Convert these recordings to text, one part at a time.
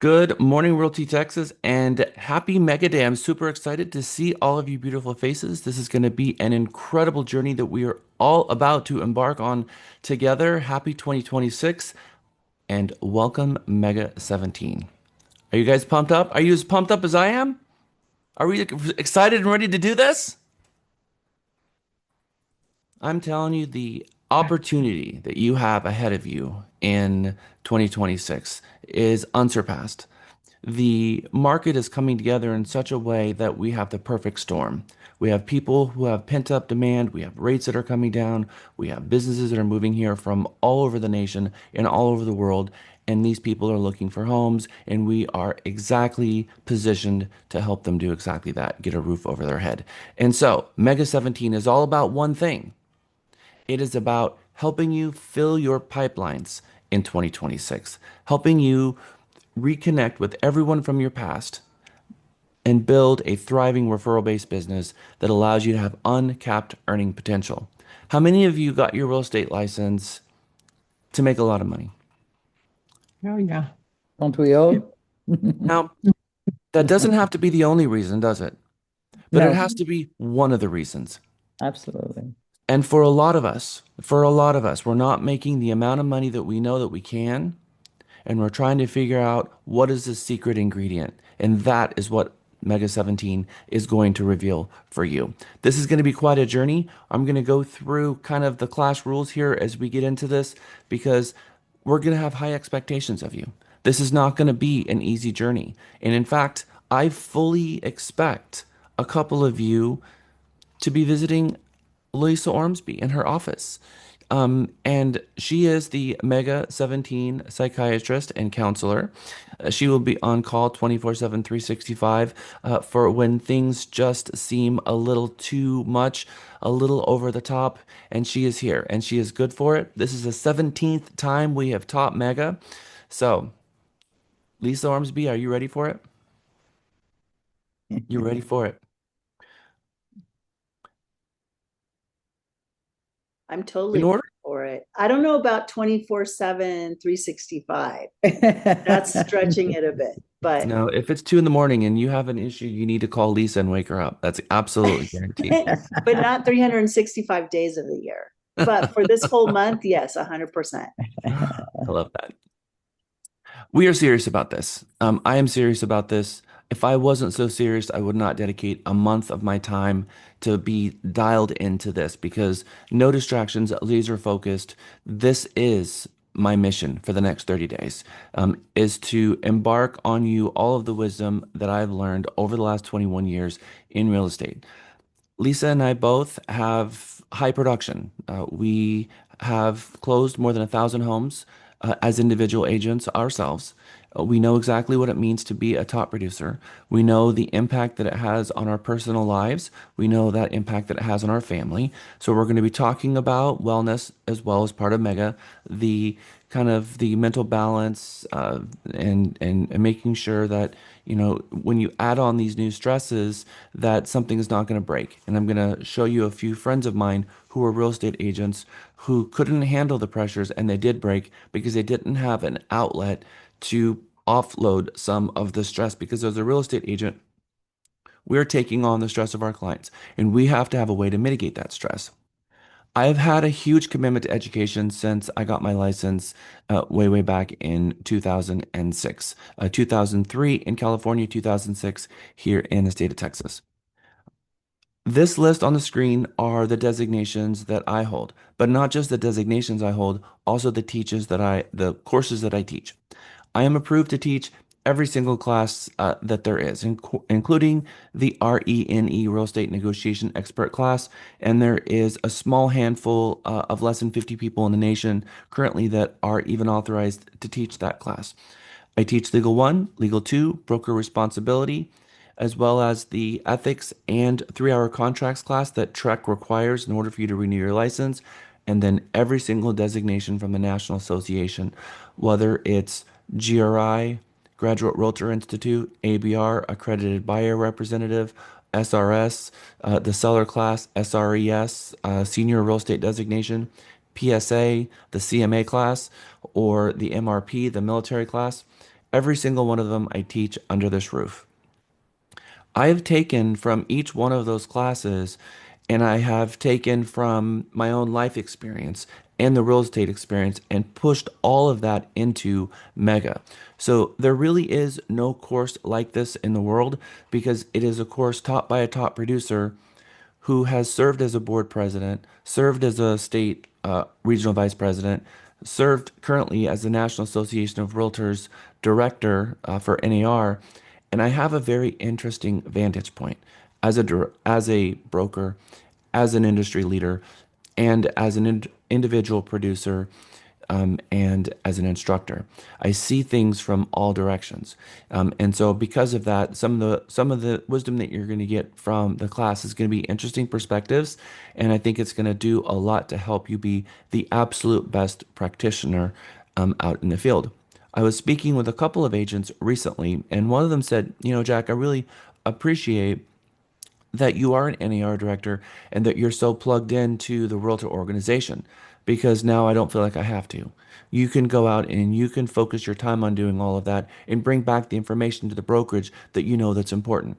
Good morning, Realty Texas, and happy Mega Day. I'm super excited to see all of you beautiful faces. This is going to be an incredible journey that we are all about to embark on together. Happy 2026 and welcome Mega 17. Are you guys pumped up? Are you as pumped up as I am? Are we excited and ready to do this? I'm telling you, the opportunity that you have ahead of you in 2026 is unsurpassed. The market is coming together in such a way that we have the perfect storm. We have people who have pent up demand. We have rates that are coming down. We have businesses that are moving here from all over the nation and all over the world. And these people are looking for homes, and we are exactly positioned to help them do exactly that, get a roof over their head. And so, Mega 17 is all about one thing. It is about helping you fill your pipelines in 2026, helping you reconnect with everyone from your past and build a thriving referral based business that allows you to have uncapped earning potential. How many of you got your real estate license to make a lot of money? Oh, yeah. Don't we all? Now, that doesn't have to be the only reason, does it? But it No, has to be one of the reasons. absolutely. And for a lot of us, we're not making the amount of money that we know that we can, and we're trying to figure out what is the secret ingredient. And that is what Mega 17 is going to reveal for you. This is going to be quite a journey. I'm going to go through kind of the class rules here as we get into this because we're going to have high expectations of you. This is not going to be an easy journey. And in fact, I fully expect a couple of you to be visiting Lisa Ormsby in her office. And she is the Mega 17 psychiatrist and counselor. She will be on call 24/7, 365 for when things just seem a little too much, a little over the top. And she is here and she is good for it. This is the 17th time we have taught Mega. So, Lisa Ormsby, are you ready for it? You ready for it? I'm totally In ready order for it. I don't know about 24/7, 365. That's stretching it a bit, but No, if it's 2 in the morning and you have an issue, you need to call Lisa and wake her up. That's absolutely guaranteed. but not 365 days of the year. But for this whole month, yes, 100%. I love that. We are serious about this. I am serious about this. If I wasn't so serious, I would not dedicate a month of my time to be dialed into this because no distractions, laser focused. This is my mission for the next 30 days, is to embark on you all of the wisdom that I've learned over the last 21 years in real estate. Lisa and I both have high production. We have closed more than 1,000 homes as individual agents ourselves. We know exactly what it means to be a top producer. We know the impact that it has on our personal lives. We know that impact that it has on our family. So we're going to be talking about wellness as well as part of Mega, the kind of the mental balance and making sure that when you add on these new stresses that something is not going to break. And I'm going to show you a few friends of mine who were real estate agents who couldn't handle the pressures and they did break because they didn't have an outlet to offload some of the stress because as a real estate agent, we're taking on the stress of our clients and we have to have a way to mitigate that stress. I've had a huge commitment to education since I got my license way back in 2006. 2003 in California, 2006 here in the state of Texas. This list on the screen are the designations that I hold, but not just the designations I hold, also the courses that I teach. I am approved to teach every single class that there is, including the RENE Real Estate Negotiation Expert class. And there is a small handful of less than 50 people in the nation currently that are even authorized to teach that class. I teach Legal 1, Legal 2, Broker Responsibility, as well as the Ethics and 3 hour contracts class that Trek requires in order for you to renew your license, and then every single designation from the National Association, whether it's GRI, Graduate Realtor Institute, ABR, Accredited Buyer Representative, SRS, the Seller Class, SRES, Senior Real Estate Designation, PSA, the CMA class, or the MRP, the military class. Every single one of them I teach under this roof. I have taken from each one of those classes, and I have taken from my own life experience and the real estate experience and pushed all of that into Mega. So there really is no course like this in the world because it is a course taught by a top producer who has served as a board president, served as a state regional vice president, served currently as the National Association of Realtors director for NAR, and I have a very interesting vantage point as a broker, as an industry leader, and as an individual producer and as an instructor. I see things from all directions, and so because of that, some of the wisdom that you're going to get from the class is going to be interesting perspectives, and I think it's going to do a lot to help you be the absolute best practitioner out in the field. I was speaking with a couple of agents recently, and one of them said, "You know, Jack, I really appreciate that you are an NAR director and that you're so plugged into the realtor organization because now I don't feel like I have to. You can go out and you can focus your time on doing all of that and bring back the information to the brokerage that you know that's important."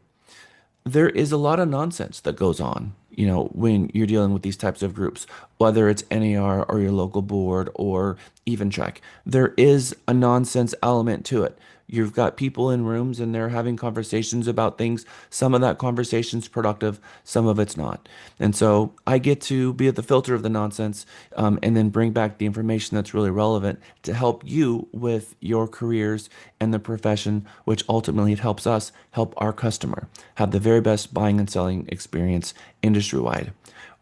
There is a lot of nonsense that goes on, you know, when you're dealing with these types of groups, whether it's NAR or your local board or even check. There is a nonsense element to it. You've got people in rooms and they're having conversations about things. Some of that conversation's productive, some of it's not. And so I get to be at the filter of the nonsense and then bring back the information that's really relevant to help you with your careers and the profession, which ultimately it helps us help our customer have the very best buying and selling experience industry wide.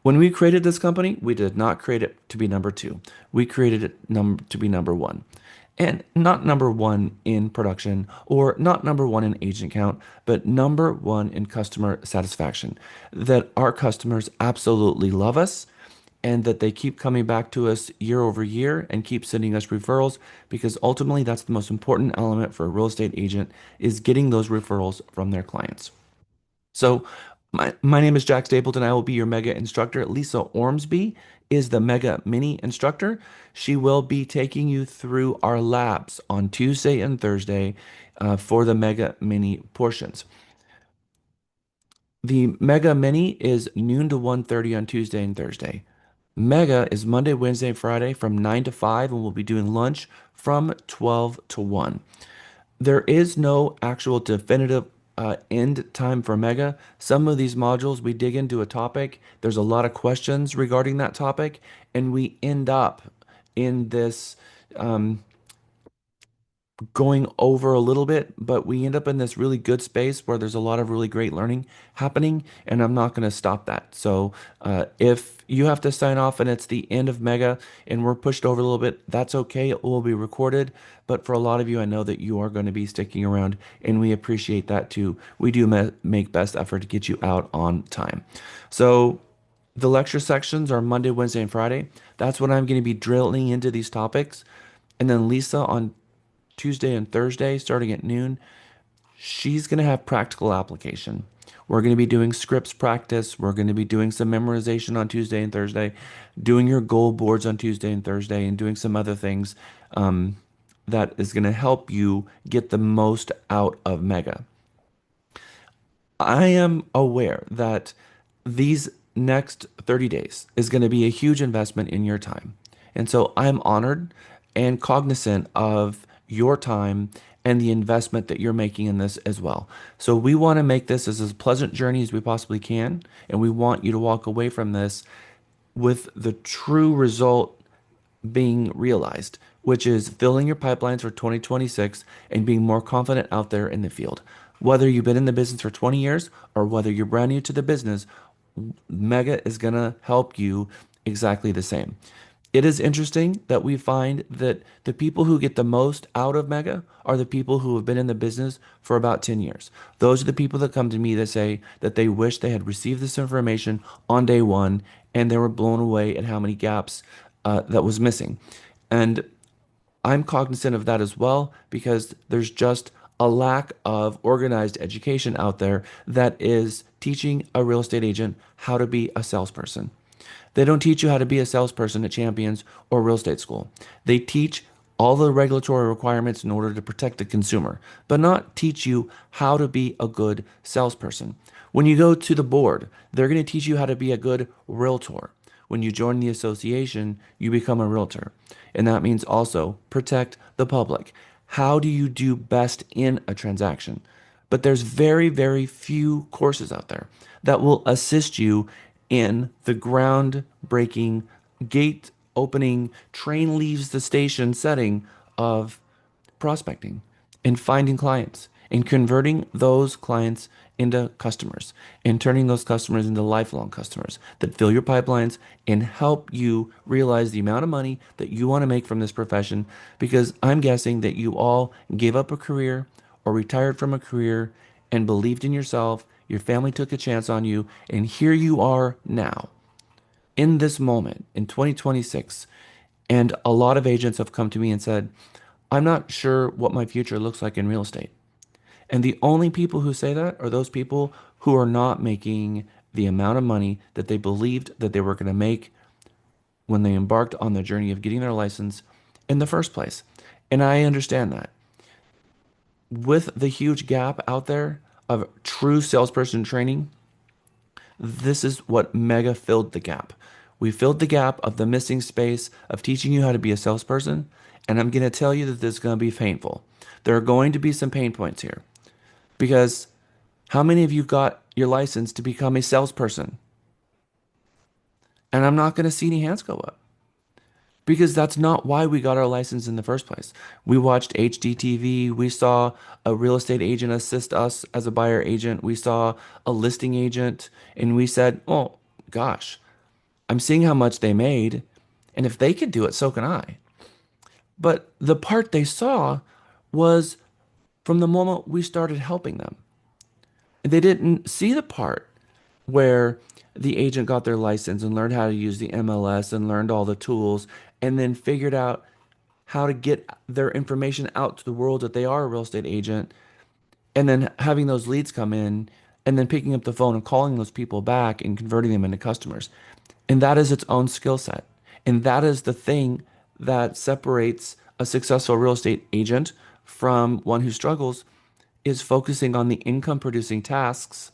When we created this company, we did not create it to be number two. We created it to be number one. And not number one in production or not number one in agent count, but number one in customer satisfaction. That our customers absolutely love us and that they keep coming back to us year over year and keep sending us referrals because ultimately that's the most important element for a real estate agent is getting those referrals from their clients. So, my name is Jack Stapleton. I will be your mega instructor. Lisa Ormsby is the mega mini instructor. She will be taking you through our labs on Tuesday and Thursday for the mega mini portions. The mega mini is noon to 1:30 on Tuesday and Thursday. Mega is Monday, Wednesday, and Friday from 9 to 5, and we'll be doing lunch from 12 to 1. There is no actual definitive end time for Mega. Some of these modules, we dig into a topic, there's a lot of questions regarding that topic, and we end up in this going over a little bit, but we end up in this really good space where there's a lot of really great learning happening, and I'm not going to stop that. So if you have to sign off and it's the end of Mega and we're pushed over a little bit, that's okay. It will be recorded. But for a lot of you, I know that you are going to be sticking around, and we appreciate that too. We do make best effort to get you out on time. So the lecture sections are Monday, Wednesday, and Friday. That's when I'm going to be drilling into these topics. And then Lisa on Tuesday and Thursday, starting at noon, she's going to have practical application. We're going to be doing scripts practice. We're going to be doing some memorization on Tuesday and Thursday, doing your goal boards on Tuesday and Thursday, and doing some other things that is going to help you get the most out of Mega. I am aware that these next 30 days is going to be a huge investment in your time. And so I'm honored and cognizant of your time and the investment that you're making in this as well. So we want to make this as a pleasant journey as we possibly can. And we want you to walk away from this with the true result being realized, which is filling your pipelines for 2026 and being more confident out there in the field. Whether you've been in the business for 20 years or whether you're brand new to the business, Mega is going to help you exactly the same. It is interesting that we find that the people who get the most out of Mega are the people who have been in the business for about 10 years. Those are the people that come to me that say that they wish they had received this information on day one and they were blown away at how many gaps that was missing. And I'm cognizant of that as well because there's just a lack of organized education out there that is teaching a real estate agent how to be a salesperson. They don't teach you how to be a salesperson at Champions or real estate school. They teach all the regulatory requirements in order to protect the consumer, but not teach you how to be a good salesperson. When you go to the board, they're going to teach you how to be a good realtor. When you join the association, you become a realtor. And that means also protect the public. How do you do best in a transaction? But there's very, very few courses out there that will assist you in the groundbreaking, gate opening, train leaves the station setting of prospecting and finding clients and converting those clients into customers and turning those customers into lifelong customers that fill your pipelines and help you realize the amount of money that you want to make from this profession. Because I'm guessing that you all gave up a career or retired from a career and believed in yourself. Your family took a chance on you, and here you are now in this moment in 2026. And a lot of agents have come to me and said, I'm not sure what my future looks like in real estate. And the only people who say that are those people who are not making the amount of money that they believed that they were going to make when they embarked on the journey of getting their license in the first place. And I understand that. With the huge gap out there of true salesperson training, this is what mega filled the gap. We filled the gap of the missing space of teaching you how to be a salesperson. And I'm going to tell you that this is going to be painful. There are going to be some pain points here because how many of you got your license to become a salesperson? And I'm not going to see any hands go up because that's not why we got our license in the first place. We watched HDTV. We saw a real estate agent assist us as a buyer agent. We saw a listing agent and we said, oh gosh, I'm seeing how much they made. And if they could do it, so can I. But the part they saw was from the moment we started helping them. They didn't see the part where the agent got their license and learned how to use the MLS and learned all the tools and then figured out how to get their information out to the world that they are a real estate agent and then having those leads come in and then picking up the phone and calling those people back and converting them into customers. And that is its own skill set. And that is the thing that separates a successful real estate agent from one who struggles is focusing on the income producing tasks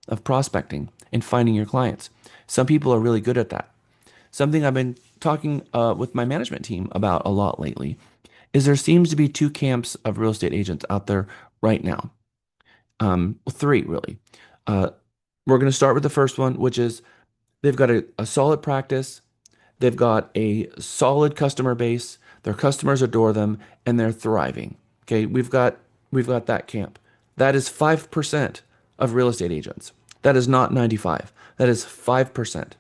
of prospecting and finding your clients. Some people are really good at that. Something I've been talking with my management team about a lot lately is there seems to be two camps of real estate agents out there right now. Three really. Uh, we're going to start with the first one, which is they've got a solid practice, they've got a solid customer base, their customers adore them, and they're thriving. Okay, we've got that camp. That is 5% of real estate agents. That is not 95. That is 5%.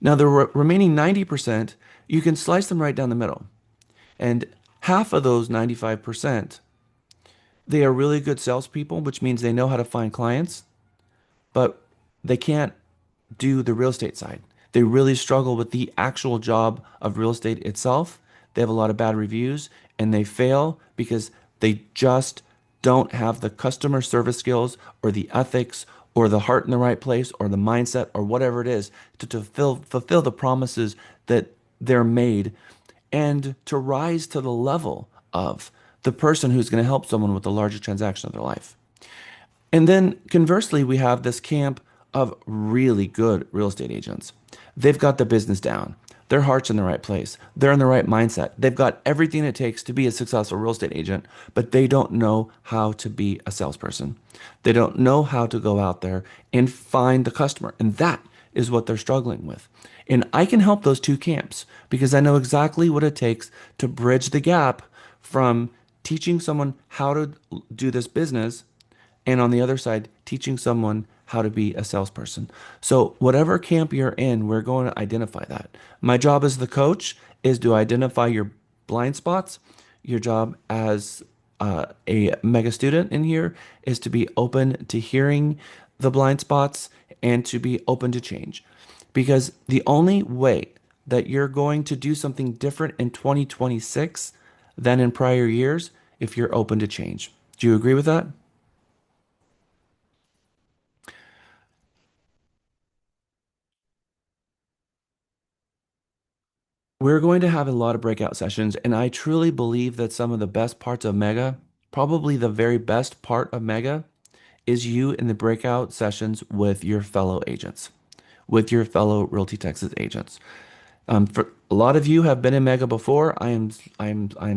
Now the remaining 90%, you can slice them right down the middle. And half of those 95%, they are really good salespeople, which means they know how to find clients, but they can't do the real estate side. They really struggle with the actual job of real estate itself. They have a lot of bad reviews and they fail because they just don't have the customer service skills or the ethics or the heart in the right place or the mindset or whatever it is to fulfill the promises that they're made and to rise to the level of the person who's going to help someone with the largest transaction of their life. And then conversely, we have this camp of really good real estate agents. They've got the business down. Their heart's in the right place. They're in the right mindset. They've got everything it takes to be a successful real estate agent, but they don't know how to be a salesperson. They don't know how to go out there and find the customer. And that is what they're struggling with. And I can help those two camps because I know exactly what it takes to bridge the gap from teaching someone how to do this business and on the other side, teaching someone how to be a salesperson. So, whatever camp you're in, we're going to identify that. My job as the coach is to identify your blind spots. Your job as a mega student in here is to be open to hearing the blind spots and to be open to change. Because the only way that you're going to do something different in 2026 than in prior years if you're open to change. Do you agree with that? We're going to have a lot of breakout sessions, and I truly believe that some of the best parts of Mega, probably the very best part of Mega, is you in the breakout sessions with your fellow agents, with your fellow Realty Texas agents. For a lot of you have been in Mega before. I'm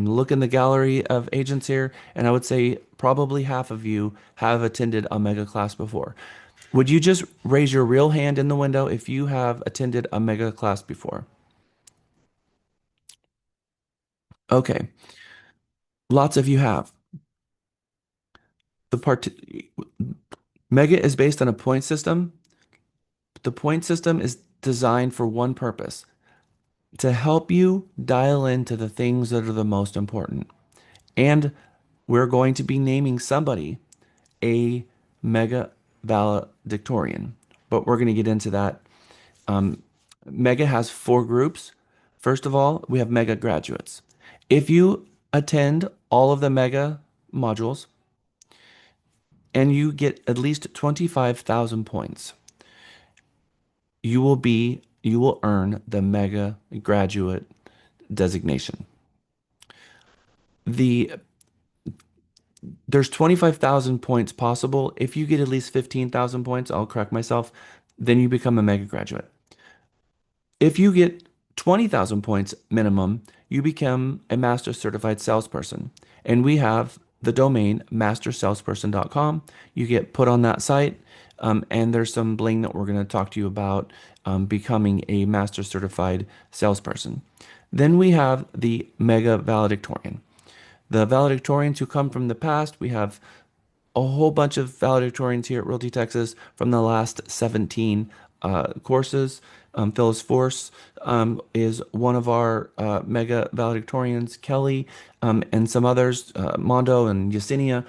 looking the gallery of agents here, and I would say probably half of you have attended a Mega class before. Would you just raise your real hand in the window if you have attended a Mega class before? Okay, lots of you have. The part Mega is based on a point system. The point system is designed for one purpose, to help you dial into the things that are the most important. And we're going to be naming somebody a mega valedictorian, but we're going to get into that. Um, Mega has four groups. First of all, we have Mega graduates. If you attend all of the Mega modules and you get at least 25,000 points, you will earn the Mega graduate designation. The There's 25,000 points possible. If you get at least 15,000 points, I'll correct myself, then you become a mega graduate. If you get 20,000 points minimum, you become a master certified salesperson. And we have the domain mastersalesperson.com. You get put on that site, and there's some bling that we're going to talk to you about becoming a master certified salesperson. Then we have the mega valedictorian. The valedictorians who come from the past, we have a whole bunch of valedictorians here at Realty Texas from the last 17 courses. Phyllis Force is one of our mega valedictorians, Kelly, and some others, Mondo and Yesenia,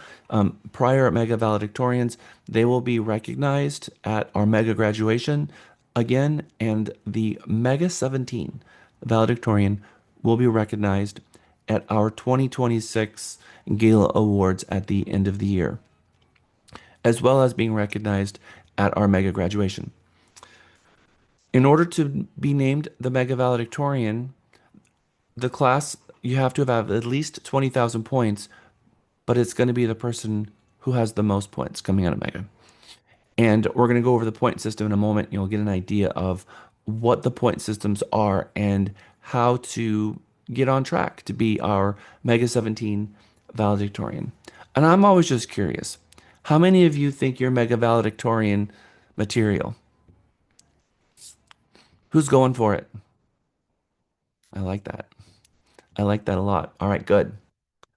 prior mega valedictorians. They will be recognized at our mega graduation again, and the mega 17 valedictorian will be recognized at our 2026 Gala Awards at the end of the year, as well as being recognized at our mega graduation. In order to be named the mega valedictorian, the class, you have to have at least 20,000 points, but it's going to be the person who has the most points coming out of mega. And we're going to go over the point system in a moment. You'll get an idea of what the point systems are and how to get on track to be our Mega 17 valedictorian. And I'm always just curious, how many of you think you're Mega valedictorian material? Who's going for it? I like that. I like that a lot. All right, good.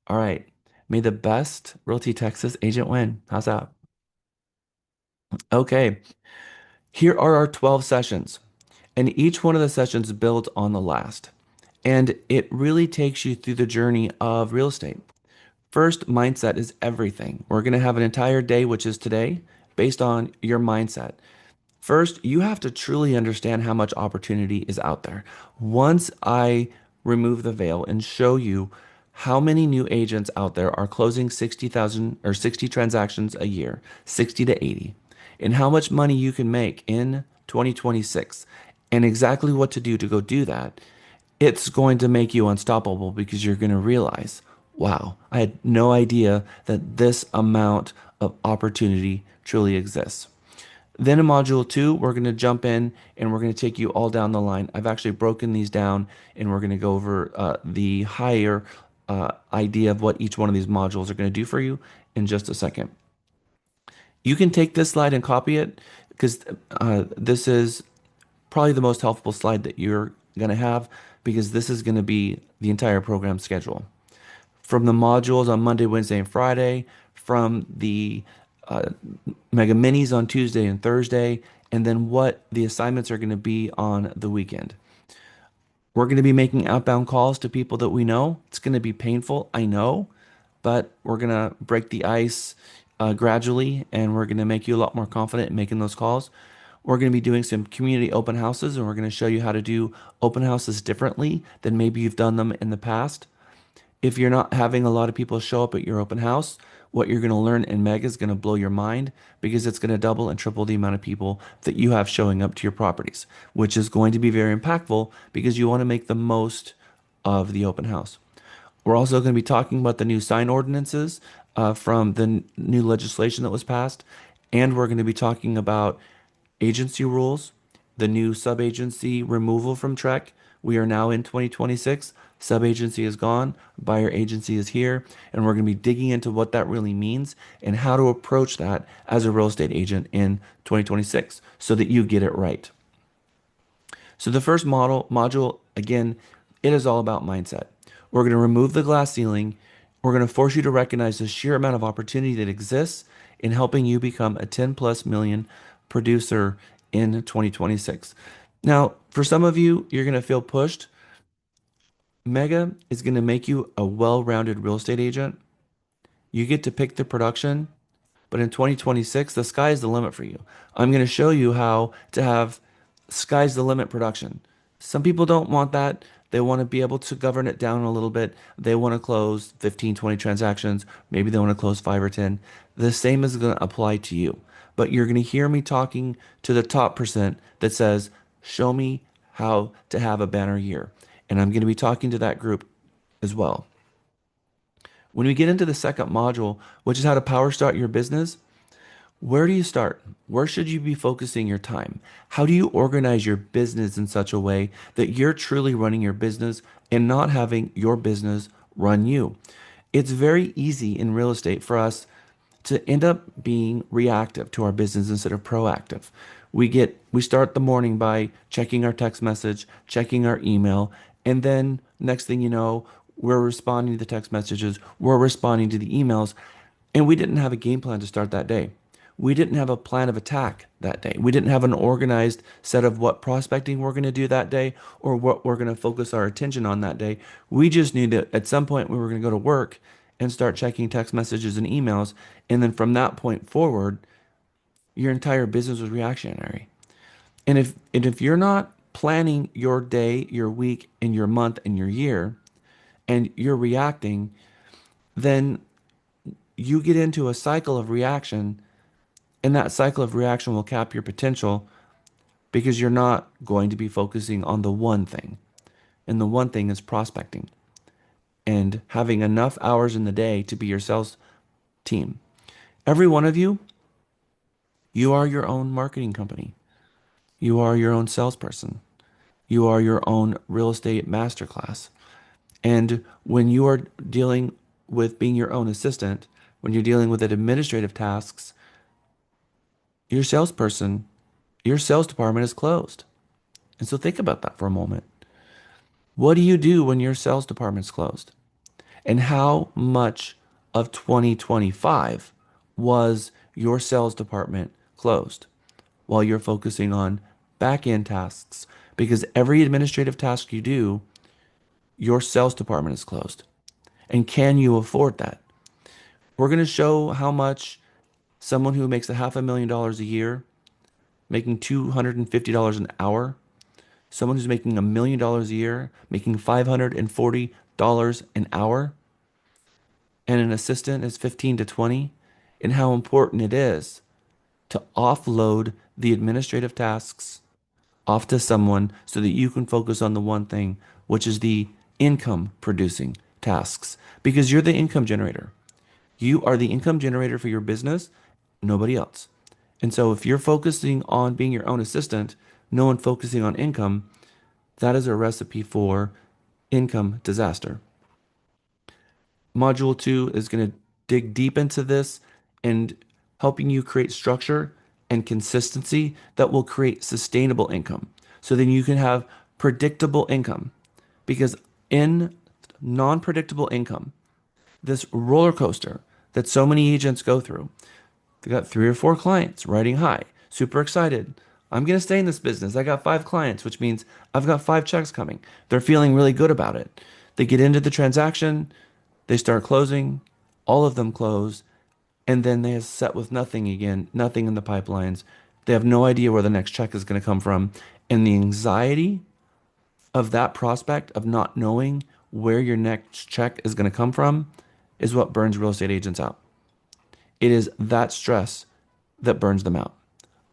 All right. May the best Realty Texas agent win. How's that? Okay. Here are our 12 sessions, and each one of the sessions builds on the last. And it really takes you through the journey of real estate. First, mindset is everything. We're going to have an entire day, which is today, based on your mindset. First, you have to truly understand how much opportunity is out there. Once I remove the veil and show you how many new agents out there are closing 60,000 or 60 transactions a year, 60 to 80, and how much money you can make in 2026, and exactly what to do to go do that, it's going to make you unstoppable because you're going to realize, wow, I had no idea that this amount of opportunity truly exists. Then in module two, we're going to jump in and we're going to take you all down the line. I've actually broken these down and we're going to go over the higher idea of what each one of these modules are going to do for you in just a second. You can take this slide and copy it because this is probably the most helpful slide that you're going to have because this is going to be the entire program schedule. From the modules on Monday, Wednesday, and Friday, from the mega minis on Tuesday and Thursday, and then what the assignments are going to be on the weekend. We're going to be making outbound calls to people that we know. It's going to be painful, I know, but we're going to break the ice gradually, and we're going to make you a lot more confident in making those calls. We're going to be doing some community open houses, and we're going to show you how to do open houses differently than maybe you've done them in the past. If you're not having a lot of people show up at your open house, what you're going to learn in Mega is going to blow your mind because it's going to double and triple the amount of people that you have showing up to your properties, which is going to be very impactful because you want to make the most of the open house. We're also going to be talking about the new sign ordinances from the new legislation that was passed. And we're going to be talking about agency rules, the new sub-agency removal from TREC. We are now in 2026. Sub-agency is gone, buyer agency is here, and we're going to be digging into what that really means and how to approach that as a real estate agent in 2026 so that you get it right. So the first module, again, it is all about mindset. We're going to remove the glass ceiling. We're going to force you to recognize the sheer amount of opportunity that exists in helping you become a 10 plus million producer in 2026. Now, for some of you, you're going to feel pushed. Mega is going to make you a well-rounded real estate agent. You get to pick the production, but in 2026, the sky is the limit for you. I'm going to show you how to have sky's the limit production. Some people don't want that. They want to be able to govern it down a little bit. They want to close 15, 20 transactions. Maybe they want to close 5 or 10. The same is going to apply to you. But you're going to hear me talking to the top percent that says, show me how to have a banner year. And I'm going to be talking to that group as well. When we get into the second module, which is how to power start your business, where do you start? Where should you be focusing your time? How do you organize your business in such a way that you're truly running your business and not having your business run you? It's very easy in real estate for us to end up being reactive to our business instead of proactive. We start the morning by checking our text message, checking our email, and then next thing you know, we're responding to the text messages, we're responding to the emails, and we didn't have a game plan to start that day. We didn't have a plan of attack that day. We didn't have an organized set of what prospecting we're going to do that day or what we're going to focus our attention on that day. We just knew that at some point we were going to go to work and start checking text messages and emails. And then from that point forward, your entire business was reactionary. And if you're not planning your day, your week, and your month and your year, and you're reacting, then you get into a cycle of reaction, and that cycle of reaction will cap your potential because you're not going to be focusing on the one thing. And the one thing is prospecting and having enough hours in the day to be your sales team. Every one of you, you are your own marketing company. You are your own salesperson. You are your own real estate masterclass. And when you are dealing with being your own assistant, when you're dealing with administrative tasks, your salesperson, your sales department is closed. And so think about that for a moment. What do you do when your sales department's closed? And how much of 2025 was your sales department closed while you're focusing on back end tasks? Because every administrative task you do, your sales department is closed. And can you afford that? We're going to show how much someone who makes $500,000 a year, making $250 an hour, someone who's making $1 million a year, making $540 an hour, and an assistant is 15 to 20, and how important it is to offload the administrative tasks off to someone so that you can focus on the one thing, which is the income producing tasks, because you're the income generator. You are the income generator for your business, nobody else. And so if you're focusing on being your own assistant, no one focusing on income, that is a recipe for income disaster. Module 2 is going to dig deep into this and helping you create structure and consistency that will create sustainable income. So then you can have predictable income. Because in non-predictable income, this roller coaster that so many agents go through, they got 3 or 4 clients riding high, super excited. I'm going to stay in this business. I got 5 clients, which means I've got 5 checks coming. They're feeling really good about it. They get into the transaction, they start closing, all of them close, and then they are set with nothing again, nothing in the pipelines. They have no idea where the next check is going to come from. And the anxiety of that prospect of not knowing where your next check is going to come from is what burns real estate agents out. It is that stress that burns them out.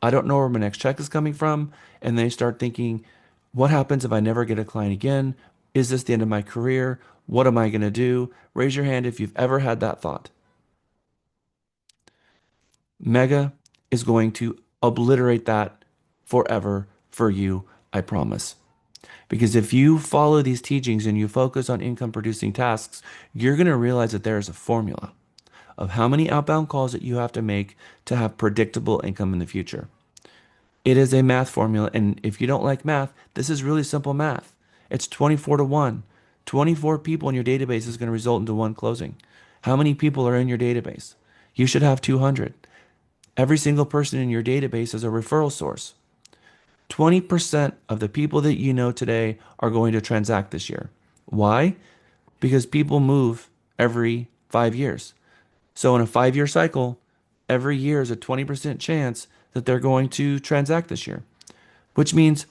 I don't know where my next check is coming from. And they start thinking, what happens if I never get a client again? Is this the end of my career? What am I going to do? Raise your hand if you've ever had that thought. Mega is going to obliterate that forever for you, I promise. Because if you follow these teachings and you focus on income producing tasks, you're going to realize that there is a formula of how many outbound calls that you have to make to have predictable income in the future. It is a math formula. And if you don't like math, this is really simple math. It's 24 to 1. 24 people in your database is going to result into one closing. How many people are in your database? You should have 200. Every single person in your database is a referral source. 20% of the people that you know today are going to transact this year. Why? Because people move every 5 years. So in a 5 year cycle, every year is a 20% chance that they're going to transact this year, which means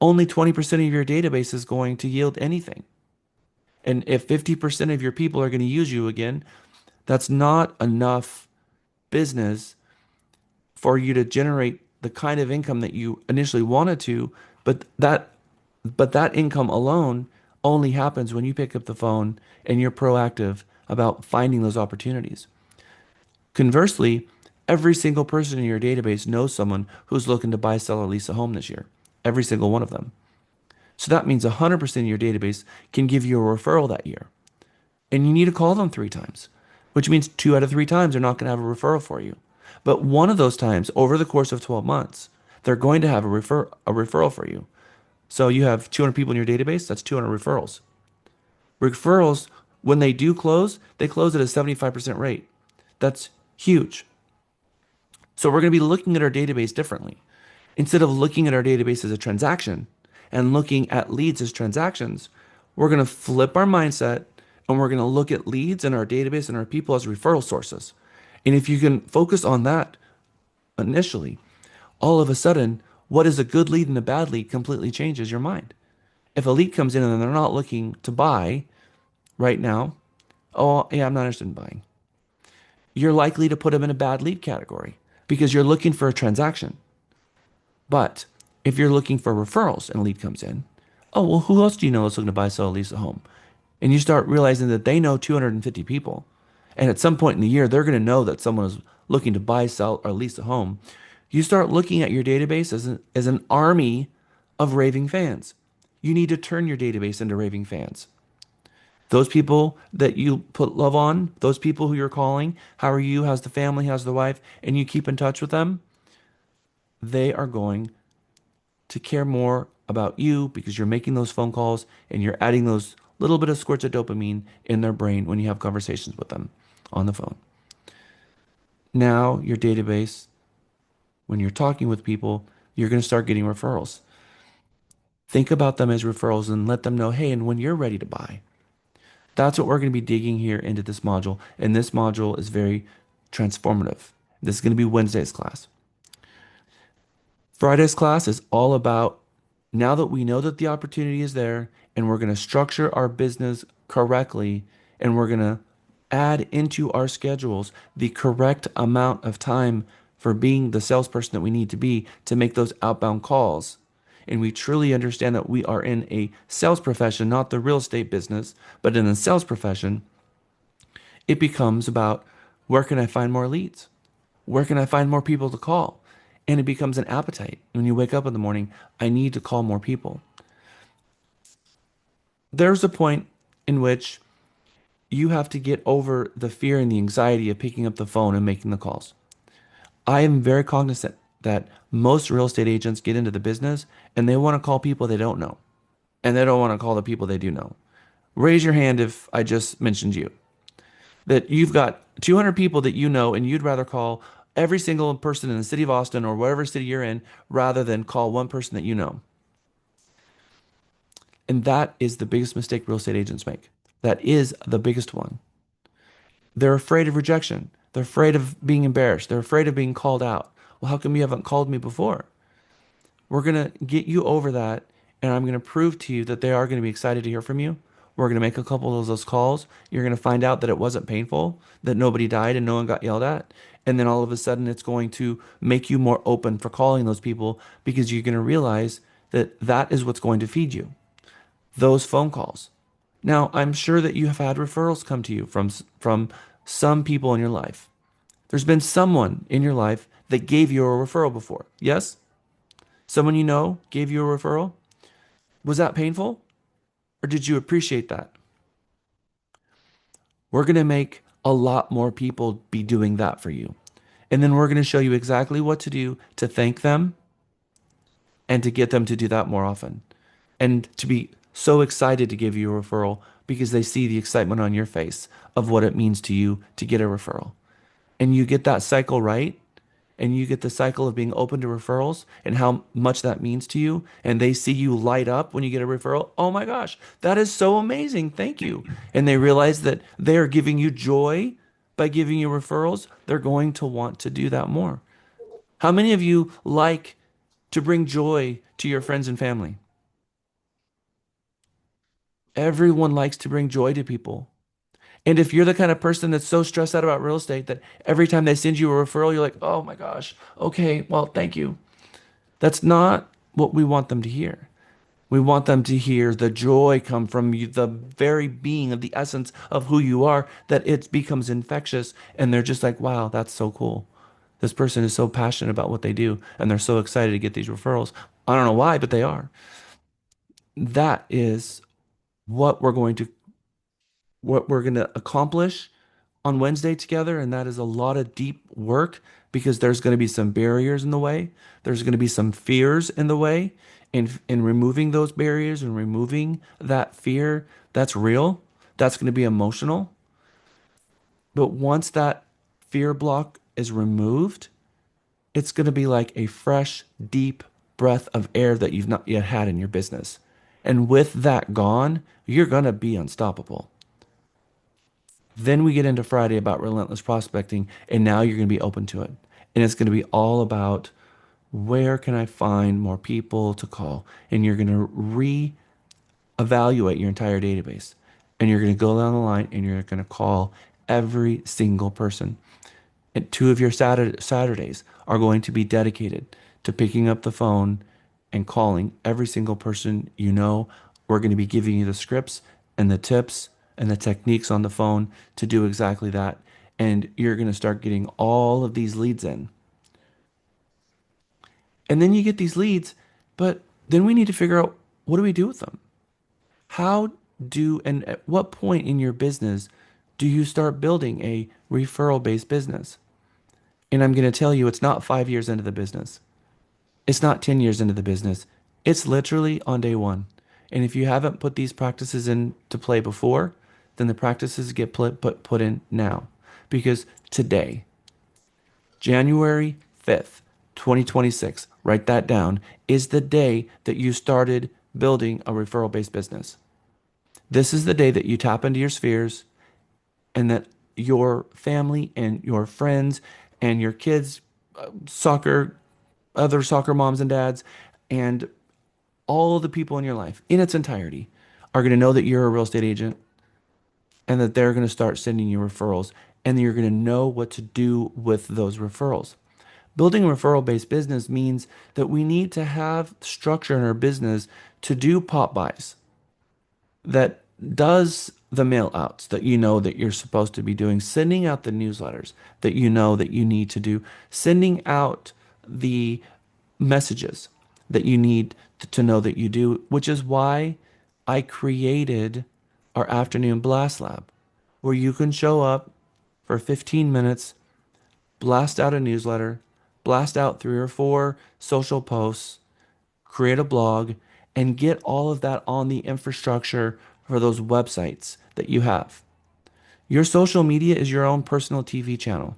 only 20% of your database is going to yield anything. And if 50% of your people are going to use you again, that's not enough business for you to generate the kind of income that you initially wanted to, but that income alone only happens when you pick up the phone and you're proactive about finding those opportunities. Conversely, every single person in your database knows someone who's looking to buy, sell, or lease a home this year. Every single one of them. So that means 100% of your database can give you a referral that year. And you need to call them 3 times, which means 2 out of 3 times they're not going to have a referral for you. But one of those times over the course of 12 months, they're going to have a referral for you. So you have 200 people in your database, that's 200 referrals. Referrals, when they do close, they close at a 75% rate. That's huge. So we're going to be looking at our database differently. Instead of looking at our database as a transaction and looking at leads as transactions, we're going to flip our mindset and we're going to look at leads in our database and our people as referral sources. And if you can focus on that initially, all of a sudden, what is a good lead and a bad lead completely changes your mind. If a lead comes in and they're not looking to buy right now, oh, yeah, I'm not interested in buying. You're likely to put them in a bad lead category because you're looking for a transaction. But if you're looking for referrals and a lead comes in, oh, well, who else do you know that's looking to buy, sell, lease a home? And you start realizing that they know 250 people. And at some point in the year, they're going to know that someone is looking to buy, sell, or lease a home. You start looking at your database as an army of raving fans. You need to turn your database into raving fans. Those people that you put love on, those people who you're calling, how are you? How's the family? How's the wife? And you keep in touch with them, they are going to care more about you because you're making those phone calls and you're adding those little bit of squirts of dopamine in their brain when you have conversations with them on the phone. Now, your database, when you're talking with people, you're going to start getting referrals. Think about them as referrals and let them know, hey, and when you're ready to buy. That's what we're going to be digging here into this module. And this module is very transformative. This is going to be Wednesday's class. Friday's class is all about now that we know that the opportunity is there and we're going to structure our business correctly and we're going to add into our schedules the correct amount of time for being the salesperson that we need to be to make those outbound calls. And we truly understand that we are in a sales profession, not the real estate business, but in a sales profession. It becomes about where can I find more leads? Where can I find more people to call? And it becomes an appetite. When you wake up in the morning, I need to call more people. There's a point in which you have to get over the fear and the anxiety of picking up the phone and making the calls. I am very cognizant that most real estate agents get into the business and they want to call people they don't know. And they don't want to call the people they do know. Raise your hand if I just mentioned you. That you've got 200 people that you know and you'd rather call every single person in the city of Austin or whatever city you're in rather than call one person that you know. And that is the biggest mistake real estate agents make. That is the biggest one. They're afraid of rejection. They're afraid of being embarrassed. They're afraid of being called out. Well, how come you haven't called me before? We're going to get you over that, and I'm going to prove to you that they are going to be excited to hear from you We're going to make a couple of those calls. You're going to find out that it wasn't painful, that nobody died and no one got yelled at. And then all of a sudden, it's going to make you more open for calling those people because you're going to realize that that is what's going to feed you, those phone calls. Now, I'm sure that you have had referrals come to you from some people in your life. There's been someone in your life that gave you a referral before. Yes? Someone you know gave you a referral? Was that painful? Or did you appreciate that? We're going to make a lot more people be doing that for you. And then we're going to show you exactly what to do to thank them and to get them to do that more often. And to be so excited to give you a referral because they see the excitement on your face of what it means to you to get a referral. And you get that cycle right, and you get the cycle of being open to referrals and how much that means to you, and they see you light up when you get a referral. Oh my gosh, that is so amazing. Thank you. And they realize that they are giving you joy by giving you referrals. They're going to want to do that more. How many of you like to bring joy to your friends and family? Everyone likes to bring joy to people. And if you're the kind of person that's so stressed out about real estate that every time they send you a referral, you're like, oh my gosh, okay, well, thank you. That's not what we want them to hear. We want them to hear the joy come from you, the very being of the essence of who you are, that it becomes infectious. And they're just like, wow, that's so cool. This person is so passionate about what they do, and they're so excited to get these referrals. I don't know why, but they are. That is what we're going to accomplish on Wednesday together, and that is a lot of deep work because there's going to be some barriers in the way. There's going to be some fears in the way. In removing those barriers and removing that fear, that's real. That's going to be emotional. But once that fear block is removed, it's going to be like a fresh, deep breath of air that you've not yet had in your business. And with that gone, you're going to be unstoppable. Then we get into Friday about relentless prospecting, and now you're going to be open to it. And it's going to be all about where can I find more people to call? And you're going to re-evaluate your entire database. And you're going to go down the line and you're going to call every single person. And two of your Saturdays are going to be dedicated to picking up the phone and calling every single person you know. We're going to be giving you the scripts and the tips and the techniques on the phone to do exactly that. And you're going to start getting all of these leads in. And then you get these leads, but then we need to figure out what do we do with them? How and at what point in your business do you start building a referral based business? And I'm going to tell you, it's not 5 years into the business. It's not 10 years into the business. It's literally on day one. And if you haven't put these practices into play before, then the practices get put in now. Because today, January 5th, 2026, write that down, is the day that you started building a referral based business. This is the day that you tap into your spheres and that your family and your friends and your kids, soccer, other soccer moms and dads, and all of the people in your life in its entirety are going to know that you're a real estate agent and that they're going to start sending you referrals and you're going to know what to do with those referrals. Building a referral based business means that we need to have structure in our business to do pop buys that does the mail outs that you know that you're supposed to be doing, sending out the newsletters that you know that you need to do, sending out the messages that you need to know that you do, which is why I created our afternoon blast lab, where you can show up for 15 minutes, blast out a newsletter, blast out 3 or 4 social posts, create a blog, and get all of that on the infrastructure for those websites that you have. Your social media is your own personal TV channel,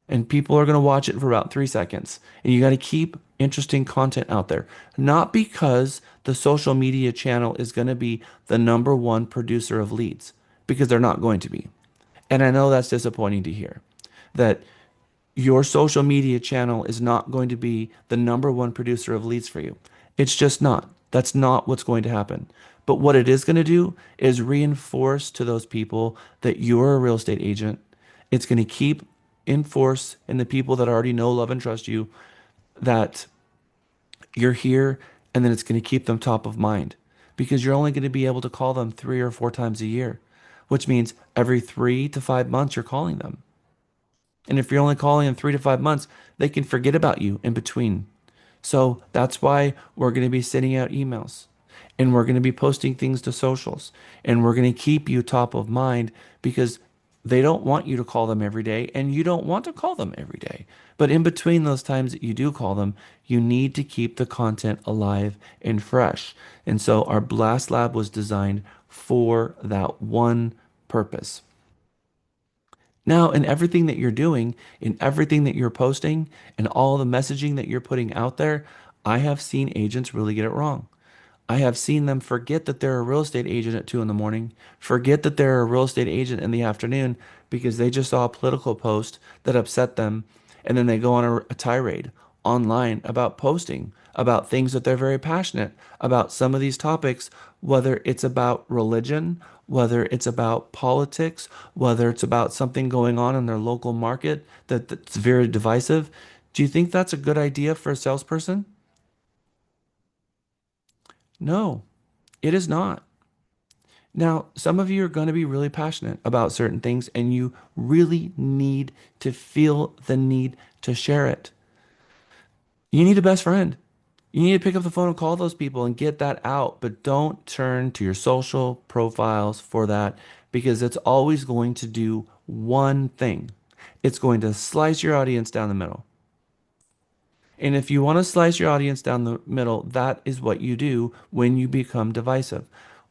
and people are going to watch it for about 3 seconds. And you got to keep interesting content out there, not because the social media channel is going to be the number one producer of leads, because they're not going to be. And I know that's disappointing to hear that your social media channel is not going to be the number one producer of leads for you. It's just not. That's not what's going to happen. But what it is going to do is reinforce to those people that you're a real estate agent. It's going to keep in force in the people that already know, love, and trust you that you're here, and then it's going to keep them top of mind because you're only going to be able to call them 3 or 4 times a year, which means every 3 to 5 months you're calling them. And if you're only calling in 3 to 5 months, they can forget about you in between. So that's why we're going to be sending out emails and we're going to be posting things to socials and we're going to keep you top of mind because they don't want you to call them every day and you don't want to call them every day. But in between those times that you do call them, you need to keep the content alive and fresh. And so our Blast Lab was designed for that one purpose. Now, in everything that you're doing, in everything that you're posting, and all the messaging that you're putting out there, I have seen agents really get it wrong. I have seen them forget that they're a real estate agent at 2 in the morning, forget that they're a real estate agent in the afternoon because they just saw a political post that upset them. And then they go on a tirade online about posting about things that they're very passionate about some of these topics, whether it's about religion, whether it's about politics, whether it's about something going on in their local market that's very divisive. Do you think that's a good idea for a salesperson? No, it is not. Now, some of you are going to be really passionate about certain things and you really need to feel the need to share it. You need a best friend. You need to pick up the phone and call those people and get that out, but don't turn to your social profiles for that because it's always going to do one thing. It's going to slice your audience down the middle. And if you want to slice your audience down the middle, that is what you do when you become divisive.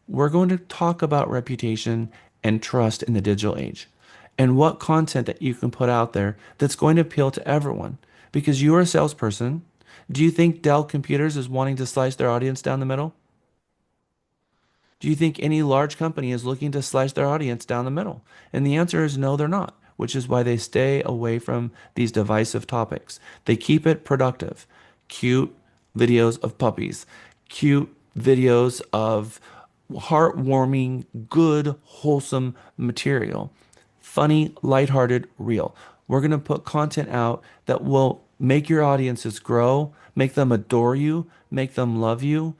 We're going to talk about reputation and trust in the digital age and what content that you can put out there that's going to appeal to everyone. Because you're a salesperson. Do you think Dell Computers is wanting to slice their audience down the middle? Do you think any large company is looking to slice their audience down the middle? And the answer is no, they're not, which is why they stay away from these divisive topics. They keep it productive. Cute videos of puppies, cute videos of heartwarming, good, wholesome material. Funny, lighthearted, real. We're going to put content out that will make your audiences grow, make them adore you, make them love you.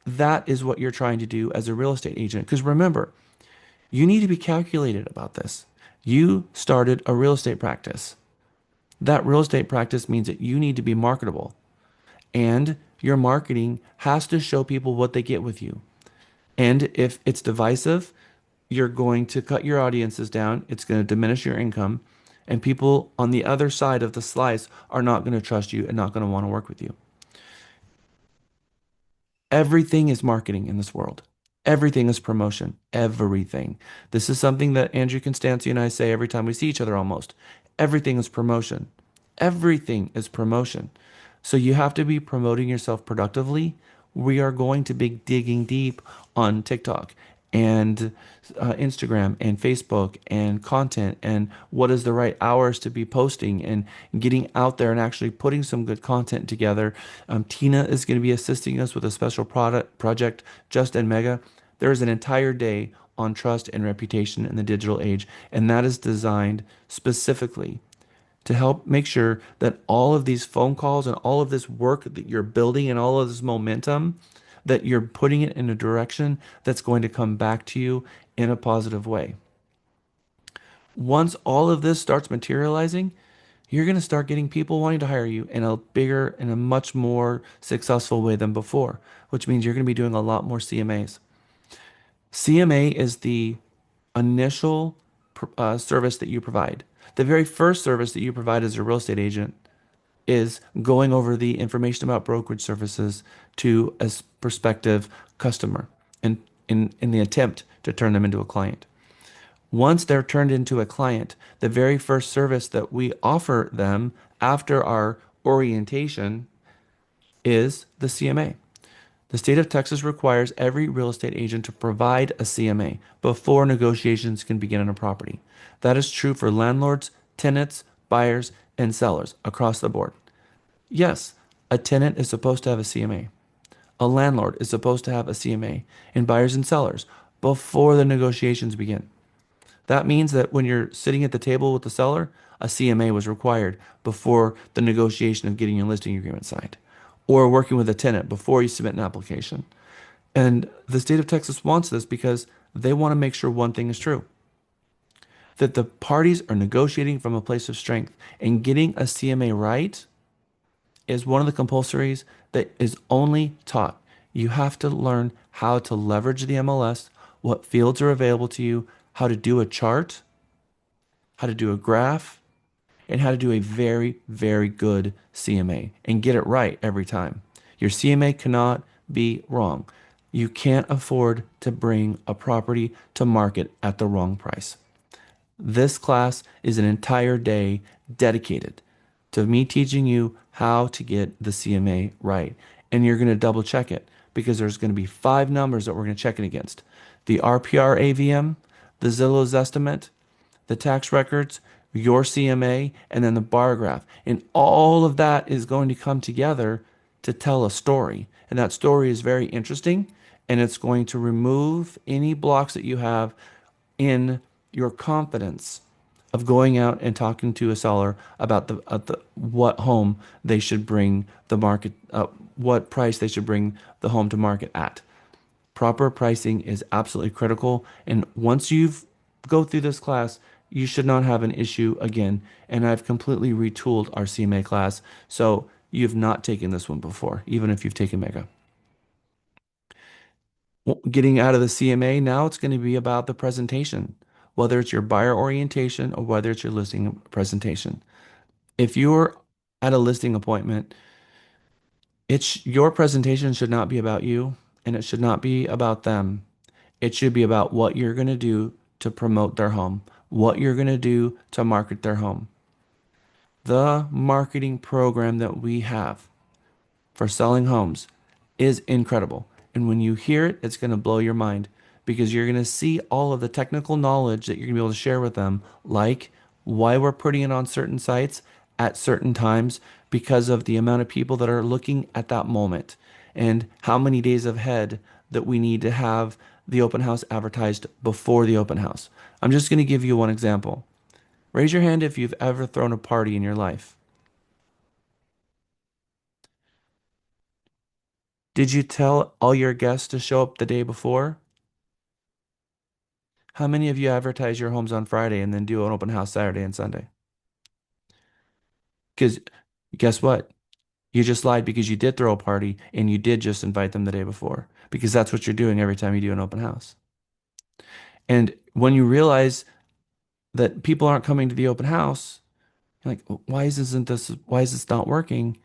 That is what you're trying to do as a real estate agent. Because remember, you need to be calculated about this. You started a real estate practice. That real estate practice means that you need to be marketable. And your marketing has to show people what they get with you. And if it's divisive, you're going to cut your audiences down. It's going to diminish your income. And people on the other side of the slice are not going to trust you and not going to want to work with you. Everything is marketing in this world. Everything is promotion. Everything. This is something that Andrew Constancy and I say every time we see each other almost. Everything is promotion. Everything is promotion. So you have to be promoting yourself productively. We are going to be digging deep on TikTok and Instagram and Facebook and content and what is the right hours to be posting and getting out there and actually putting some good content together. Tina is going to be assisting us with a special product project, Just and Mega. There is an entire day on trust and reputation in the digital age, and that is designed specifically to help make sure that all of these phone calls and all of this work that you're building and all of this momentum that you're putting it in a direction that's going to come back to you in a positive way. Once all of this starts materializing, you're going to start getting people wanting to hire you in a bigger and a much more successful way than before, which means you're going to be doing a lot more CMAs. CMA is the initial service that you provide. The very first service that you provide as a real estate agent is going over the information about brokerage services to a prospective customer and in the attempt to turn them into a client. Once they're turned into a client, the very first service that we offer them after our orientation is the CMA. The state of Texas requires every real estate agent to provide a CMA before negotiations can begin on a property. That is true for landlords, tenants, buyers, and sellers across the board. Yes, a tenant is supposed to have a CMA. A landlord is supposed to have a CMA and buyers and sellers before the negotiations begin. That means that when you're sitting at the table with the seller, a CMA was required before the negotiation of getting your listing agreement signed, or working with a tenant before you submit an application. And the state of Texas wants this because they want to make sure one thing is true, that the parties are negotiating from a place of strength, and getting a CMA right is one of the compulsories that is only taught. You have to learn how to leverage the MLS, what fields are available to you, how to do a chart, how to do a graph, and how to do a very, very good CMA and get it right every time. Your CMA cannot be wrong. You can't afford to bring a property to market at the wrong price. This class is an entire day dedicated to me teaching you how to get the CMA right. And you're going to double check it because there's going to be five numbers that we're going to check it against: the RPR AVM, the Zillow's estimate, the tax records, your CMA, and then the bar graph. And all of that is going to come together to tell a story. And that story is very interesting, and it's going to remove any blocks that you have in your confidence of going out and talking to a seller about the what home they should bring the market, what price they should bring the home to market at. Proper pricing is absolutely critical. And once you've go through this class, you should not have an issue again. And I've completely retooled our CMA class. So you've not taken this one before, even if you've taken Mega. Getting out of the CMA, now it's going to be about the presentation, whether it's your buyer orientation or whether it's your listing presentation. If you're at a listing appointment, it's your presentation should not be about you, and it should not be about them. It should be about what you're going to do to promote their home, what you're going to do to market their home. The marketing program that we have for selling homes is incredible. And when you hear it, it's going to blow your mind because you're going to see all of the technical knowledge that you're going to be able to share with them, like why we're putting it on certain sites at certain times because of the amount of people that are looking at that moment, and how many days ahead that we need to have the open house advertised before the open house. I'm just going to give you one example. Raise your hand if you've ever thrown a party in your life. Did you tell all your guests to show up the day before? How many of you advertise your homes on Friday and then do an open house Saturday and Sunday? Because guess what? You just lied because you did throw a party and you did just invite them the day before, because that's what you're doing every time you do an open house. And when you realize that people aren't coming to the open house, you're like, why is this not working?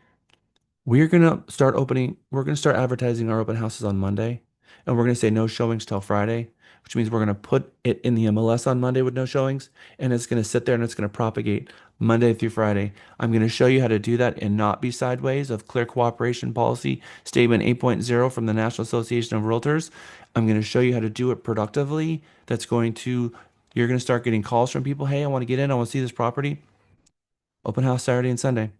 We're going to start advertising our open houses on Monday, and we're going to say no showings till Friday, which means we're going to put it in the MLS on Monday with no showings, and it's going to sit there and it's going to propagate Monday through Friday. I'm going to show you how to do that and not be sideways of Clear Cooperation Policy Statement 8.0 from the National Association of Realtors. I'm going to show you how to do it productively. You're going to start getting calls from people. Hey, I want to get in. I want to see this property. Open house Saturday and Sunday.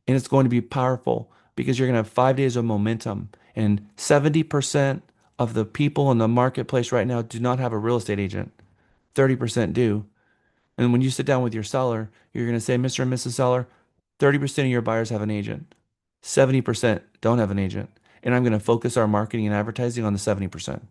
And it's going to be powerful because you're going to have 5 days of momentum. And 70% of the people in the marketplace right now do not have a real estate agent. 30% do. And when you sit down with your seller, you're going to say, Mr. and Mrs. Seller, 30% of your buyers have an agent. 70% don't have an agent. And I'm going to focus our marketing and advertising on the 70%.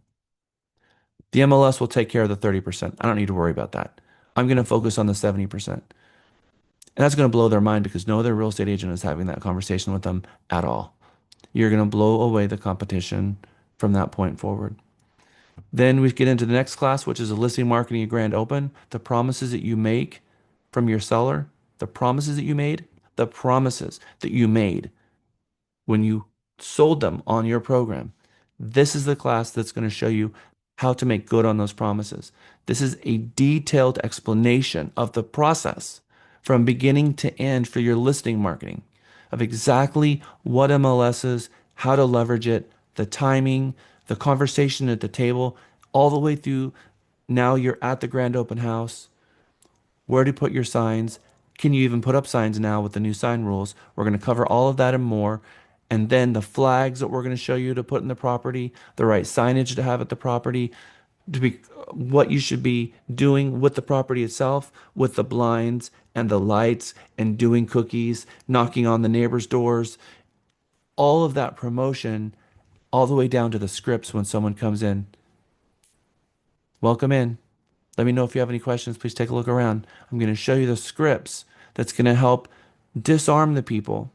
The MLS will take care of the 30%. I don't need to worry about that. I'm going to focus on the 70%. And that's going to blow their mind because no other real estate agent is having that conversation with them at all. You're going to blow away the competition from that point forward. Then we get into the next class, which is a listing marketing and grand open. The promises that you make from your seller, the promises that you made when you sold them on your program. This is the class that's going to show you how to make good on those promises. This is a detailed explanation of the process from beginning to end for your listing marketing, of exactly what MLS is, how to leverage it, the timing, the conversation at the table, all the way through. Now you're at the grand open house, where to put your signs. Can you even put up signs now with the new sign rules? We're going to cover all of that and more. and then the flags that we're going to show you to put in the property, the right signage to have at the property, to be what you should be doing with the property itself, with the blinds and the lights and doing cookies, knocking on the neighbors' doors, all of that promotion, all the way down to the scripts when someone comes in. Welcome in. Let me know if you have any questions. Please take a look around. I'm going to show you the scripts that's going to help disarm the people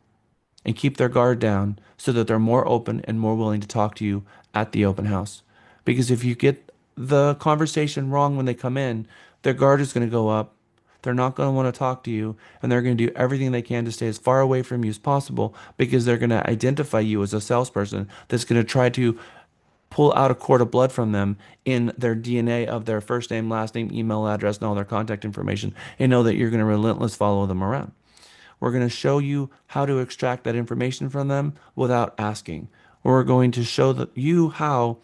and keep their guard down so that they're more open and more willing to talk to you at the open house. Because if you get the conversation wrong when they come in, their guard is going to go up. They're not going to want to talk to you, and they're going to do everything they can to stay as far away from you as possible because they're going to identify you as a salesperson that's going to try to pull out a cord of blood from them in their DNA of their first name, last name, email address, and all their contact information, and know that you're going to relentless follow them around. We're going to show you how to extract that information from them without asking. We're going to show you how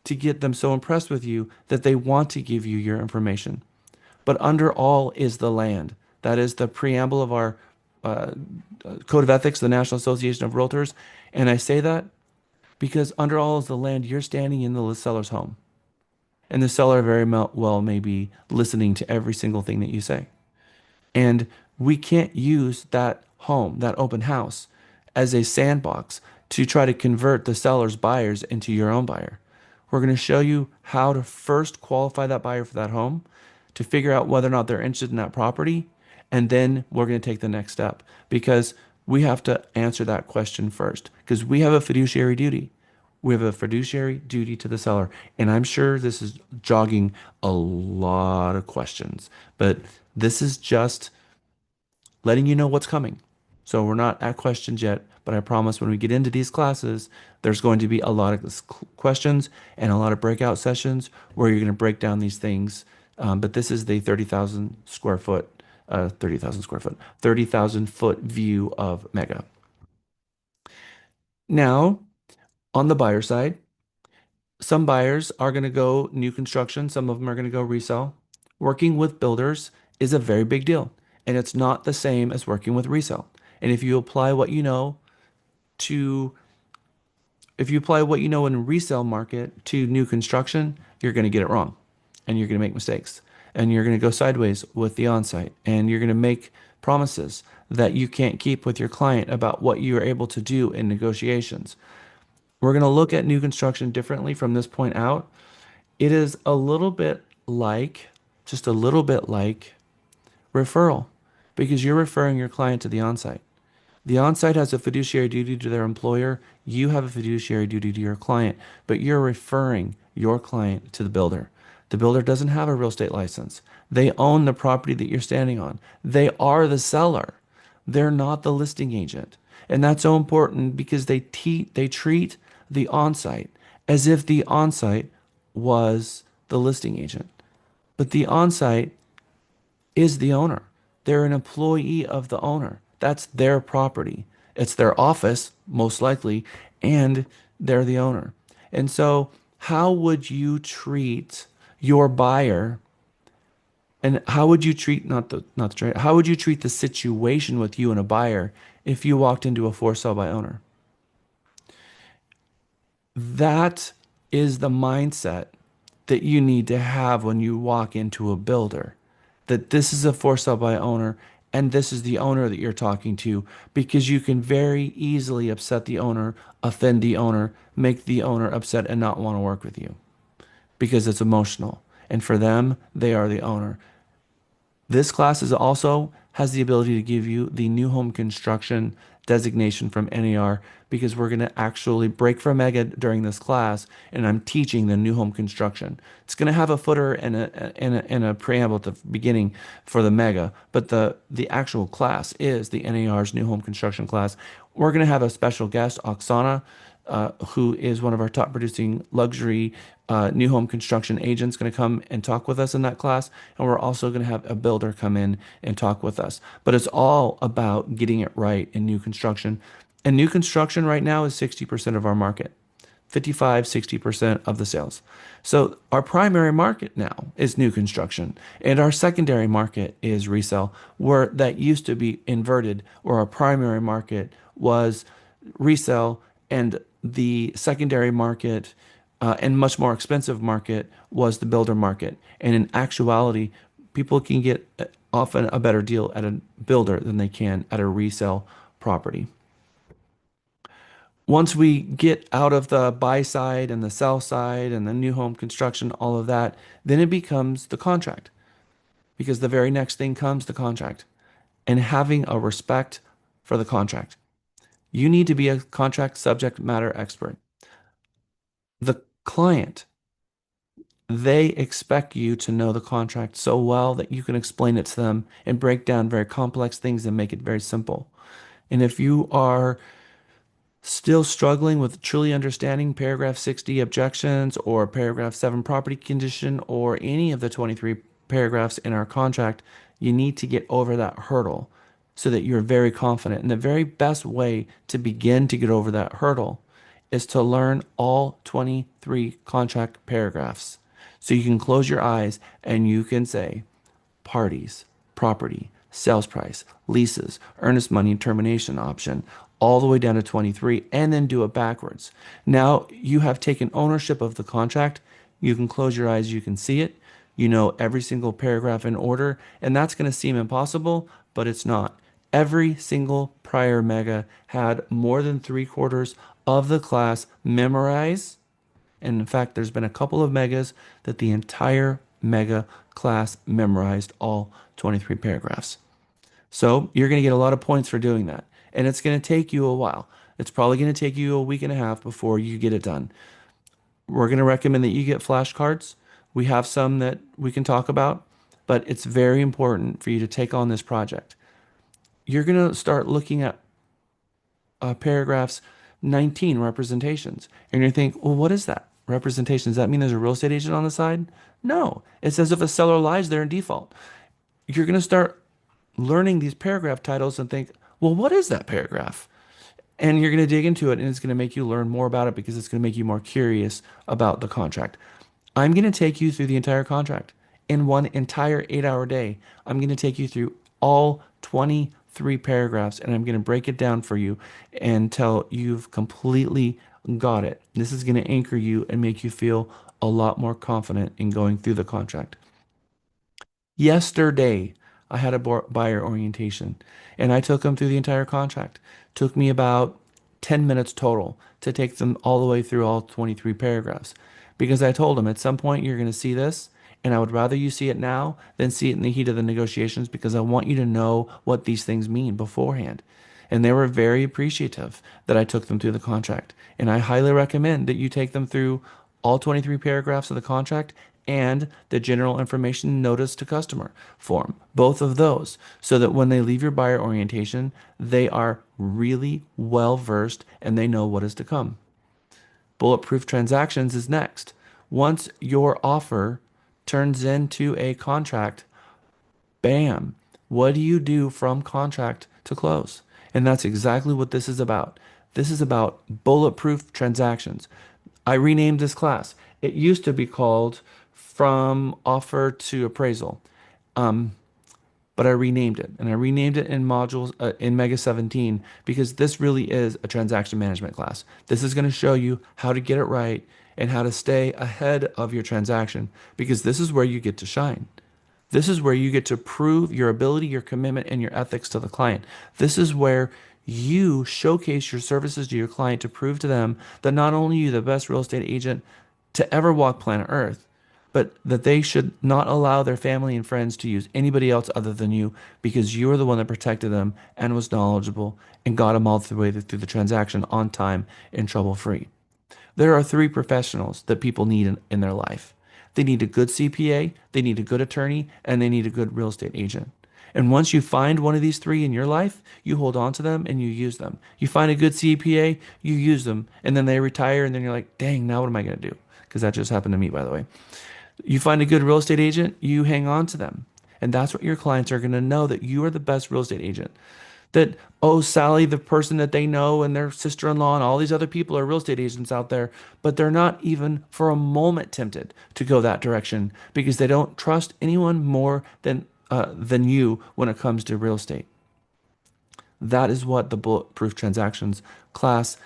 to get them so impressed with you that they want to give you your information. But under all is the land. That is the preamble of our uh, Code of Ethics, the National Association of Realtors. And I say that because under all is the land, you're standing in the seller's home. And the seller very well may be listening to every single thing that you say. And we can't use that home, that open house, as a sandbox to try to convert the seller's buyers into your own buyer. We're going to show you how to first qualify that buyer for that home, to figure out whether or not they're interested in that property, and then we're going to take the next step because we have to answer that question first because we have a fiduciary duty. We have a fiduciary duty to the seller. And I'm sure this is jogging a lot of questions, but this is just letting you know what's coming. So we're not at questions yet, but I promise when we get into these classes, there's going to be a lot of questions and a lot of breakout sessions where you're going to break down these things. But this is the 30,000 foot view of Mega. Now, on the buyer side, some buyers are going to go new construction, some of them are going to go resell. Working with builders is a very big deal, and it's not the same as working with resale. And to if you apply what you know in resale market to new construction, you're going to get it wrong, and you're going to make mistakes, and you're going to go sideways with the on-site, and you're going to make promises that you can't keep with your client about what you are able to do in negotiations. We're going to look at new construction differently from this point out. It is a little bit like, just a little bit like referral because you're referring your client to the onsite. The onsite has a fiduciary duty to their employer. You have a fiduciary duty to your client, but you're referring your client to the builder. The builder doesn't have a real estate license. They own the property that you're standing on. They are the seller. They're not the listing agent. And that's so important because they treat the onsite as if the onsite was the listing agent. But the onsite is the owner. They're an employee of the owner. That's their property. It's their office, most likely, and they're the owner. And so, how would you treat your buyer? And how would you treat not the trade? How would you treat the situation with you and a buyer if you walked into a for sale by owner? That is the mindset that you need to have when you walk into a builder. That this is a for sale by owner and this is the owner that you're talking to because you can very easily upset the owner, offend the owner, make the owner upset and not want to work with you because it's emotional. And for them, they are the owner. This class is also has the ability to give you the new home construction designation from NAR because we're going to actually break for Mega during this class and I'm teaching the new home construction. It's going to have a footer and a preamble at the beginning for the Mega, but the actual class is the NAR's new home construction class. We're going to have a special guest, Oksana, who is one of our top producing luxury new home construction agents, going to come and talk with us in that class. And we're also going to have a builder come in and talk with us. But it's all about getting it right in new construction. And new construction right now is 60% of our market. 55-60% of the sales. So our primary market now is new construction and our secondary market is resale, where that used to be inverted, where our primary market was resale, and the secondary market and much more expensive market was the builder market. And in actuality, people can get often a better deal at a builder than they can at a resale property. Once we get out of the buy side and the sell side and the new home construction, all of that, then it becomes the contract because the very next thing comes the contract and having a respect for the contract. You need to be a contract subject matter expert. The client, they expect you to know the contract so well that you can explain it to them and break down very complex things and make it very simple. And if you are still struggling with truly understanding paragraph 60 objections or paragraph 7 property condition or any of the 23 paragraphs in our contract, you need to get over that hurdle so that you're very confident. And the very best way to begin to get over that hurdle is to learn all 23 contract paragraphs. So you can close your eyes and you can say, parties, property, sales price, leases, earnest money, and termination option, all the way down to 23, and then do it backwards. Now you have taken ownership of the contract. You can close your eyes, you can see it. You know every single paragraph in order, and that's going to seem impossible, but it's not. Every single prior mega had more than 3/4 of the class memorize, and in fact, there's been a couple of megas that the entire mega class memorized all 23 paragraphs. So you're going to get a lot of points for doing that. And it's going to take you a while. It's probably going to take you a week and a half before you get it done. We're going to recommend that you get flashcards. We have some that we can talk about, but it's very important for you to take on this project. You're going to start looking at paragraphs 19 representations. And you think, well, what is that? Representation. Does that mean there's a real estate agent on the side? No. It's as if a seller lies there in default. You're going to start learning these paragraph titles and think, well, what is that paragraph? And you're going to dig into it and it's going to make you learn more about it because it's going to make you more curious about the contract. I'm going to take you through the entire contract in one entire 8-hour day. I'm going to take you through all 23 paragraphs and I'm going to break it down for you until you've completely got it. This is going to anchor you and make you feel a lot more confident in going through the contract. Yesterday, I had a buyer orientation and I took them through the entire contract. Took me about 10 minutes total to take them all the way through all 23 paragraphs because I told them at some point you're going to see this and I would rather you see it now than see it in the heat of the negotiations because I want you to know what these things mean beforehand. And they were very appreciative that I took them through the contract. And I highly recommend that you take them through all 23 paragraphs of the contract and the general information notice to customer form, both of those, so that when they leave your buyer orientation, they are really well versed and they know what is to come. Bulletproof transactions is next. Once your offer turns into a contract, bam, what do you do from contract to close? And that's exactly what this is about. This is about bulletproof transactions. I renamed this class. It used to be called From Offer to Appraisal, but I renamed it. And I renamed it in modules in Mega 17 because this really is a transaction management class. This is going to show you how to get it right and how to stay ahead of your transaction because this is where you get to shine. This is where you get to prove your ability, your commitment, and your ethics to the client. This is where you showcase your services to your client to prove to them that not only are you the best real estate agent to ever walk planet Earth, but that they should not allow their family and friends to use anybody else other than you because you are the one that protected them and was knowledgeable and got them all the way through the transaction on time and trouble free. There are three professionals that people need in their life. They need a good CPA, they need a good attorney, and they need a good real estate agent. And once you find one of these three in your life, you hold on to them and you use them. You find a good CPA, you use them, and then they retire, and then you're like, dang, now what am I going to do? Because that just happened to me, by the way. You find a good real estate agent, you hang on to them. And that's what your clients are going to know that you are the best real estate agent. That, oh, Sally, the person that they know, and their sister in law, and all these other people are real estate agents out there, but they're not even for a moment tempted to go that direction because they don't trust anyone more than you when it comes to real estate. That is what the bulletproof transactions class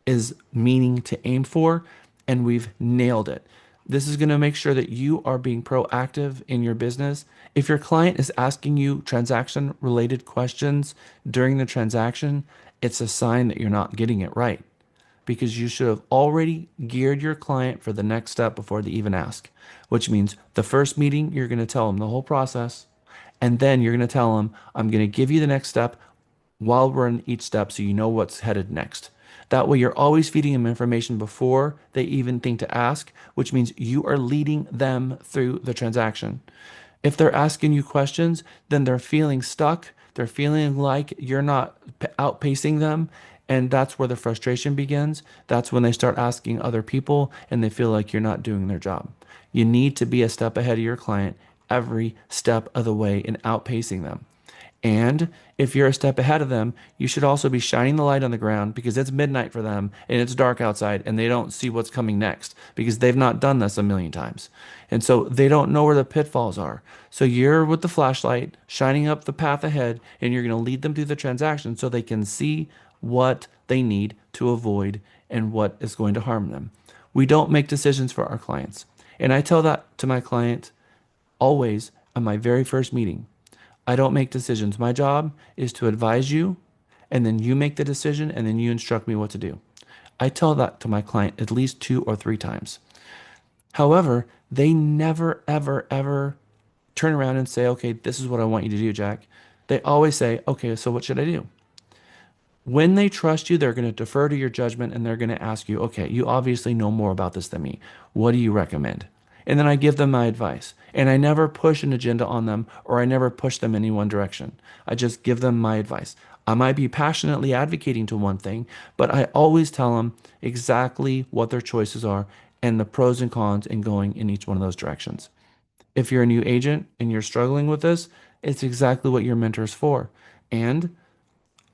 is meaning to aim for, and we've nailed it. This is going to make sure that you are being proactive in your business. If your client is asking you transaction related questions during the transaction, it's a sign that you're not getting it right because you should have already geared your client for the next step before they even ask, which means the first meeting, you're going to tell them the whole process. And then you're going to tell them, I'm going to give you the next step while we're in each step so you know what's headed next. That way, you're always feeding them information before they even think to ask, which means you are leading them through the transaction. If they're asking you questions, then they're feeling stuck. They're feeling like you're not outpacing them. And that's where the frustration begins. That's when they start asking other people and they feel like you're not doing their job. You need to be a step ahead of your client every step of the way and outpacing them. And if you're a step ahead of them, you should also be shining the light on the ground because it's midnight for them and it's dark outside and they don't see what's coming next because they've not done this a million times. And so they don't know where the pitfalls are. So you're with the flashlight shining up the path ahead and you're going to lead them through the transaction so they can see what they need to avoid and what is going to harm them. We don't make decisions for our clients. And I tell that to my client always on my very first meeting. I don't make decisions. My job is to advise you, and then you make the decision, and then you instruct me what to do. I tell that to my client at least 2 or 3 times. However, they never, ever, ever turn around and say, okay, this is what I want you to do, Jack. They always say, okay, so what should I do? When they trust you, they're going to defer to your judgment and they're going to ask you, okay, you obviously know more about this than me. What do you recommend? And then I give them my advice. And I never push an agenda on them or I never push them in any one direction. I just give them my advice. I might be passionately advocating to one thing, but I always tell them exactly what their choices are and the pros and cons in going in each one of those directions. If you're a new agent and you're struggling with this, it's exactly what your mentor is for. And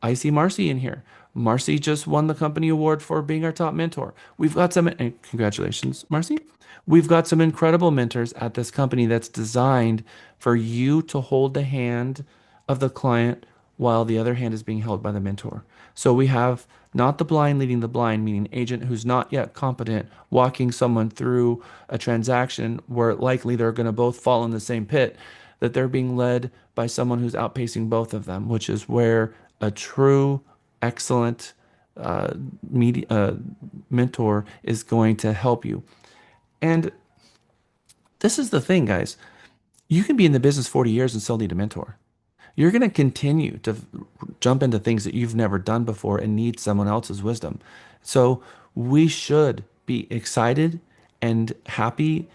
I see Marcy in here. Marcy just won the company award for being our top mentor. We've got some, and congratulations, Marcy. We've got some incredible mentors at this company that's designed for you to hold the hand of the client while the other hand is being held by the mentor. So we have not the blind leading the blind, meaning agent who's not yet competent walking someone through a transaction where likely they're going to both fall in the same pit, that they're being led by someone who's outpacing both of them, which is where a true, excellent uh, mentor is going to help you. And this is the thing, guys. You can be in the business 40 years and still need a mentor. You're going to continue to jump into things that you've never done before and need someone else's wisdom. So we should be excited and happy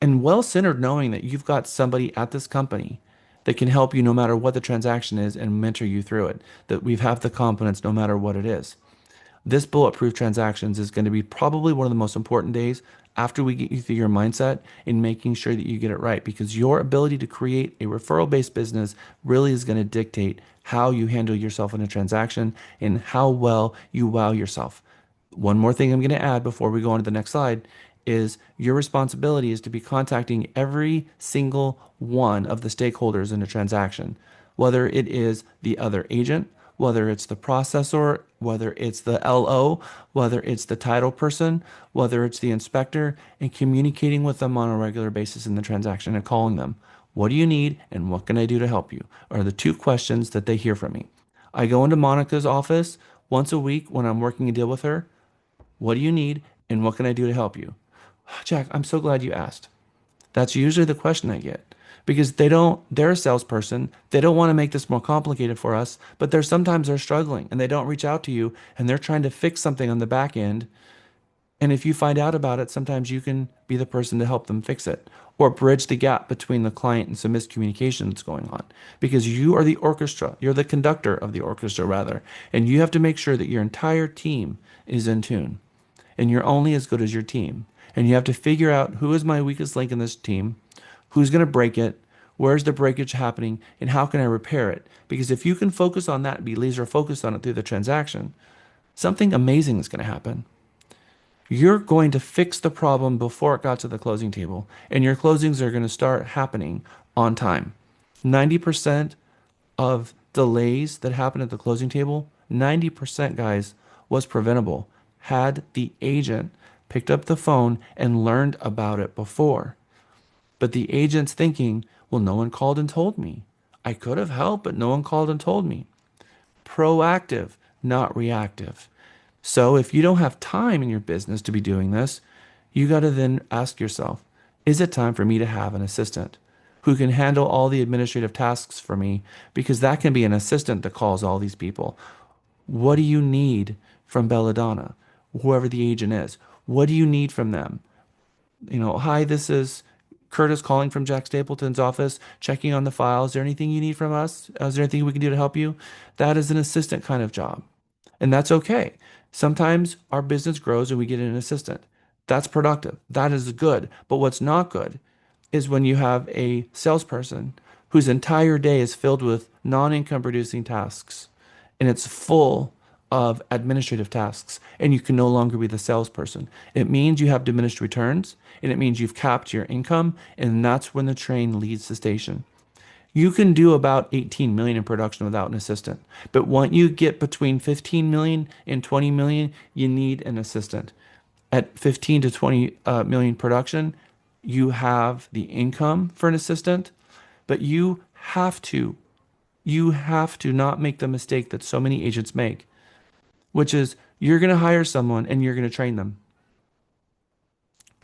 and well centered knowing that you've got somebody at this company that can help you no matter what the transaction is and mentor you through it, that we have the confidence no matter what it is. This bulletproof transactions is going to be probably one of the most important days after we get you through your mindset in making sure that you get it right because your ability to create a referral based business really is going to dictate how you handle yourself in a transaction and how well you wow yourself. One more thing I'm going to add before we go on to the next slide is your responsibility is to be contacting every single one of the stakeholders in a transaction, whether it is the other agent, whether it's the processor, whether it's the LO, whether it's the title person, whether it's the inspector, and communicating with them on a regular basis in the transaction and calling them. What do you need and what can I do to help you? Are the 2 questions that they hear from me. I go into Monica's office once a week when I'm working a deal with her. What do you need and what can I do to help you? Jack, I'm so glad you asked. That's usually the question I get because they're a salesperson. They don't want to make this more complicated for us, but sometimes they're struggling and they don't reach out to you and they're trying to fix something on the back end. And if you find out about it, sometimes you can be the person to help them fix it or bridge the gap between the client and some miscommunication that's going on because you are the orchestra. You're the conductor of the orchestra, rather. And you have to make sure that your entire team is in tune and you're only as good as your team. And you have to figure out who is my weakest link in this team, who's going to break it, where's the breakage happening, and how can I repair it? Because if you can focus on that, be laser focused on it through the transaction, something amazing is going to happen. You're going to fix the problem before it got to the closing table, and your closings are going to start happening on time. 90% of delays that happen at the closing table, 90% guys was preventable had the agent picked up the phone and learned about it before. But the agent's thinking, well, no one called and told me. I could have helped, but no one called and told me. Proactive, not reactive. So if you don't have time in your business to be doing this, you got to then ask yourself, is it time for me to have an assistant who can handle all the administrative tasks for me? Because that can be an assistant that calls all these people. What do you need from Belladonna, whoever the agent is? What do you need from them? Hi, this is Curtis calling from Jack Stapleton's office, checking on the file. Is there anything you need from us? Is there anything we can do to help you? That is an assistant kind of job. And that's okay. Sometimes our business grows and we get an assistant. That's productive. That is good. But what's not good is when you have a salesperson whose entire day is filled with non-income producing tasks and it's full of administrative tasks and you can no longer be the salesperson. It means you have diminished returns and it means you've capped your income, and that's when the train leaves the station. You can do about 18 million in production without an assistant. But once you get between 15 million and 20 million, you need an assistant. At 15 to 20 million production, you have the income for an assistant, but you have to not make the mistake that so many agents make, which is you're going to hire someone and you're going to train them.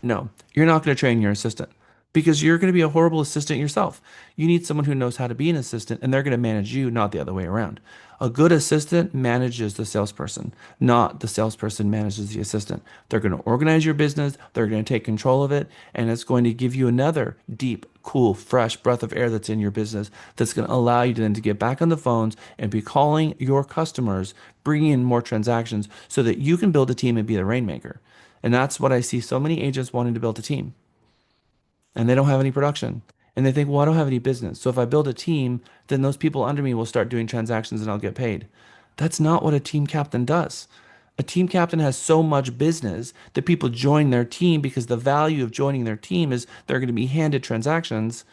No, you're not going to train your assistant because you're going to be a horrible assistant yourself. You need someone who knows how to be an assistant and they're going to manage you, not the other way around. A good assistant manages the salesperson, not the salesperson manages the assistant. They're going to organize your business, they're going to take control of it, and it's going to give you another deep, cool, fresh breath of air that's in your business that's going to allow you to then to get back on the phones and be calling your customers, bringing in more transactions so that you can build a team and be the rainmaker. And that's what I see so many agents wanting to build a team and they don't have any production. And they think, well, I don't have any business. So if I build a team, then those people under me will start doing transactions and I'll get paid. That's not what a team captain does. A team captain has so much business that people join their team because the value of joining their team is they're going to be handed transactions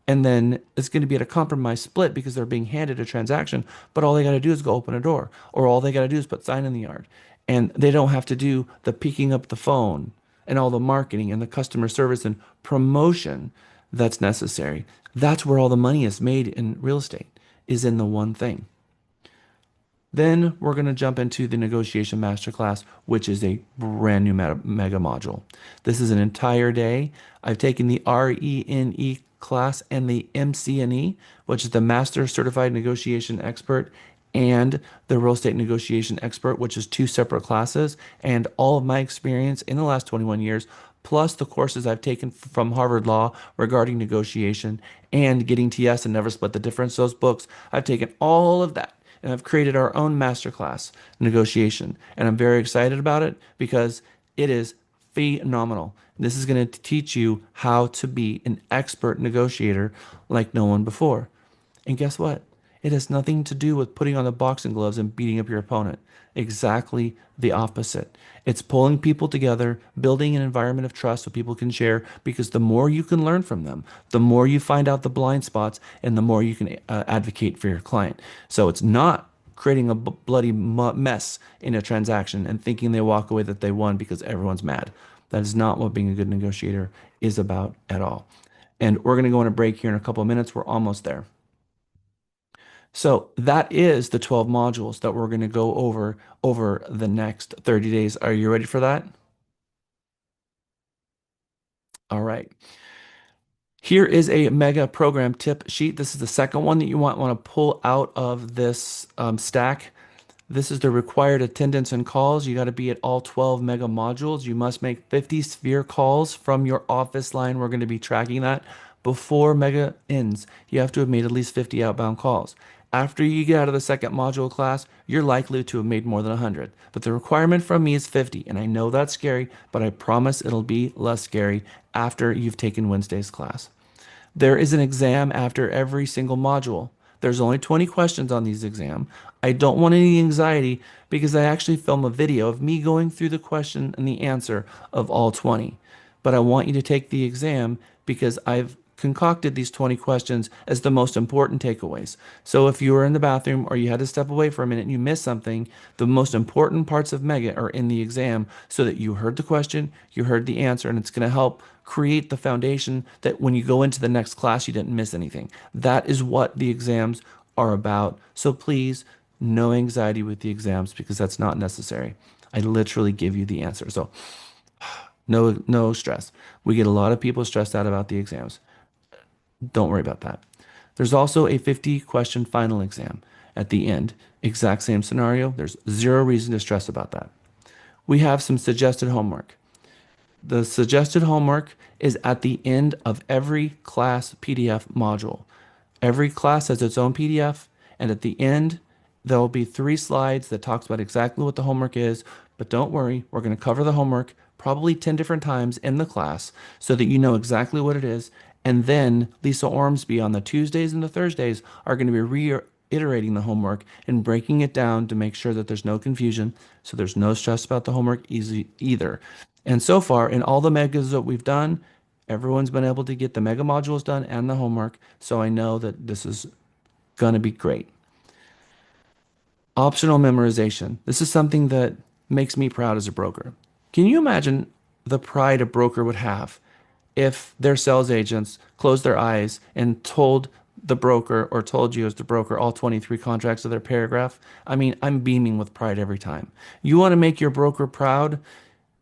and then it's going to be at a compromise split because they're being handed a transaction, but all they got to do is go open a door, or all they got to do is put sign in the yard. And they don't have to do the picking up the phone and all the marketing and the customer service and promotion that's necessary. That's where all the money is made in real estate, is in the one thing. Then we're going to jump into the negotiation masterclass, which is a brand new mega module. This is an entire day. I've taken the RENE class and the MCNE, which is the Master Certified Negotiation Expert, and the Real Estate Negotiation Expert, which is two separate classes, and all of my experience in the last 21 years, plus the courses I've taken from Harvard Law regarding negotiation and getting TS and Never Split the Difference, those books. I've taken all of that and I've created our own masterclass negotiation. And I'm very excited about it because it is phenomenal. This is going to teach you how to be an expert negotiator like no one before. And guess what? It has nothing to do with putting on the boxing gloves and beating up your opponent. Exactly the opposite. It's pulling people together, building an environment of trust so people can share, because the more you can learn from them, the more you find out the blind spots, and the more you can advocate for your client. So it's not creating a bloody mess in a transaction and thinking they walk away that they won because everyone's mad. That is not what being a good negotiator is about at all. And we're going to go on a break here in a couple of minutes. We're almost there. So that is the 12 modules that we're going to go over the next 30 days. Are you ready for that? All right. Here is a mega program tip sheet. This is the second one that you want to pull out of this stack. This is the required attendance and calls. You got to be at all 12 mega modules. You must make 50 sphere calls from your office line. We're going to be tracking that before mega ends. You have to have made at least 50 outbound calls. After you get out of the second module class, you're likely to have made more than 100. But the requirement from me is 50. And I know that's scary, but I promise it'll be less scary after you've taken Wednesday's class. There is an exam after every single module. There's only 20 questions on these exam. I don't want any anxiety because I actually film a video of me going through the question and the answer of all 20. But I want you to take the exam because I've concocted these 20 questions as the most important takeaways. So if you were in the bathroom or you had to step away for a minute and you missed something, the most important parts of Mega are in the exam so that you heard the question, you heard the answer, and it's going to help create the foundation that when you go into the next class, you didn't miss anything. That is what the exams are about. So please, no anxiety with the exams because that's not necessary. I literally give you the answer. So no stress. We get a lot of people stressed out about the exams. Don't worry about that. There's also a 50 question final exam at the end. Exact same scenario. There's zero reason to stress about that. We have some suggested homework. The suggested homework is at the end of every class PDF module. Every class has its own PDF, and at the end, there will be 3 slides that talks about exactly what the homework is. But don't worry, we're going to cover the homework probably 10 different times in the class so that you know exactly what it is. And then Lisa Ormsby on the Tuesdays and the Thursdays are going to be reiterating the homework and breaking it down to make sure that there's no confusion. So there's no stress about the homework either. And so far, in all the megas that we've done, everyone's been able to get the mega modules done and the homework. So I know that this is going to be great. Optional memorization. This is something that makes me proud as a broker. Can you imagine the pride a broker would have if their sales agents closed their eyes and told the broker or told you as the broker all 23 contracts of their paragraph? I mean, I'm beaming with pride every time. You want to make your broker proud?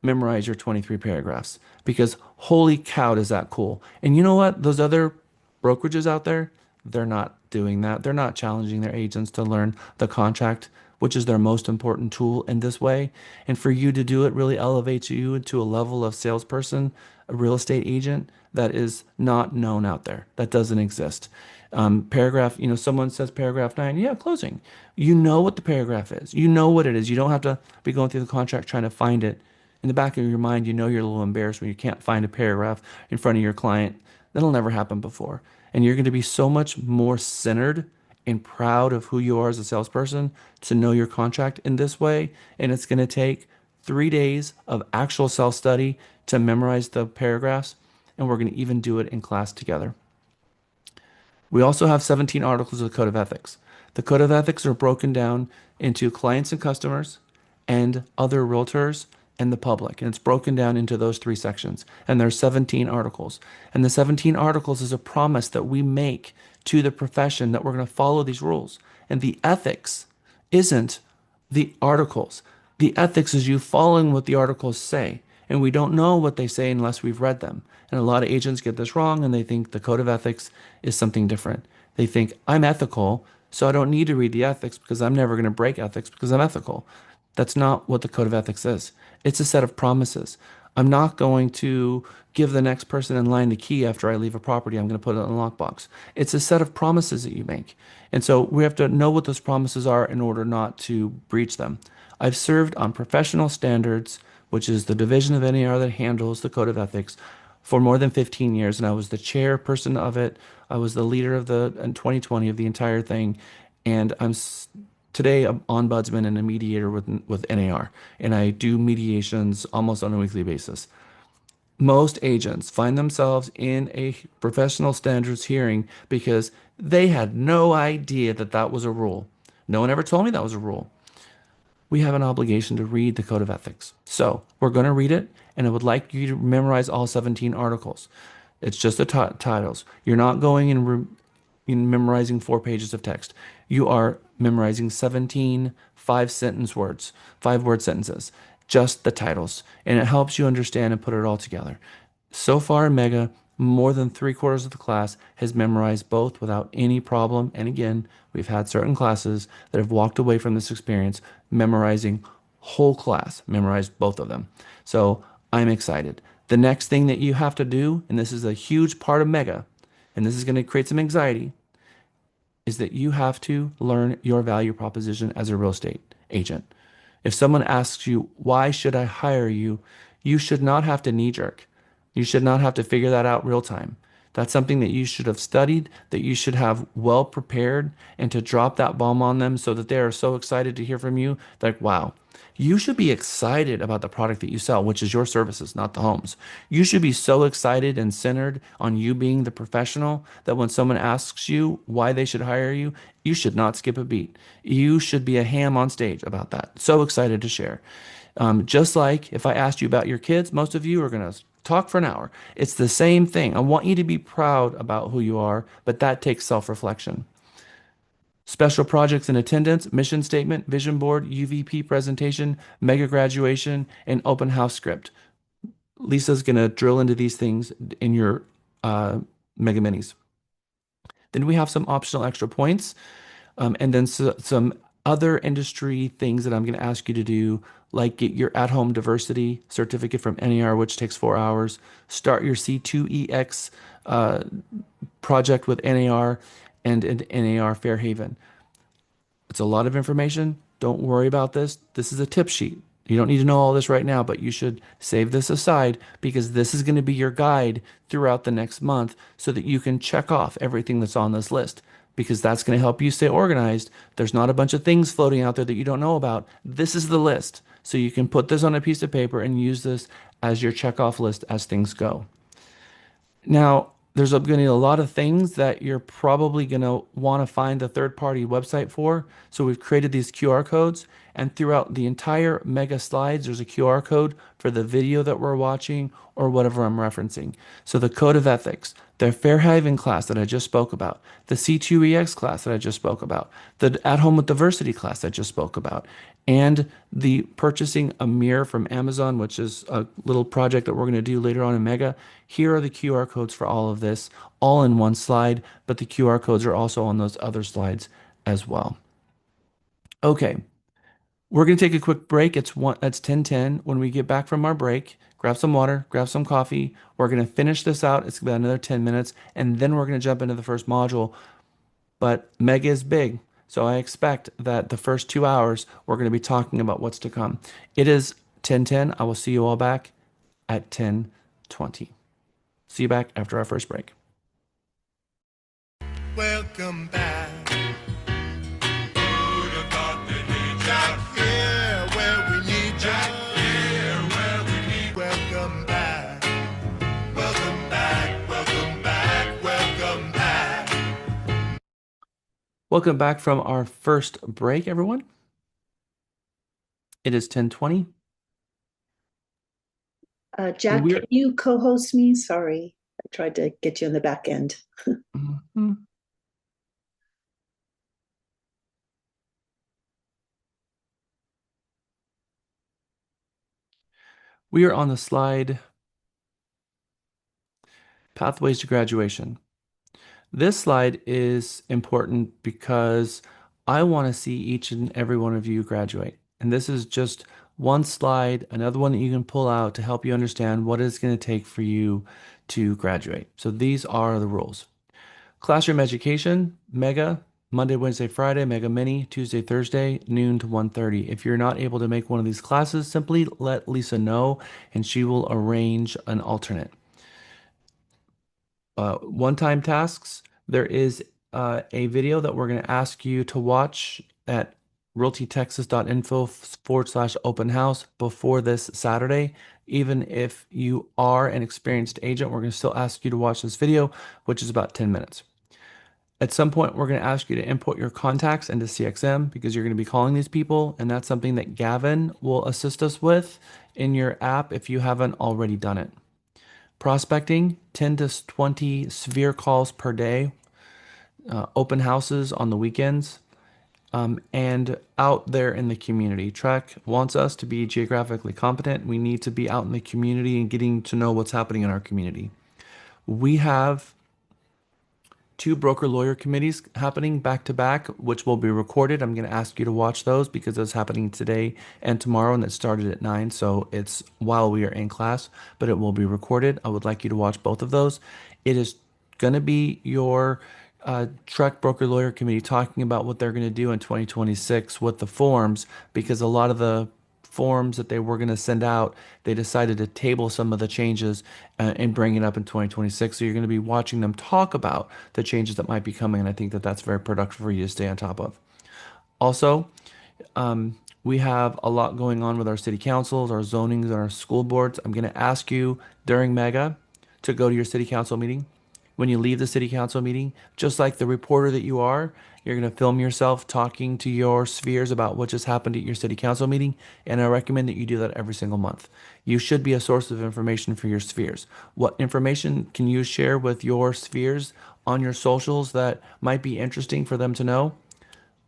Memorize your 23 paragraphs because holy cow, is that cool. And you know what? Those other brokerages out there, they're not doing that. They're not challenging their agents to learn the contract, which is their most important tool in this way. And for you to do it really elevates you to a level of salesperson, a real estate agent that is not known out there, that doesn't exist. Paragraph, someone says paragraph 9, yeah, closing. You know what the paragraph is. You know what it is. You don't have to be going through the contract trying to find it. In the back of your mind, you know you're a little embarrassed when you can't find a paragraph in front of your client. That'll never happen before. And you're going to be so much more centered and proud of who you are as a salesperson to know your contract in this way. And it's going to take 3 days of actual self study to memorize the paragraphs. And we're going to even do it in class together. We also have 17 articles of the Code of Ethics. The Code of Ethics are broken down into clients and customers and other realtors and the public. And it's broken down into those 3 sections. And there's 17 articles. And the 17 articles is a promise that we make to the profession that we're going to follow these rules. And the ethics isn't the articles. The ethics is you following what the articles say. And we don't know what they say unless we've read them. And a lot of agents get this wrong and they think the code of ethics is something different. They think I'm ethical, so I don't need to read the ethics because I'm never going to break ethics because I'm ethical. That's not what the code of ethics is. It's a set of promises. I'm not going to give the next person in line the key after I leave a property. I'm going to put it in a lockbox. It's a set of promises that you make. And so we have to know what those promises are in order not to breach them. I've served on professional standards, which is the division of NAR that handles the code of ethics, for more than 15 years. And I was the chairperson of it. I was the leader of in 2020 of the entire thing. And today an ombudsman and a mediator with NAR. And I do mediations almost on a weekly basis. Most agents find themselves in a professional standards hearing because they had no idea that that was a rule. No one ever told me that was a rule. We have an obligation to read the Code of Ethics. So we're going to read it, and I would like you to memorize all 17 articles. It's just the titles. You're not going in memorizing 4 pages of text. You are memorizing 17 5-word sentences, just the titles. And it helps you understand and put it all together. So far in Mega, more than 3/4 of the class has memorized both without any problem. And again, we've had certain classes that have walked away from this experience memorizing whole class, memorized both of them. So I'm excited. The next thing that you have to do, and this is a huge part of Mega, and this is going to create some anxiety, is that you have to learn your value proposition as a real estate agent. If someone asks you, why should I hire you? You should not have to knee jerk. You should not have to figure that out real time. That's something that you should have studied, that you should have well prepared, and to drop that bomb on them so that they are so excited to hear from you. They're like, wow, You should be excited about the product that you sell, which is your services, not the homes. You should be so excited and centered on you being the professional that when someone asks you why they should hire you, you should not skip a beat. You should be a ham on stage about that. So excited to share. Just like if I asked you about your kids, most of you are going to talk for an hour. It's the same thing. I want you to be proud about who you are, but that takes self reflection. Special projects in attendance, mission statement, vision board, UVP presentation, mega graduation, and open house script. Lisa's going to drill into these things in your mega minis. Then we have some optional extra points, and then some other industry things that I'm going to ask you to do, like get your at-home diversity certificate from NAR, which takes 4 hours. Start your C2EX project with NAR and an NAR Fairhaven. It's a lot of information. Don't worry about this. This is a tip sheet. You don't need to know all this right now, but you should save this aside because this is going to be your guide throughout the next month so that you can check off everything that's on this list because that's going to help you stay organized. There's not a bunch of things floating out there that you don't know about. This is the list. So you can put this on a piece of paper and use this as your check off list as things go. Now, there's going to be a lot of things that you're probably going to want to find a third-party website for. So we've created these QR codes, and throughout the entire mega slides, there's a QR code for the video that we're watching or whatever I'm referencing. So the code of ethics, the Fairhaven class that I just spoke about, the C2EX class that I just spoke about, the At Home with Diversity class I just spoke about, and the purchasing a mirror from Amazon, which is a little project that we're going to do later on in Mega. Here are the QR codes for all of this, all in one slide, but the QR codes are also on those other slides as well. Okay, we're going to take a quick break. It's 10:10. When we get back from our break, grab some water, grab some coffee. We're going to finish this out. It's about another 10 minutes, and then we're going to jump into the first module. But Mega is big, so I expect that the first 2 hours we're going to be talking about what's to come. It is 10:10. I will see you all back at 10:20. See you back after our first break. Welcome back. Who'd have thought they'd need back here where we need you? Here where we need. Welcome back. Welcome back. Welcome back. Welcome back. Welcome back from our first break, everyone. It is 10:20. Jack, can you co-host me? Sorry, I tried to get you on the back end. Mhm. We are on the slide Pathways to Graduation. This slide is important because I want to see each and every one of you graduate. And this is just one slide, another one that you can pull out to help you understand what it's going to take for you to graduate. So these are the rules. Classroom education, Mega, Monday, Wednesday, Friday, Mega Mini, Tuesday, Thursday, noon to 1:30. If you're not able to make one of these classes, simply let Lisa know and she will arrange an alternate. One-time tasks, there is a video that we're going to ask you to watch at realtytexas.info/open house before this Saturday. Even if you are an experienced agent, we're going to still ask you to watch this video, which is about 10 minutes. At some point, we're going to ask you to import your contacts into CXM because you're going to be calling these people, and that's something that Gavin will assist us with in your app if you haven't already done it. Prospecting, 10 to 20 sphere calls per day, open houses on the weekends, and out there in the community. Trek wants us to be geographically competent. We need to be out in the community and getting to know what's happening in our community. We have 2 broker lawyer committees happening back to back, which will be recorded. I'm going to ask you to watch those because it's happening today and tomorrow, and it started at 9, so it's while we are in class, but it will be recorded. I would like you to watch both of those. It is going to be your Trek broker lawyer committee talking about what they're going to do in 2026 with the forms because a lot of the forms that they were going to send out, they decided to table some of the changes and bring it up in 2026. So you're going to be watching them talk about the changes that might be coming, and I think that that's very productive for you to stay on top of. Also, We have a lot going on with our city councils, our zonings, and our school boards. I'm going to ask you during Mega to go to your city council meeting. When you leave the city council meeting, just like the reporter that you are, you're going to film yourself talking to your spheres about what just happened at your city council meeting. And I recommend that you do that every single month. You should be a source of information for your spheres. What information can you share with your spheres on your socials that might be interesting for them to know?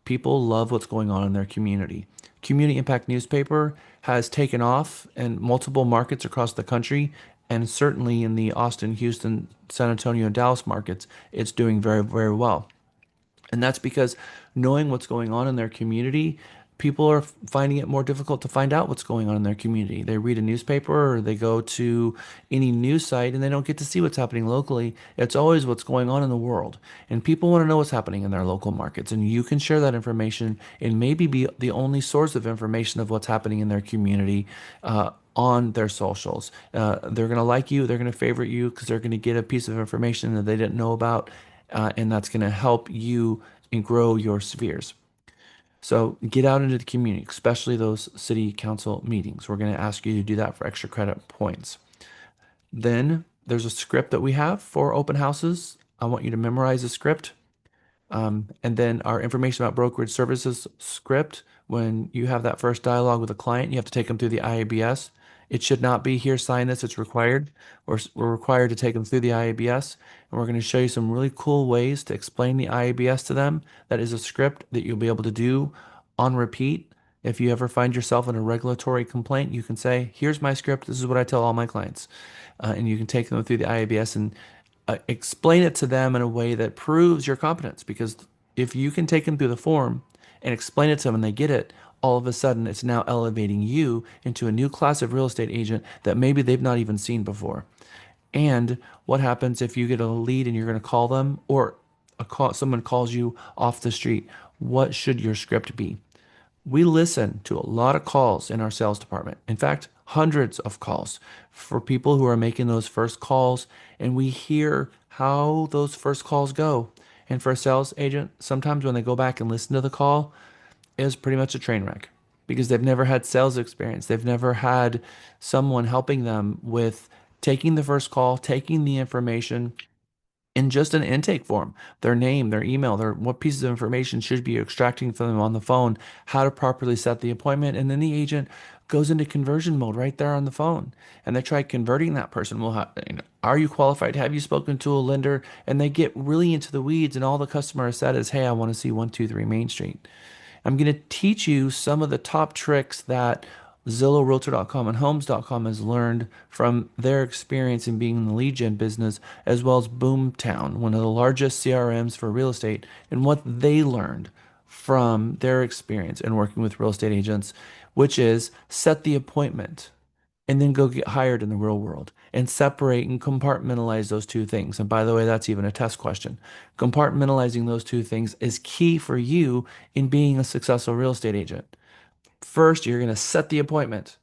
People love what's going on in their community. Community Impact Newspaper has taken off in multiple markets across the country, and certainly in the Austin, Houston, San Antonio, and Dallas markets, it's doing very, very well. And that's because knowing what's going on in their community, people are finding it more difficult to find out what's going on in their community. They read a newspaper or they go to any news site and they don't get to see what's happening locally. It's always what's going on in the world. And people want to know what's happening in their local markets. And you can share that information and maybe be the only source of information of what's happening in their community. On their socials. They're going to like you, they're going to favorite you because they're going to get a piece of information that they didn't know about, and that's going to help you and grow your spheres. So get out into the community, especially those city council meetings. We're going to ask you to do that for extra credit points. Then there's a script that we have for open houses. I want you to memorize the script. And then our information about brokerage services script, when you have that first dialogue with a client, you have to take them through the IABS. It should not be here, sign this, it's required. We're required to take them through the IABS. And we're going to show you some really cool ways to explain the IABS to them. That is a script that you'll be able to do on repeat. If you ever find yourself in a regulatory complaint, you can say, here's my script. This is what I tell all my clients. And you can take them through the IABS and explain it to them in a way that proves your competence. Because if you can take them through the form and explain it to them and they get it, all of a sudden it's now elevating you into a new class of real estate agent that maybe they've not even seen before. And what happens if you get a lead and you're going to call them, or someone calls you off the street? What should your script be? We listen to a lot of calls in our sales department. In fact, hundreds of calls for people who are making those first calls, and we hear how those first calls go. And for a sales agent, sometimes when they go back and listen to the call, it's pretty much a train wreck because they've never had sales experience. They've never had someone helping them with taking the first call, taking the information in just an intake form, their name, their email, their what pieces of information should be extracting from them on the phone, how to properly set the appointment, and then the agent goes into conversion mode right there on the phone, and they try converting that person. Well, are you qualified? Have you spoken to a lender? And they get really into the weeds, and all the customer has said is, "Hey, I want to see 123 Main Street." I'm going to teach you some of the top tricks that Zillow, Realtor.com, and Homes.com has learned from their experience in being in the lead gen business, as well as Boomtown, one of the largest CRMs for real estate, and what they learned from their experience in working with real estate agents, which is set the appointment and then go get hired in the real world and separate and compartmentalize those two things. And by the way, that's even a test question. Compartmentalizing those two things is key for you in being a successful real estate agent. First, you're going to set the appointment.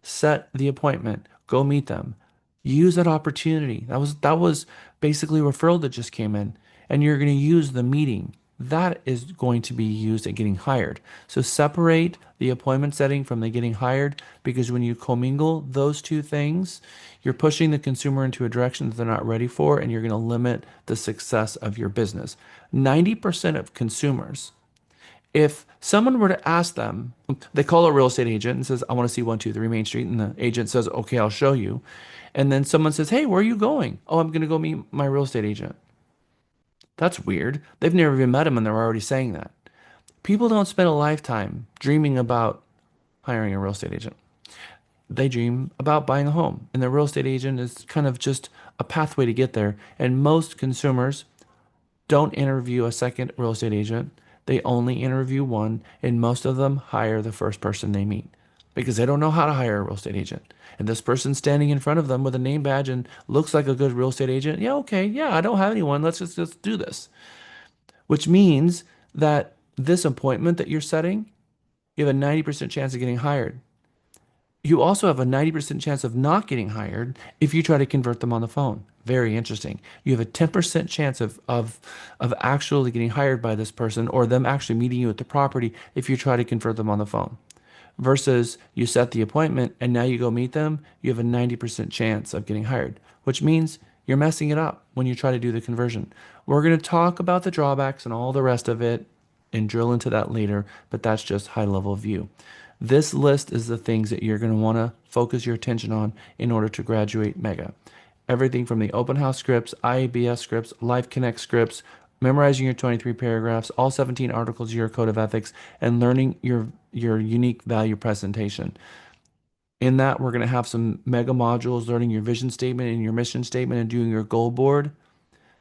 Set the appointment. Go meet them. Use that opportunity. That was basically a referral that just came in, and you're going to use the meeting. That is going to be used at getting hired. So separate the appointment setting from the getting hired, because when you commingle those two things, you're pushing the consumer into a direction that they're not ready for, and you're going to limit the success of your business. 90% of consumers, if someone were to ask them, they call a real estate agent and says, I want to see 123 Main Street. And the agent says, okay, I'll show you. And then someone says, hey, where are you going? Oh, I'm going to go meet my real estate agent. That's weird. They've never even met him and they're already saying that. People don't spend a lifetime dreaming about hiring a real estate agent. They dream about buying a home. And the real estate agent is kind of just a pathway to get there. And most consumers don't interview a second real estate agent. They only interview one, and most of them hire the first person they meet because they don't know how to hire a real estate agent. And this person standing in front of them with a name badge and looks like a good real estate agent, yeah, okay, yeah, I don't have anyone. Let's do this. Which means that this appointment that you're setting, you have a 90% chance of getting hired. You also have a 90% chance of not getting hired if you try to convert them on the phone. Very interesting. You have a 10% chance of actually getting hired by this person or them actually meeting you at the property if you try to convert them on the phone. versus you set the appointment and now you go meet them, you have a 90% chance of getting hired, which means you're messing it up when you try to do the conversion. We're going to talk about the drawbacks and all the rest of it and drill into that later, but that's just high level view. This list is the things that you're going to want to focus your attention on in order to graduate Mega. Everything from the open house scripts, IABS scripts, Live Connect scripts, memorizing your 23 paragraphs, all 17 articles of your code of ethics, and learning your unique value presentation. In that, we're going to have some mega modules, learning your vision statement and your mission statement and doing your goal board,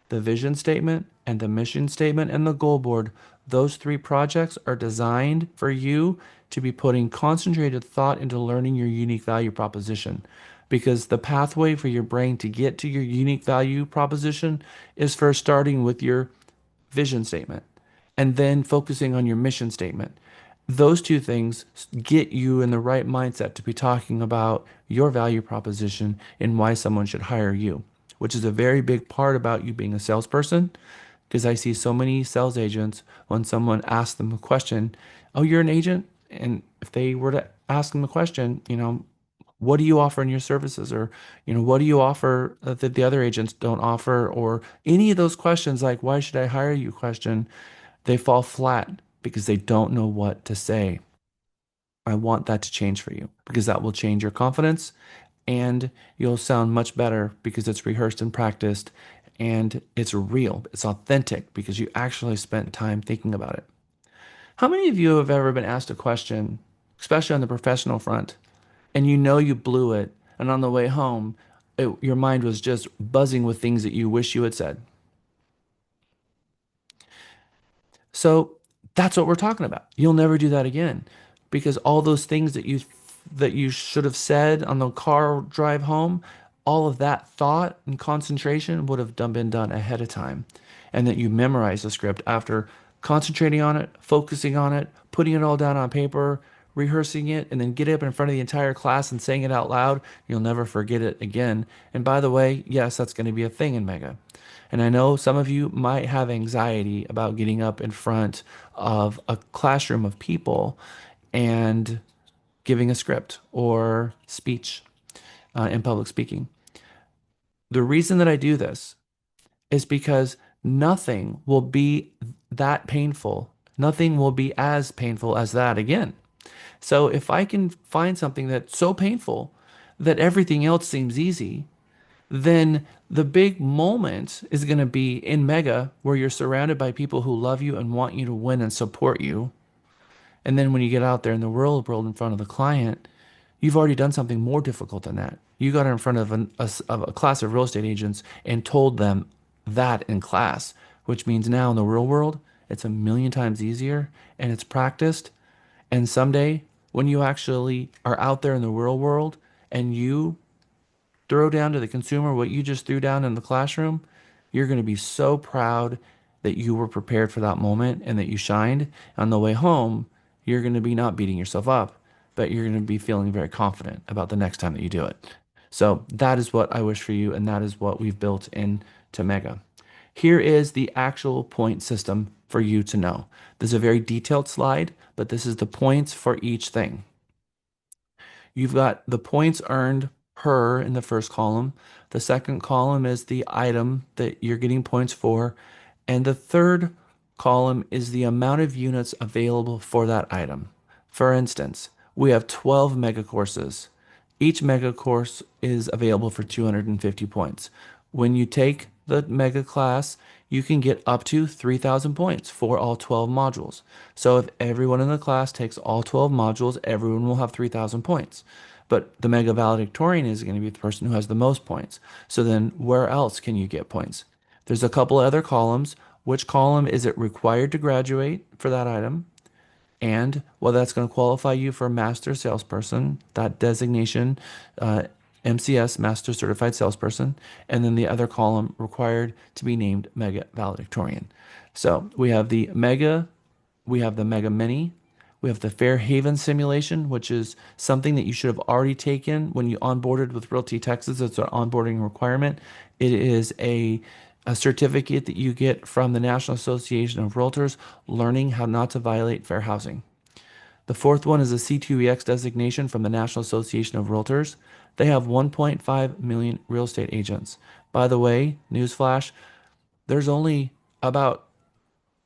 the vision statement and the mission statement and the goal board. Those three projects are designed for you to be putting concentrated thought into learning your unique value proposition. Because the pathway for your brain to get to your unique value proposition is first starting with your vision statement and then focusing on your mission statement. Those two things get you in the right mindset to be talking about your value proposition and why someone should hire you, which is a very big part about you being a salesperson. Because I see so many sales agents when someone asks them a question, "Oh, you're an agent?" And if they were to ask them a question, what do you offer in your services? Or, what do you offer that the other agents don't offer? Or any of those questions, like, why should I hire you question, they fall flat because they don't know what to say. I want that to change for you because that will change your confidence and you'll sound much better because it's rehearsed and practiced and it's real. It's authentic because you actually spent time thinking about it. How many of you have ever been asked a question, especially on the professional front, and you know you blew it, and on the way home, your mind was just buzzing with things that you wish you had said? So that's what we're talking about. You'll never do that again because all those things that you should have said on the car drive home, all of that thought and concentration would have been done ahead of time. And that you memorize the script after concentrating on it, focusing on it, putting it all down on paper, rehearsing it, and then get up in front of the entire class and saying it out loud. You'll never forget it again. And by the way, yes, that's going to be a thing in Mega. And I know some of you might have anxiety about getting up in front of a classroom of people and giving a script or speech in public speaking. The reason that I do this is because nothing will be that painful. Nothing will be as painful as that again. So if I can find something that's so painful that everything else seems easy, then the big moment is going to be in Mega where you're surrounded by people who love you and want you to win and support you. And then when you get out there in the real world in front of the client, you've already done something more difficult than that. You got in front of a class of real estate agents and told them that in class, which means now in the real world, it's a million times easier and it's practiced. And someday, when you actually are out there in the real world and you throw down to the consumer what you just threw down in the classroom, you're going to be so proud that you were prepared for that moment and that you shined. On the way home, you're going to be not beating yourself up, but you're going to be feeling very confident about the next time that you do it. So that is what I wish for you, and that is what we've built into Mega. Here is the actual point system for you to know. This is a very detailed slide, but this is the points for each thing. You've got the points earned per in the first column. The second column is the item that you're getting points for. And the third column is the amount of units available for that item. For instance, we have 12 mega courses. Each mega course is available for 250 points. When you take the mega class, you can get up to 3,000 points for all 12 modules. So if everyone in the class takes all 12 modules, everyone will have 3,000 points. But the mega valedictorian is going to be the person who has the most points. So then where else can you get points? There's a couple other columns. Which column is it required to graduate for that item? And whether that's going to qualify you for a master salesperson, that designation, MCS, Master Certified Salesperson, and then the other column required to be named Mega Valedictorian. So we have the Mega, we have the Mega Mini, we have the Fair Haven simulation, which is something that you should have already taken when you onboarded with Realty Texas. It's an onboarding requirement. It is a certificate that you get from the National Association of Realtors learning how not to violate fair housing. The fourth one is a C2EX designation from the National Association of Realtors. They have 1.5 million real estate agents. By the way, newsflash, there's only about,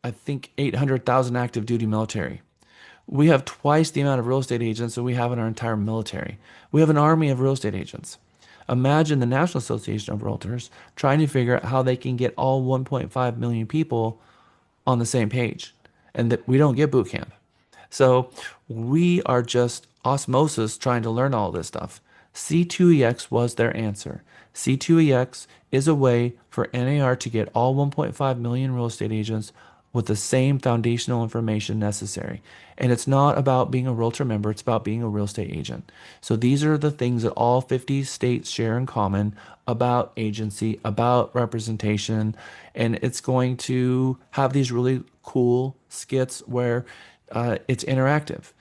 I think, 800,000 active duty military. We have twice the amount of real estate agents that we have in our entire military. We have an army of real estate agents. Imagine the National Association of Realtors trying to figure out how they can get all 1.5 million people on the same page, and that we don't get boot camp. So we are just osmosis trying to learn all this stuff. C2EX was their answer. C2EX is a way for NAR to get all 1.5 million real estate agents with the same foundational information necessary. And it's not about being a realtor member, it's about being a real estate agent. So these are the things that all 50 states share in common about agency, about representation, and it's going to have these really cool skits where it's interactive.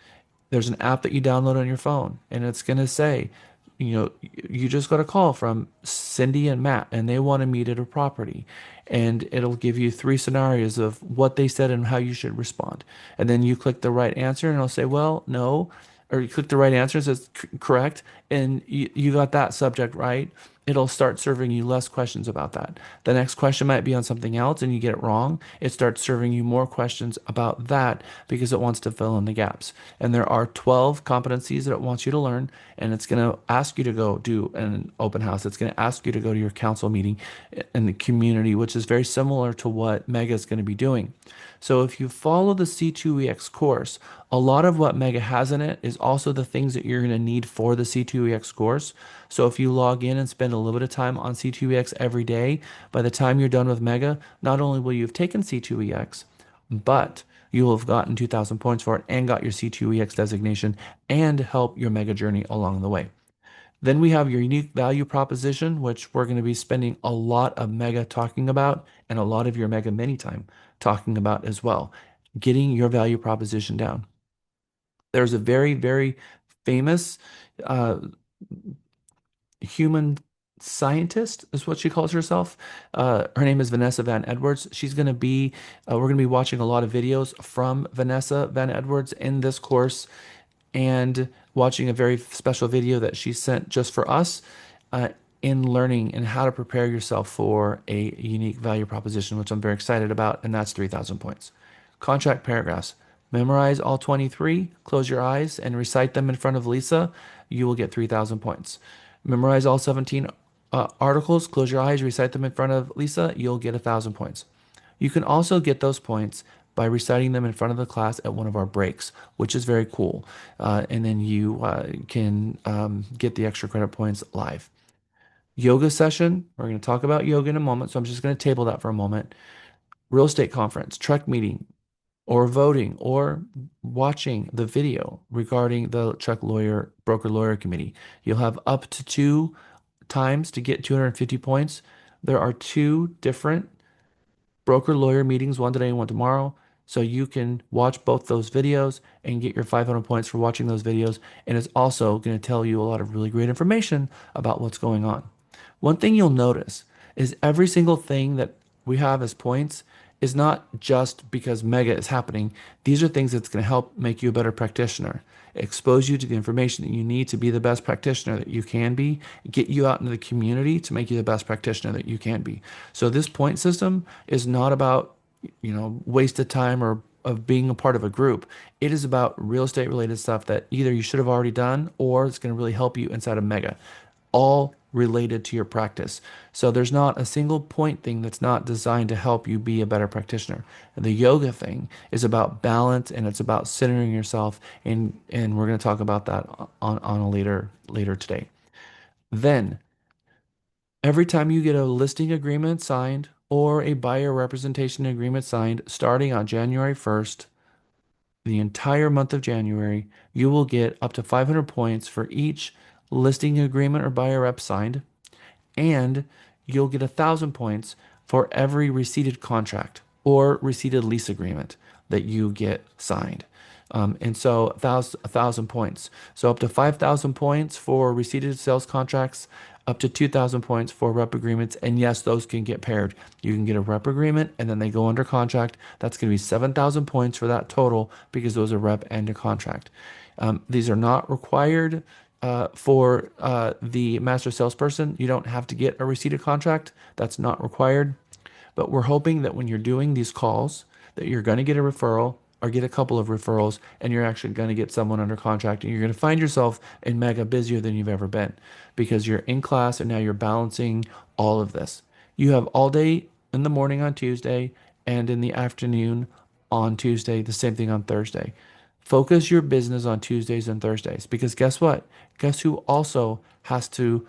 There's an app that you download on your phone, and it's going to say, you just got a call from Cindy and Matt, and they want to meet at a property. And it'll give you three scenarios of what they said and how you should respond. And then you click the right answer, and it'll say, well, no. Or you click the right answer, it says correct, and you got that subject right. It'll start serving you less questions about that. The next question might be on something else and you get it wrong. It starts serving you more questions about that because it wants to fill in the gaps. And there are 12 competencies that it wants you to learn, and it's going to ask you to go do an open house. It's going to ask you to go to your council meeting in the community, which is very similar to what Mega is going to be doing. So if you follow the C2EX course, a lot of what Mega has in it is also the things that you're going to need for the C2EX course. So if you log in and spend a little bit of time on C2EX every day, by the time you're done with Mega, not only will you have taken C2EX, but you will have gotten 2,000 points for it and got your C2EX designation and help your Mega journey along the way. Then we have your unique value proposition, which we're going to be spending a lot of Mega talking about and a lot of your Mega mini time talking about as well, getting your value proposition down. There's a very, very famous uh, human scientist, is what she calls herself. Her name is Vanessa Van Edwards. We're going to be watching a lot of videos from Vanessa Van Edwards in this course and watching a very special video that she sent just for us in learning and how to prepare yourself for a unique value proposition, which I'm very excited about, and that's 3,000 points. Contract paragraphs. Memorize all 23, close your eyes, and recite them in front of Lisa. You will get 3,000 points. Memorize all 17 articles, close your eyes, recite them in front of Lisa. You'll get 1,000 points. You can also get those points by reciting them in front of the class at one of our breaks, which is very cool. And then you can get the extra credit points live. Yoga session. We're going to talk about yoga in a moment, so I'm just going to table that for a moment. Real estate conference, truck meeting, or voting, or watching the video regarding the truck lawyer, broker lawyer committee. You'll have up to 2 times to get 250 points. There are 2 different broker lawyer meetings, one today and one tomorrow. So you can watch both those videos and get your 500 points for watching those videos. And it's also going to tell you a lot of really great information about what's going on. One thing you'll notice is every single thing that we have as points is not just because Mega is happening. These are things that's going to help make you a better practitioner, expose you to the information that you need to be the best practitioner that you can be, get you out into the community to make you the best practitioner that you can be. So this point system is not about, wasted time or of being a part of a group. It is about real estate related stuff that either you should have already done or it's going to really help you inside of Mega, all related to your practice. So there's not a single point thing that's not designed to help you be a better practitioner. And the yoga thing is about balance, and it's about centering yourself, and we're going to talk about that on a later today. Then every time you get a listing agreement signed or a buyer representation agreement signed starting on January 1st, the entire month of January, you will get up to 500 points for each listing agreement or buyer rep signed, and you'll get 1,000 points for every receipted contract or receipted lease agreement that you get signed. And so 1,000 points. So up to 5,000 points for receipted sales contracts, up to 2,000 points for rep agreements. And yes, those can get paired. You can get a rep agreement and then they go under contract. That's going to be 7,000 points for that total because those are rep and a contract. These are not required for the master salesperson. You don't have to get a receipted contract. That's not required. But we're hoping that when you're doing these calls, that you're going to get a referral or get a couple of referrals, and you're actually going to get someone under contract, and you're going to find yourself in mega busier than you've ever been because you're in class and now you're balancing all of this. You have all day in the morning on Tuesday and in the afternoon on Tuesday, the same thing on Thursday. Focus your business on Tuesdays and Thursdays because guess what? Guess who also has to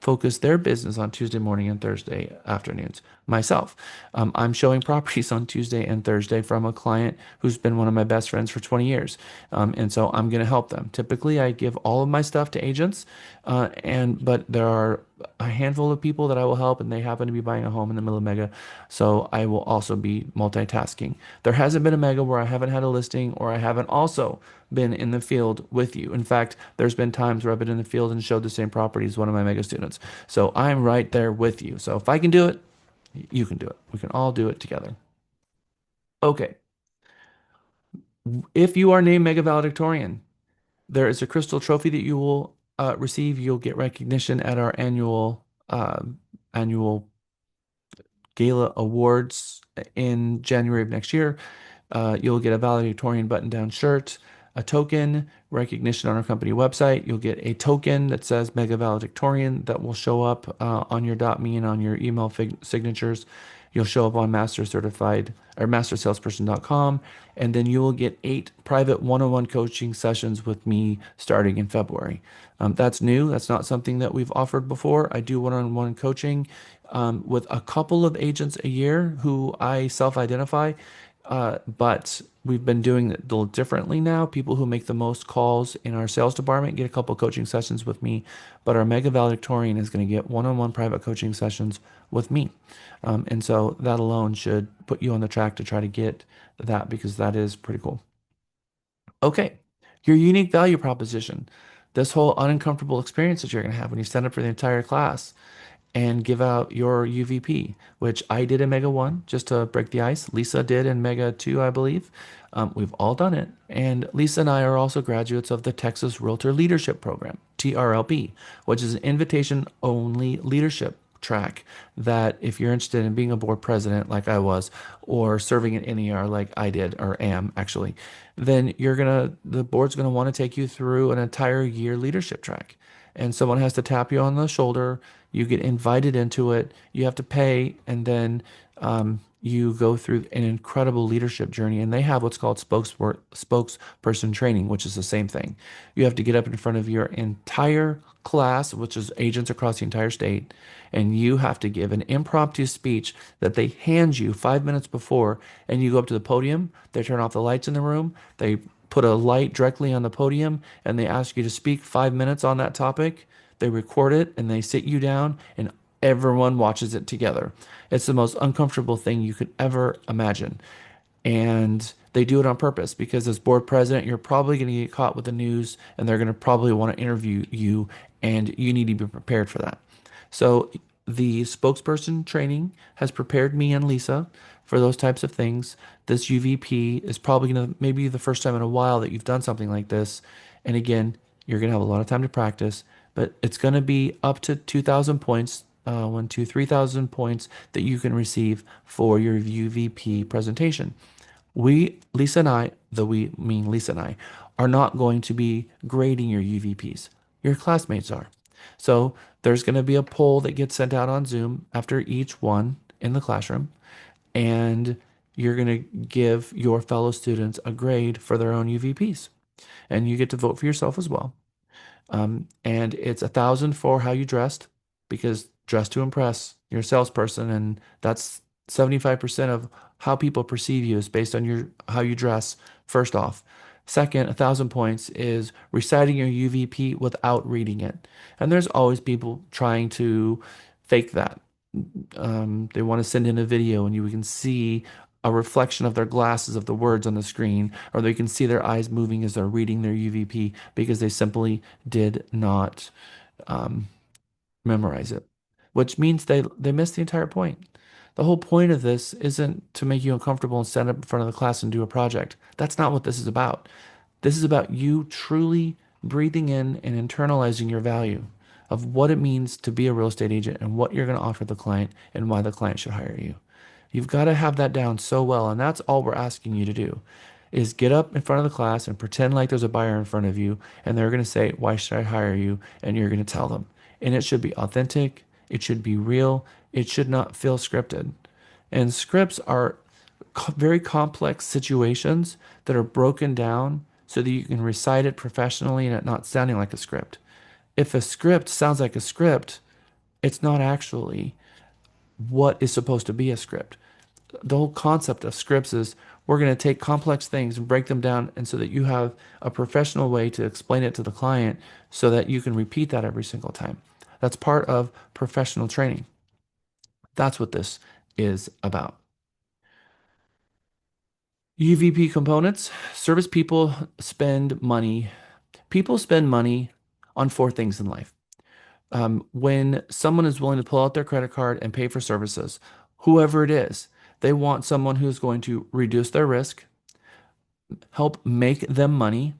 focus their business on Tuesday morning and Thursday afternoons? Myself. I'm showing properties on Tuesday and Thursday from a client who's been one of my best friends for 20 years. And so I'm going to help them. Typically, I give all of my stuff to agents, but there are a handful of people that I will help, and they happen to be buying a home in the middle of mega. So I will also be multitasking. There hasn't been a mega where I haven't had a listing or I haven't also been in the field with you. In fact, there's been times where I've been in the field and showed the same property as one of my mega students. So I'm right there with you. So if I can do it, you can do it. We can all do it together. Okay. If you are named Mega Valedictorian, there is a crystal trophy that you will receive. You'll get recognition at our annual gala awards in January of next year. You'll get a valedictorian button-down shirt, a token, recognition on our company website. You'll get a token that says Mega Valedictorian that will show up on your .me and on your email signatures. You'll show up on Master Certified or mastersalesperson.com, and then you will get 8 private one-on-one coaching sessions with me starting in February. That's new. That's not something that we've offered before. I do one-on-one coaching with a couple of agents a year who I self-identify. But we've been doing it a little differently now. People who make the most calls in our sales department get a couple coaching sessions with me, but our mega valedictorian is going to get one-on-one private coaching sessions with me. And so that alone should put you on the track to try to get that because that is pretty cool. Okay, your unique value proposition. This whole uncomfortable experience that you're going to have when you stand up for the entire class and give out your UVP, which I did in Mega 1 just to break the ice. Lisa did in Mega 2, I believe. We've all done it. And Lisa and I are also graduates of the Texas Realtor Leadership Program, TRLP, which is an invitation-only leadership track that if you're interested in being a board president like I was, or serving an NER like I did or am actually, then the board's gonna want to take you through an entire year leadership track. And someone has to tap you on the shoulder. You get invited into it. You have to pay, and then you go through an incredible leadership journey. And they have what's called spokesperson training, which is the same thing. You have to get up in front of your entire class, which is agents across the entire state, and you have to give an impromptu speech that they hand you 5 minutes before. And you go up to the podium. They turn off the lights in the room. They put a light directly on the podium, and they ask you to speak 5 minutes on that topic. They record it and they sit you down, and everyone watches it together. It's the most uncomfortable thing you could ever imagine. And they do it on purpose because as board president, you're probably going to get caught with the news and they're going to probably want to interview you, and you need to be prepared for that. So the spokesperson training has prepared me and Lisa for those types of things. This UVP is probably going to maybe the first time in a while that you've done something like this. And again, you're going to have a lot of time to practice, but it's going to be up to 2,000 points, 3,000 points that you can receive for your UVP presentation. Lisa and I, though we mean Lisa and I, are not going to be grading your UVPs. Your classmates are. So there's going to be a poll that gets sent out on Zoom after each one in the classroom, and you're going to give your fellow students a grade for their own UVPs, and you get to vote for yourself as well. And it's 1,000 for how you dressed, because dress to impress. You're a salesperson, and that's 75% of how people perceive you is based on how you dress, first off. Second, 1,000 points is reciting your UVP without reading it. And there's always people trying to fake that. They want to send in a video and you can see a reflection of their glasses of the words on the screen, or they can see their eyes moving as they're reading their UVP because they simply did not memorize it, which means they miss the entire point. The whole point of this isn't to make you uncomfortable and stand up in front of the class and do a project. That's not what this is about. This is about you truly breathing in and internalizing your value of what it means to be a real estate agent and what you're going to offer the client and why the client should hire you. You've got to have that down so well, and that's all we're asking you to do is get up in front of the class and pretend like there's a buyer in front of you and they're going to say, "Why should I hire you?" And you're going to tell them. And it should be authentic, it should be real, it should not feel scripted. And scripts are very complex situations that are broken down so that you can recite it professionally and it not sounding like a script. If a script sounds like a script, it's not actually what is supposed to be a script. The whole concept of scripts is we're going to take complex things and break them down and so that you have a professional way to explain it to the client so that you can repeat that every single time. That's part of professional training. That's what this is about. UVP components, service people spend money. People spend money on four things in life. When someone is willing to pull out their credit card and pay for services, whoever it is, they want someone who's going to reduce their risk, help make them money,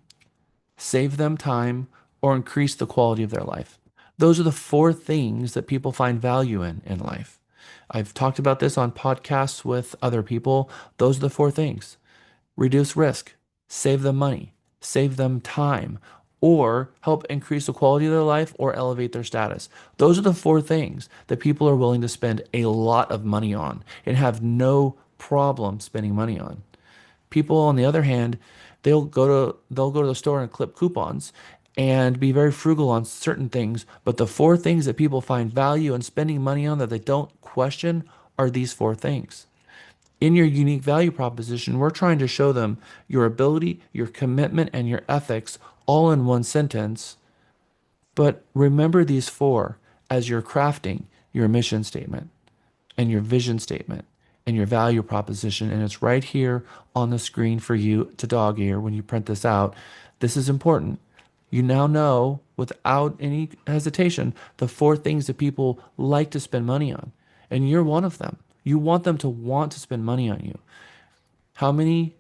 save them time, or increase the quality of their life. Those are the four things that people find value in life. I've talked about this on podcasts with other people. Those are the four things: reduce risk, save them money, save them time, or help increase the quality of their life or elevate their status. Those are the four things that people are willing to spend a lot of money on and have no problem spending money on. People, on the other hand, they'll go to the store and clip coupons and be very frugal on certain things, but the four things that people find value in spending money on that they don't question are these four things. In your unique value proposition, we're trying to show them your ability, your commitment, and your ethics all in one sentence. But remember these four as you're crafting your mission statement and your vision statement and your value proposition. And it's right here on the screen for you to dog ear when you print this out. This is important. You now know without any hesitation the four things that people like to spend money on. And you're one of them. You want them to want to spend money on you. How many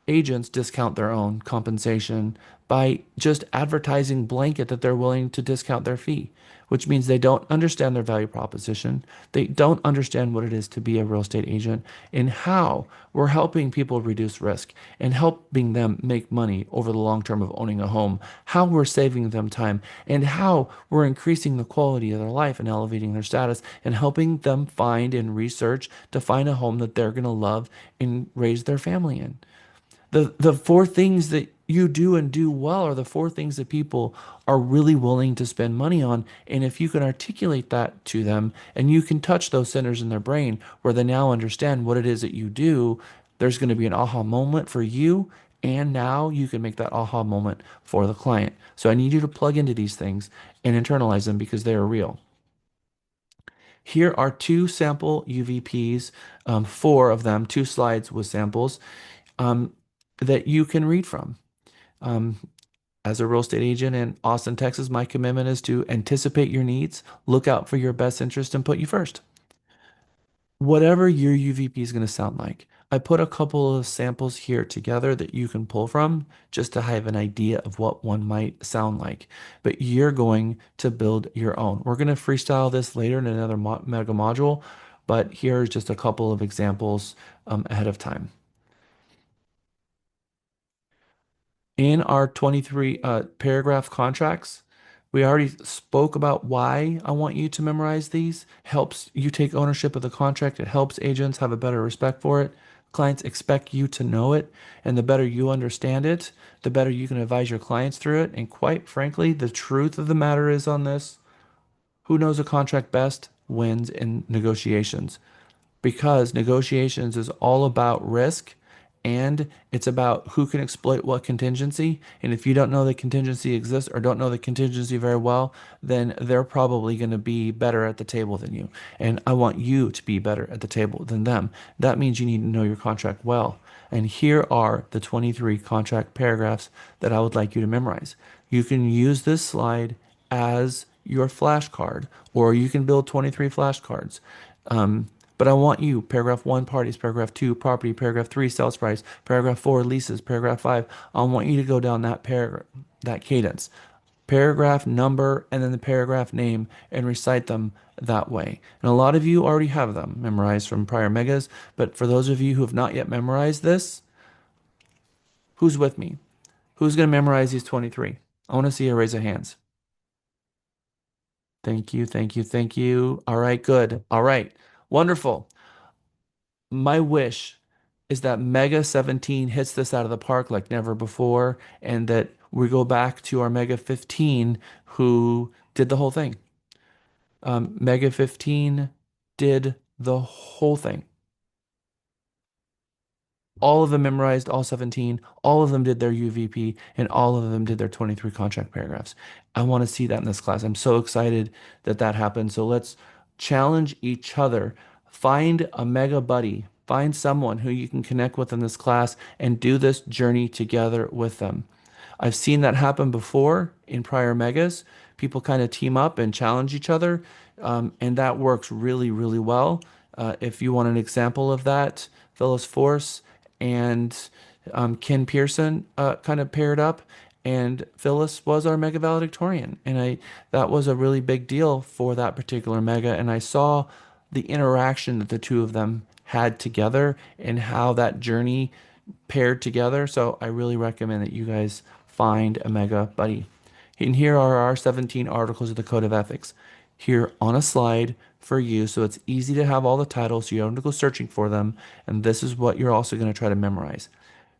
agents discount their own compensation by just advertising blanket that they're willing to discount their fee, which means they don't understand their value proposition. They don't understand what it is to be a real estate agent and how we're helping people reduce risk and helping them make money over the long term of owning a home, how we're saving them time, and how we're increasing the quality of their life and elevating their status and helping them find and research to find a home that they're going to love and raise their family in. The four things that you do and do well are the four things that people are really willing to spend money on. And if you can articulate that to them and you can touch those centers in their brain where they now understand what it is that you do, there's going to be an aha moment for you. And now you can make that aha moment for the client. So I need you to plug into these things and internalize them because they are real. Here are two sample UVPs, four of them, two slides with samples. That you can read from. Um, as a real estate agent in Austin, Texas, my commitment is to anticipate your needs, look out for your best interest, and put you first. Whatever your UVP is going to sound like. I put a couple of samples here together that you can pull from just to have an idea of what one might sound like. But you're going to build your own. We're going to freestyle this later in another mega module, but here's just a couple of examples ahead of time. In our 23 paragraph contracts, we already spoke about why I want you to memorize these. Helps you take ownership of the contract. It helps agents have a better respect for it. Clients expect you to know it. And the better you understand it, the better you can advise your clients through it. And quite frankly, the truth of the matter is on this, who knows a contract best wins in negotiations, because negotiations is all about risk and it's about who can exploit what contingency. And if you don't know the contingency exists or don't know the contingency very well, then they're probably going to be better at the table than you. And I want you to be better at the table than them. That means you need to know your contract well. And here are the 23 contract paragraphs that I would like you to memorize. You can use this slide as your flashcard, or you can build 23 flashcards. But I want you, paragraph one, parties, paragraph two, property, paragraph three, sales price, paragraph four, leases, paragraph five. I want you to go down that paragraph, that cadence, paragraph number, and then the paragraph name, and recite them that way. And a lot of you already have them memorized from prior megas, but for those of you who have not yet memorized this, who's with me? Who's going to memorize these 23? I want to see a raise of hands. Thank you, thank you, thank you. All right, good. All right, wonderful. My wish is that Mega 17 hits this out of the park like never before, and that we go back to our Mega 15 who did the whole thing. Mega 15 did the whole thing. All of them memorized all 17. All of them did their UVP, and all of them did their 23 contract paragraphs. I want to see that in this class. I'm so excited that that happened. So let's challenge each other. Find a mega buddy. Find someone who you can connect with in this class and do this journey together with them. I've seen that happen before in prior megas. People kind of team up and challenge each other, and that works really, really well. If you want an example of that, Phyllis Force and Ken Pearson kind of paired up, and Phyllis was our mega valedictorian, and I that was a really big deal for that particular mega, and I saw the interaction that the two of them had together and how that journey paired together. So I really recommend that you guys find a mega buddy. And here are our 17 articles of the Code of Ethics here on a slide for you. So it's easy to have all the titles. So you don't have to go searching for them. And this is what you're also going to try to memorize.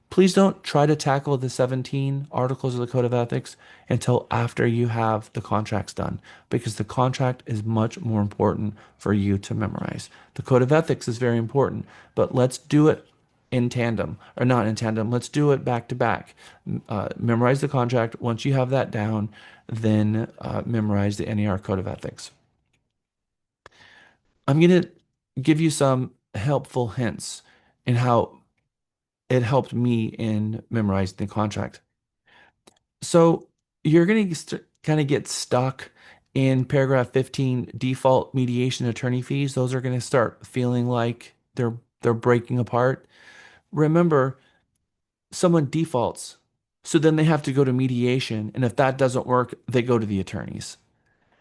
Please don't try to tackle the 17 articles of the Code of Ethics until after you have the contracts done, because the contract is much more important for you to memorize. The Code of Ethics is very important, but let's do it in tandem, or not in tandem. Let's do it back to back. Memorize the contract. Once you have that down, then memorize the NAR Code of Ethics. I'm going to give you some helpful hints in how it helped me in memorizing the contract. So you're going to kind of get stuck in paragraph 15, default mediation attorney fees. Those are going to start feeling like they're breaking apart. Remember, someone defaults, so then they have to go to mediation, and if that doesn't work, they go to the attorneys.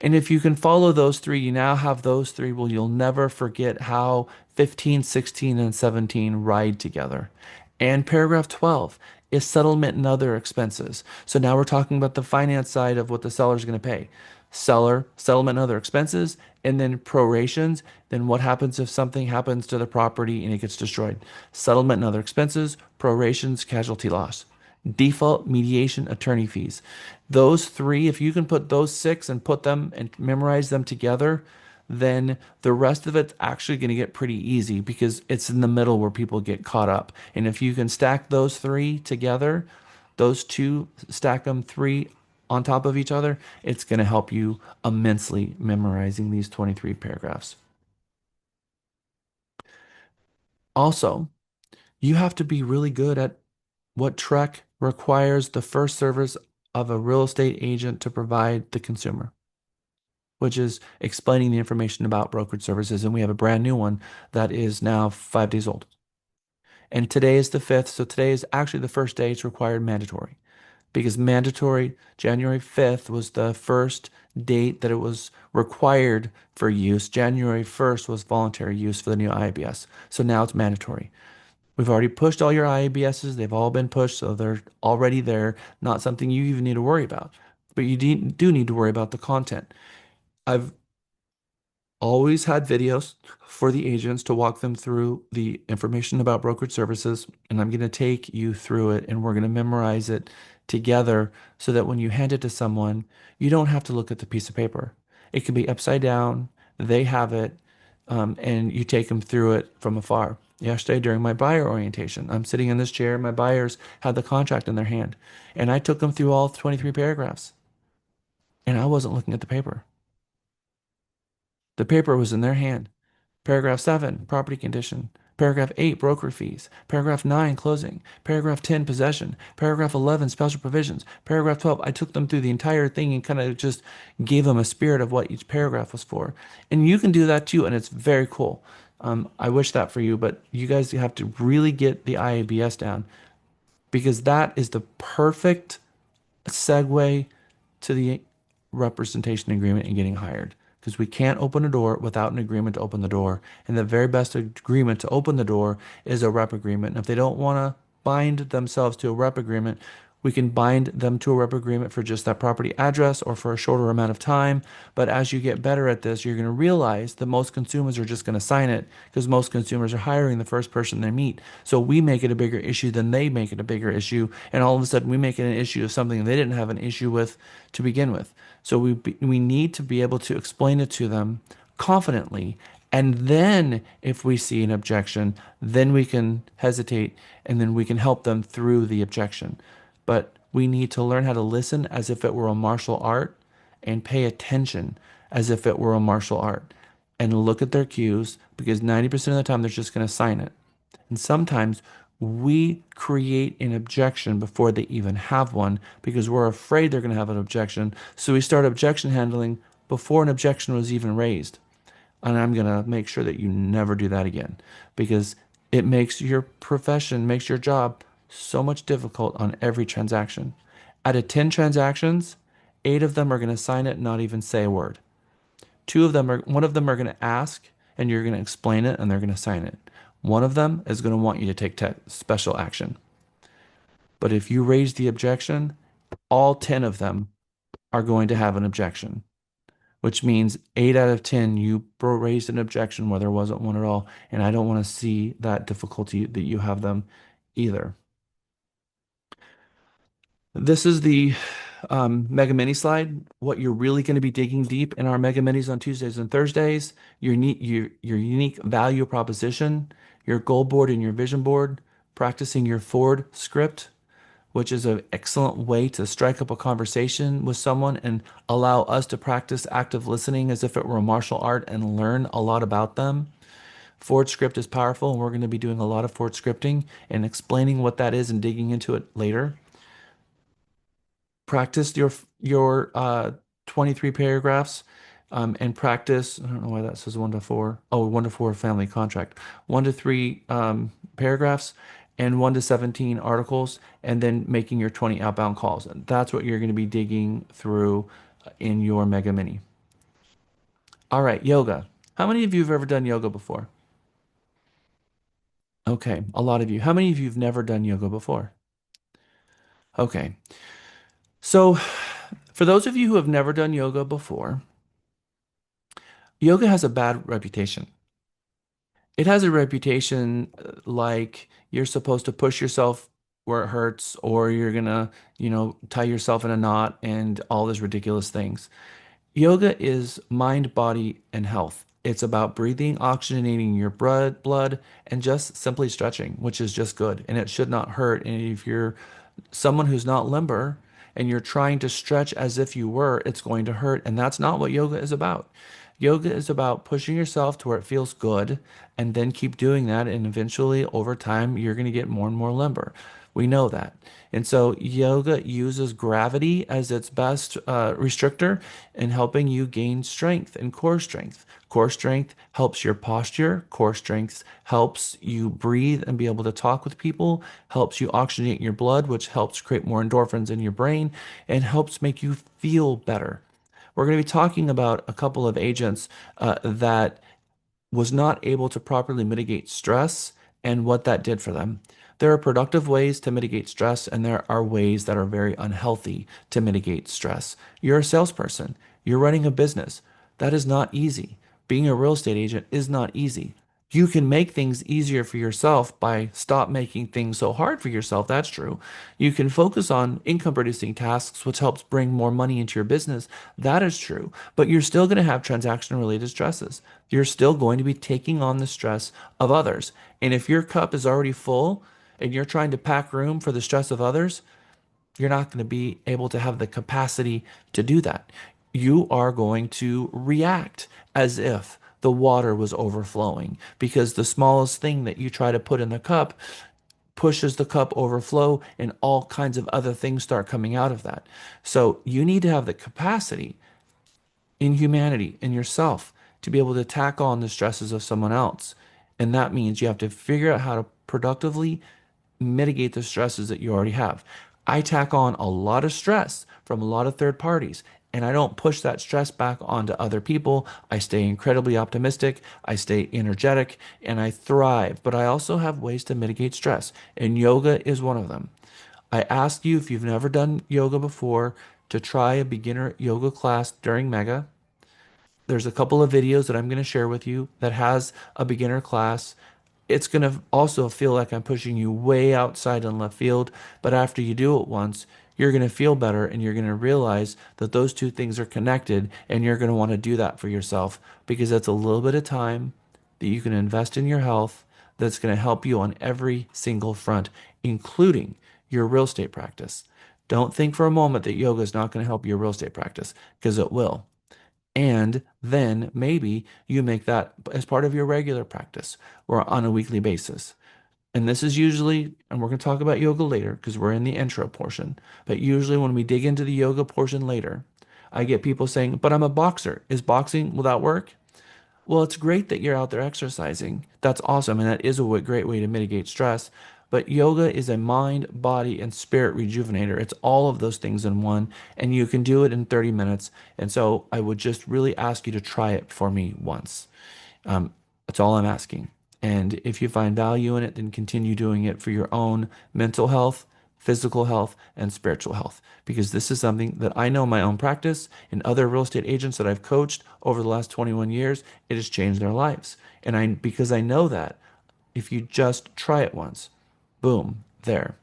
And if you can follow those three, you now have those three. Well, you'll never forget how 15, 16, and 17 ride together. And paragraph 12 is settlement and other expenses. So now we're talking about the finance side of what the seller is going to pay. Seller, settlement and other expenses, and then prorations. Then what happens if something happens to the property and it gets destroyed? Settlement and other expenses, prorations, casualty loss. Default, mediation, attorney fees. Those three, if you can put those six and put them and memorize them together, then the rest of it's actually going to get pretty easy, because it's in the middle where people get caught up. And if you can stack those three together, those two, stack them three on top of each other, it's going to help you immensely memorizing these 23 paragraphs. Also, you have to be really good at what TREC requires the first service of a real estate agent to provide the consumer, which is explaining the information about brokerage services. And we have a brand new one that is now 5 days old. And today is the 5th. So today is actually the first day it's required mandatory, because mandatory January 5th was the first date that it was required for use. January 1st was voluntary use for the new IABS. So now it's mandatory. We've already pushed all your IABSs. They've all been pushed, so they're already there. Not something you even need to worry about. But you do need to worry about the content. I've always had videos for the agents to walk them through the information about brokerage services, and I'm going to take you through it, and we're going to memorize it together so that when you hand it to someone, you don't have to look at the piece of paper. It can be upside down, they have it, and you take them through it from afar. Yesterday, during my buyer orientation, I'm sitting in this chair, my buyers had the contract in their hand, and I took them through all 23 paragraphs, and I wasn't looking at the paper. The paper was in their hand. Paragraph 7, property condition. Paragraph 8, broker fees. Paragraph 9, closing. Paragraph 10, possession. Paragraph 11, special provisions. Paragraph 12, I took them through the entire thing and kind of just gave them a spirit of what each paragraph was for. And you can do that too, and it's very cool. I wish that for you, but you guys have to really get the IABS down because that is the perfect segue to the representation agreement and getting hired. Because we can't open a door without an agreement to open the door. And the very best agreement to open the door is a rep agreement. And if they don't want to bind themselves to a rep agreement, we can bind them to a rep agreement for just that property address or for a shorter amount of time. But as you get better at this, you're going to realize that most consumers are just going to sign it because most consumers are hiring the first person they meet. So we make it a bigger issue than they make it a bigger issue. And all of a sudden, we make it an issue of something they didn't have an issue with to begin with. So we need to be able to explain it to them confidently. And then if we see an objection, then we can hesitate and then we can help them through the objection. But we need to learn how to listen as if it were a martial art and pay attention as if it were a martial art and look at their cues because 90% of the time they're just going to sign it. And sometimes we create an objection before they even have one because we're afraid they're going to have an objection. So we start objection handling before an objection was even raised. And I'm going to make sure that you never do that again because it makes your profession, makes your job so much difficult on every transaction. Out of 10 transactions, 8 of them are going to sign it and not even say a word. One of them are going to ask and you're going to explain it and they're going to sign it. One of them is going to want you to take special action. But if you raise the objection, all 10 of them are going to have an objection, which means 8 out of 10, you raised an objection where there wasn't one at all. And I don't want to see that difficulty that you have them either. This is the Mega Mini slide. What you're really going to be digging deep in our Mega Minis on Tuesdays and Thursdays, your unique value proposition, your goal board and your vision board, practicing your Ford script, which is an excellent way to strike up a conversation with someone and allow us to practice active listening as if it were a martial art and learn a lot about them. Ford script is powerful, and we're going to be doing a lot of Ford scripting and explaining what that is and digging into it later. Practice your 23 paragraphs and practice. I don't know why that says 1 to 4. Oh, 1 to 4 family contract. 1 to 3 paragraphs and 1 to 17 articles, and then making your 20 outbound calls. And that's what you're going to be digging through in your Mega Mini. All right, yoga. How many of you have ever done yoga before? Okay, a lot of you. How many of you have never done yoga before? Okay. So, for those of you who have never done yoga before, yoga has a bad reputation. It has a reputation like you're supposed to push yourself where it hurts, or you're gonna, tie yourself in a knot and all these ridiculous things. Yoga is mind, body, and health. It's about breathing, oxygenating your blood, and just simply stretching, which is just good. And it should not hurt. And if you're someone who's not limber and you're trying to stretch as if you were, it's going to hurt. And that's not what yoga is about. Yoga is about pushing yourself to where it feels good and then keep doing that. And eventually, over time, you're going to get more and more limber. We know that. And so yoga uses gravity as its best restrictor in helping you gain strength and core strength. Core strength helps your posture. Core strength helps you breathe and be able to talk with people, helps you oxygenate your blood, which helps create more endorphins in your brain and helps make you feel better. We're going to be talking about a couple of agents that was not able to properly mitigate stress and what that did for them. There are productive ways to mitigate stress, and there are ways that are very unhealthy to mitigate stress. You're a salesperson, you're running a business. That is not easy. Being a real estate agent is not easy. You can make things easier for yourself by stop making things so hard for yourself. That's true. You can focus on income producing tasks, which helps bring more money into your business. That is true. But you're still going to have transaction related stresses. You're still going to be taking on the stress of others. And if your cup is already full and you're trying to pack room for the stress of others, you're not going to be able to have the capacity to do that. You are going to react as if the water was overflowing because the smallest thing that you try to put in the cup pushes the cup overflow and all kinds of other things start coming out of that. So you need to have the capacity in humanity, in yourself, to be able to tackle on the stresses of someone else. And that means you have to figure out how to productively mitigate the stresses that you already have. I tack on a lot of stress from a lot of third parties, and I don't push that stress back onto other people. I stay incredibly optimistic, I stay energetic, and I thrive. But I also have ways to mitigate stress, and yoga is one of them. I ask you, if you've never done yoga before, to try a beginner yoga class during Mega. There's a couple of videos that I'm going to share with you that has a beginner class. It's going to also feel like I'm pushing you way outside in left field, but after you do it once, you're going to feel better and you're going to realize that those two things are connected, and you're going to want to do that for yourself because that's a little bit of time that you can invest in your health that's going to help you on every single front, including your real estate practice. Don't think for a moment that yoga is not going to help your real estate practice, because it will. And then maybe you make that as part of your regular practice or on a weekly basis. And this is usually, and we're going to talk about yoga later because we're in the intro portion, but usually when we dig into the yoga portion later, I get people saying, but I'm a boxer. Is boxing, will that work? Well, it's great that you're out there exercising. That's awesome. And that is a great way to mitigate stress. But yoga is a mind, body, and spirit rejuvenator. It's all of those things in one, and you can do it in 30 minutes. And so I would just really ask you to try it for me once. That's all I'm asking. And if you find value in it, then continue doing it for your own mental health, physical health, and spiritual health. Because this is something that I know in my own practice and other real estate agents that I've coached over the last 21 years, it has changed their lives. And because I know that, if you just try it once, boom, there.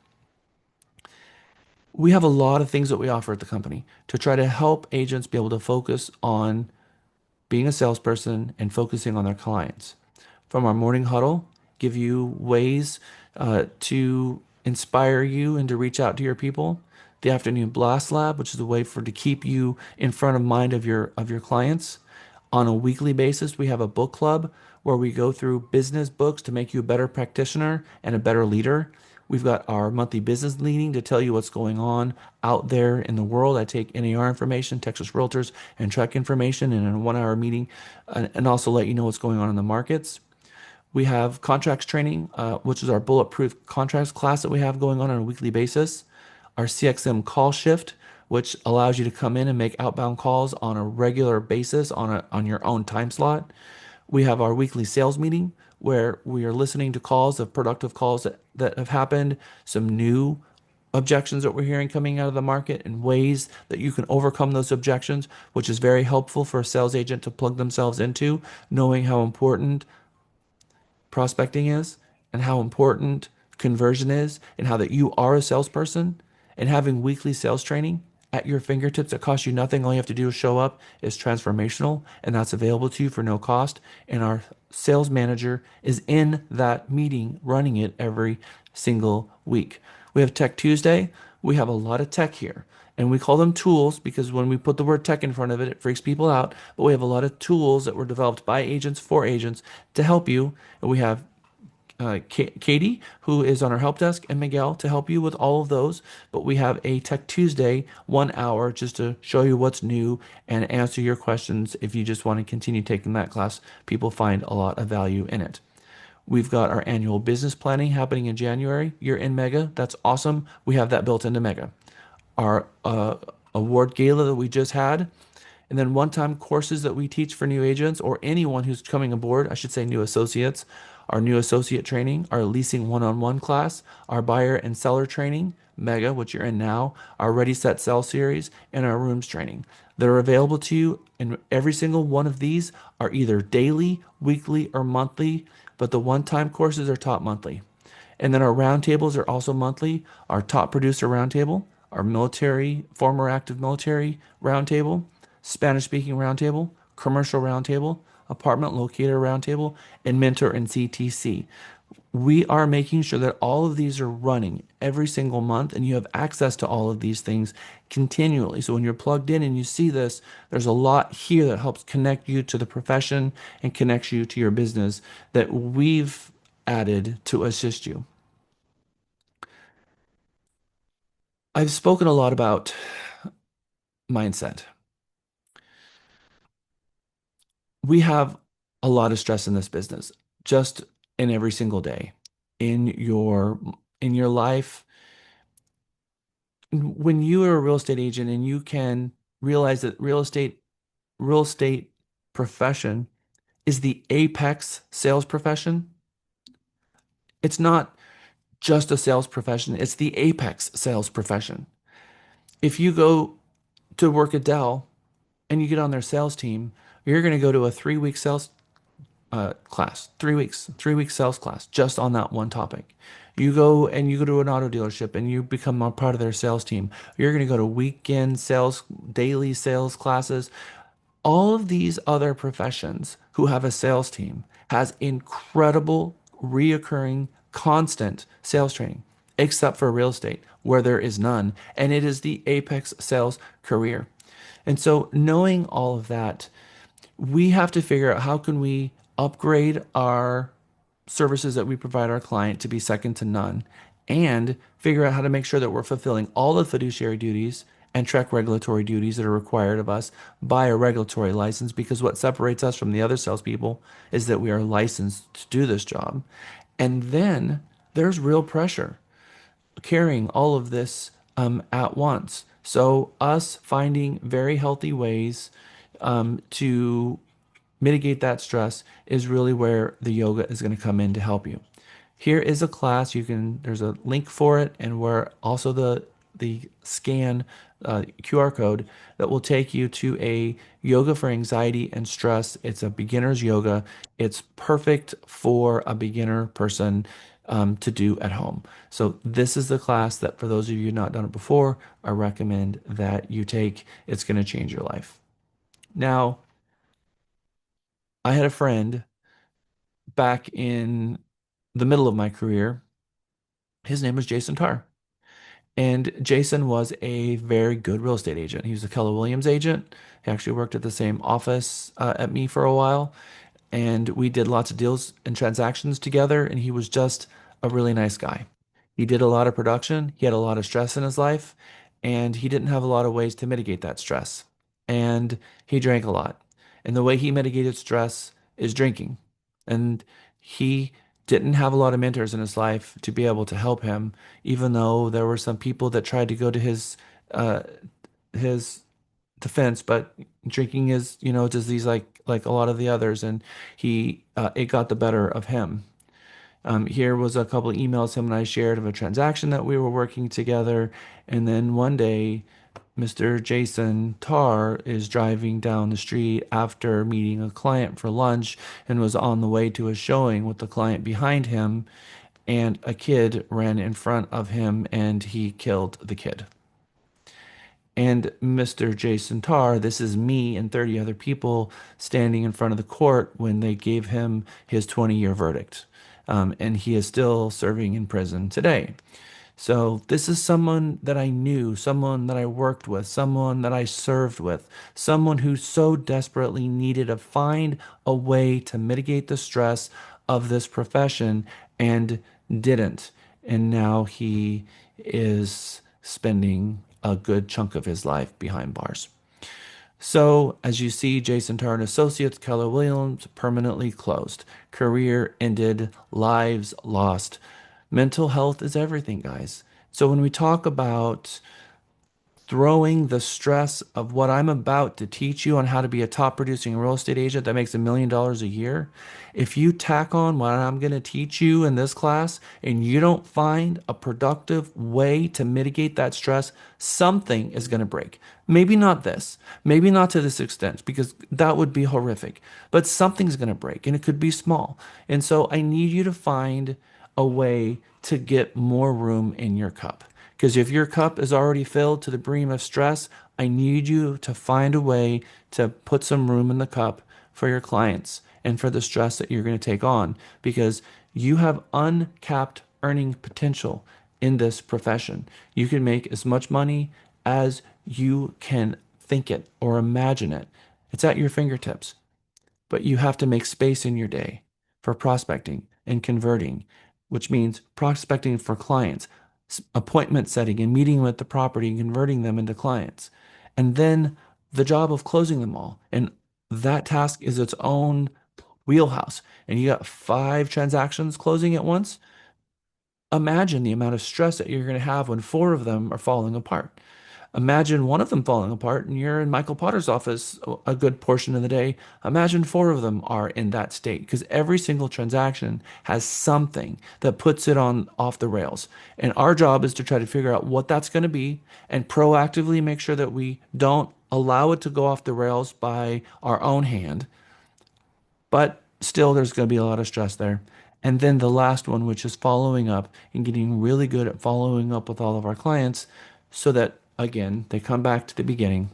We have a lot of things that we offer at the company to try to help agents be able to focus on being a salesperson and focusing on their clients. From our morning huddle, give you ways to inspire you and to reach out to your people. The afternoon blast lab, which is a way to keep you in front of mind of your clients. On a weekly basis, we have a book club where we go through business books to make you a better practitioner and a better leader. We've got our monthly business meeting to tell you what's going on out there in the world. I take NAR information, Texas Realtors, and Trek information in a 1 hour meeting, and also let you know what's going on in the markets. We have contracts training, which is our bulletproof contracts class that we have going on a weekly basis. Our CXM call shift, which allows you to come in and make outbound calls on a regular basis on your own time slot. We have our weekly sales meeting where we are listening to calls of productive calls that have happened, some new objections that we're hearing coming out of the market, and ways that you can overcome those objections, which is very helpful for a sales agent to plug themselves into, knowing how important prospecting is and how important conversion is and how that you are a salesperson, and having weekly sales training at your fingertips that costs you nothing. All you have to do is show up is transformational, and that's available to you for no cost. And our sales manager is in that meeting running it every single week. We have Tech Tuesday. We have a lot of tech here. And we call them tools because when we put the word tech in front of it, it freaks people out. But we have a lot of tools that were developed by agents for agents to help you. And we have Katie, who is on our help desk, and Miguel to help you with all of those. But we have a Tech Tuesday, 1 hour, just to show you what's new and answer your questions. If you just want to continue taking that class, people find a lot of value in it. We've got our annual business planning happening in January. You're in Mega. That's awesome. We have that built into Mega. Our award gala that we just had, and then one-time courses that we teach for new agents or anyone who's coming aboard, I should say new associates, our new associate training, our leasing one-on-one class, our buyer and seller training, Mega, which you're in now, our Ready, Set, Sell series, and our rooms training. They're available to you, and every single one of these are either daily, weekly, or monthly, but the one-time courses are taught monthly. And then our roundtables are also monthly. Our top producer roundtable, our military, former active military roundtable, Spanish speaking roundtable, commercial roundtable, apartment locator roundtable, and mentor and CTC. We are making sure that all of these are running every single month and you have access to all of these things continually. So when you're plugged in and you see this, there's a lot here that helps connect you to the profession and connects you to your business that we've added to assist you. I've spoken a lot about mindset. We have a lot of stress in this business, just in every single day in your life. When you are a real estate agent and you can realize that real estate profession is the apex sales profession. It's not just a sales profession, it's the apex sales profession. If you go to work at Dell and you get on their sales team, you're going to go to a 3 week sales class, 3 weeks, 3 week sales class just on that one topic. You go to an auto dealership and you become a part of their sales team. You're going to go to weekend sales, daily sales classes. All of these other professions who have a sales team has incredible reoccurring constant sales training, except for real estate where there is none. And it is the apex sales career. And so knowing all of that, we have to figure out how can we upgrade our services that we provide our client to be second to none and figure out how to make sure that we're fulfilling all the fiduciary duties and track regulatory duties that are required of us by a regulatory license, because what separates us from the other salespeople is that we are licensed to do this job. And then there's real pressure carrying all of this at once. So us finding very healthy ways to mitigate that stress is really where the yoga is going to come in to help you. Here is a class. There's a link for it, and where also the scan QR code that will take you to a yoga for anxiety and stress. It's a beginner's yoga. It's perfect for a beginner person to do at home. So this is the class that, for those of you who've not done it before, I recommend that you take. It's going to change your life. Now, I had a friend back in the middle of my career. His name was Jason Tarr. And Jason was a very good real estate agent. He was a Keller Williams agent. He actually worked at the same office at me for a while. And we did lots of deals and transactions together. And he was just a really nice guy. He did a lot of production. He had a lot of stress in his life. And he didn't have a lot of ways to mitigate that stress. And he drank a lot. And the way he mitigated stress is drinking. And he didn't have a lot of mentors in his life to be able to help him, even though there were some people that tried to go to his defense. But drinking is, a disease like a lot of the others, and it got the better of him. Here was a couple of emails him and I shared of a transaction that we were working together, and then one day, Mr. Jason Tarr is driving down the street after meeting a client for lunch and was on the way to a showing with the client behind him, and a kid ran in front of him and he killed the kid. And Mr. Jason Tarr, this is me and 30 other people standing in front of the court when they gave him his 20-year verdict. And he is still serving in prison today. So this is someone that I knew, someone that I worked with, someone that I served with, someone who so desperately needed to find a way to mitigate the stress of this profession and didn't. And now he is spending a good chunk of his life behind bars. So, as you see, Jason Tarr and Associates, Keller Williams, permanently closed. Career ended, lives lost. Mental health is everything, guys. So when we talk about throwing the stress of what I'm about to teach you on how to be a top producing real estate agent that makes $1 million a year, if you tack on what I'm going to teach you in this class and you don't find a productive way to mitigate that stress, something is going to break. Maybe not this, maybe not to this extent, because that would be horrific, but something's going to break and it could be small. And so I need you to find a way to get more room in your cup. Because if your cup is already filled to the brim of stress, I need you to find a way to put some room in the cup for your clients and for the stress that you're going to take on. Because You have uncapped earning potential in this profession. You can make as much money as you can think it or imagine it. It's at your fingertips, but you have to make space in your day for prospecting and converting, which means prospecting for clients, appointment setting and meeting with the property and converting them into clients. And then the job of closing them all. And that task is its own wheelhouse. And you got 5 transactions closing at once. Imagine the amount of stress that you're going to have when 4 of them are falling apart. Imagine one of them falling apart and you're in Michael Potter's office a good portion of the day. Imagine 4 of them are in that state because every single transaction has something that puts it on off the rails. And our job is to try to figure out what that's going to be and proactively make sure that we don't allow it to go off the rails by our own hand. But still, there's going to be a lot of stress there. And then the last one, which is following up and getting really good at following up with all of our clients so that, again, they come back to the beginning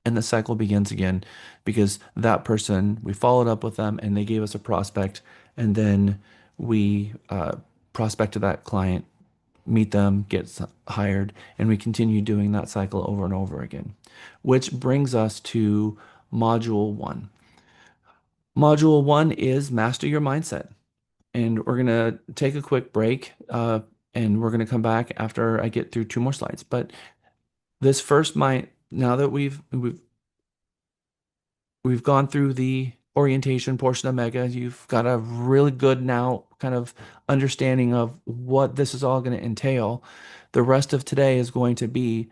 and the cycle begins again because that person, we followed up with them and they gave us a prospect. And then we prospect to that client, meet them, get hired, and we continue doing that cycle over and over again. Which brings us to module 1. Module 1 is master your mindset. And we're going to take a quick break and we're going to come back after I get through 2 more slides. But this first mind, now that we've gone through the orientation portion of Mega, you've got a really good now kind of understanding of what this is all going to entail. The rest of today is going to be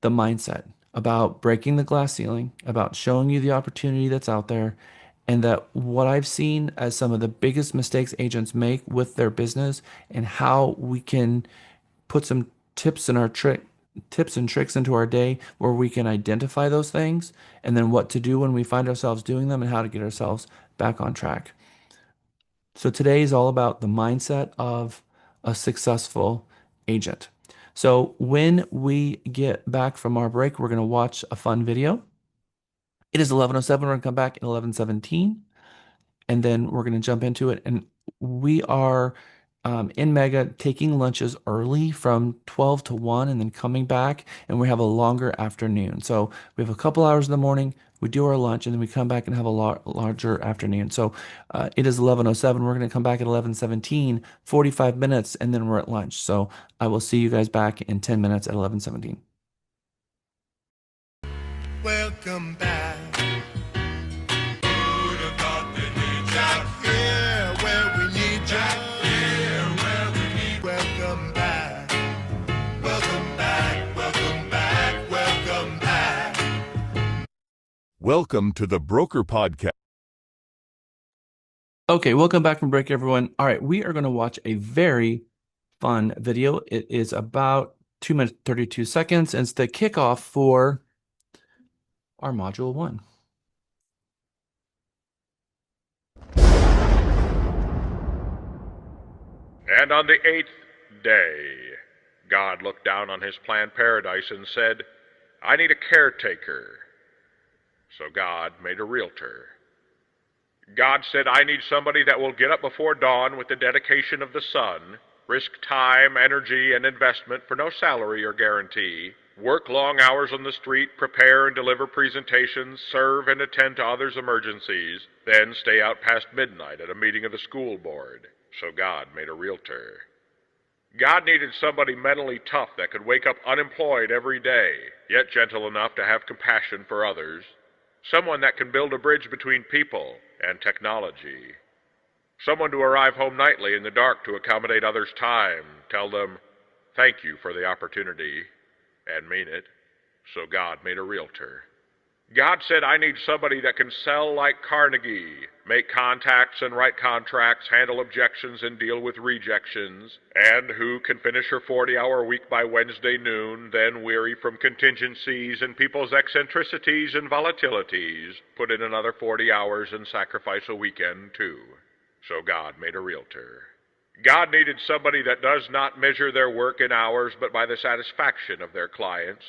the mindset about breaking the glass ceiling, about showing you the opportunity that's out there, and that what I've seen as some of the biggest mistakes agents make with their business and how we can put some tips in our tips and tricks into our day where we can identify those things and then what to do when we find ourselves doing them and how to get ourselves back on track. So today is all about the mindset of a successful agent. So when we get back from our break, we're going to watch a fun video. It is 11:07. We're going to come back at 11:17 and then we're going to jump into it. And we are in Mega taking lunches early from 12 to 1 and then coming back, and we have a longer afternoon. So we have a couple hours in the morning, we do our lunch, and then we come back and have a larger afternoon. So it is 11:07. We're going to come back at 11:17, 45 minutes, and then we're at lunch. So I will see you guys back in 10 minutes at 11:17. Welcome back. Who'd have thought that we'd out here where we need you? Here where we need. Welcome back. Welcome back. Welcome back. Welcome back. Welcome to the Broker Podcast. Okay, welcome back from break, everyone. All right, we are going to watch a very fun video. It is about 2 minutes, 32 seconds, and it's the kickoff for our module 1. And on the 8th day, God looked down on his planned paradise and said, I need a caretaker. So God made a realtor. God said, I need somebody that will get up before dawn with the dedication of the sun, risk time, energy, and investment for no salary or guarantee, work long hours on the street, prepare and deliver presentations, serve and attend to others' emergencies, then stay out past midnight at a meeting of the school board. So God made a realtor. God needed somebody mentally tough that could wake up unemployed every day, yet gentle enough to have compassion for others. Someone that can build a bridge between people and technology. Someone to arrive home nightly in the dark to accommodate others' time, tell them, thank you for the opportunity, and mean it. So God made a realtor. God said, I need somebody that can sell like Carnegie, make contacts and write contracts, handle objections and deal with rejections, and who can finish her 40-hour week by Wednesday noon, then weary from contingencies and people's eccentricities and volatilities, put in another 40 hours and sacrifice a weekend too. So God made a realtor. God needed somebody that does not measure their work in hours, but by the satisfaction of their clients.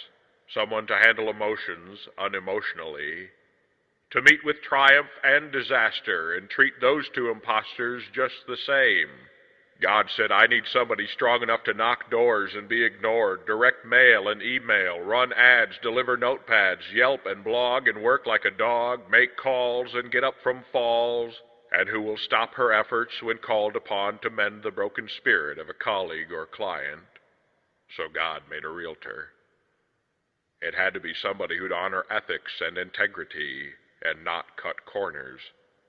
Someone to handle emotions unemotionally, to meet with triumph and disaster and treat those two impostors just the same. God said, I need somebody strong enough to knock doors and be ignored, direct mail and email, run ads, deliver notepads, Yelp and blog and work like a dog, make calls and get up from falls, and who will stop her efforts when called upon to mend the broken spirit of a colleague or client. So God made a realtor. It had to be somebody who'd honor ethics and integrity and not cut corners,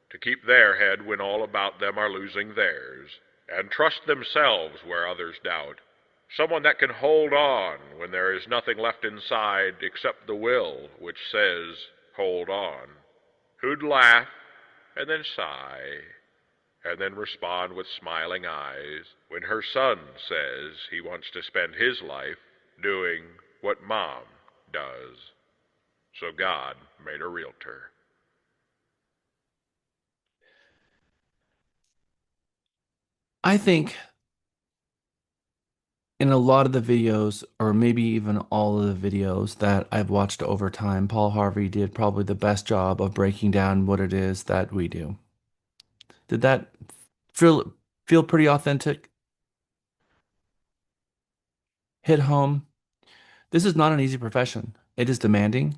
to keep their head when all about them are losing theirs, and trust themselves where others doubt. Someone that can hold on when there is nothing left inside except the will which says, hold on. Who'd laugh and then sigh and then respond with smiling eyes when her son says he wants to spend his life doing what Mom does. So God made a realtor. I think in a lot of the videos, or maybe even all of the videos that I've watched over time, Paul Harvey did probably the best job of breaking down what it is that we do. Did that feel pretty authentic? Hit home? This is not an easy profession. It is demanding.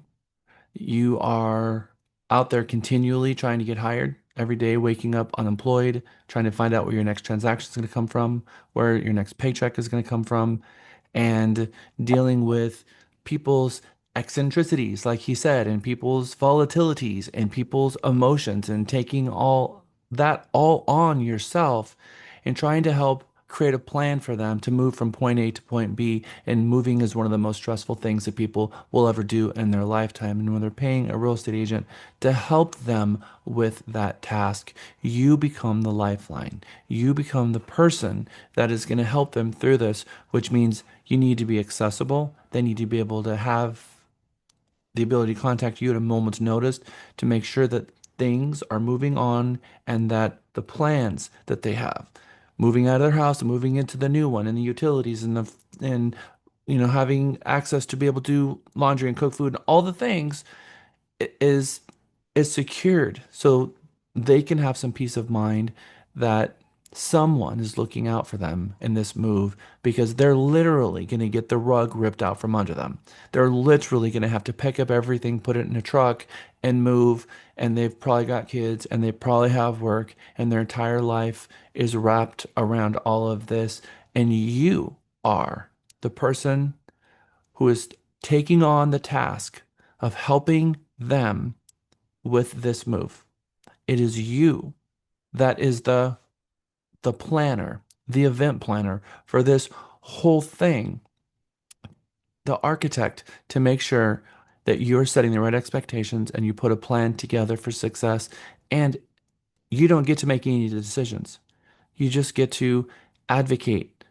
You are out there continually trying to get hired every day, waking up unemployed, trying to find out where your next transaction is going to come from, where your next paycheck is going to come from, and dealing with people's eccentricities, like he said, and people's volatilities and people's emotions, and taking all that all on yourself and trying to help create a plan for them to move from point A to point B. And moving is one of the most stressful things that people will ever do in their lifetime. And when they're paying a real estate agent to help them with that task, you become the lifeline. You become the person that is going to help them through this, which means you need to be accessible. They need to be able to have the ability to contact you at a moment's notice to make sure that things are moving on and that the plans that they have, moving out of their house and moving into the new one, and the utilities and having access to be able to do laundry and cook food and all the things is secured, so they can have some peace of mind that someone is looking out for them in this move, because they're literally going to get the rug ripped out from under them. They're literally going to have to pick up everything, put it in a truck, and move. And they've probably got kids and they probably have work, and their entire life is wrapped around all of this. And you are the person who is taking on the task of helping them with this move. It is you that is the planner, the event planner for this whole thing, the architect, to make sure that you're setting the right expectations and you put a plan together for success. And you don't get to make any of the decisions. You just get to advocate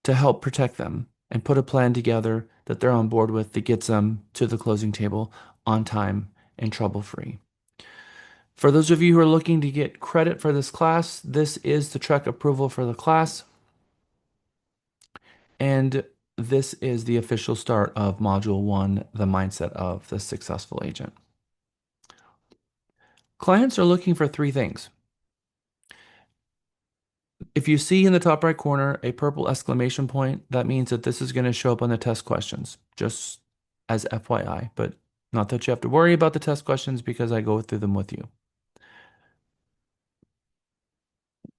to help protect them and put a plan together that they're on board with, that gets them to the closing table on time and trouble-free. For those of you who are looking to get credit for this class, this is the check approval for the class. And this is the official start of Module 1, the mindset of the successful agent. Clients are looking for three things. If you see in the top right corner a purple exclamation point, that means that this is going to show up on the test questions, just as FYI, but not that you have to worry about the test questions because I go through them with you.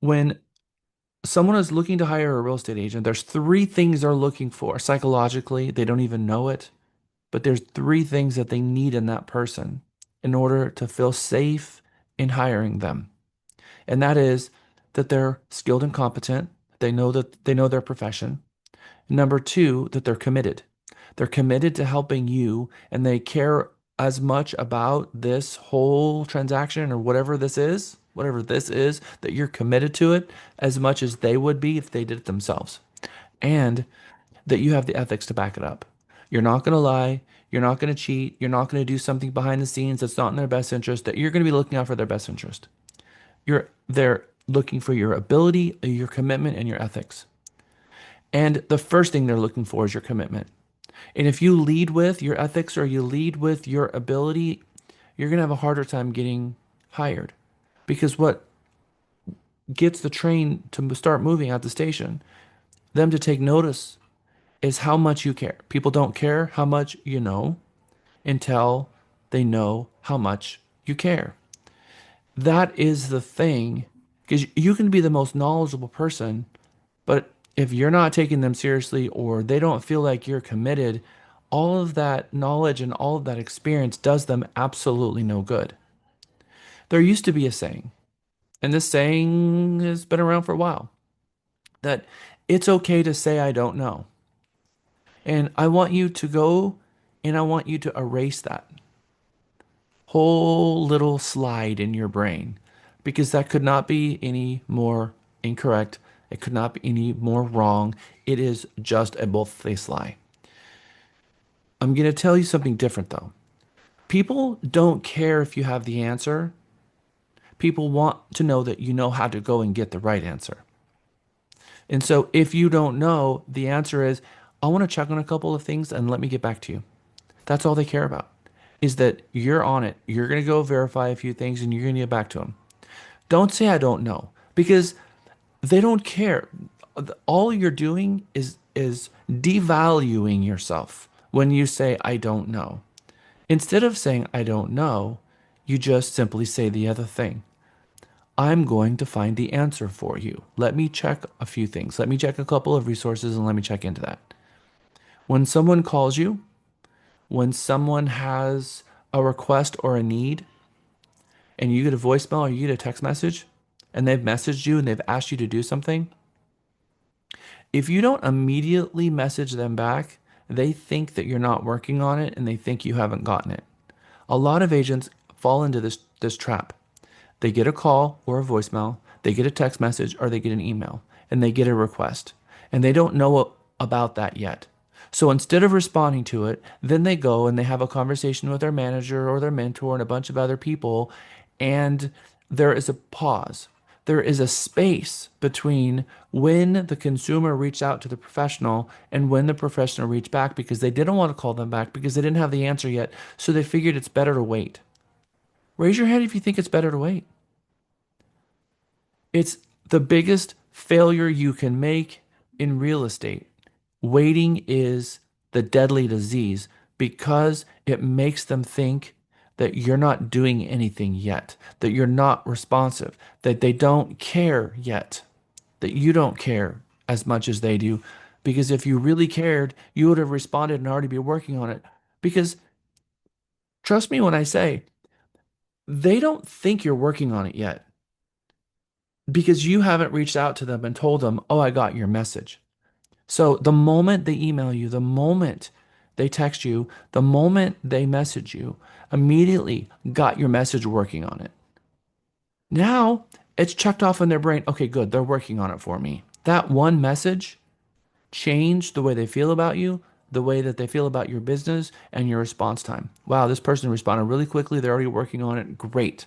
When someone is looking to hire a real estate agent, there's three things they're looking for. Psychologically, they don't even know it, but there's three things that they need in that person in order to feel safe in hiring them. And that is that they're skilled and competent. They know their profession. Number two, that they're committed. They're committed to helping you, and they care as much about this whole transaction or whatever this is, that you're committed to it as much as they would be if they did it themselves. And that you have the ethics to back it up. You're not going to lie. You're not going to cheat. You're not going to do something behind the scenes that's not in their best interest, that you're going to be looking out for their best interest. They're looking for your ability, your commitment, and your ethics. And the first thing they're looking for is your commitment. And if you lead with your ethics or you lead with your ability, you're going to have a harder time getting hired. Because what gets the train to start moving at the station, them to take notice, is how much you care. People don't care how much you know until they know how much you care. That is the thing. Because you can be the most knowledgeable person, but if you're not taking them seriously or they don't feel like you're committed, all of that knowledge and all of that experience does them absolutely no good. There used to be a saying, and this saying has been around for a while, that it's okay to say I don't know. And I want you to go and I want you to erase that whole little slide in your brain because that could not be any more incorrect. It could not be any more wrong. It is just a bold-faced lie. I'm going to tell you something different though. People don't care if you have the answer. People want to know that you know how to go and get the right answer. And so if you don't know, the answer is, I want to check on a couple of things and let me get back to you. That's all they care about is that you're on it. You're going to go verify a few things and you're going to get back to them. Don't say I don't know because they don't care. All you're doing is devaluing yourself when you say I don't know. Instead of saying I don't know, you just simply say the other thing. I'm going to find the answer for you. Let me check a few things. Let me check a couple of resources and let me check into that. When someone calls you, when someone has a request or a need, and you get a voicemail or you get a text message, and they've messaged you and they've asked you to do something, if you don't immediately message them back, they think that you're not working on it and they think you haven't gotten it. A lot of agents fall into this trap. They get a call or a voicemail, they get a text message or they get an email, and they get a request, and they don't know about that yet. So instead of responding to it, then they go and they have a conversation with their manager or their mentor and a bunch of other people, and there is a pause. There is a space between when the consumer reached out to the professional and when the professional reached back because they didn't want to call them back because they didn't have the answer yet. So they figured it's better to wait. Raise your hand if you think it's better to wait. It's the biggest failure you can make in real estate. Waiting is the deadly disease because it makes them think that you're not doing anything yet, that you're not responsive, that they don't care yet, that you don't care as much as they do. Because if you really cared, you would have responded and already be working on it. Because trust me when I say, they don't think you're working on it yet because you haven't reached out to them and told them, oh, I got your message. So the moment they email you, the moment they text you, the moment they message you, immediately got your message working on it. Now it's checked off in their brain. Okay, good. They're working on it for me. That one message changed the way they feel about you, the way that they feel about your business and your response time. Wow, this person responded really quickly. They're already working on it. Great.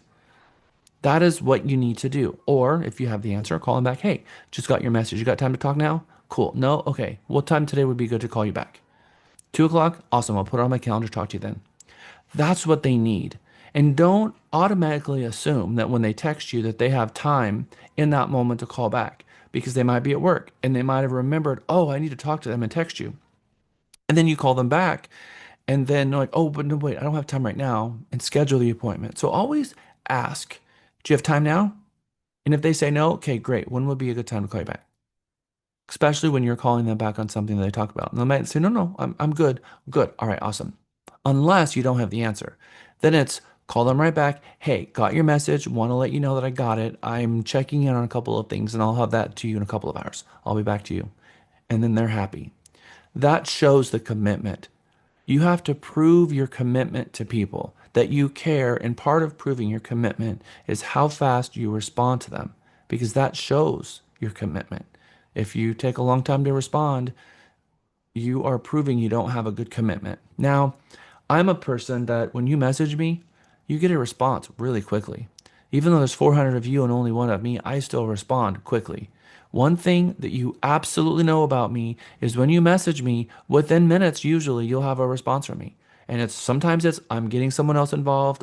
That is what you need to do. Or if you have the answer, call them back. Hey, just got your message. You got time to talk now? Cool. No? Okay. What time today would be good to call you back? 2 o'clock? Awesome. I'll put it on my calendar to talk to you then. That's what they need. And don't automatically assume that when they text you that they have time in that moment to call back because they might be at work and they might have remembered, oh, I need to talk to them and text you. And then you call them back and then they're like, oh, but no, wait, I don't have time right now and schedule the appointment. So always ask, do you have time now? And if they say no, okay, great. When would be a good time to call you back? Especially when you're calling them back on something that they talk about. And they might say, no, I'm good. Good. All right, awesome. Unless you don't have the answer. Then it's call them right back. Hey, got your message. Want to let you know that I got it. I'm checking in on a couple of things and I'll have that to you in a couple of hours. I'll be back to you. And then they're happy. That shows the commitment. You have to prove your commitment to people, that you care, and part of proving your commitment is how fast you respond to them, because that shows your commitment. If you take a long time to respond, you are proving you don't have a good commitment. Now, I'm a person that when you message me, you get a response really quickly. Even though there's 400 of you and only one of me, I still respond quickly. One thing that you absolutely know about me is when you message me, within minutes, usually you'll have a response from me. And sometimes it's I'm getting someone else involved,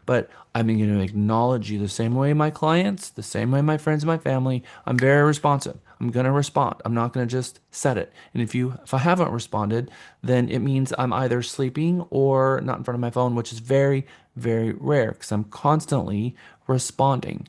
but I'm going to acknowledge you the same way my clients, the same way my friends, my family. I'm very responsive. I'm going to respond. I'm not going to just set it. And if I haven't responded, then it means I'm either sleeping or not in front of my phone, which is very, very rare because I'm constantly responding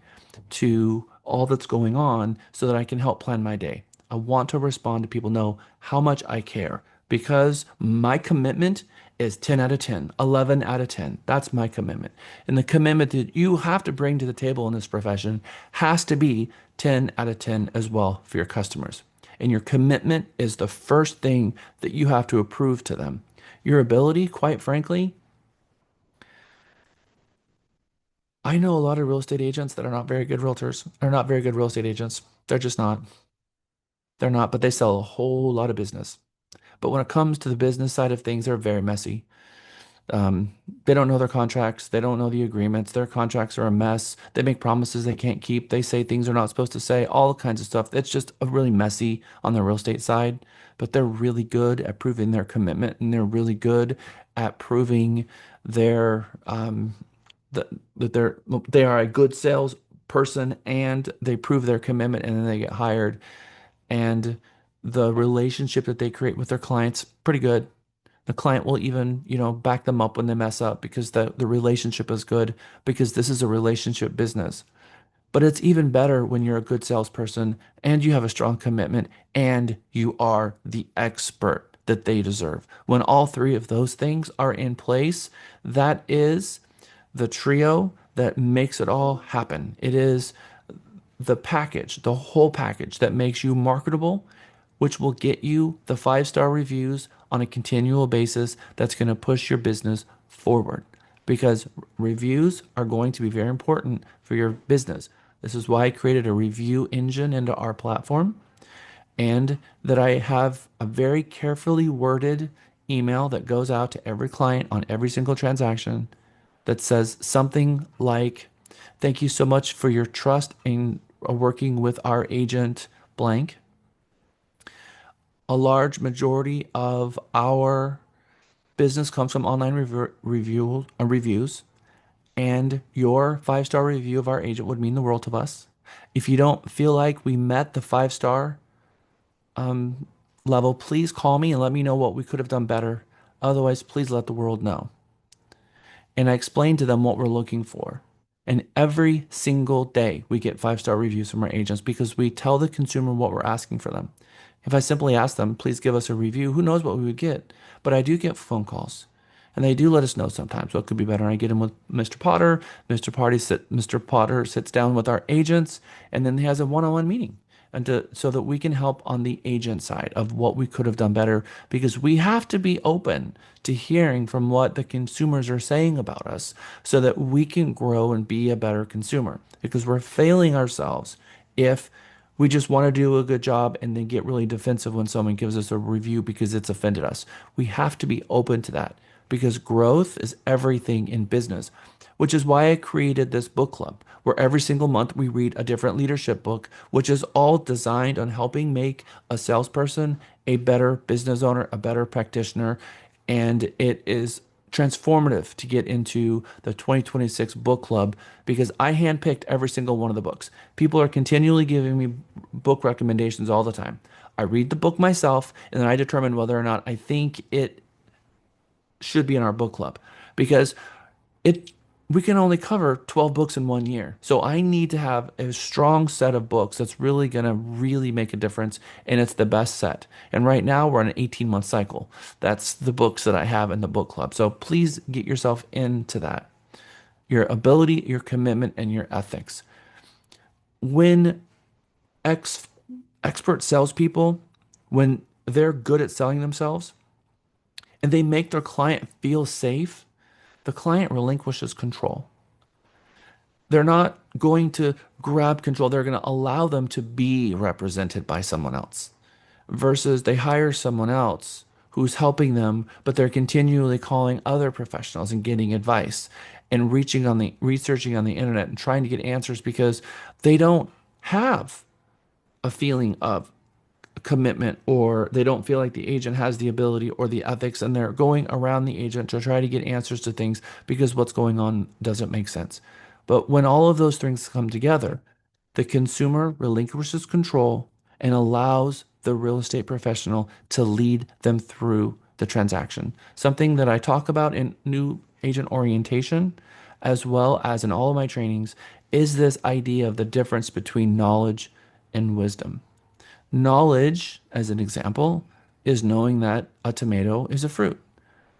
to all that's going on so that I can help plan my day. I want to respond to people, know how much I care because my commitment is 10 out of 10, 11 out of 10. That's my commitment. And the commitment that you have to bring to the table in this profession has to be 10 out of 10 as well for your customers. And your commitment is the first thing that you have to approve to them. Your ability, quite frankly, I know a lot of real estate agents that are not very good realtors, are not very good real estate agents. They're just not. They're not, but they sell a whole lot of business. But when it comes to the business side of things, they're very messy. They don't know their contracts. They don't know the agreements. Their contracts are a mess. They make promises they can't keep. They say things they're not supposed to say, all kinds of stuff. It's just a really messy on the real estate side, but they're really good at proving their commitment and they're really good at proving their that they are a good sales person and they prove their commitment and then they get hired and the relationship that they create with their clients pretty good. The client will even, back them up when they mess up because the relationship is good because this is a relationship business. But it's even better when you're a good salesperson and you have a strong commitment and you are the expert that they deserve. When all three of those things are in place, that is the trio that makes it all happen. It is the package, the whole package that makes you marketable, which will get you the 5-star reviews on a continual basis that's going to push your business forward because reviews are going to be very important for your business. This is why I created a review engine into our platform and that I have a very carefully worded email that goes out to every client on every single transaction that says something like, thank you so much for your trust in working with our agent blank. A large majority of our business comes from online reviews, and your 5-star review of our agent would mean the world to us. If you don't feel like we met the 5-star level, please call me and let me know what we could have done better. Otherwise, please let the world know. And I explain to them what we're looking for. And every single day we get 5-star reviews from our agents because we tell the consumer what we're asking for them. If I simply ask them, please give us a review, who knows what we would get? But I do get phone calls. And they do let us know sometimes what could be better. I get in with Mr. Potter. Mr. Potter sits down with our agents, and then he has a one-on-one meeting so that we can help on the agent side of what we could have done better because we have to be open to hearing from what the consumers are saying about us so that we can grow and be a better consumer because we're failing ourselves if we just want to do a good job and then get really defensive when someone gives us a review because it's offended us. We have to be open to that because growth is everything in business, which is why I created this book club where every single month we read a different leadership book, which is all designed on helping make a salesperson a better business owner, a better practitioner. And it is transformative to get into the 2026 book club because I handpicked every single one of the books. People are continually giving me book recommendations all the time. I read the book myself and then I determine whether or not I think it should be in our book club because it we can only cover 12 books in one year. So I need to have a strong set of books that's really going to really make a difference and it's the best set. And right now we're on an 18-month cycle. That's the books that I have in the book club. So please get yourself into that. Your ability, your commitment, and your ethics. When expert salespeople, when they're good at selling themselves and they make their client feel safe, the client relinquishes control. They're not going to grab control. They're going to allow them to be represented by someone else versus they hire someone else who's helping them, but they're continually calling other professionals and getting advice and researching on the internet and trying to get answers because they don't have a feeling of commitment, or they don't feel like the agent has the ability or the ethics, and they're going around the agent to try to get answers to things because what's going on doesn't make sense. But when all of those things come together, the consumer relinquishes control and allows the real estate professional to lead them through the transaction. Something that I talk about in new agent orientation, as well as in all of my trainings, is this idea of the difference between knowledge and wisdom. Knowledge, as an example, is knowing that a tomato is a fruit.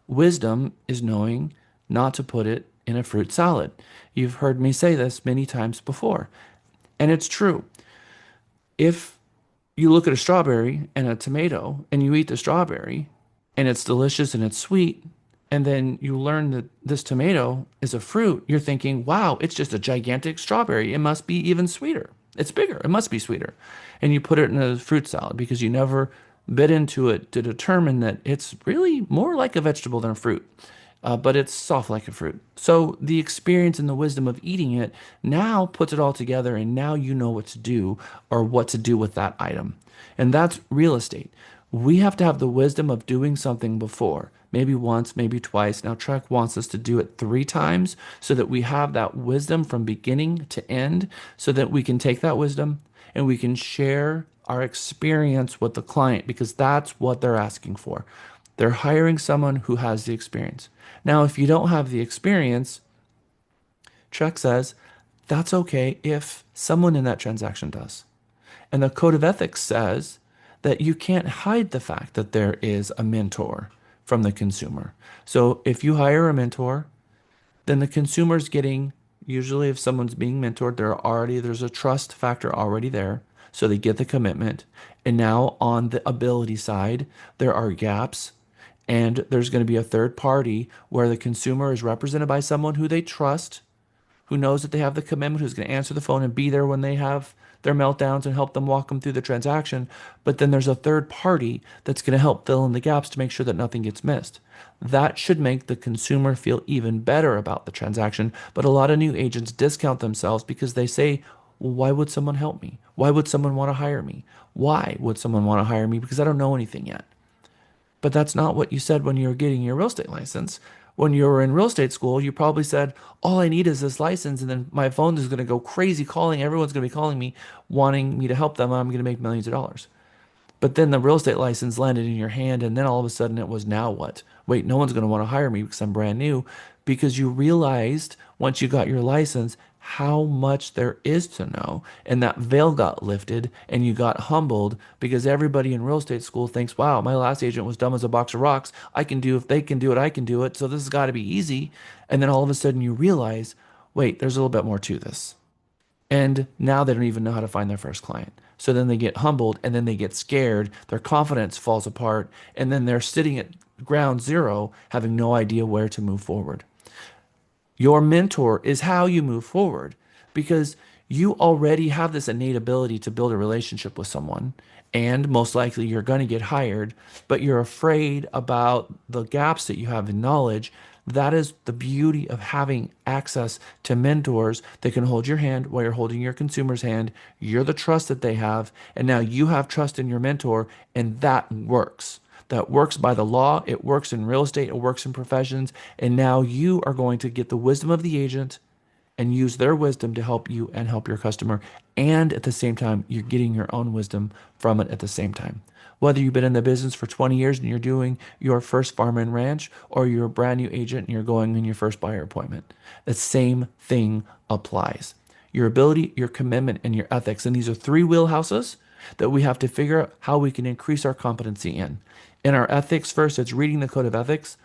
Wisdom is knowing not to put it in a fruit salad. You've heard me say this many times before, and it's true. If you look at a strawberry and a tomato and you eat the strawberry and it's delicious and it's sweet, and then you learn that this tomato is a fruit, you're thinking, wow, it's just a gigantic strawberry. It must be even sweeter. It's bigger. It must be sweeter. And you put it in a fruit salad because you never bit into it to determine that it's really more like a vegetable than a fruit, but it's soft like a fruit. So the experience and the wisdom of eating it now puts it all together, and now you know what to do or what to do with that item. And that's real estate. We have to have the wisdom of doing something before, maybe once, maybe twice. Now, Trek wants us to do it 3 times so that we have that wisdom from beginning to end, so that we can take that wisdom and we can share our experience with the client, because that's what they're asking for. They're hiring someone who has the experience. Now, if you don't have the experience, Trek says that's okay if someone in that transaction does. And the code of ethics says that you can't hide the fact that there is a mentor from the consumer. So if you hire a mentor, then the consumer's getting, usually if someone's being mentored, there's a trust factor already there. So they get the commitment. And now on the ability side, there are gaps. And there's going to be a third party where the consumer is represented by someone who they trust, who knows that they have the commitment, who's going to answer the phone and be there when they have their meltdowns and help them walk them through the transaction. But then there's a third party that's going to help fill in the gaps to make sure that nothing gets missed. That should make the consumer feel even better about the transaction. But a lot of new agents discount themselves because they say, well, why would someone help me? Why would someone want to hire me? Why would someone want to hire me? Because I don't know anything yet. But that's not what you said when you were getting your real estate license. When you were in real estate school, you probably said, all I need is this license, and then my phone is going to go crazy calling. Everyone's going to be calling me, wanting me to help them. I'm going to make millions of dollars. But then the real estate license landed in your hand, and then all of a sudden it was, now what? Wait, no one's going to want to hire me because I'm brand new. Because you realized once you got your license how much there is to know, and that veil got lifted, and you got humbled, because everybody in real estate school thinks, wow, my last agent was dumb as a box of rocks. I can do, if they can do it, I can do it. So this has got to be easy. And then all of a sudden you realize, wait, there's a little bit more to this. And now they don't even know how to find their first client. So then they get humbled, and then they get scared. Their confidence falls apart. And then they're sitting at ground zero, having no idea where to move forward. Your mentor is how you move forward, because you already have this innate ability to build a relationship with someone. And most likely you're going to get hired, but you're afraid about the gaps that you have in knowledge. That is the beauty of having access to mentors that can hold your hand while you're holding your consumer's hand. You're the trust that they have, and now you have trust in your mentor, and that works. That works by the law. It works in real estate. It works in professions. And now you are going to get the wisdom of the agent and use their wisdom to help you and help your customer. And at the same time, you're getting your own wisdom from it at the same time. Whether you've been in the business for 20 years and you're doing your first farm and ranch, or you're a brand new agent and you're going in your first buyer appointment, the same thing applies. Your ability, your commitment, and your ethics. And these are 3 wheelhouses that we have to figure out how we can increase our competency in. In our ethics, first, it's reading the code of ethics,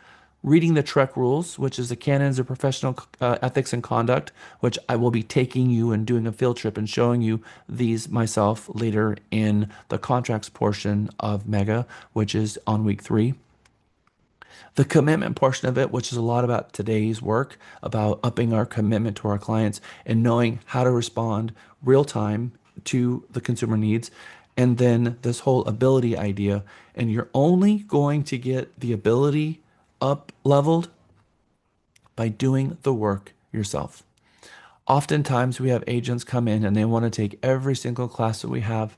reading the Trek rules, which is the canons of professional ethics and conduct, which I will be taking you and doing a field trip and showing you these myself later in the contracts portion of Mega, which is on week 3. The commitment portion of it, which is a lot about today's work, about upping our commitment to our clients and knowing how to respond real time to the consumer needs. And then this whole ability idea. And you're only going to get the ability up leveled by doing the work yourself. Oftentimes we have agents come in and they want to take every single class that we have,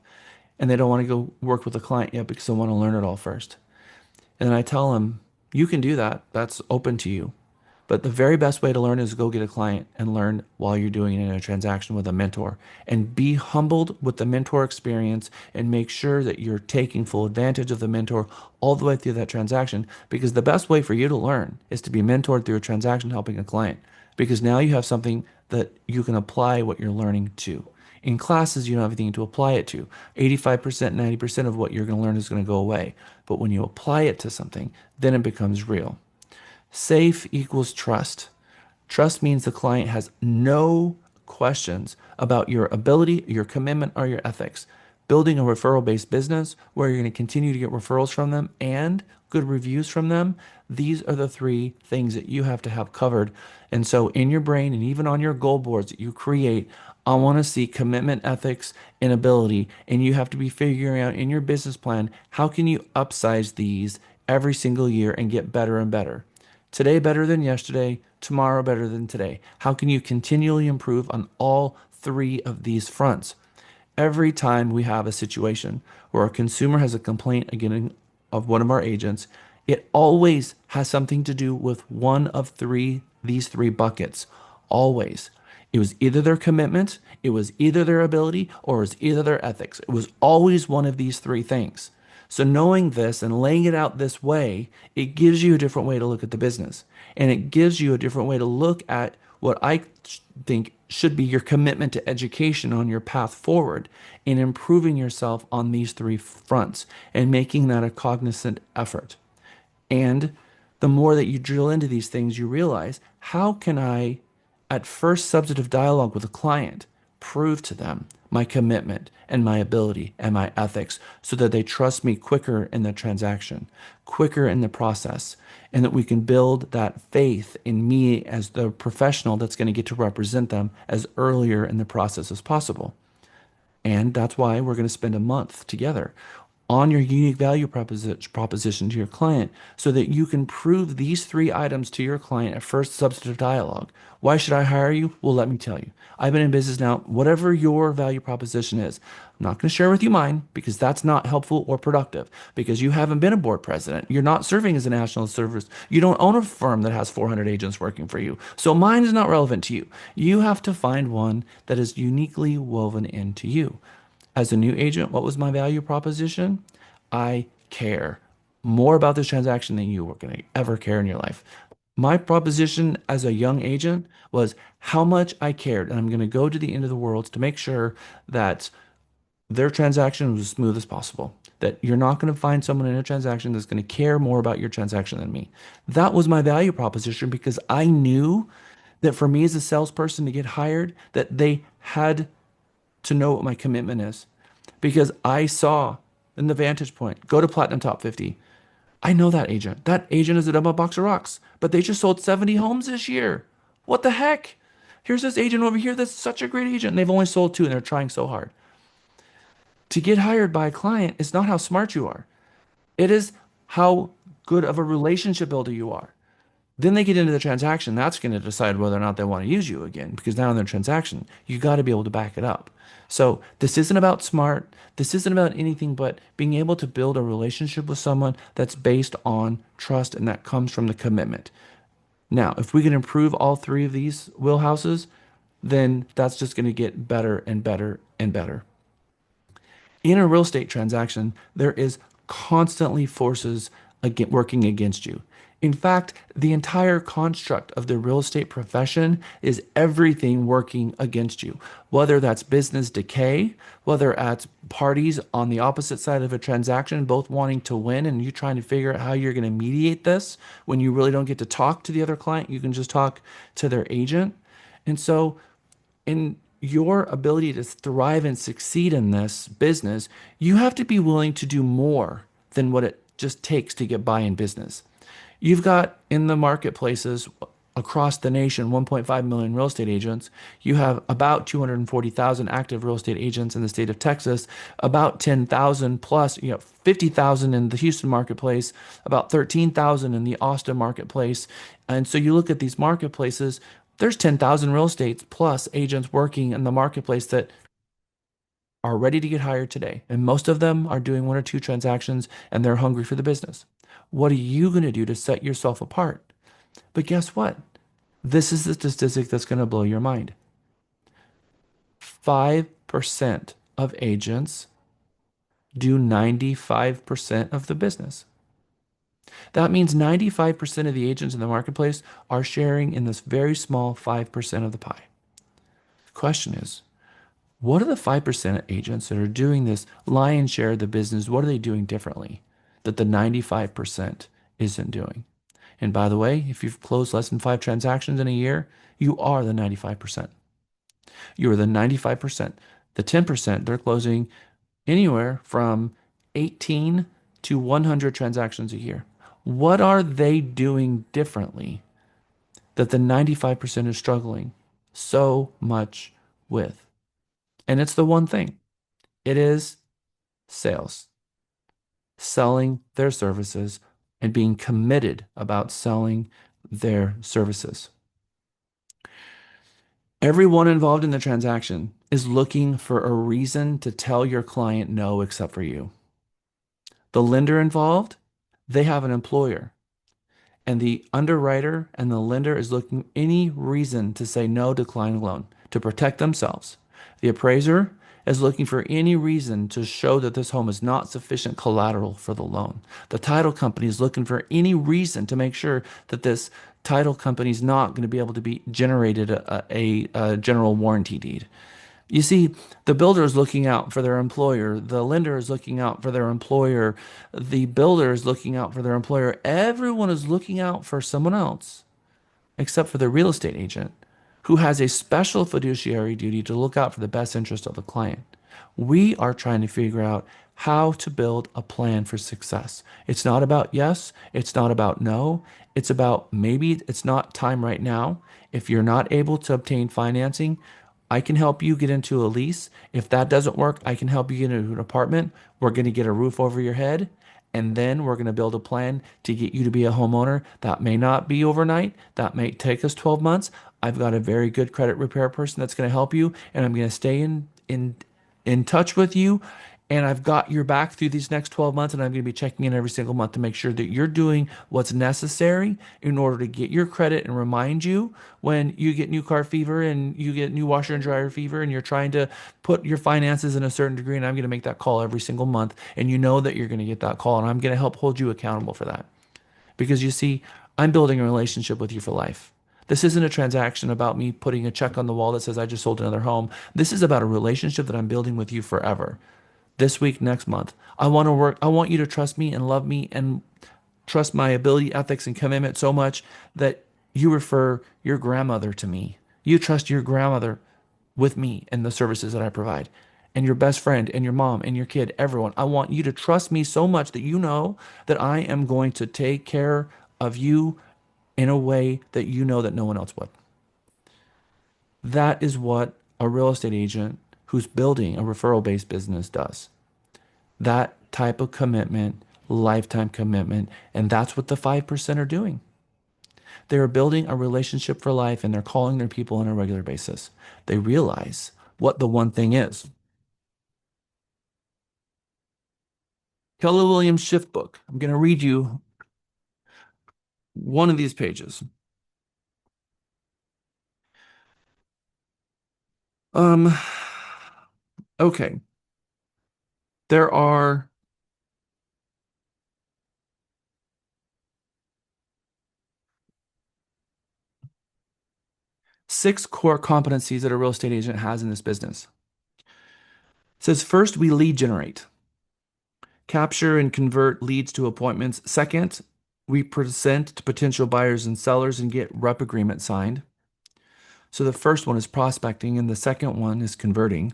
and they don't want to go work with a client yet because they want to learn it all first. And I tell them, you can do that. That's open to you. But the very best way to learn is go get a client and learn while you're doing it in a transaction with a mentor. And be humbled with the mentor experience and make sure that you're taking full advantage of the mentor all the way through that transaction. Because the best way for you to learn is to be mentored through a transaction helping a client. Because now you have something that you can apply what you're learning to. In classes, you don't have anything to apply it to. 85%, 90% of what you're going to learn is going to go away. But when you apply it to something, then it becomes real. Safe equals trust. Trust means the client has no questions about your ability, your commitment, or your ethics. Building a referral based business where you're going to continue to get referrals from them and good reviews from them, these are the three things that you have to have covered. And so, in your brain and even on your goal boards that you create, I want to see commitment, ethics, and ability. And you have to be figuring out in your business plan how can you upsize these every single year and get better and better. Today better than yesterday, tomorrow better than today. How can you continually improve on all three of these fronts? Every time we have a situation where a consumer has a complaint again of one of our agents, it always has something to do with one of these three buckets. Always. It was either their commitment, it was either their ability, or it was either their ethics. It was always one of these three things. So knowing this and laying it out this way, it gives you a different way to look at the business. And it gives you a different way to look at what I think should be your commitment to education on your path forward in improving yourself on these three fronts and making that a cognizant effort. And the more that you drill into these things, you realize, how can I, at first substantive dialogue with a client, prove to them my commitment and my ability and my ethics so that they trust me quicker in the transaction, quicker in the process, and that we can build that faith in me as the professional that's going to get to represent them as earlier in the process as possible. And that's why we're going to spend a month together on your unique value proposition to your client so that you can prove these three items to your client at first substantive dialogue. Why should I hire you? Well, let me tell you. I've been in business now, whatever your value proposition is. I'm not going to share with you mine because that's not helpful or productive because you haven't been a board president. You're not serving as a national service. You don't own a firm that has 400 agents working for you. So mine is not relevant to you. You have to find one that is uniquely woven into you. As a new agent, what was my value proposition? I care more about this transaction than you were going to ever care in your life. My proposition as a young agent was how much I cared, and I'm going to go to the end of the world to make sure that their transaction was as smooth as possible. That you're not going to find someone in a transaction that's going to care more about your transaction than me. That was my value proposition because I knew that for me as a salesperson to get hired, that they had to know what my commitment is because I saw in the Vantage Point, go to Platinum Top 50. I know that agent. That agent is a double box of rocks, but they just sold 70 homes this year. What the heck? Here's this agent over here that's such a great agent, and they've only sold two, and they're trying so hard. To get hired by a client is not how smart you are. It is how good of a relationship builder you are. Then they get into the transaction. That's going to decide whether or not they want to use you again because now in their transaction, you got to be able to back it up. So this isn't about smart. This isn't about anything but being able to build a relationship with someone that's based on trust and that comes from the commitment. Now, if we can improve all three of these wheelhouses, then that's just going to get better and better and better. In a real estate transaction, there is constantly forces working against you. In fact, the entire construct of the real estate profession is everything working against you, whether that's business decay, whether that's parties on the opposite side of a transaction, both wanting to win and you trying to figure out how you're going to mediate this when you really don't get to talk to the other client. You can just talk to their agent. And so in your ability to thrive and succeed in this business, you have to be willing to do more than what it just takes to get by in business. You've got in the marketplaces across the nation 1.5 million real estate agents. You have about 240,000 active real estate agents in the state of Texas, about 10,000 plus, 50,000 in the Houston marketplace, about 13,000 in the Austin marketplace. And so you look at these marketplaces, there's 10,000 real estate plus agents working in the marketplace that are ready to get hired today, and most of them are doing 1 or 2 transactions and they're hungry for the business. What are you going to do to set yourself apart? But guess what? This is the statistic that's going to blow your mind. 5% of agents do 95% of the business. That means 95% of the agents in the marketplace are sharing in this very small 5% of the pie. The question is, what are the 5% agents that are doing this lion's share of the business? What are they doing differently that the 95% isn't doing? And by the way, if you've closed less than 5 transactions in a year, you are the 95%. You are the 95%. The 10%, they're closing anywhere from 18 to 100 transactions a year. What are they doing differently that the 95% is struggling so much with? And it's the one thing. It is sales, selling their services and being committed about selling their services. Everyone involved in the transaction is looking for a reason to tell your client no except for you. The lender involved, they have an employer. And the underwriter and the lender is looking any reason to say no, decline a loan to protect themselves. The appraiser is looking for any reason to show that this home is not sufficient collateral for the loan. The title company is looking for any reason to make sure that this title company is not going to be able to be generated a general warranty deed. You see, the builder is looking out for their employer. The lender is looking out for their employer. The builder is looking out for their employer. Everyone is looking out for someone else except for the real estate agent, who has a special fiduciary duty to look out for the best interest of the client. We are trying to figure out how to build a plan for success. It's not about yes, it's not about no. It's about maybe it's not time right now. If you're not able to obtain financing, I can help you get into a lease. If that doesn't work, I can help you get into an apartment. We're going to get a roof over your head. And then we're going to build a plan to get you to be a homeowner. That may not be overnight. That may take us 12 months. I've got a very good credit repair person that's going to help you. And I'm going to stay in touch with you. And I've got your back through these next 12 months. And I'm going to be checking in every single month to make sure that you're doing what's necessary in order to get your credit and remind you when you get new car fever and you get new washer and dryer fever and you're trying to put your finances in a certain degree. And I'm going to make that call every single month. And you know that you're going to get that call. And I'm going to help hold you accountable for that. Because you see, I'm building a relationship with you for life. This isn't a transaction about me putting a check on the wall that says I just sold another home. This is about a relationship that I'm building with you forever. This week, next month. I want to work. I want you to trust me and love me and trust my ability, ethics, and commitment so much that you refer your grandmother to me. You trust your grandmother with me and the services that I provide, and your best friend and your mom and your kid, everyone. I want you to trust me so much that you know that I am going to take care of you in a way that you know that no one else would. That is what a real estate agent who's building a referral-based business does. That type of commitment, lifetime commitment, and that's what the 5% are doing. They're building a relationship for life and they're calling their people on a regular basis. They realize what the one thing is. Keller Williams Shift Book. I'm going to read you one of these pages. Okay. There are six core competencies that a real estate agent has in this business. It says, first, we lead generate. Capture and convert leads to appointments. Second, we present to potential buyers and sellers and get rep agreements signed. So the first one is prospecting and the second one is converting.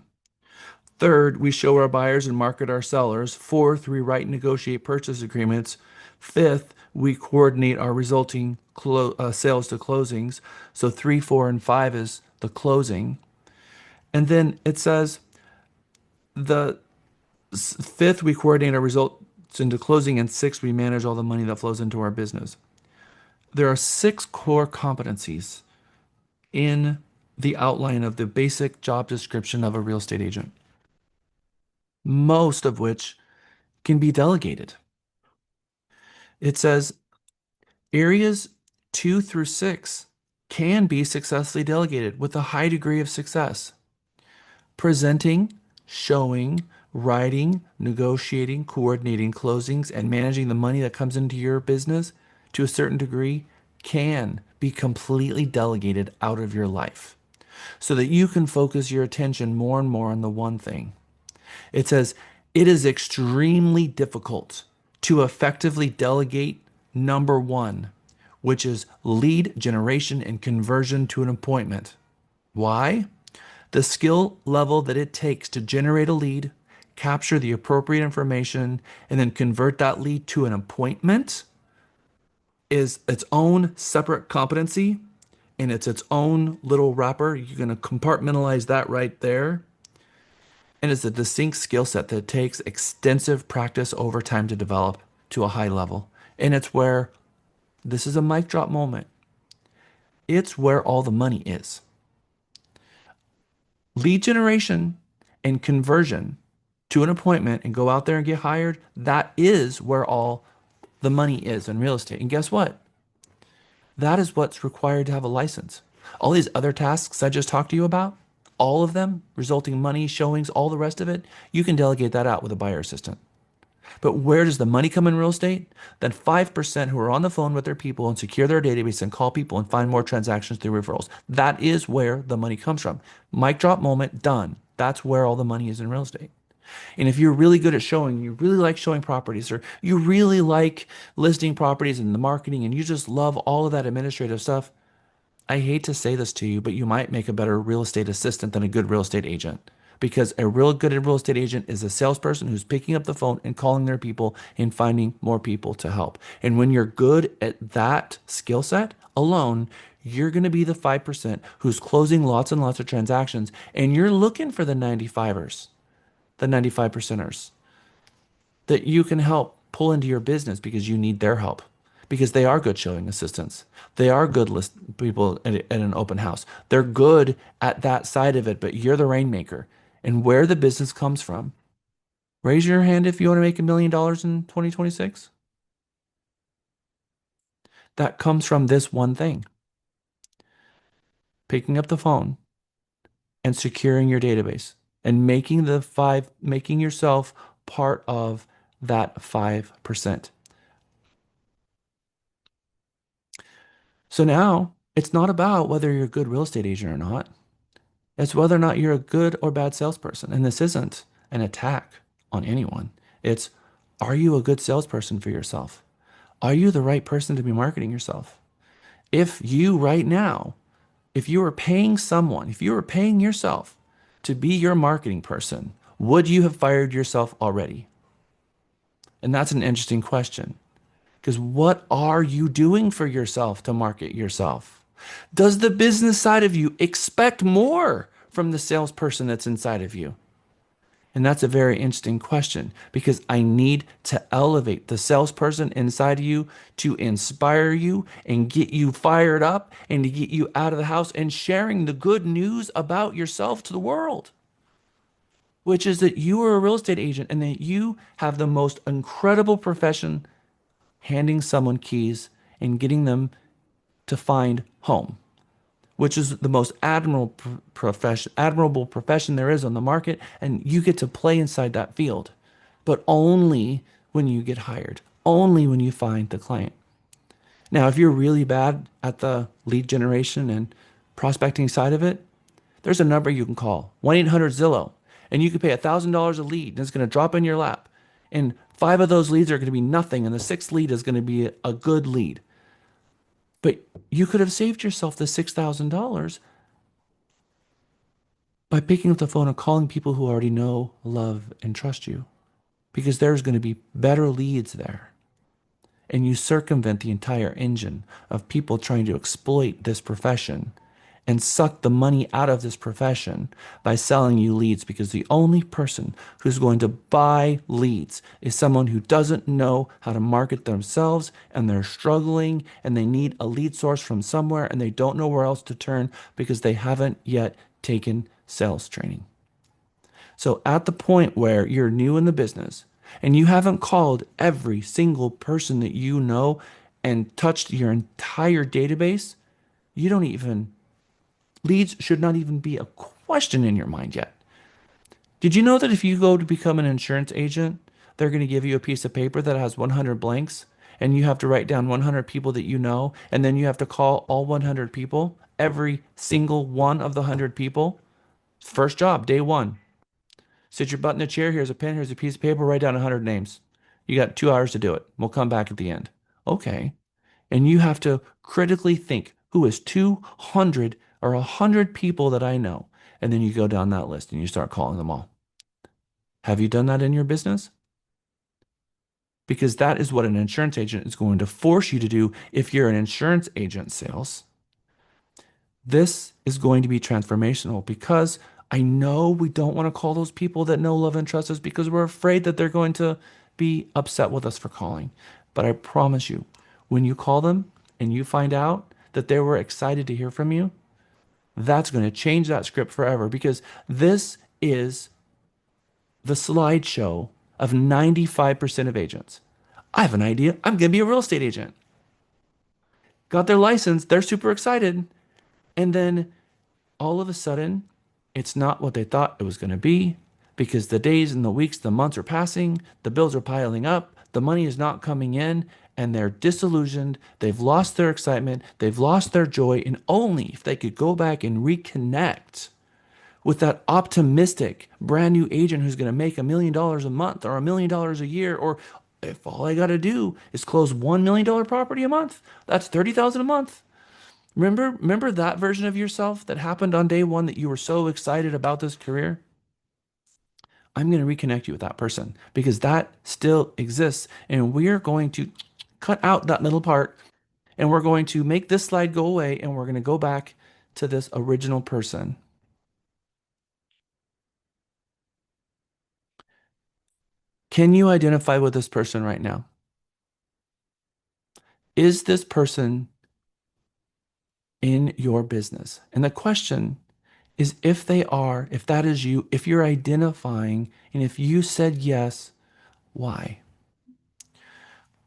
Third, we show our buyers and market our sellers. Fourth, we write and negotiate purchase agreements. Fifth, we coordinate our resulting sales to closings. So 3, 4, and 5 is the closing. And then it says the fifth, we coordinate our results into closing. And sixth, we manage all the money that flows into our business. There are 6 core competencies in the outline of the basic job description of a real estate agent. most of which can be delegated. It says areas 2 through 6 can be successfully delegated with a high degree of success. Presenting, showing, writing, negotiating, coordinating closings, and managing the money that comes into your business to a certain degree can be completely delegated out of your life so that you can focus your attention more and more on the one thing. It says it is extremely difficult to effectively delegate number one, which is lead generation and conversion to an appointment. Why? The skill level that it takes to generate a lead, capture the appropriate information, and then convert that lead to an appointment is its own separate competency and it's its own little wrapper. You're going to compartmentalize that right there. And it's a distinct skill set that takes extensive practice over time to develop to a high level. And it's where this is a mic drop moment. It's where all the money is. Lead generation and conversion to an appointment and go out there and get hired, that is where all the money is in real estate. And guess what? That is what's required to have a license. All these other tasks I just talked to you about, all of them, resulting money, showings, all the rest of it, you can delegate that out with a buyer assistant. But where does the money come in real estate? Then 5% who are on the phone with their people and secure their database and call people and find more transactions through referrals. That is where the money comes from. Mic drop moment, done. That's where all the money is in real estate. And if you're really good at showing, you really like showing properties, or you really like listing properties and the marketing, and you just love all of that administrative stuff, I hate to say this to you, but you might make a better real estate assistant than a good real estate agent. Because a real good real estate agent is a salesperson who's picking up the phone and calling their people and finding more people to help. And when you're good at that skill set alone, you're going to be the 5% who's closing lots and lots of transactions, and you're looking for the 95ers, the 95%ers that you can help pull into your business because you need their help, because they are good showing assistants. They are good list people at an open house. They're good at that side of it, but you're the rainmaker. And where the business comes from. Raise your hand if you want to make $1 million in 2026. That comes from this one thing. Picking up the phone and securing your database and making yourself part of that 5%. So now it's not about whether you're a good real estate agent or not. It's whether or not you're a good or bad salesperson. And this isn't an attack on anyone. It's, are you a good salesperson for yourself? Are you the right person to be marketing yourself? If you right now, if you were paying someone, if you were paying yourself to be your marketing person, would you have fired yourself already? And that's an interesting question. Because what are you doing for yourself to market yourself? Does the business side of you expect more from the salesperson that's inside of you? And that's a very interesting question, because I need to elevate the salesperson inside of you to inspire you and get you fired up and to get you out of the house and sharing the good news about yourself to the world, which is that you are a real estate agent and that you have the most incredible profession, handing someone keys and getting them to find home, which is the most admirable profession there is on the market. And you get to play inside that field, but only when you get hired, only when you find the client. Now, if you're really bad at the lead generation and prospecting side of it, there's a number you can call, 1-800-ZILLOW, and you can pay $1,000 a lead, and it's going to drop in your lap. And 5 of those leads are going to be nothing, and the 6th lead is going to be a good lead. But you could have saved yourself the $6,000 by picking up the phone and calling people who already know, love, and trust you, because there's going to be better leads there. And you circumvent the entire engine of people trying to exploit this profession and suck the money out of this profession by selling you leads, because the only person who's going to buy leads is someone who doesn't know how to market themselves, and they're struggling and they need a lead source from somewhere and they don't know where else to turn because they haven't yet taken sales training. So at the point where you're new in the business and you haven't called every single person that you know and touched your entire database, you don't even, leads should not even be a question in your mind yet. Did you know that if you go to become an insurance agent, they're going to give you a piece of paper that has 100 blanks and you have to write down 100 people that you know and then you have to call all 100 people, every single one of the 100 people? First job, day one. Sit your butt in a chair. Here's a pen. Here's a piece of paper. Write down 100 names. You got 2 hours to do it. We'll come back at the end. Okay. And you have to critically think who is 200 or 100 people that I know. And then you go down that list and you start calling them all. Have you done that in your business? Because that is what an insurance agent is going to force you to do if you're an insurance agent sales. This is going to be transformational because I know we don't want to call those people that know, love, and trust us because we're afraid that they're going to be upset with us for calling. But I promise you, when you call them and you find out that they were excited to hear from you, that's going to change that script forever because this is the slideshow of 95% of agents. I have an idea. I'm going to be a real estate agent. Got their license. They're super excited. And then all of a sudden, it's not what they thought it was going to be because the days and the weeks, the months are passing, the bills are piling up, the money is not coming in, and they're disillusioned. They've lost their excitement, they've lost their joy, and only if they could go back and reconnect with that optimistic brand new agent who's going to make $1 million a month or $1 million a year, or if all I got to do is close $1 million property a month, that's 30,000 a month. Remember that version of yourself that happened on day one that you were so excited about this career? I'm going to reconnect you with that person because that still exists. And we're going to cut out that middle part and we're going to make this slide go away and we're going to go back to this original person. Can you identify with this person right now? Is this person in your business? And the question is if they are, if that is you, if you're identifying, and if you said yes, why?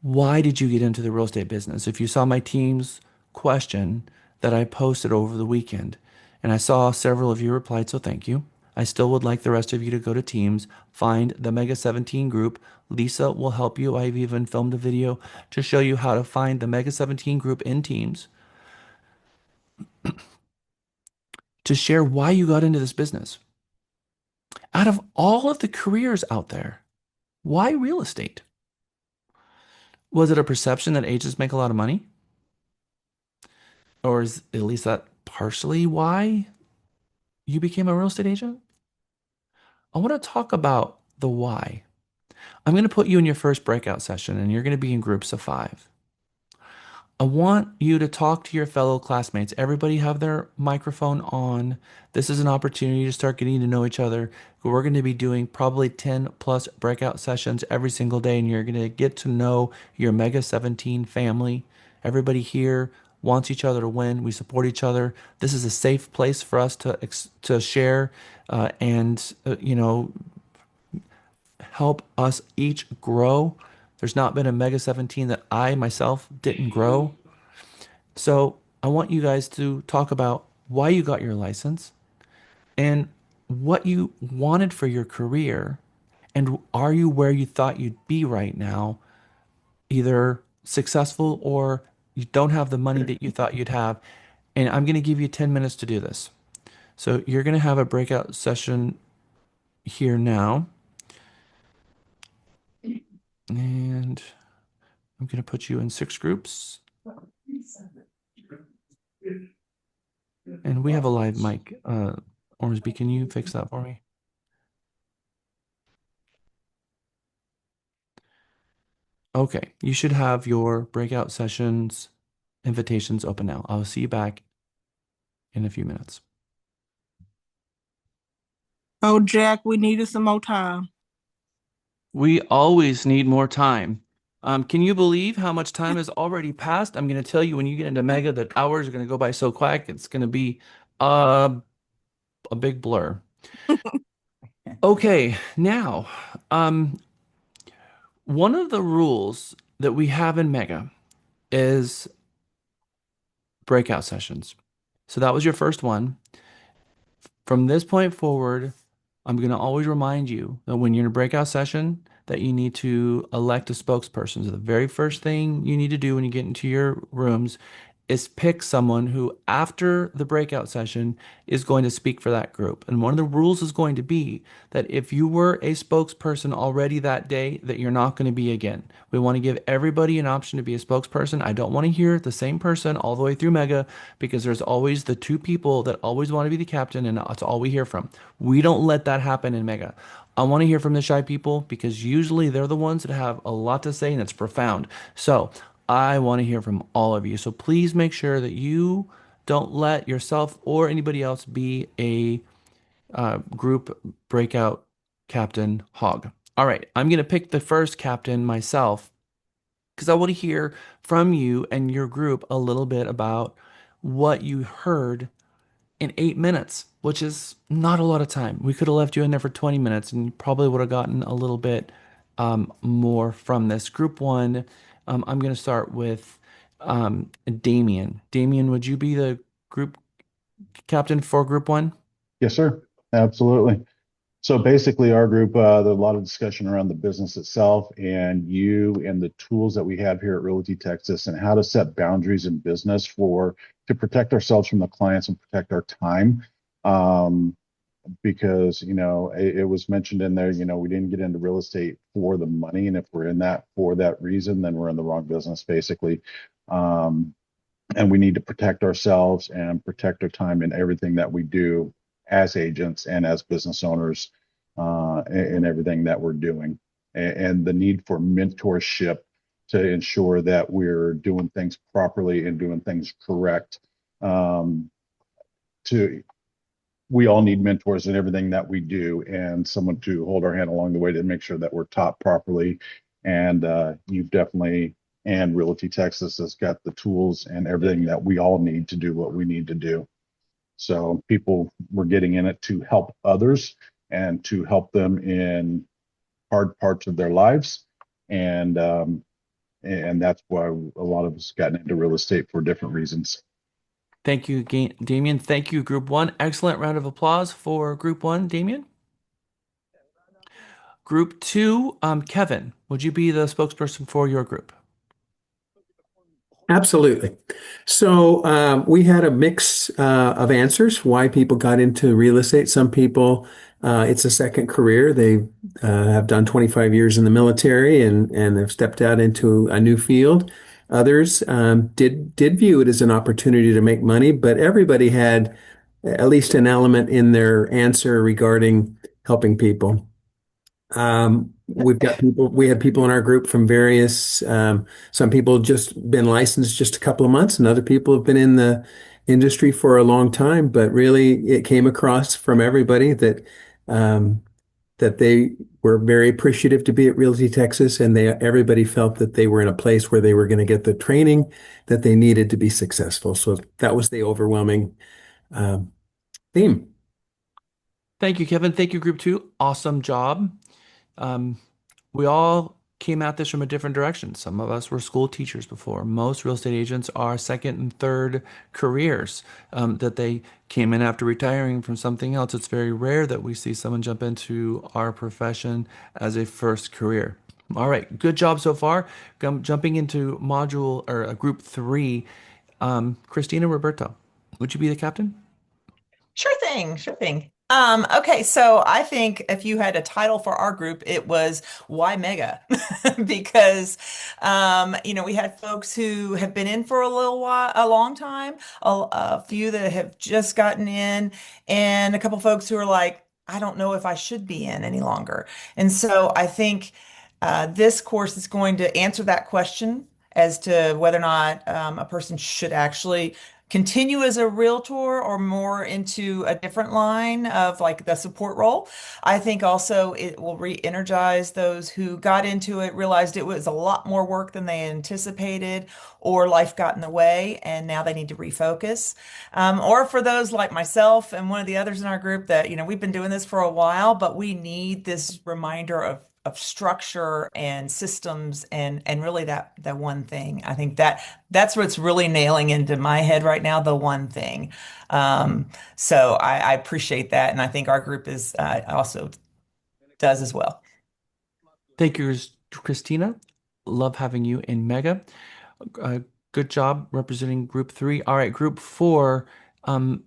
Why did you get into the real estate business? If you saw my team's question that I posted over the weekend, and I saw several of you replied, so thank you. I still would like the rest of you to go to Teams, find the Mega 17 group. Lisa will help you. I've even filmed a video to show you how to find the Mega 17 group in Teams to share why you got into this business. Out of all of the careers out there, why real estate? Was it a perception that agents make a lot of money? Or is at least that partially why you became a real estate agent? I want to talk about the why. I'm going to put you in your first breakout session and you're going to be in groups of 5. I want you to talk to your fellow classmates. Everybody have their microphone on. This is an opportunity to start getting to know each other. We're going to be doing probably 10 plus breakout sessions every single day, and you're going to get to know your Mega 17 family. Everybody here wants each other to win. We support each other. This is a safe place for us to share and help us each grow. There's not been a Mega 17 that I myself didn't grow. So I want you guys to talk about why you got your license and what you wanted for your career. And are you where you thought you'd be right now, either successful or you don't have the money that you thought you'd have? And I'm going to give you 10 minutes to do this. So you're going to have a breakout session here now. And I'm going to put you in 6 groups. And we have a live mic. Ormsby, can you fix that for me? Okay, you should have your breakout sessions invitations open now. I'll see you back in a few minutes. Oh, Jack, we needed some more time. We always need more time. Can you believe how much time has already passed? I'm going to tell you when you get into Mega that hours are going to go by so quick. It's going to be a big blur. Okay, now, um, one of the rules that we have in Mega is breakout sessions. So that was your first one. From this point forward, I'm going to always remind you that when you're in a breakout session, that you need to elect a spokesperson. So the very first thing you need to do when you get into your rooms is pick someone who, after the breakout session, is going to speak for that group. And one of the rules is going to be that if you were a spokesperson already that day, that you're not going to be again. We want to give everybody an option to be a spokesperson. I don't want to hear the same person all the way through Mega because there's always the two people that always want to be the captain, and that's all we hear from. We don't let that happen in Mega. I want to hear from the shy people because usually they're the ones that have a lot to say and it's profound. So I want to hear from all of you. So please make sure that you don't let yourself or anybody else be a group breakout captain hog. All right, I'm going to pick the first captain myself because I want to hear from you and your group a little bit about what you heard in 8 minutes, which is not a lot of time. We could have left you in there for 20 minutes and you probably would have gotten a little bit more from this. Group one, I'm going to start with Damien. Damien, would you be the group captain for group one? Yes, sir. Absolutely. So basically, our group, there's a lot of discussion around the business itself and you and the tools that we have here at Realty Texas and how to set boundaries in business to protect ourselves from the clients and protect our time. Um, because, it was mentioned in there, we didn't get into real estate for the money. And if we're in that for that reason, then we're in the wrong business, basically. Um, and we need to protect ourselves and protect our time in everything that we do as agents and as business owners in everything that we're doing and the need for mentorship to ensure that we're doing things properly and doing things correct um, to we all need mentors in everything that we do and someone to hold our hand along the way to make sure that we're taught properly. And you've definitely, and Realty Texas has got the tools and everything that we all need to do what we need to do. So people were getting in it to help others and to help them in hard parts of their lives. And that's why a lot of us gotten into real estate for different reasons. Thank you, Damien. Thank you, group one. Excellent round of applause for group one, Damien. Group two, Kevin, would you be the spokesperson for your group? Absolutely. So we had a mix of answers why people got into real estate. Some people, it's a second career. They have done 25 years in the military and have stepped out into a new field. Others did view it as an opportunity to make money, but everybody had at least an element in their answer regarding helping people. We had people in our group from various, some people just been licensed just a couple of months and other people have been in the industry for a long time, but really it came across from everybody that they were very appreciative to be at Realty Texas and everybody felt that they were in a place where they were going to get the training that they needed to be successful. So that was the overwhelming, theme. Thank you, Kevin. Thank you, group two. Awesome job. Um, we all came at this from a different direction. Some of us were school teachers before. Most real estate agents are second and third careers that they came in after retiring from something else. It's very rare that we see someone jump into our profession as a first career. All right, good job so far. Jumping into module or group three, Christina Roberto, would you be the captain? Sure thing, sure thing. Okay, so I think if you had a title for our group, it was Why Mega? Because we had folks who have been in for a little while, a long time, a few that have just gotten in, and a couple folks who are like, I don't know if I should be in any longer. And so I think this course is going to answer that question as to whether or not a person should actually continue as a realtor or more into a different line of like the support role. I think also it will re-energize those who got into it, realized it was a lot more work than they anticipated, or life got in the way, and now they need to refocus. Or for those like myself and one of the others in our group that, we've been doing this for a while, but we need this reminder of structure and systems and really that one thing. I think that's what's really nailing into my head right now, the one thing. So I appreciate that, and I think our group is also does as well. Thank you, Christina. Love having you in Mega. Uh, Good job representing group three. All right, group four. Um,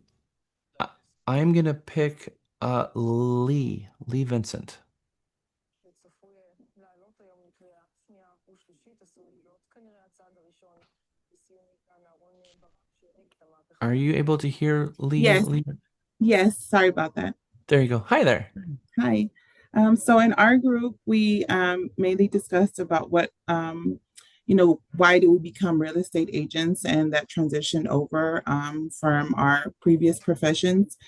I, I'm gonna pick Lee Vincent. Are you able to hear Yes, Lee? yes. Sorry about that. There you go. Hi there. Hi. So in our group, we mainly discussed about why do we become real estate agents and that transition over from our previous professions.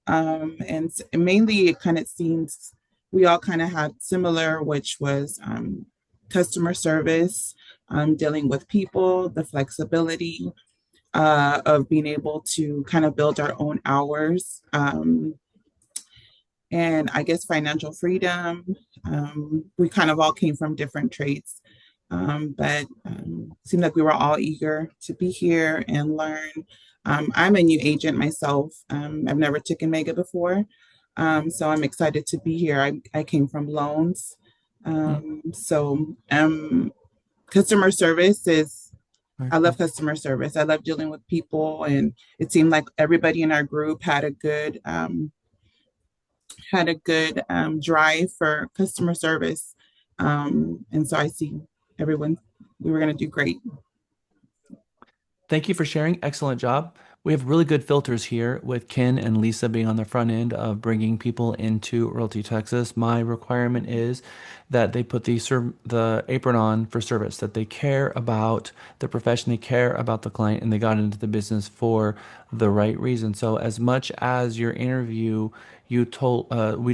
And mainly it kind of seems we all kind of had similar, which was customer service, dealing with people, the flexibility of being able to kind of build our own hours. And I guess financial freedom. We kind of all came from different trades, but seemed like we were all eager to be here and learn. I'm a new agent myself. I've never taken Mega before, so I'm excited to be here. I came from loans, so customer service is. I love customer service. I love dealing with people, and it seemed like everybody in our group had a good drive for customer service. And so I see everyone, we were going to do great. Thank you for sharing. Excellent job. We have really good filters here with Ken and Lisa being on the front end of bringing people into Realty Texas. My requirement is that they put the apron on for service, that they care about the profession, they care about the client, and they got into the business for the right reason. So as much as your interview, we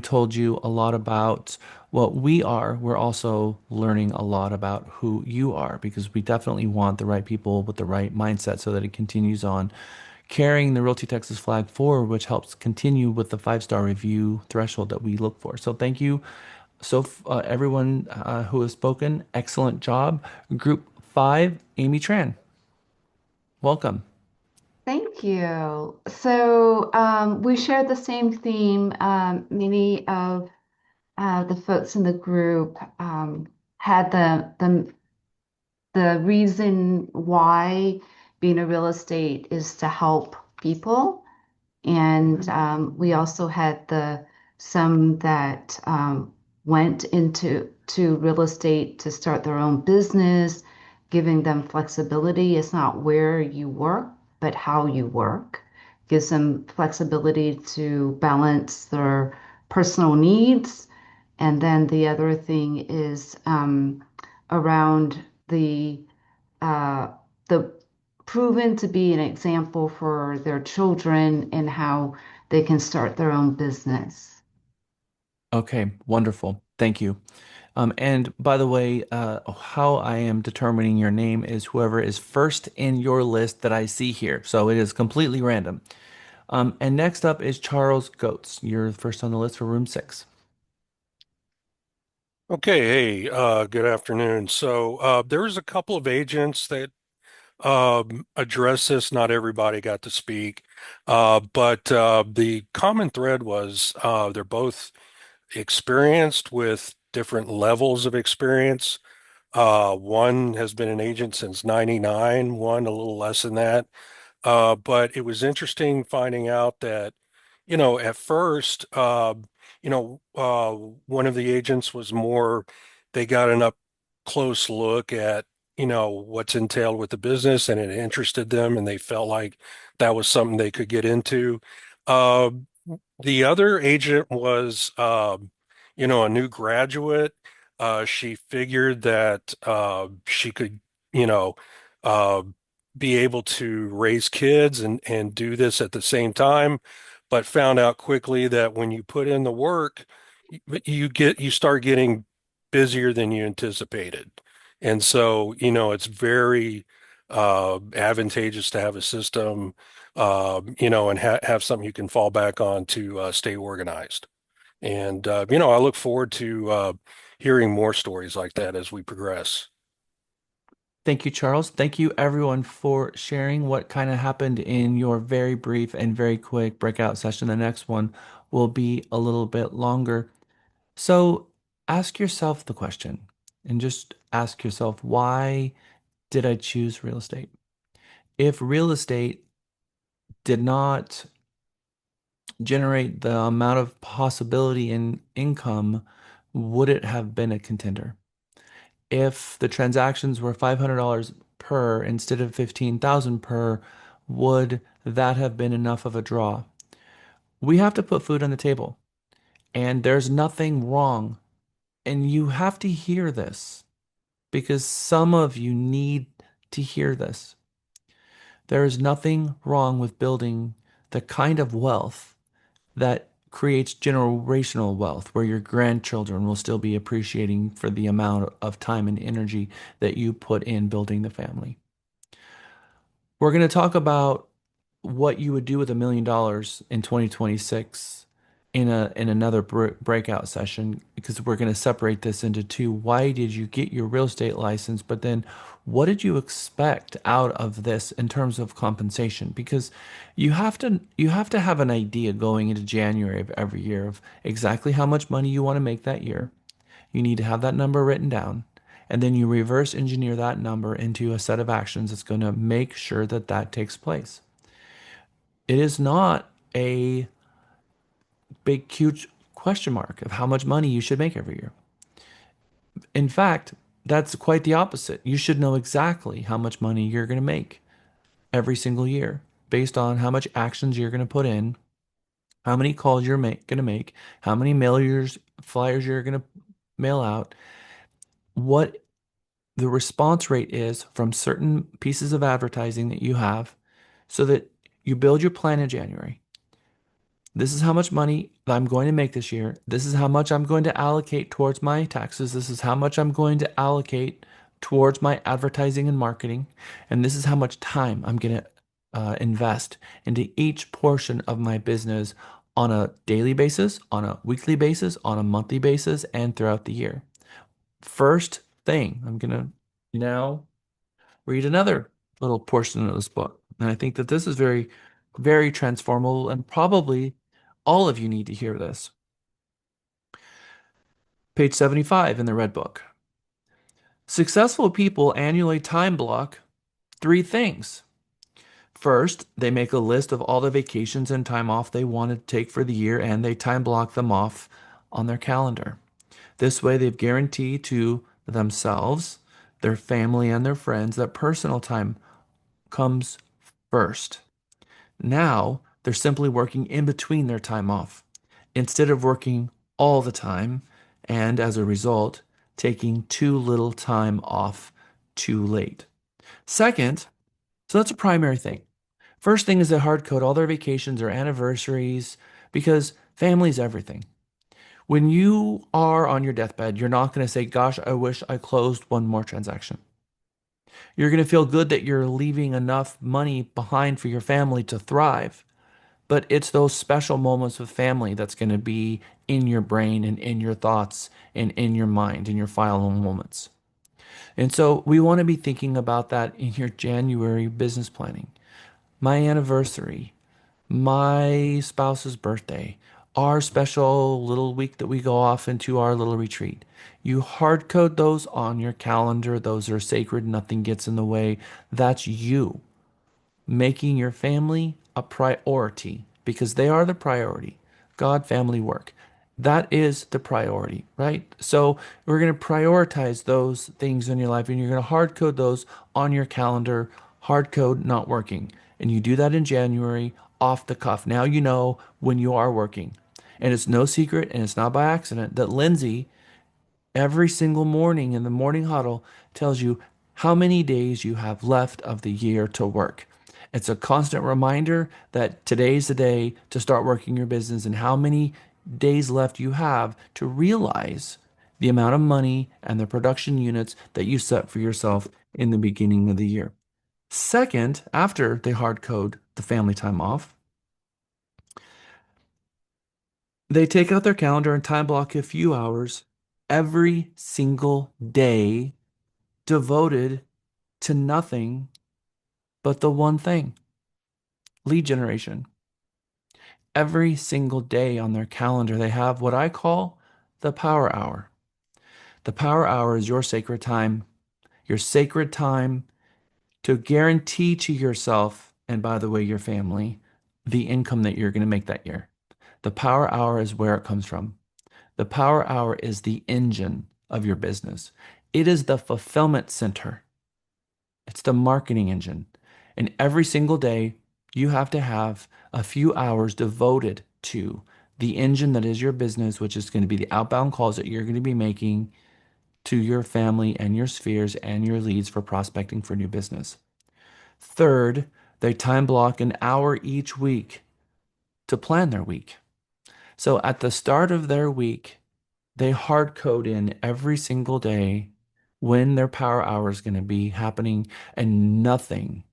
told you a lot about what we are, we're also learning a lot about who you are because we definitely want the right people with the right mindset so that it continues on carrying the Realty Texas flag forward, which helps continue with the 5-star review threshold that we look for. So thank you. So everyone who has spoken, excellent job. Group 5, Amy Tran, welcome. Thank you. So we shared the same theme. Many of the folks in the group had the reason why being a real estate is to help people. And we also had some that went into real estate to start their own business, giving them flexibility. It's not where you work, but how you work. Gives them flexibility to balance their personal needs. And then the other thing is around uh, the proven to be an example for their children and how they can start their own business. Okay, wonderful. Thank you. And by the way, how I am determining your name is whoever is first in your list that I see here. So it is completely random. And next up is Charles Goetz. You're first on the list for room 6. Okay, hey, good afternoon. So there was a couple of agents that addressed this. Not everybody got to speak, but the common thread was they're both experienced with different levels of experience. One has been an agent since 99, one a little less than that. But it was interesting finding out that, at first, one of the agents was more, they got an up close look at, what's entailed with the business and it interested them and they felt like that was something they could get into. Uh, the other agent was, a new graduate. She figured that she could, you know, uh, be able to raise kids and do this at the same time, but found out quickly that when you put in the work, you start getting busier than you anticipated. And so, it's very advantageous to have a system, and have something you can fall back on to stay organized. And I look forward to hearing more stories like that as we progress. Thank you, Charles. Thank you, everyone, for sharing what kind of happened in your very brief and very quick breakout session. The next one will be a little bit longer. So ask yourself the question and just ask yourself, why did I choose real estate? If real estate did not generate the amount of possibility in income, would it have been a contender? If the transactions were $500 per instead of 15,000 per, would that have been enough of a draw? We have to put food on the table, and there's nothing wrong. And you have to hear this because some of you need to hear this. There is nothing wrong with building the kind of wealth that creates generational wealth where your grandchildren will still be appreciating for the amount of time and energy that you put in building the family. We're going to talk about what you would do with $1 million in 2026 in another breakout session, because we're going to separate this into two. Why did you get your real estate license? But then what did you expect out of this in terms of compensation? Because you have to have an idea going into January of every year of exactly how much money you want to make that year. You need to have that number written down. And then you reverse engineer that number into a set of actions that's going to make sure that that takes place. It is not a big, huge question mark of how much money you should make every year. In fact, that's quite the opposite. You should know exactly how much money you're going to make every single year based on how much actions you're going to put in, how many calls you're going to make, how many flyers you're going to mail out, what the response rate is from certain pieces of advertising that you have, so that you build your plan in January. This is how much money I'm going to make this year. This is how much I'm going to allocate towards my taxes. This is how much I'm going to allocate towards my advertising and marketing. And this is how much time I'm going to invest into each portion of my business on a daily basis, on a weekly basis, on a monthly basis, and throughout the year. First thing, I'm going to now read another little portion of this book. And I think that this is very, very transformable, and probably all of you need to hear this. Page 75 in the Red Book. Successful people annually time block 3 things. First, they make a list of all the vacations and time off they want to take for the year, and they time block them off on their calendar. This way, they've guaranteed to themselves, their family, and their friends that personal time comes first. Now, they're simply working in between their time off, instead of working all the time, and as a result, taking too little time off too late. Second, so that's a primary thing. First thing is they hard code all their vacations or anniversaries, because family's everything. When you are on your deathbed, you're not going to say, gosh, I wish I closed one more transaction. You're going to feel good that you're leaving enough money behind for your family to thrive. But it's those special moments with family that's going to be in your brain and in your thoughts and in your mind, in your final moments. And so we want to be thinking about that in your January business planning. My anniversary, my spouse's birthday, our special little week that we go off into our little retreat. You hard code those on your calendar. Those are sacred. Nothing gets in the way. That's you making your family a priority, because they are the priority. God, family, work. That is the priority, right? So we're going to prioritize those things in your life, and you're going to hard code those on your calendar. Hard code not working. And you do that in January off the cuff. Now you know when you are working. And it's no secret, and it's not by accident, that Lindsay every single morning in the morning huddle tells you how many days you have left of the year to work. It's a constant reminder that today's the day to start working your business and how many days left you have to realize the amount of money and the production units that you set for yourself in the beginning of the year. Second, after they hard code the family time off, they take out their calendar and time block a few hours every single day devoted to nothing but the one thing, lead generation. Every single day on their calendar, they have what I call the power hour. The power hour is your sacred time to guarantee to yourself, and by the way, your family, the income that you're going to make that year. The power hour is where it comes from. The power hour is the engine of your business. It is the fulfillment center. It's the marketing engine. And every single day, you have to have a few hours devoted to the engine that is your business, which is going to be the outbound calls that you're going to be making to your family and your spheres and your leads for prospecting for new business. Third, they time block an hour each week to plan their week. So at the start of their week, they hard code in every single day when their power hour is going to be happening, and nothing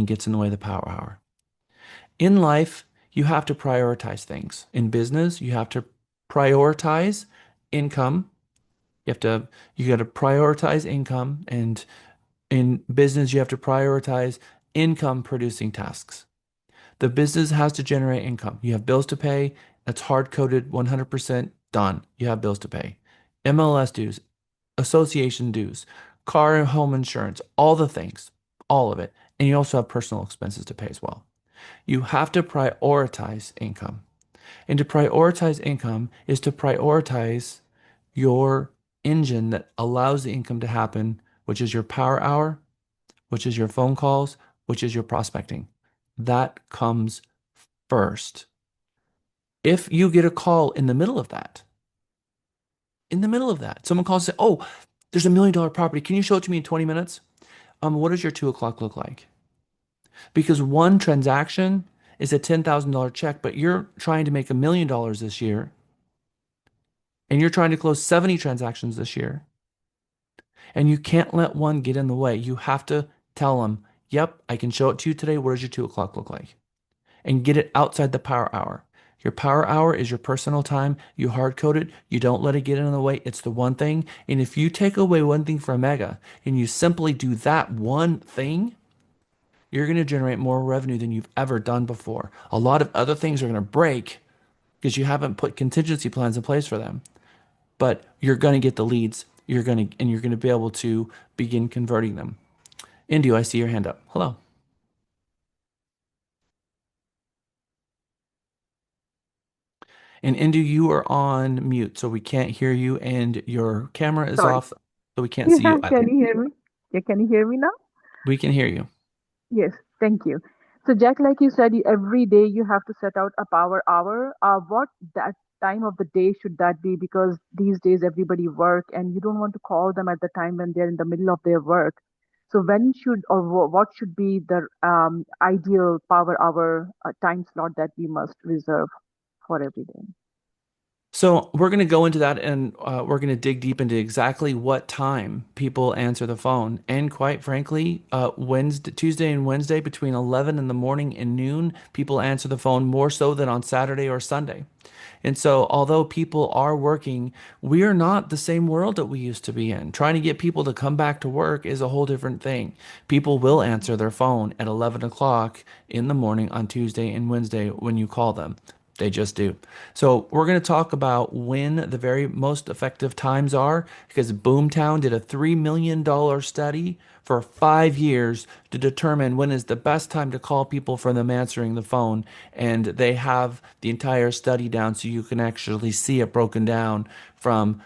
gets in the way of the power hour. In life, you have to prioritize things. In business, you have to prioritize income. You got to prioritize income, and in business, you have to prioritize income producing tasks. The business has to generate income. You have bills to pay. That's hard coded 100% done. You have bills to pay. MLS dues, association dues, car and home insurance, all the things, all of it. And you also have personal expenses to pay as well. You have to prioritize income. And to prioritize income is to prioritize your engine that allows the income to happen, which is your power hour, which is your phone calls, which is your prospecting. That comes first. If you get a call in the middle of that, someone calls and say, "Oh, there's $1 million property. Can you show it to me in 20 minutes?" What does your 2 o'clock look like? Because one transaction is a $10,000 check, but you're trying to make $1 million this year, and you're trying to close 70 transactions this year, and you can't let one get in the way. You have to tell them, "Yep, I can show it to you today. What does your 2 o'clock look like?" And get it outside the power hour. Your power hour is your personal time. You hard code it. You don't let it get in the way. It's the one thing. And if you take away one thing from Mega and you simply do that one thing, you're going to generate more revenue than you've ever done before. A lot of other things are going to break because you haven't put contingency plans in place for them. But you're going to get the leads. You're going to be able to begin converting them. Indu, I see your hand up. Hello. And Indu, you are on mute, so we can't hear you, and your camera is Sorry. off, so we can't see you either. Can you hear me? Yeah, can you hear me now? We can hear you. Yes, thank you. So, Jack, like you said, every day you have to set out a power hour. What that time of the day should that be? Because these days everybody work, and you don't want to call them at the time when they're in the middle of their work. So, when should or what should be the ideal power hour time slot that we must reserve for every day? So we're going to go into that, and we're going to dig deep into exactly what time people answer the phone. And quite frankly, Tuesday and Wednesday between 11 in the morning and noon, people answer the phone more so than on Saturday or Sunday. And so, although people are working, we are not the same world that we used to be in. Trying to get people to come back to work is a whole different thing. People will answer their phone at 11 o'clock in the morning on Tuesday and Wednesday when you call them. They just do. So we're going to talk about when the very most effective times are, because Boomtown did a $3 million study for 5 years to determine when is the best time to call people for them answering the phone. And they have the entire study down so you can actually see it broken down from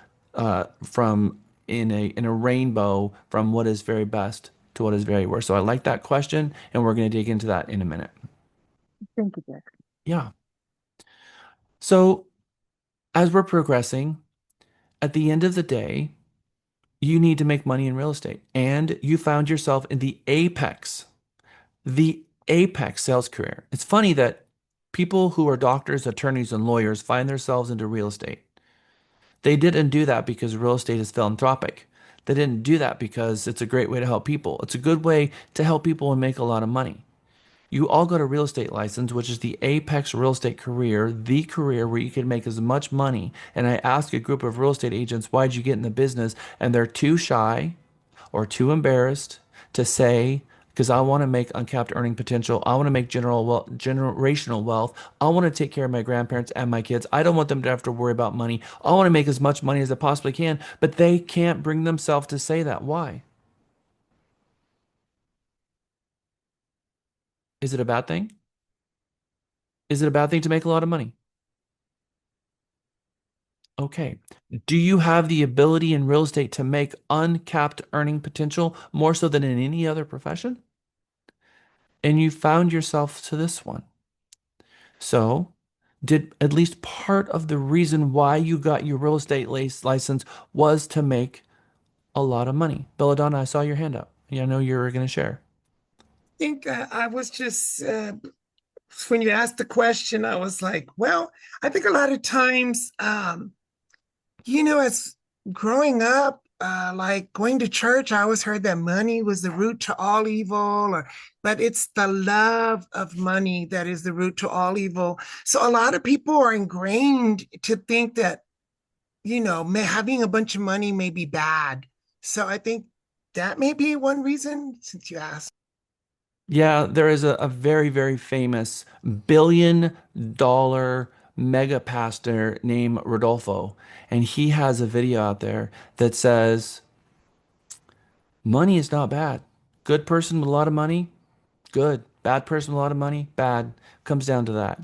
in a rainbow from what is very best to what is very worst. So I like that question, and we're going to dig into that in a minute. Thank you, Jack. Yeah. So as we're progressing, at the end of the day, you need to make money in real estate. And you found yourself in the apex sales career. It's funny that people who are doctors, attorneys, and lawyers find themselves into real estate. They didn't do that because real estate is philanthropic. They didn't do that because it's a great way to help people. It's a good way to help people and make a lot of money. You all got a real estate license, which is the apex real estate career, the career where you can make as much money. And I ask a group of real estate agents, why'd you get in the business? And they're too shy or too embarrassed to say, because I want to make uncapped earning potential. I want to make generational wealth. I want to take care of my grandparents and my kids. I don't want them to have to worry about money. I want to make as much money as I possibly can, but they can't bring themselves to say that. Why? Is it a bad thing? Is it a bad thing to make a lot of money? Okay. Do you have the ability in real estate to make uncapped earning potential more so than in any other profession? And you found yourself to this one. So, did at least part of the reason why you got your real estate license was to make a lot of money? Belladonna, I saw your hand up. Yeah, I know you were going to share. I think I was just, when you asked the question, I was like, well, I think a lot of times, as growing up, like going to church, I always heard that money was the root to all evil, but it's the love of money that is the root to all evil. So a lot of people are ingrained to think that, having a bunch of money may be bad. So I think that may be one reason, since you asked. Yeah, there is a very, very famous billion-dollar mega pastor named Rodolfo, and he has a video out there that says, money is not bad. Good person with a lot of money, good. Bad person with a lot of money, bad. Comes down to that.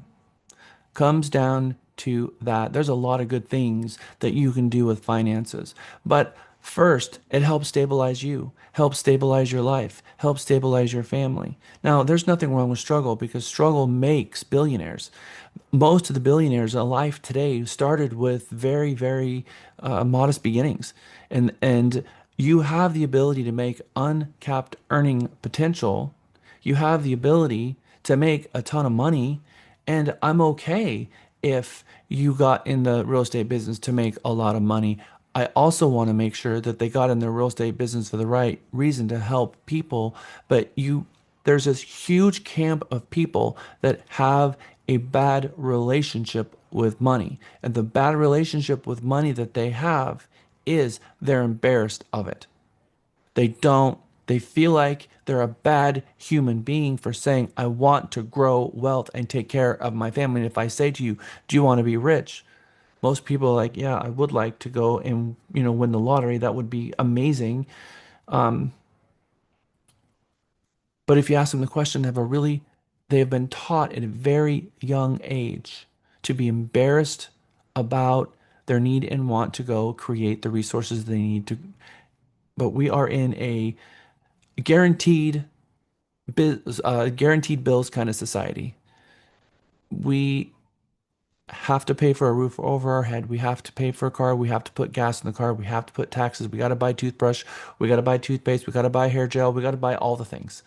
Comes down to that. There's a lot of good things that you can do with finances. But first, it helps stabilize you, helps stabilize your life, helps stabilize your family. Now, there's nothing wrong with struggle because struggle makes billionaires. Most of the billionaires alive today started with very, very modest beginnings. And you have the ability to make uncapped earning potential. You have the ability to make a ton of money. And I'm okay if you got in the real estate business to make a lot of money. I also want to make sure that they got in the real estate business for the right reason to help people. But there's this huge camp of people that have a bad relationship with money. And the bad relationship with money that they have is they're embarrassed of it. They don't, they feel like they're a bad human being for saying, I want to grow wealth and take care of my family. And if I say to you, do you want to be rich? Most people are like, yeah, I would like to go and, win the lottery. That would be amazing. Um, but if you ask them the question, they have been taught at a very young age to be embarrassed about their need and want to go create the resources they need to. But we are in a guaranteed guaranteed bills kind of society. We have to pay for a roof over our head. We have to pay for a car. We have to put gas in the car. We have to put taxes. We got to buy toothbrush. We got to buy toothpaste. We got to buy hair gel. We got to buy all the things.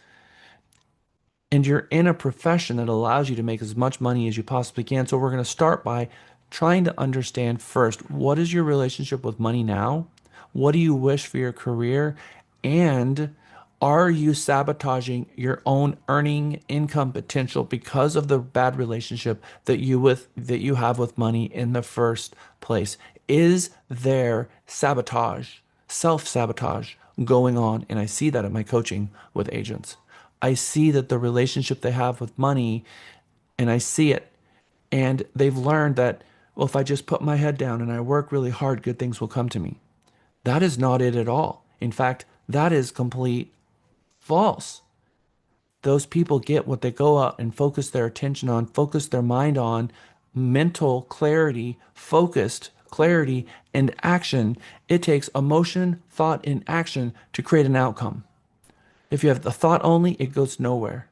And you're in a profession that allows you to make as much money as you possibly can. So we're going to start by trying to understand first, what is your relationship with money now? What do you wish for your career? And are you sabotaging your own earning income potential because of the bad relationship that you have with money in the first place? Is there sabotage, self-sabotage going on? And I see that in my coaching with agents. I see that the relationship they have with money, and I see it, and they've learned that, well, if I just put my head down and I work really hard, good things will come to me. That is not it at all. In fact, that is complete false. Those people get what they go out and focus their attention on, focus their mind on, mental clarity, focused clarity, and action. It takes emotion, thought, and action to create an outcome. If you have the thought only, it goes nowhere.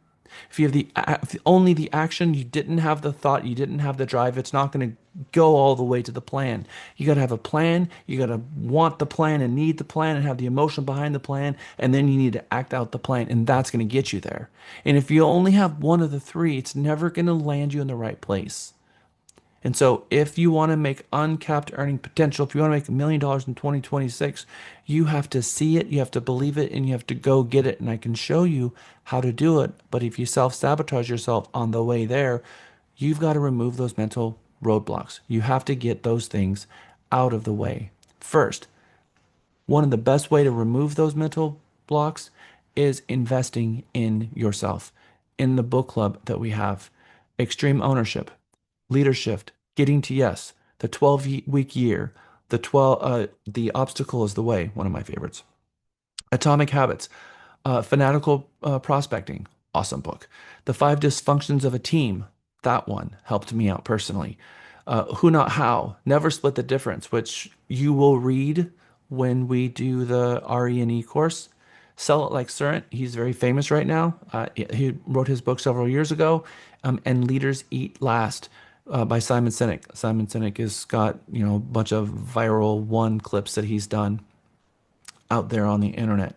If you have only the action, you didn't have the thought, you didn't have the drive, it's not going to go all the way to the plan. You got to have a plan, you got to want the plan and need the plan and have the emotion behind the plan, and then you need to act out the plan, and that's going to get you there. And if you only have one of the three, it's never going to land you in the right place. And so, if you want to make uncapped earning potential, if you want to make $1 million in 2026, you have to see it, you have to believe it, and you have to go get it. And I can show you how to do it. But if you self sabotage yourself on the way there, you've got to remove those mental roadblocks. You have to get those things out of the way first. One of the best way to remove those mental blocks is investing in yourself. In the book club that we have, extreme ownership, leadership, getting to yes, the 12-week year, the obstacle is the way, one of my favorites. Atomic Habits, Fanatical Prospecting, awesome book. The Five Dysfunctions of a Team, that one helped me out personally. Who Not How, Never Split the Difference, which you will read when we do the RE&E course. Sell It Like Current, he's very famous right now. He wrote his book several years ago. And Leaders Eat Last by Simon Sinek. Simon Sinek has got, a bunch of viral one clips that he's done out there on the internet.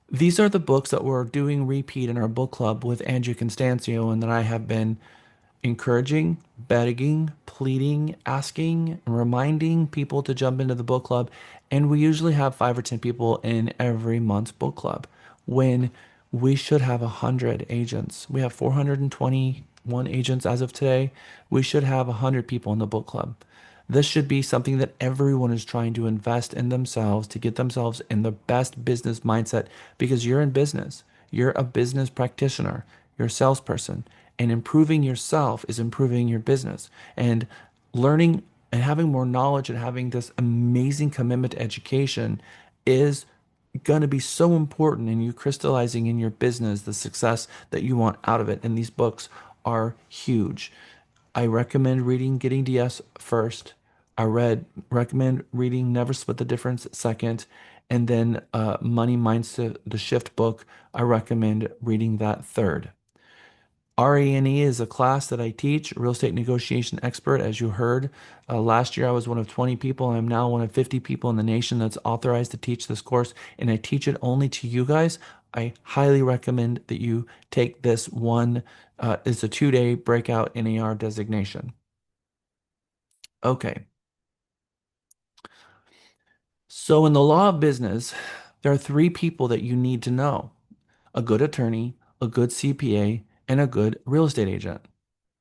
These are the books that we're doing repeat in our book club with Andrew Constancio and that I have been encouraging, begging, pleading, asking, and reminding people to jump into the book club. And we usually have 5 or 10 people in every month's book club when we should have 100 agents. We have 421 agents as of today. We should have 100 people in the book club. This should be something that everyone is trying to invest in themselves to get themselves in the best business mindset because you're in business. You're a business practitioner. You're a salesperson. And improving yourself is improving your business. And learning and having more knowledge and having this amazing commitment to education is going to be so important in you crystallizing in your business the success that you want out of it. And these books are huge. I recommend reading Getting to Yes first. Recommend reading Never Split the Difference second. And then Money Mindset, the Shift book, I recommend reading that third. RE&E is a class that I teach, real estate negotiation expert, as you heard. Last year, I was one of 20 people. I'm now one of 50 people in the nation that's authorized to teach this course, and I teach it only to you guys. I highly recommend that you take this one. It's a 2-day breakout NAR designation. Okay. So in the law of business, there are 3 people that you need to know: a good attorney, a good CPA, and a good real estate agent.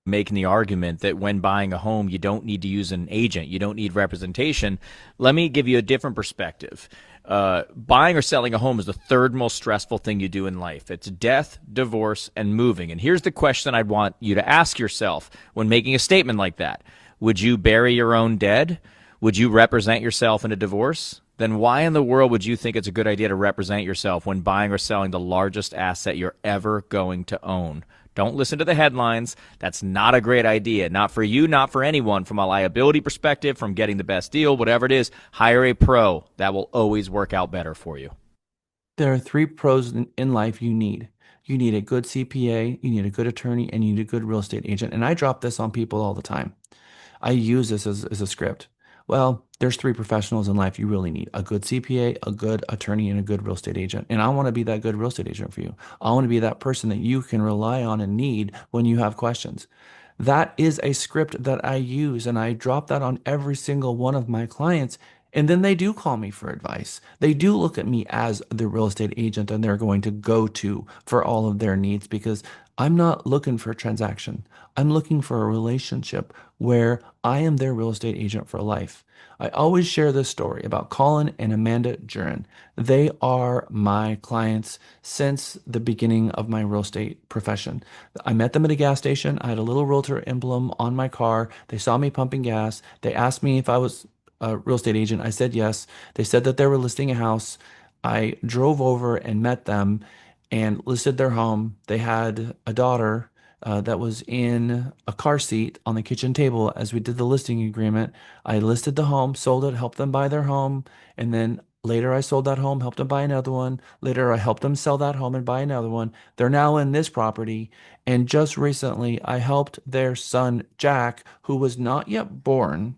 Making the argument that when buying a home, you don't need to use an agent, you don't need representation. Let me give you a different perspective. Buying or selling a home is the third most stressful thing you do in life. It's death, divorce, and moving. And here's the question I'd want you to ask yourself when making a statement like that. Would you bury your own dead? Would you represent yourself in a divorce? Then why in the world would you think it's a good idea to represent yourself when buying or selling the largest asset you're ever going to own? Don't listen to the headlines. That's not a great idea. Not for you, not for anyone. From a liability perspective, from getting the best deal, whatever it is, hire a pro. That will always work out better for you. There are 3 pros in life you need. You need a good CPA, you need a good attorney, and you need a good real estate agent. And I drop this on people all the time. I use this as a script. Well, there's 3 professionals in life you really need: a good CPA, a good attorney, and a good real estate agent. And I want to be that good real estate agent for you. I want to be that person that you can rely on and need when you have questions. That is a script that I use, and I drop that on every single one of my clients. And then they do call me for advice. They do look at me as the real estate agent and they're going to go to for all of their needs because I'm not looking for a transaction. I'm looking for a relationship where I am their real estate agent for life. I always share this story about Colin and Amanda Jurin. They are my clients since the beginning of my real estate profession. I met them at a gas station. I had a little realtor emblem on my car. They saw me pumping gas. They asked me if I was a real estate agent. I said yes. They said that they were listing a house. I drove over and met them and listed their home. They had a daughter that was in a car seat on the kitchen table as we did the listing agreement. I listed the home, sold it, helped them buy their home, and then Later, I sold that home, helped them buy another one. Later, I helped them sell that home and buy another one. They're now in this property. And just recently, I helped their son, Jack, who was not yet born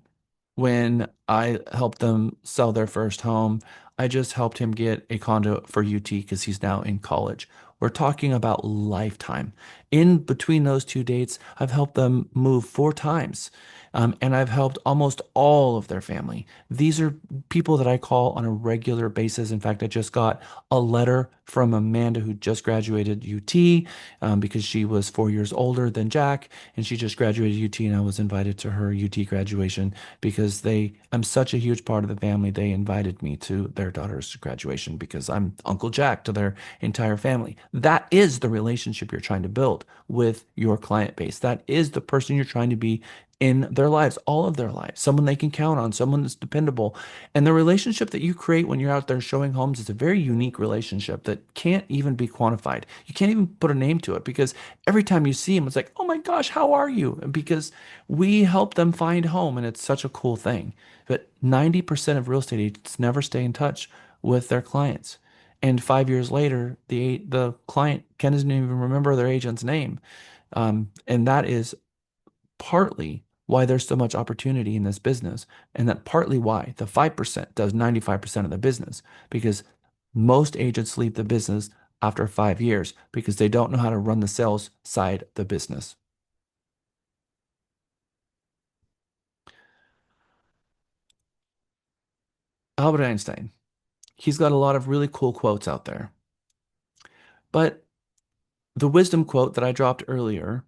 when I helped them sell their first home. I just helped him get a condo for UT because he's now in college. We're talking about lifetime. In between those two dates, I've helped them move 4 times. And I've helped almost all of their family. These are people that I call on a regular basis. In fact, I just got a letter from Amanda who just graduated UT because she was 4 years older than Jack, and she just graduated UT, and I was invited to her UT graduation because I'm such a huge part of the family. They invited me to their daughter's graduation because I'm Uncle Jack to their entire family. That is the relationship you're trying to build with your client base. That is the person you're trying to be in their lives, all of their lives, someone they can count on, someone that's dependable. And the relationship that you create when you're out there showing homes is a very unique relationship that can't even be quantified. You can't even put a name to it because every time you see them, it's like, oh my gosh, how are you? Because we help them find home, and it's such a cool thing. But 90% of real estate agents never stay in touch with their clients. And 5 years later, the client can't even remember their agent's name. And that is partly why there's so much opportunity in this business, and that partly why the 5% does 95% of the business, because most agents leave the business after 5 years because they don't know how to run the sales side of the business. Albert Einstein, he's got a lot of really cool quotes out there. But the wisdom quote that I dropped earlier,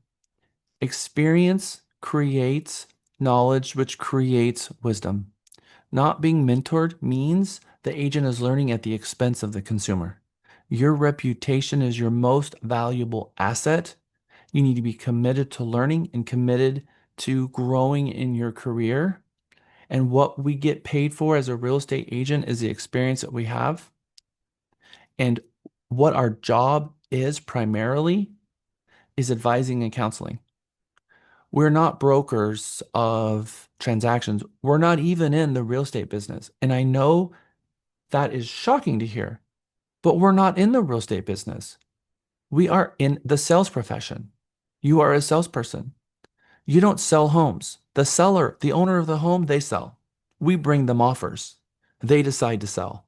experience creates knowledge, which creates wisdom. Not being mentored means the agent is learning at the expense of the consumer. Your reputation is your most valuable asset. You need to be committed to learning and committed to growing in your career. And what we get paid for as a real estate agent is the experience that we have. And what our job is primarily is advising and counseling. We're not brokers of transactions. We're not even in the real estate business. And I know that is shocking to hear, but we're not in the real estate business. We are in the sales profession. You are a salesperson. You don't sell homes. The seller, the owner of the home, they sell. We bring them offers. They decide to sell.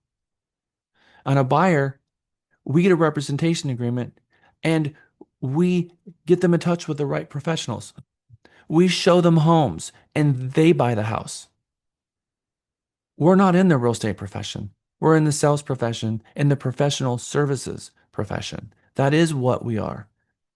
On a buyer, we get a representation agreement and we get them in touch with the right professionals. We show them homes and they buy the house. We're not in the real estate profession. We're in the sales profession, in the professional services profession. That is what we are.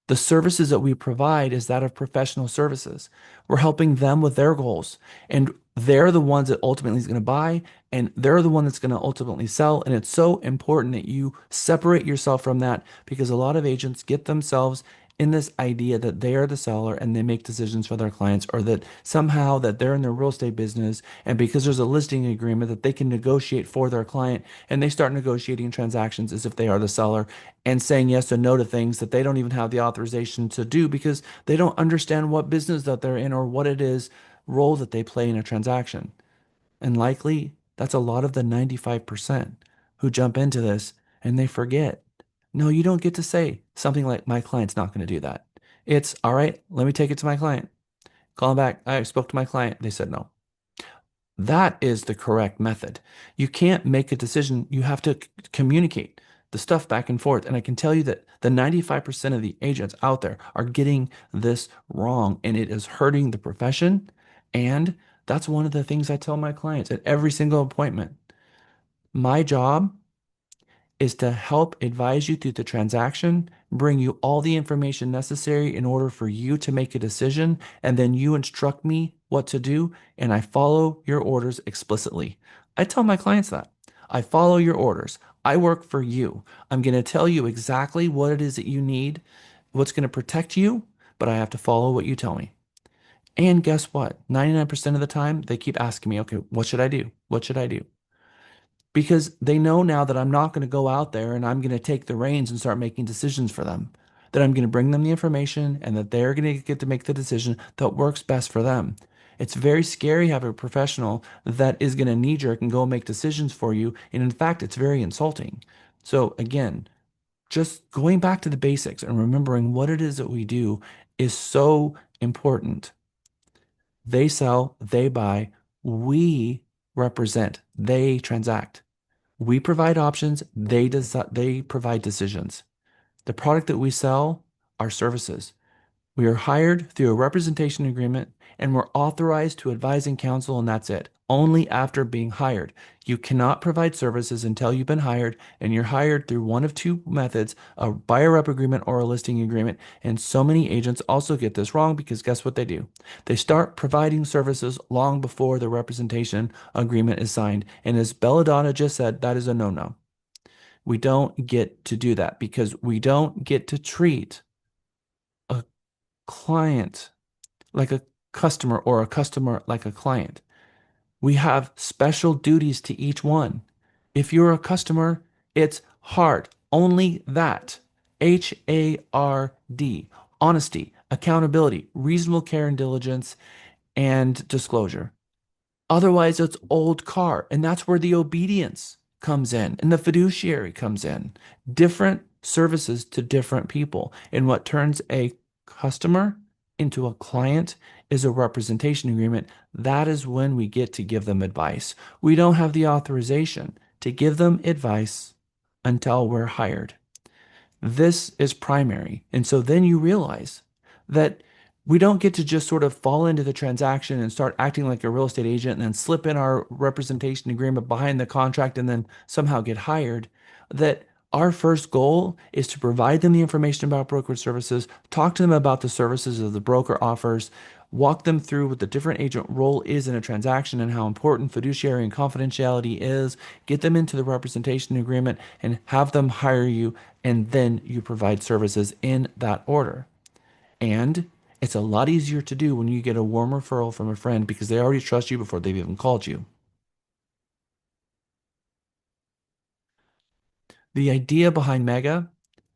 The services that we provide is that of professional services. We're helping them with their goals, and they're the ones that ultimately is going to buy, and they're the one that's going to ultimately sell. And it's so important that you separate yourself from that because a lot of agents get themselves in this idea that they are the seller and they make decisions for their clients, or that somehow that they're in the real estate business and because there's a listing agreement that they can negotiate for their client, and they start negotiating transactions as if they are the seller and saying yes and no to things that they don't even have the authorization to do because they don't understand what business that they're in or what it is role that they play in a transaction. And likely that's a lot of the 95% who jump into this and they forget. No, you don't get to say something like, my client's not going to do that. It's all right, let me take it to my client. Call them back. I spoke to my client. They said no. That is the correct method. You can't make a decision. You have to communicate the stuff back and forth. And I can tell you that the 95% of the agents out there are getting this wrong, and it is hurting the profession. And that's one of the things I tell my clients at every single appointment. My job is to help advise you through the transaction, bring you all the information necessary in order for you to make a decision, and then you instruct me what to do, and I follow your orders explicitly. I tell my clients that. I follow your orders. I work for you. I'm going to tell you exactly what it is that you need, what's going to protect you, but I have to follow what you tell me. And guess what? 99% of the time, they keep asking me, okay, what should I do? What should I do? Because they know now that I'm not going to go out there and I'm going to take the reins and start making decisions for them. That I'm going to bring them the information and that they're going to get to make the decision that works best for them. It's very scary to have a professional that is going to knee jerk and go make decisions for you. And in fact, it's very insulting. So again, just going back to the basics and remembering what it is that we do is so important. They sell, they buy, we represent, they transact. We provide options, they provide decisions. The product that we sell are services. We are hired through a representation agreement and we're authorized to advise and counsel, and that's it. Only after being hired. You cannot provide services until you've been hired, and you're hired through one of two methods, a buyer rep agreement or a listing agreement. And so many agents also get this wrong because guess what they do? They start providing services long before the representation agreement is signed. And as Belladonna just said, that is a no-no. We don't get to do that because we don't get to treat a client like a customer or a customer like a client. We have special duties to each one. If you're a customer, it's hard. Only that. HARD. Honesty, accountability, reasonable care and diligence, and disclosure. Otherwise, it's old car. And that's where the obedience comes in and the fiduciary comes in. Different services to different people. And what turns a customer into a client is a representation agreement. That is when we get to give them advice. We don't have the authorization to give them advice until we're hired. This is primary. And so then you realize that we don't get to just sort of fall into the transaction and start acting like a real estate agent and then slip in our representation agreement behind the contract and then somehow get hired. That our first goal is to provide them the information about brokerage services, talk to them about the services that the broker offers, walk them through what the different agent role is in a transaction and how important fiduciary and confidentiality is, get them into the representation agreement and have them hire you, and then you provide services in that order. And it's a lot easier to do when you get a warm referral from a friend because they already trust you before they've even called you. The idea behind Mega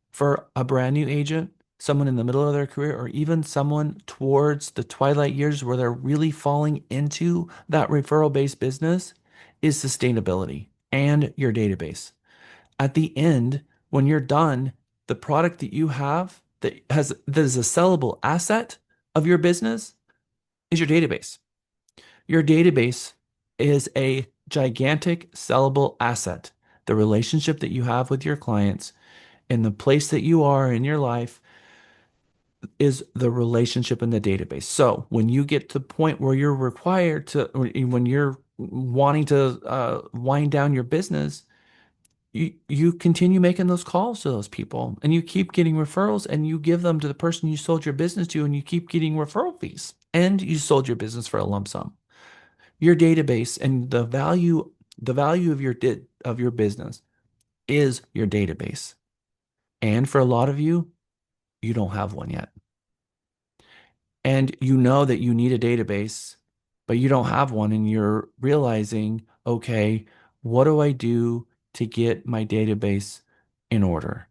for a brand new agent, someone in the middle of their career, or even someone towards the twilight years where they're really falling into that referral-based business, is sustainability and your database. At the end, when you're done, the product that you have that is a sellable asset of your business is your database. Your database is a gigantic sellable asset. The relationship that you have with your clients and the place that you are in your life is the relationship in the database. So when you get to the point where you're required to, when you're wanting to wind down your business, you continue making those calls to those people and you keep getting referrals and you give them to the person you sold your business to and you keep getting referral fees and you sold your business for a lump sum. Your database and the value of your business is your database. And for a lot of you, you don't have one yet. And you know that you need a database, but you don't have one and you're realizing, okay, what do I do to get my database in order?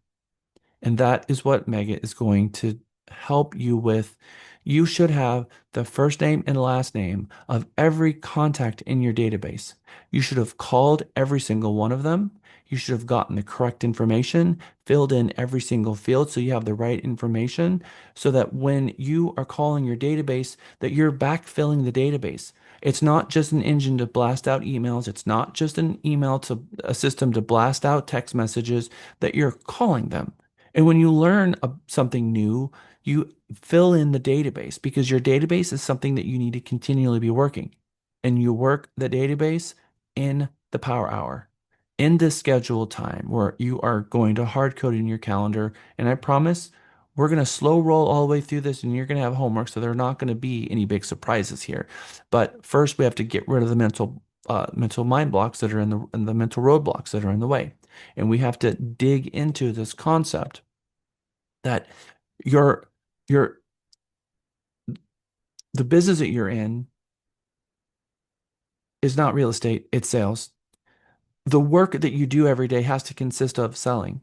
And that is what Mega is going to help you with. You should have the first name and last name of every contact in your database. You should have called every single one of them. You should have gotten the correct information, filled in every single field so you have the right information so that when you are calling your database, that you're backfilling the database. It's not just an engine to blast out emails. It's not just an email to a system to blast out text messages, that you're calling them. And when you learn something new, you fill in the database because your database is something that you need to continually be working. And you work the database in the power hour, in this scheduled time where you are going to hard code in your calendar. And I promise we're going to slow roll all the way through this and you're going to have homework. So there are not going to be any big surprises here. But first, we have to get rid of the mental mind blocks that are in the mental roadblocks that are in the way. And we have to dig into this concept that your your the business that you're in is not real estate, it's sales. The work that you do every day has to consist of selling.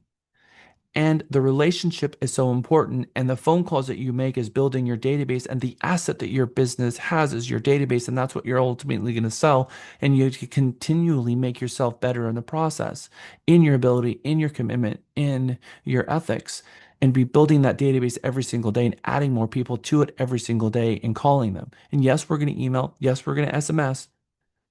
And the relationship is so important. And the phone calls that you make is building your database. And the asset that your business has is your database. And that's what you're ultimately going to sell. And you continually make yourself better in the process, in your ability, in your commitment, in your ethics, and be building that database every single day and adding more people to it every single day and calling them. And yes, we're going to email. Yes, we're going to SMS.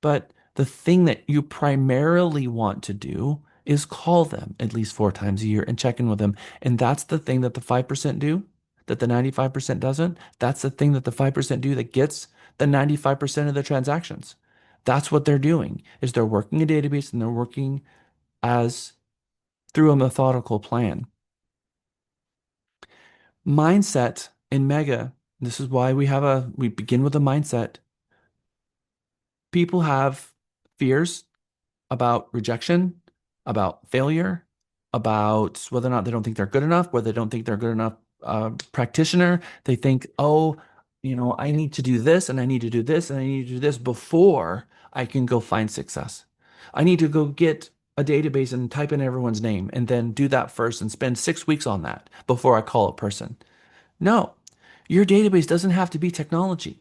But the thing that you primarily want to do is call them at least 4 times a year and check in with them. And that's the thing that the 5% do, that the 95% doesn't. That's the thing that the 5% do that gets the 95% of the transactions. That's what they're doing is they're working a database and they're working as through a methodical plan. Mindset in Mega, this is why we begin with a mindset. People have fears about rejection, about failure, about whether or not they don't think they're good enough, whether they don't think they're good enough practitioner. They think, oh, I need to do this and I need to do this and I need to do this before I can go find success. I need to go get a database and type in everyone's name and then do that first and spend 6 weeks on that before I call a person. No, your database doesn't have to be technology.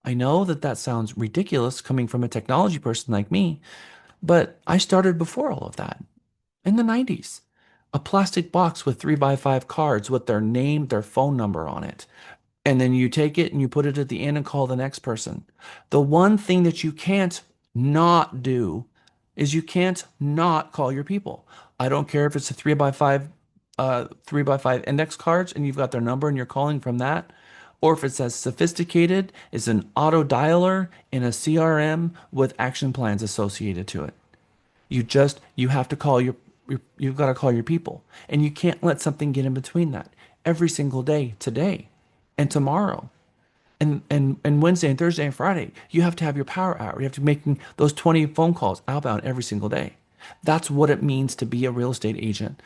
I know that that sounds ridiculous coming from a technology person like me, but I started before all of that in the 90s. A plastic box with 3x5 cards with their name, their phone number on it. And then you take it and you put it at the end and call the next person. The one thing that you can't not do is you can't not call your people. I don't care if it's a 3x5 index cards and you've got their number and you're calling from that, or if it's as sophisticated as an auto dialer in a CRM with action plans associated to it. You have to call you've got to call your people, and you can't let something get in between that. Every single day, today and tomorrow, and Wednesday and Thursday and Friday, you have to have your power hour. You have to be making those 20 phone calls outbound every single day. That's what it means to be a real estate agent.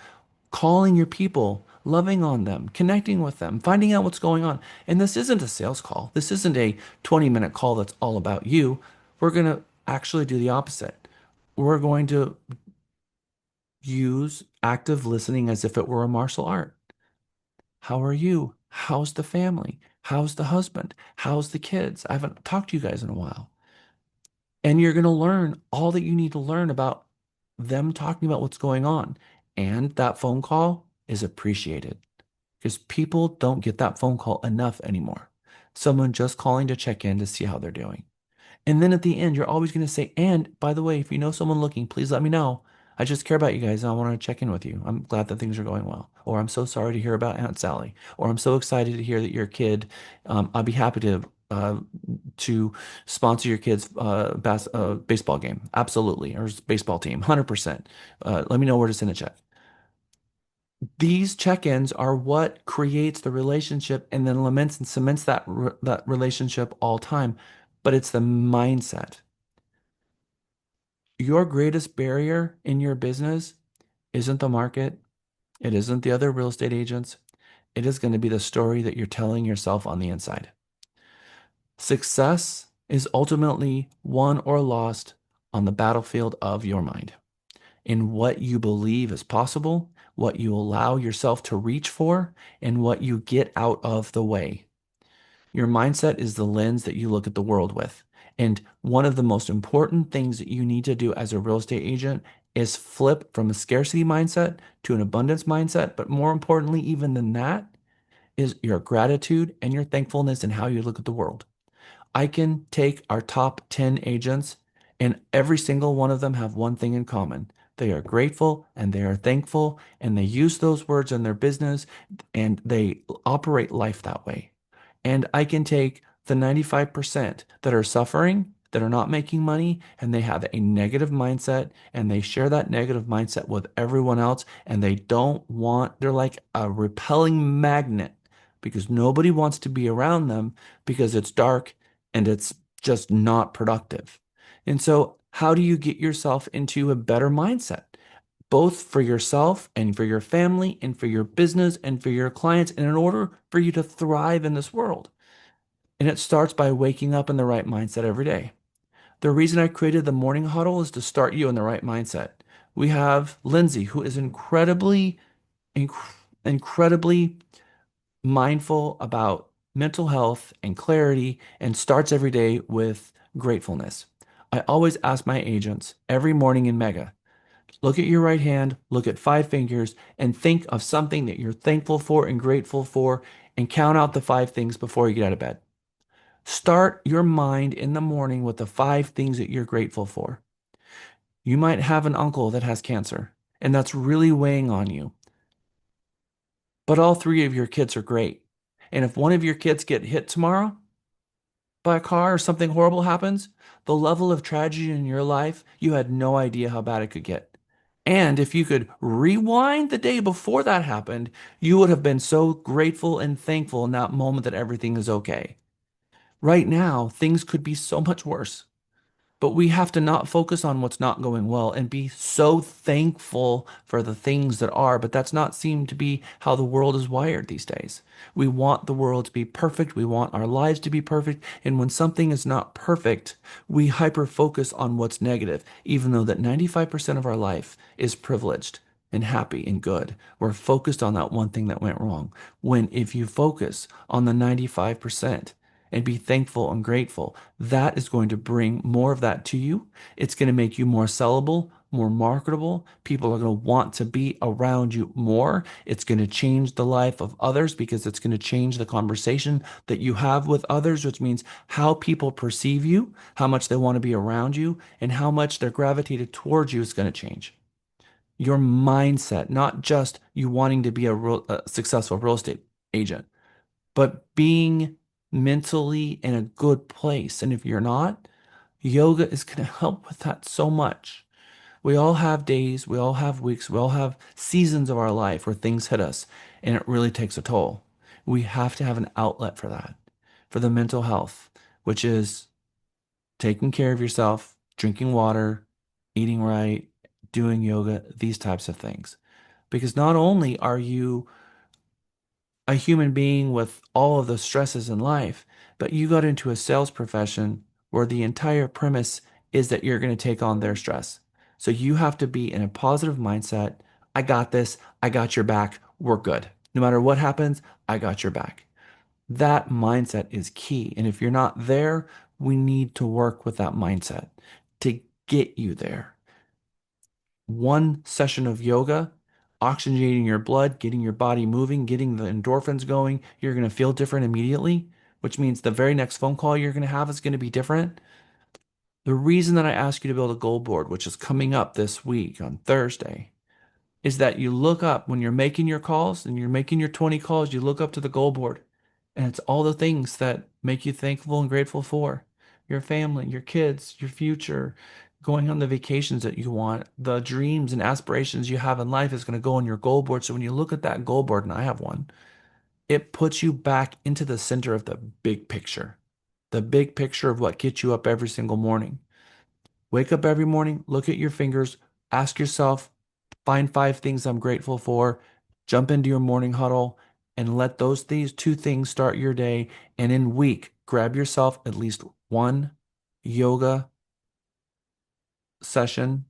Calling your people, loving on them, connecting with them, finding out what's going on. And this isn't a sales call. This isn't a 20-minute call that's all about you. We're going to actually do the opposite. We're going to use active listening as if it were a martial art. How are you? How's the family? How's the husband? How's the kids? I haven't talked to you guys in a while. And you're going to learn all that you need to learn about them talking about what's going on. And that phone call is appreciated because people don't get that phone call enough anymore. Someone just calling to check in to see how they're doing. And then at the end, you're always going to say, and by the way, if you know someone looking, please let me know. I just care about you guys and I want to check in with you. I'm glad that things are going well. Or I'm so sorry to hear about Aunt Sally. Or I'm so excited to hear that your kid, I'd be happy to sponsor your kid's baseball game. Absolutely. Or baseball team, 100%. Let me know where to send a check. These check-ins are what creates the relationship and then laments and cements that relationship all time. But it's the mindset. Your greatest barrier in your business isn't the market. It isn't the other real estate agents. It is going to be the story that you're telling yourself on the inside. Success is ultimately won or lost on the battlefield of your mind, in what you believe is possible, what you allow yourself to reach for, and what you get out of the way. Your mindset is the lens that you look at the world with. And one of the most important things that you need to do as a real estate agent is flip from a scarcity mindset to an abundance mindset. But more importantly, even than that, is your gratitude and your thankfulness and how you look at the world. I can take our top 10 agents, and every single one of them have one thing in common. They are grateful and they are thankful, and they use those words in their business and they operate life that way. And I can take the 95% that are suffering, that are not making money, and they have a negative mindset, and they share that negative mindset with everyone else, and they're like a repelling magnet because nobody wants to be around them because it's dark and it's just not productive. And so, how do you get yourself into a better mindset? Both for yourself and for your family and for your business and for your clients, and in order for you to thrive in this world. And it starts by waking up in the right mindset every day. The reason I created the morning huddle is to start you in the right mindset. We have Lindsay, who is inc incredibly mindful about mental health and clarity and starts every day with gratefulness. I always ask my agents every morning in Mega, look at your right hand, look at 5 fingers, and think of something that you're thankful for and grateful for, and count out the 5 things before you get out of bed. Start your mind in the morning with the 5 things that you're grateful for. You might have an uncle that has cancer, and that's really weighing on you. But all 3 of your kids are great. And if one of your kids get hit tomorrow by a car or something horrible happens, the level of tragedy in your life, you had no idea how bad it could get. And if you could rewind the day before that happened, you would have been so grateful and thankful in that moment that everything is okay. Right now, things could be so much worse. But we have to not focus on what's not going well and be so thankful for the things that are. But that's not seem to be how the world is wired these days. We want the world to be perfect. We want our lives to be perfect. And when something is not perfect, we hyper focus on what's negative, even though that 95% of our life is privileged and happy and good. We're focused on that one thing that went wrong. When if you focus on the 95%, and be thankful and grateful, that is going to bring more of that to you. It's going to make you more sellable, more marketable. People are going to want to be around you more. It's going to change the life of others because it's going to change the conversation that you have with others, which means how people perceive you, how much they want to be around you, and how much they're gravitated towards you is going to change. Your mindset, not just you wanting to be a successful real estate agent, but being mentally in a good place. And if you're not, yoga is going to help with that so much. We all have days, we all have weeks, we all have seasons of our life where things hit us and it really takes a toll. We have to have an outlet for that, for the mental health, which is taking care of yourself, drinking water, eating right, doing yoga, these types of things. Because not only are you a human being with all of the stresses in life, but you got into a sales profession where the entire premise is that you're going to take on their stress. So you have to be in a positive mindset. I got this. I got your back. We're good. No matter what happens, I got your back. That mindset is key. And if you're not there, we need to work with that mindset to get you there. One session of yoga, oxygenating your blood, getting your body moving, getting the endorphins going, you're going to feel different immediately, which means the very next phone call you're going to have is going to be different. The reason that I ask you to build a goal board, which is coming up this week on Thursday, is that you look up when you're making your calls and you're making your 20 calls, you look up to the goal board and it's all the things that make you thankful and grateful for your family, your kids, your future, going on the vacations that you want, the dreams and aspirations you have in life is going to go on your goal board. So when you look at that goal board, and I have one, it puts you back into the center of the big picture of what gets you up every single morning. Wake up every morning, look at your fingers, ask yourself, find 5 things I'm grateful for, jump into your morning huddle, and let these 2 things start your day. And in week, grab yourself at least one yoga session,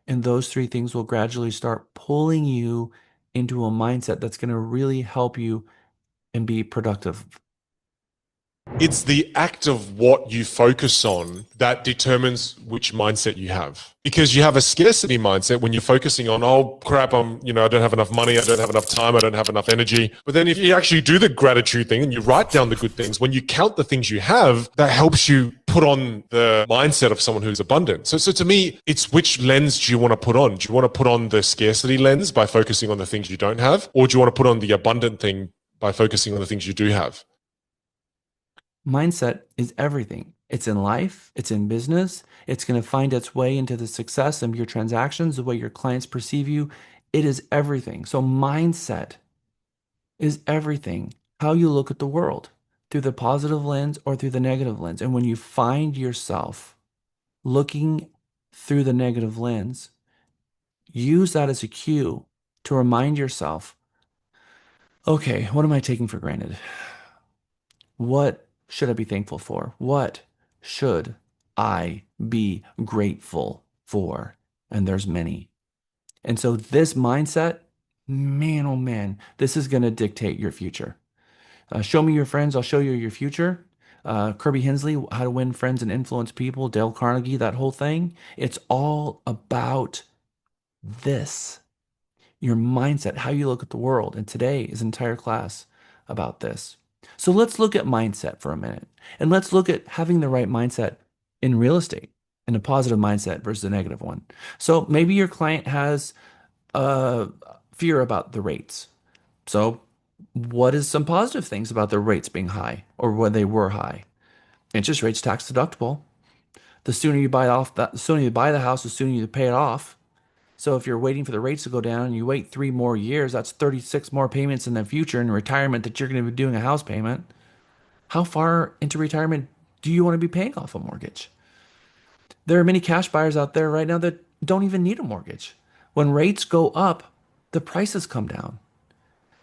and those 3 things will gradually start pulling you into a mindset that's going to really help you and be productive. It's the act of what you focus on that determines which mindset you have. Because you have a scarcity mindset when you're focusing on, oh crap, I don't have enough money, I don't have enough time, I don't have enough energy. But then if you actually do the gratitude thing and you write down the good things, when you count the things you have, that helps you put on the mindset of someone who's abundant. So to me, it's which lens do you want to put on? Do you want to put on the scarcity lens by focusing on the things you don't have? Or do you want to put on the abundant thing by focusing on the things you do have? Mindset is everything. It's in life, it's in business, it's going to find its way into the success of your transactions, the way your clients perceive you. It is everything. So, mindset is everything. How you look at the world through the positive lens or through the negative lens. And when you find yourself looking through the negative lens, use that as a cue to remind yourself, okay, what am I taking for granted? What should I be thankful for? What should I be grateful for? and there's many. And so this mindset, man, oh man, this is going to dictate your future. Show me your friends, I'll show you your future. Kirby Hensley, How to Win Friends and Influence People, Dale Carnegie, that whole thing. It's all about this, your mindset, how you look at the world. And today is an entire class about this. So let's look at mindset for a minute. And let's look at having the right mindset in real estate and a positive mindset versus a negative one. So maybe your client has a fear about the rates. So what is some positive things about the rates being high or when they were high? Interest rates tax deductible. The sooner you buy off that, the sooner you buy the house, the sooner you pay it off. So if you're waiting for the rates to go down and you wait 3 more years, that's 36 more payments in the future in retirement that you're going to be doing a house payment. How far into retirement do you want to be paying off a mortgage? There are many cash buyers out there right now that don't even need a mortgage. When rates go up, the prices come down.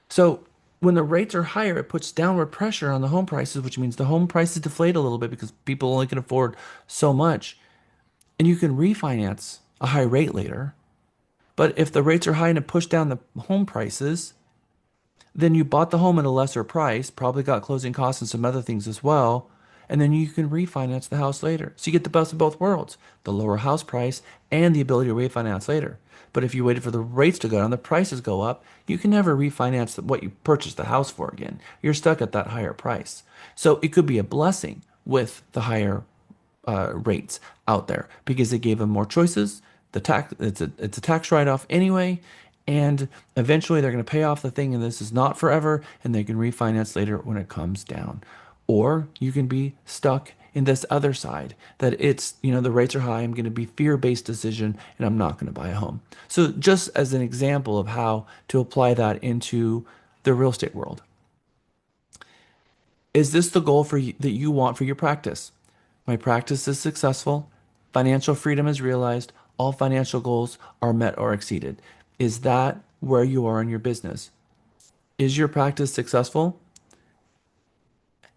So when the rates are higher, it puts downward pressure on the home prices, which means the home prices deflate a little bit because people only can afford so much. And you can refinance a high rate later. But if the rates are high and it pushed down the home prices, then you bought the home at a lesser price, probably got closing costs and some other things as well, and then you can refinance the house later. So you get the best of both worlds, the lower house price and the ability to refinance later. But if you waited for the rates to go down, the prices go up, you can never refinance what you purchased the house for again. You're stuck at that higher price. So it could be a blessing with the higher rates out there because they gave them more choices. The tax it's a tax write-off anyway, and eventually they're going to pay off the thing, and this is not forever, and they can refinance later when it comes down. Or you can be stuck in this other side that it's, the rates are high, I'm going to be fear-based decision, and I'm not going to buy a home. So just as an example of how to apply that into the real estate world. Is this the goal that you want for your practice? My practice is successful. Financial freedom is realized. All financial goals are met or exceeded. Is that where you are in your business? Is your practice successful?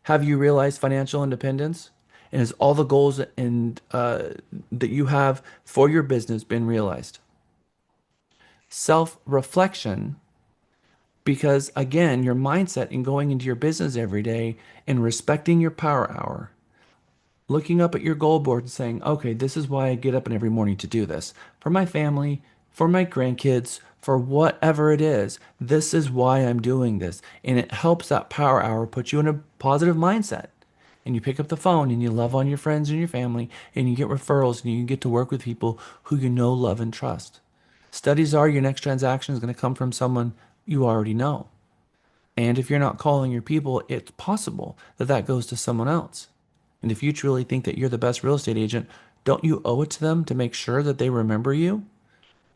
Have you realized financial independence? And has all the goals that you have for your business been realized? Self-reflection, because again, your mindset in going into your business every day and respecting your power hour, looking up at your goal board and saying, okay, this is why I get up in every morning to do this. For my family, for my grandkids, for whatever it is, this is why I'm doing this. And it helps that power hour put you in a positive mindset. And you pick up the phone and you love on your friends and your family and you get referrals and you get to work with people who you know, love, and trust. Studies are your next transaction is going to come from someone you already know. And if you're not calling your people, it's possible that that goes to someone else. And if you truly think that you're the best real estate agent, don't you owe it to them to make sure that they remember you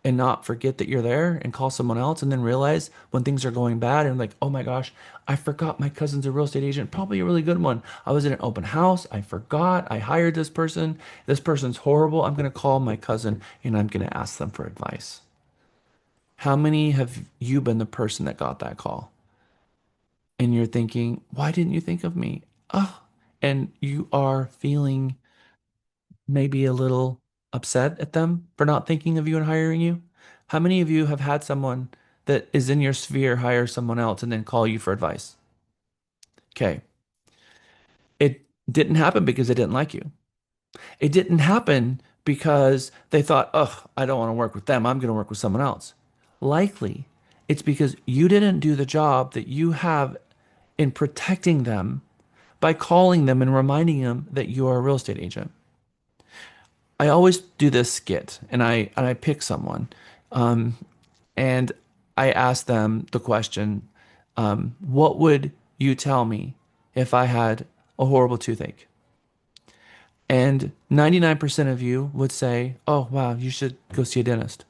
and not forget that you're there and call someone else and then realize when things are going bad and like, oh my gosh, I forgot my cousin's a real estate agent, probably a really good one. I was in an open house. I forgot. I hired this person. This person's horrible. I'm going to call my cousin and I'm going to ask them for advice. How many have you been the person that got that call? And you're thinking, why didn't you think of me? Oh, and you are feeling maybe a little upset at them for not thinking of you and hiring you? How many of you have had someone that is in your sphere hire someone else and then call you for advice? Okay. It didn't happen because they didn't like you. It didn't happen because they thought, oh, I don't want to work with them. I'm going to work with someone else. Likely, it's because you didn't do the job that you have in protecting them by calling them and reminding them that you are a real estate agent. I always do this skit, and I pick someone, and I ask them the question, "What would you tell me if I had a horrible toothache?" And 99% of you would say, "Oh, wow, you should go see a dentist."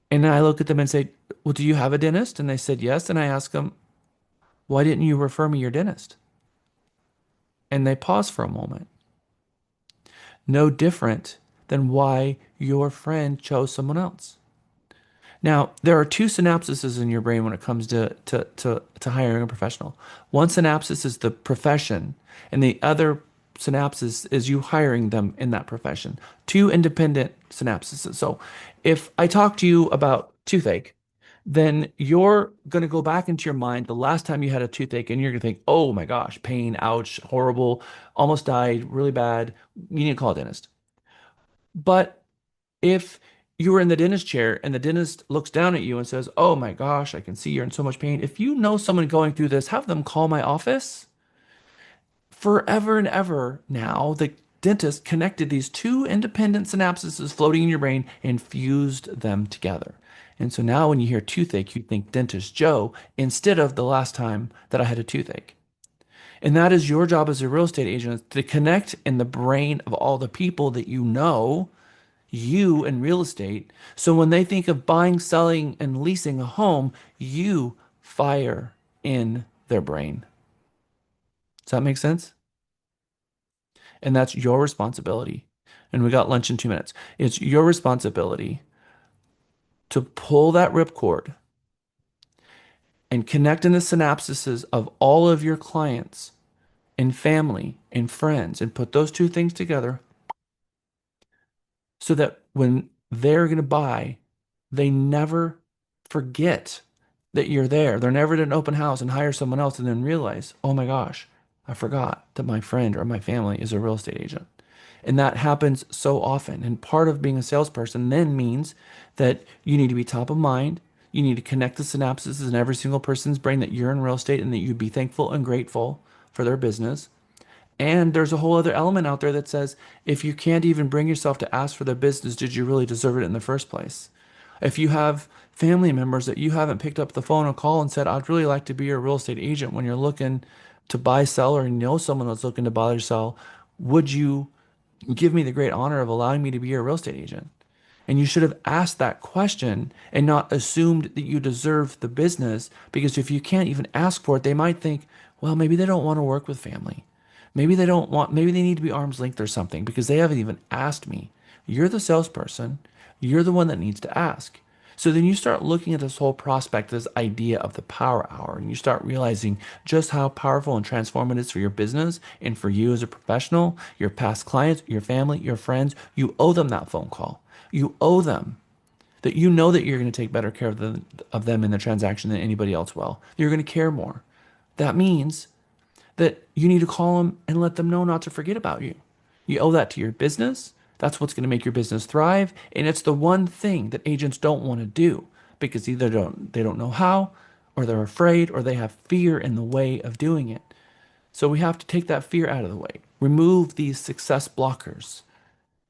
And I look at them and say, "Well, do you have a dentist?" And they said yes. And I ask them, "Why didn't you refer me your dentist?" And they pause for a moment. No different than why your friend chose someone else. Now, there are two synapses in your brain when it comes to hiring a professional. One synapse is the profession, and the other synapses is you hiring them in that profession. Two independent synapses. So if I talk to you about toothache, then you're going to go back into your mind the last time you had a toothache and you're going to think, oh my gosh, pain, ouch, horrible, almost died, really bad. You need to call a dentist. But if you were in the dentist chair and the dentist looks down at you and says, oh my gosh, I can see you're in so much pain. If you know someone going through this, have them call my office. Forever and ever now, the dentist connected these two independent synapses floating in your brain and fused them together. And so now when you hear toothache, you think dentist Joe instead of the last time that I had a toothache. And that is your job as a real estate agent to connect in the brain of all the people that you in real estate. So when they think of buying, selling, and leasing a home, you fire in their brain. Does that make sense? And that's your responsibility. And we got lunch in 2 minutes. It's your responsibility to pull that ripcord and connect in the synapses of all of your clients and family and friends and put those two things together so that when they're going to buy, they never forget that you're there. They're never at an open house and hire someone else and then realize, oh my gosh, I forgot that my friend or my family is a real estate agent. And that happens so often. And part of being a salesperson then means that you need to be top of mind. You need to connect the synapses in every single person's brain that you're in real estate and that you'd be thankful and grateful for their business. And there's a whole other element out there that says, if you can't even bring yourself to ask for their business, did you really deserve it in the first place? If you have family members that you haven't picked up the phone or call and said, I'd really like to be your real estate agent when you're looking to buy, sell, or know someone that's looking to buy or sell, would you give me the great honor of allowing me to be your real estate agent? And you should have asked that question and not assumed that you deserve the business, because if you can't even ask for it, they might think, well, maybe they don't want to work with family. Maybe they don't want, maybe they need to be arm's length or something because they haven't even asked me. You're the salesperson. You're the one that needs to ask. So then you start looking at this whole prospect, this idea of the power hour, and you start realizing just how powerful and transformative it is for your business and for you as a professional, your past clients, your family, your friends. You owe them that phone call. You owe them that you know that you're going to take better care of them in the transaction than anybody else will. You're going to care more. That means that you need to call them and let them know not to forget about you. You owe that to your business. That's what's going to make your business thrive. And it's the one thing that agents don't want to do because either they don't know how, or they're afraid, or they have fear in the way of doing it. So we have to take that fear out of the way, remove these success blockers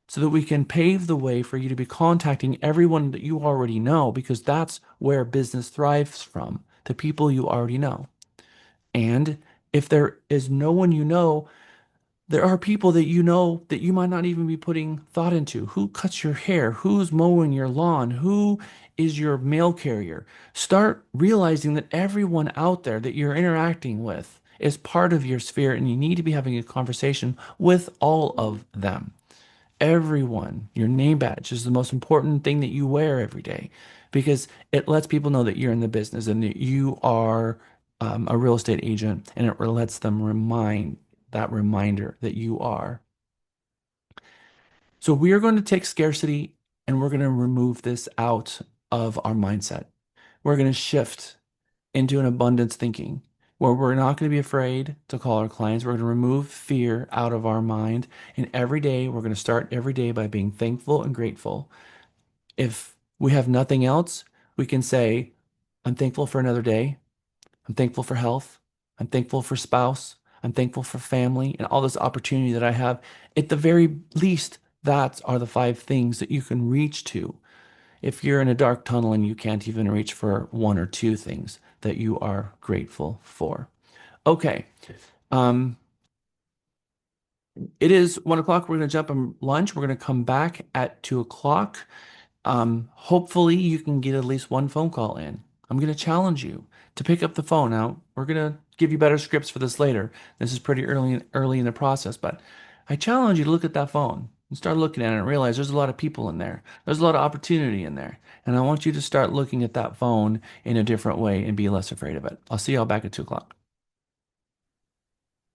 so that we can pave the way for you to be contacting everyone that you already know, because that's where business thrives from, the people you already know. And if there is no one you know, there are people that you know that you might not even be putting thought into. Who cuts your hair? Who's mowing your lawn? Who is your mail carrier? Start realizing that everyone out there that you're interacting with is part of your sphere, and you need to be having a conversation with all of them. Everyone. Your name badge is the most important thing that you wear every day because it lets people know that you're in the business and that you are a real estate agent, and it lets them reminder that you are. So we are going to take scarcity and we're going to remove this out of our mindset. We're going to shift into an abundance thinking where we're not going to be afraid to call our clients. We're going to remove fear out of our mind. And every day, we're going to start every day by being thankful and grateful. If we have nothing else, we can say, I'm thankful for another day. I'm thankful for health. I'm thankful for spouse. I'm thankful for family and all this opportunity that I have. At the very least, that are the 5 things that you can reach to. If you're in a dark tunnel and you can't even reach for 1 or 2 things that you are grateful for. Okay. It is 1 o'clock. We're going to jump on lunch. We're going to come back at 2 o'clock. Hopefully you can get at least 1 phone call in. I'm going to challenge you to pick up the phone. Now, we're going to give you better scripts for this later. This is pretty early in the process, but I challenge you to look at that phone and start looking at it and realize there's a lot of people in there. There's a lot of opportunity in there. And I want you to start looking at that phone in a different way and be less afraid of it. I'll see y'all back at 2 o'clock.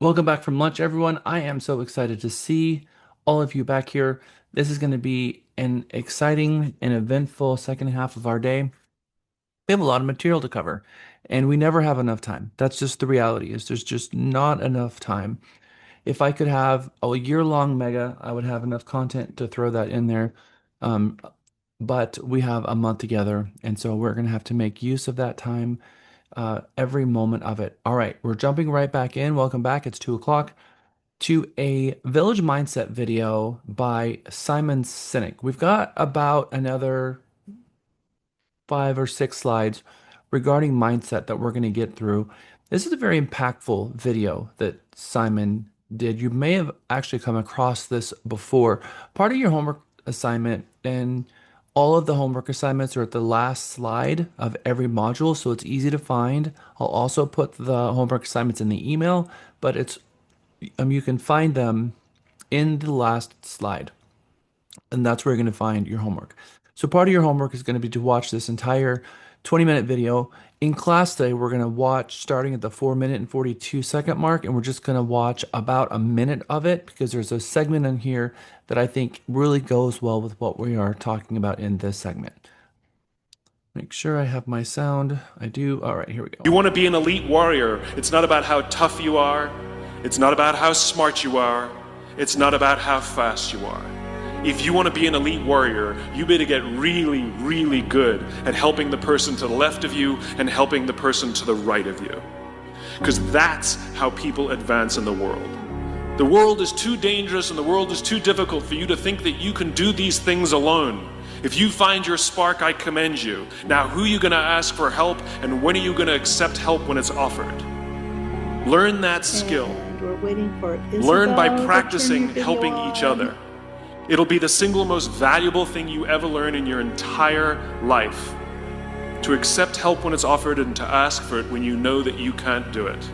Welcome back from lunch, everyone. I am so excited to see all of you back here. This is going to be an exciting and eventful second half of our day. We have a lot of material to cover, and we never have enough time. That's just the reality, is there's just not enough time. If I could have a year-long mega, I would have enough content to throw that in there. Um, but we have a month together, and so we're going to have to make use of that time, every moment of it. All right, we're jumping right back in. Welcome back. It's 2 o'clock to a village mindset video by Simon Sinek. We've got about another 5 or 6 slides regarding mindset that we're going to get through. This is a very impactful video that Simon did. You may have actually come across this before. Part of your homework assignment, and all of the homework assignments are at the last slide of every module, so it's easy to find. I'll also put the homework assignments in the email, but you can find them in the last slide, and that's where you're going to find your homework. So part of your homework is going to be to watch this entire 20-minute video. In class today, we're going to watch starting at the 4 minute and 42 second mark, and we're just going to watch about a minute of it because there's a segment in here that I think really goes well with what we are talking about in this segment. Make sure I have my sound. I do. All right, here we go. You want to be an elite warrior. It's not about how tough you are. It's not about how smart you are. It's not about how fast you are. If you want to be an elite warrior, you better get really, really good at helping the person to the left of you and helping the person to the right of you. Because that's how people advance in the world. The world is too dangerous and the world is too difficult for you to think that you can do these things alone. If you find your spark, I commend you. Now, who are you going to ask for help, and when are you going to accept help when it's offered? Learn that skill. And we're waiting for Learn by Isabel to practicing turn the helping video each on. other. It'll be the single most valuable thing you ever learn in your entire life. To accept help when it's offered and to ask for it when you know that you can't do it.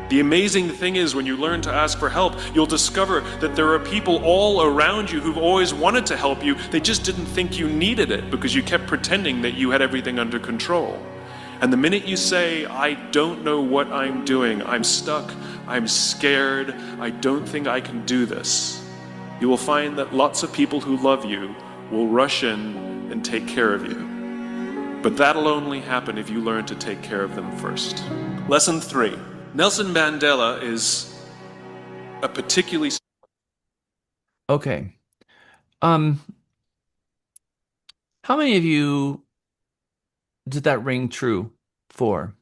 The amazing thing is, when you learn to ask for help, you'll discover that there are people all around you who've always wanted to help you. They just didn't think you needed it because you kept pretending that you had everything under control. And the minute you say, I don't know what I'm doing, I'm stuck, I'm scared, I don't think I can do this, you will find that lots of people who love you will rush in and take care of you. But that'll only happen if you learn to take care of them first. Lesson 3. Nelson Mandela is a particularly... Okay. How many of you did that ring true for?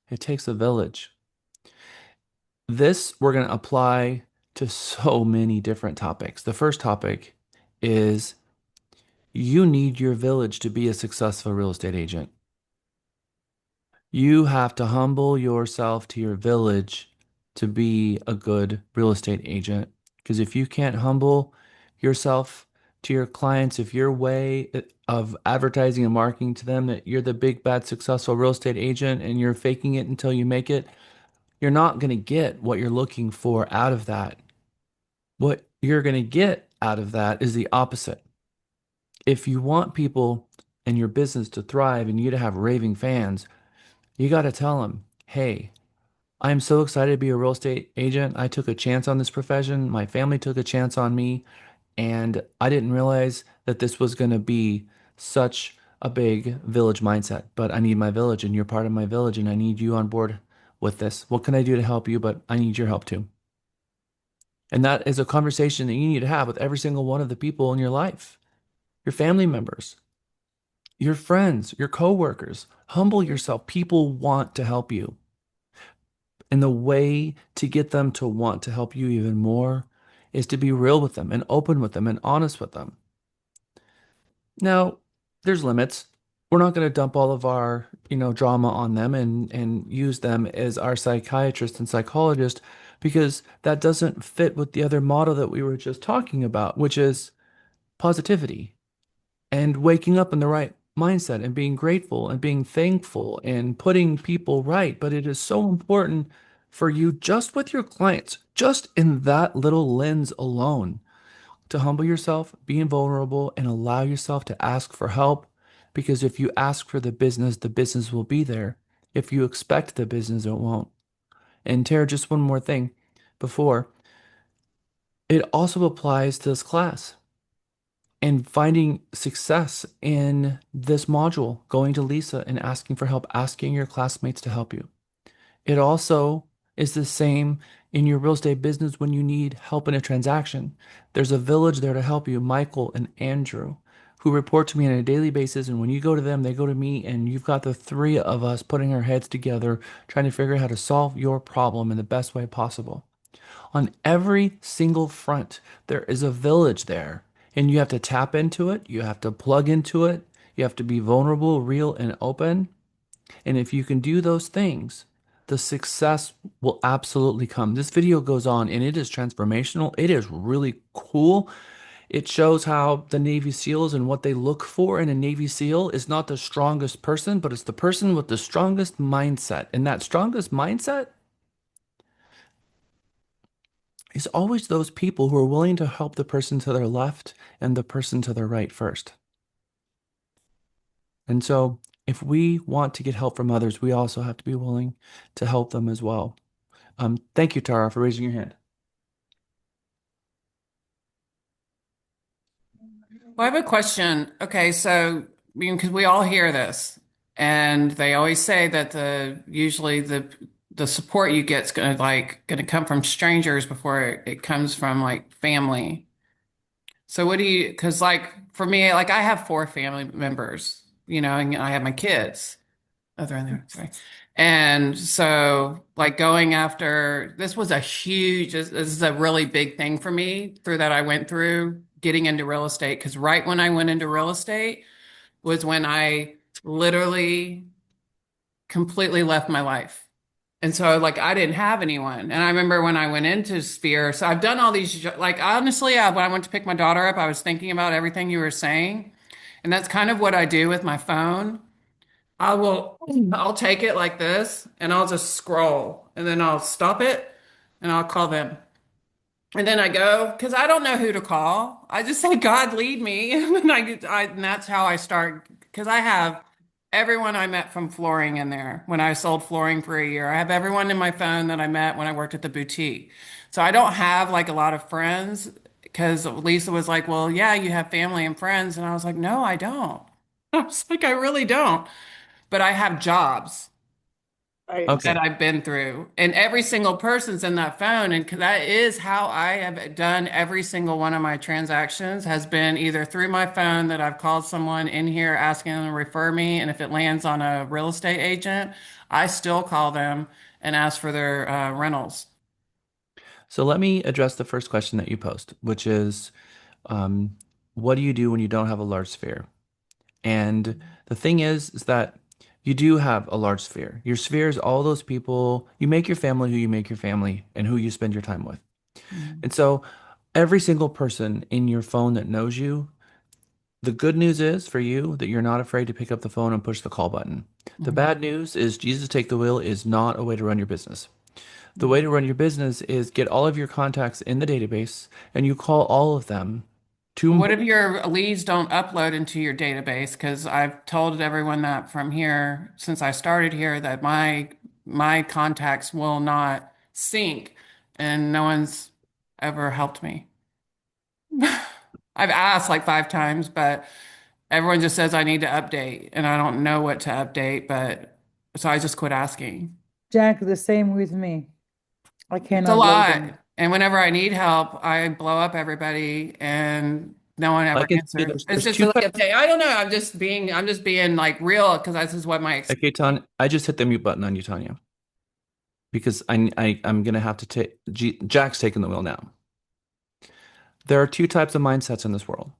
It takes a village. This we're going to apply to so many different topics. The first topic is you need your village to be a successful real estate agent. You have to humble yourself to your village to be a good real estate agent. Because if you can't humble yourself to your clients, if your way of advertising and marketing to them that you're the big, bad, successful real estate agent and you're faking it until you make it, you're not going to get what you're looking for out of that. What you're going to get out of that is the opposite. If you want people in your business to thrive and you to have raving fans, you got to tell them, hey, I'm so excited to be a real estate agent. I took a chance on this profession. My family took a chance on me. And I didn't realize that this was going to be such a big village mindset. But I need my village, and you're part of my village, and I need you on board with this. What can I do to help you? But I need your help too. And that is a conversation that you need to have with every single one of the people in your life, your family members, your friends, your coworkers. Humble yourself. People want to help you. And the way to get them to want to help you even more is to be real with them and open with them and honest with them. Now, there's limits. We're not going to dump all of our, drama on them and use them as our psychiatrist and psychologist, because that doesn't fit with the other model that we were just talking about, which is positivity and waking up in the right mindset and being grateful and being thankful and putting people right. But it is so important for you, just with your clients, just in that little lens alone, to humble yourself, being vulnerable, and allow yourself to ask for help. Because if you ask for the business will be there. If you expect the business, it won't. And Tara, just one more thing before, it also applies to this class and finding success in this module, going to Lisa and asking for help, asking your classmates to help you. It also is the same in your real estate business when you need help in a transaction. There's a village there to help you, Michael and Andrew, who report to me on a daily basis. And when you go to them, they go to me, and you've got the three of us putting our heads together, trying to figure out how to solve your problem in the best way possible. On every single front, there is a village there, and you have to tap into it, you have to plug into it, you have to be vulnerable, real, and open. And if you can do those things, the success will absolutely come. This video goes on and it is transformational. It is really cool. It shows how the Navy SEALs and what they look for in a Navy SEAL is not the strongest person, but it's the person with the strongest mindset. And that strongest mindset is always those people who are willing to help the person to their left and the person to their right first. And so if we want to get help from others, we also have to be willing to help them as well. Thank you, Tara, for raising your hand. Well, I have a question. Okay, so because we all hear this, and they always say that usually the support you get is gonna come from strangers before it comes from like family. So what do you? Because like for me, like I have four family members, and I have my kids. Oh, they're in there. Sorry. And so, like, going after this was this is a really big thing for me through that I went through getting into real estate. Because right when I went into real estate was when I literally completely left my life. And so, like, I didn't have anyone. And I remember when I went into Sphere, so I've done all these, like, honestly, when I went to pick my daughter up, I was thinking about everything you were saying. And that's kind of what I do with my phone. I'll take it like this and I'll just scroll and then I'll stop it and I'll call them. And then I go, because I don't know who to call. I just say, God, lead me. And that's how I start. Because I have everyone I met from flooring in there when I sold flooring for a year. I have everyone in my phone that I met when I worked at the boutique. So I don't have like a lot of friends because Lisa was like, well, yeah, you have family and friends. And I was like, no, I don't. I was like, I really don't. But I have jobs Okay. that I've been through, and every single person's in that phone, and that is how I have done every single one of my transactions has been either through my phone that I've called someone in here asking them to refer me, and if it lands on a real estate agent, I still call them and ask for their rentals. So let me address the first question that you posed, which is, what do you do when you don't have a large sphere? And the thing is that you do have a large sphere. Your sphere is all those people, you make your family who you make your family and who you spend your time with. And so every single person in your phone that knows you, the good news is for you that you're not afraid to pick up the phone and push the call button. The bad news is Jesus Take the Wheel is not a way to run your business. The way to run your business is get all of your contacts in the database and you call all of them to What if your leads don't upload into your database? Because I've told everyone that from here since I started here that my contacts will not sync, and no one's ever helped me. I've asked like 5 times, but everyone just says I need to update, and I don't know what to update, but so I just quit asking. Jack, the same with me. I It's a cannot load lot. them. And whenever I need help, I blow up everybody and no one I ever can see answers. It's there's just two like types. I don't know. I'm just being like real because this is what my Okay, Tanya, I just hit the mute button on you, Tanya, because I'm gonna have to take Jack's taking the wheel now. There are two types of mindsets in this world.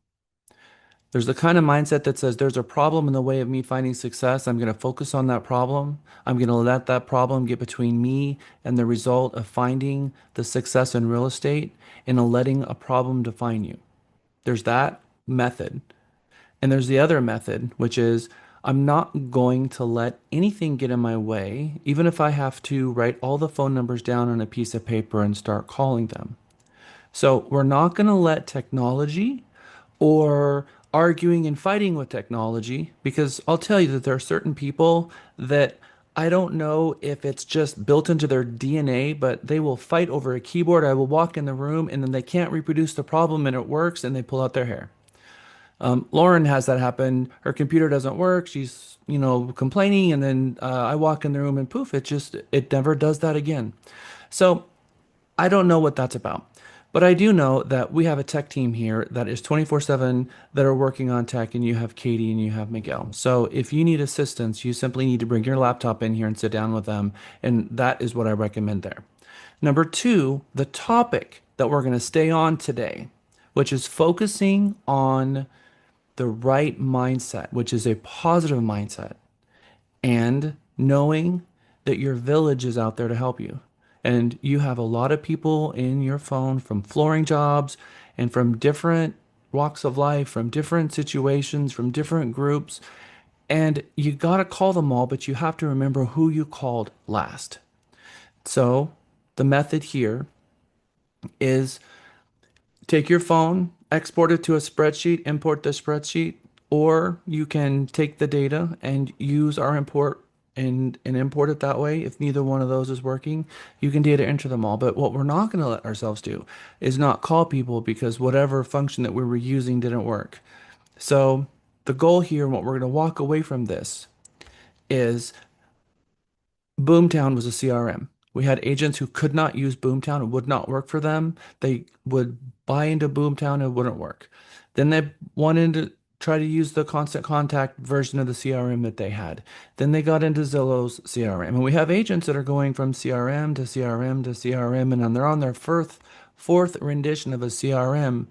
There's the kind of mindset that says there's a problem in the way of me finding success. I'm going to focus on that problem. I'm going to let that problem get between me and the result of finding the success in real estate and letting a problem define you. There's that method. And there's the other method, which is I'm not going to let anything get in my way, even if I have to write all the phone numbers down on a piece of paper and start calling them. So we're not going to let technology or arguing and fighting with technology, because I'll tell you that there are certain people that I don't know if it's just built into their DNA, but they will fight over a keyboard. I will walk in the room and then they can't reproduce the problem and it works and they pull out their hair. Lauren has that happen. Her computer doesn't work. She's, complaining, and then I walk in the room and poof, it never does that again. So I don't know what that's about. But I do know that we have a tech team here that is 24/7 that are working on tech, and you have Katie and you have Miguel. So if you need assistance, you simply need to bring your laptop in here and sit down with them. And that is what I recommend there. Number two, the topic that we're going to stay on today, which is focusing on the right mindset, which is a positive mindset, and knowing that your village is out there to help you. And you have a lot of people in your phone from flooring jobs and from different walks of life, from different situations, from different groups. And you got to call them all, but you have to remember who you called last. So the method here is take your phone, export it to a spreadsheet, import the spreadsheet, or you can take the data and use our import and import it that way. If neither one of those is working, you can data enter them all. But what we're not going to let ourselves do is not call people because whatever function that we were using didn't work. So the goal here and what we're going to walk away from this is Boomtown was a CRM. We had agents who could not use Boomtown. It would not work for them. They would buy into Boomtown. It wouldn't work. Then they wanted to try to use the constant contact version of the CRM that they had. Then they got into Zillow's CRM. And we have agents that are going from CRM to CRM to CRM, and then they're on their fourth rendition of a CRM.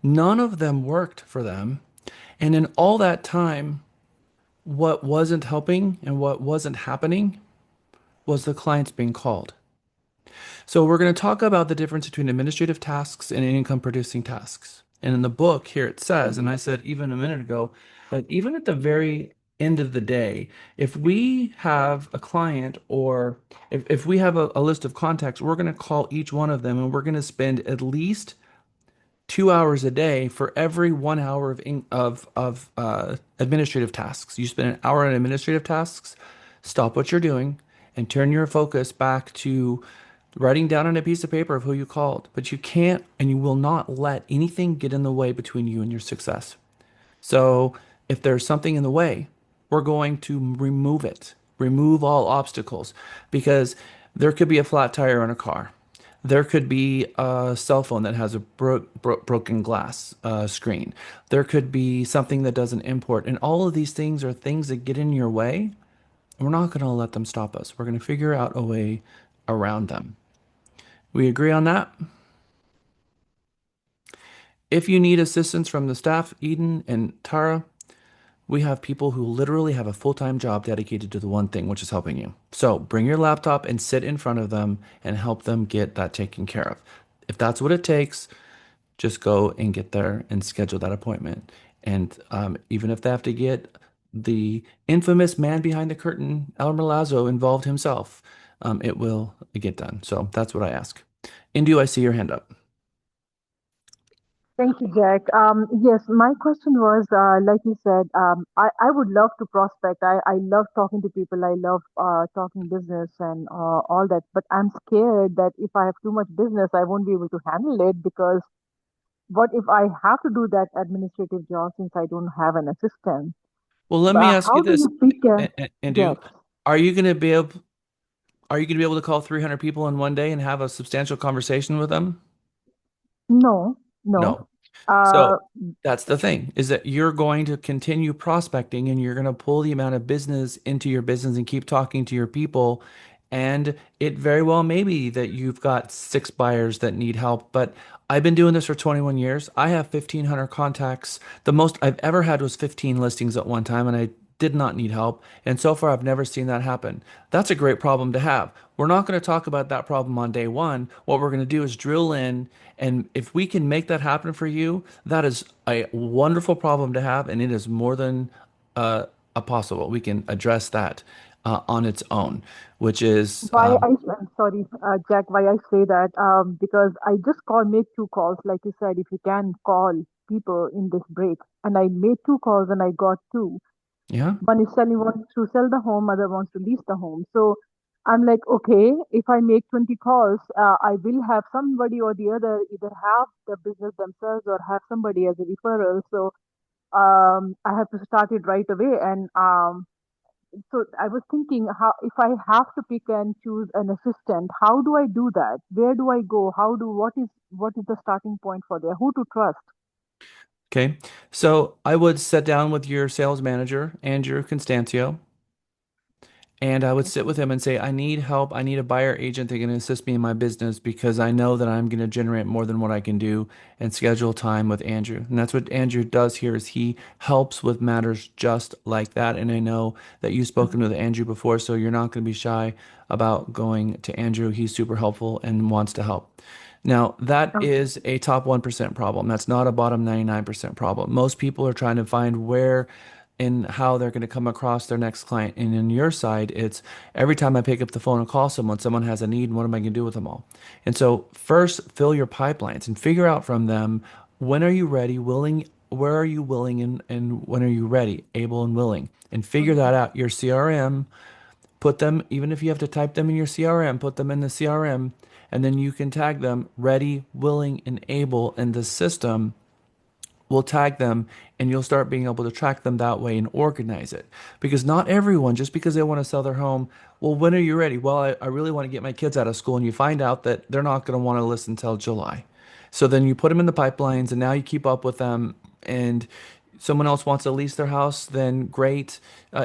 None of them worked for them. And in all that time, what wasn't helping and what wasn't happening was the clients being called. So we're going to talk about the difference between administrative tasks and income producing tasks. And in the book here it says, and I said even a minute ago, that even at the very end of the day, if we have a client or if we have a list of contacts, we're going to call each one of them and we're going to spend at least 2 hours a day for every 1 hour of administrative tasks. You spend an hour on administrative tasks, stop what you're doing, and turn your focus back to writing down on a piece of paper of who you called. But you can't and you will not let anything get in the way between you and your success. So if there's something in the way, we're going to remove it, remove all obstacles, because there could be a flat tire on a car. There could be a cell phone that has a broken glass screen. There could be something that doesn't import. And all of these things are things that get in your way. We're not going to let them stop us. We're going to figure out a way around them. We agree on that? If you need assistance from the staff, Eden and Tara, we have people who literally have a full-time job dedicated to the one thing, which is helping you. So bring your laptop and sit in front of them and help them get that taken care of. If that's what it takes, just go and get there and schedule that appointment. And even if they have to get the infamous man behind the curtain, Elmer Lazo, involved himself, it will get done. So that's what I ask. Indu, I see your hand up. Thank you, Jack. Yes, my question was, like you said, I would love to prospect. I love talking to people. I love talking business and all that. But I'm scared that if I have too much business, I won't be able to handle it because what if I have to do that administrative job since I don't have an assistant? Well, let me ask How you do this, you pick a, Indu. yes, Are you going to be able, are you going to be able to call 300 people in one day and have a substantial conversation with them? no, no. No. Uh, So that's the thing is that you're going to continue prospecting and you're going to pull the amount of business into your business and keep talking to your people. And it very well may be that you've got 6 buyers that need help, but I've been doing this for 21 years. I have 1,500 contacts. The most I've ever had was 15 listings at one time, and I did not need help. And so far, I've never seen that happen. That's a great problem to have. We're not going to talk about that problem on day one. What we're going to do is drill in. And if we can make that happen for you, that is a wonderful problem to have. And it is more than a possible. We can address that on its own, which is, I'm sorry, Jack, why I say that, because I just make 2 calls, like you said, if you can call people in this break. And I made 2 calls and I got two. Yeah. One is selling, wants to sell the home, other wants to lease the home. So I'm like, okay, if I make 20 calls, I will have somebody or the other either have the business themselves or have somebody as a referral. So I have to start it right away. And so I was thinking, how if I have to pick and choose an assistant, how do I do that? Where do I go? What is the starting point for there? Who to trust? Okay. So I would sit down with your sales manager, Andrew Constancio, and I would sit with him and say, I need help. I need a buyer agent that can assist me in my business because I know that I'm going to generate more than what I can do and schedule time with Andrew. And that's what Andrew does here is he helps with matters just like that. And I know that you've spoken with Andrew before, so you're not going to be shy about going to Andrew. He's super helpful and wants to help. Now, that Okay. is a top 1% problem. That's not a bottom 99% problem. Most people are trying to find where and how they're going to come across their next client. And in your side, it's every time I pick up the phone and call someone, someone has a need, and what am I going to do with them all? And so, first, fill your pipelines and figure out from them when are you ready, willing, where are you willing, and when are you ready, able and willing, and figure that out. Your CRM, put them, even if you have to type them in your CRM, put them in the CRM, and then you can tag them ready, willing, and able in the system. We'll tag them and you'll start being able to track them that way and organize it. Because not everyone, just because they want to sell their home, well, when are you ready? Well, I really want to get my kids out of school. And you find out that they're not going to want to listen until July. So then you put them in the pipelines and now you keep up with them. And someone else wants to lease their house, then great.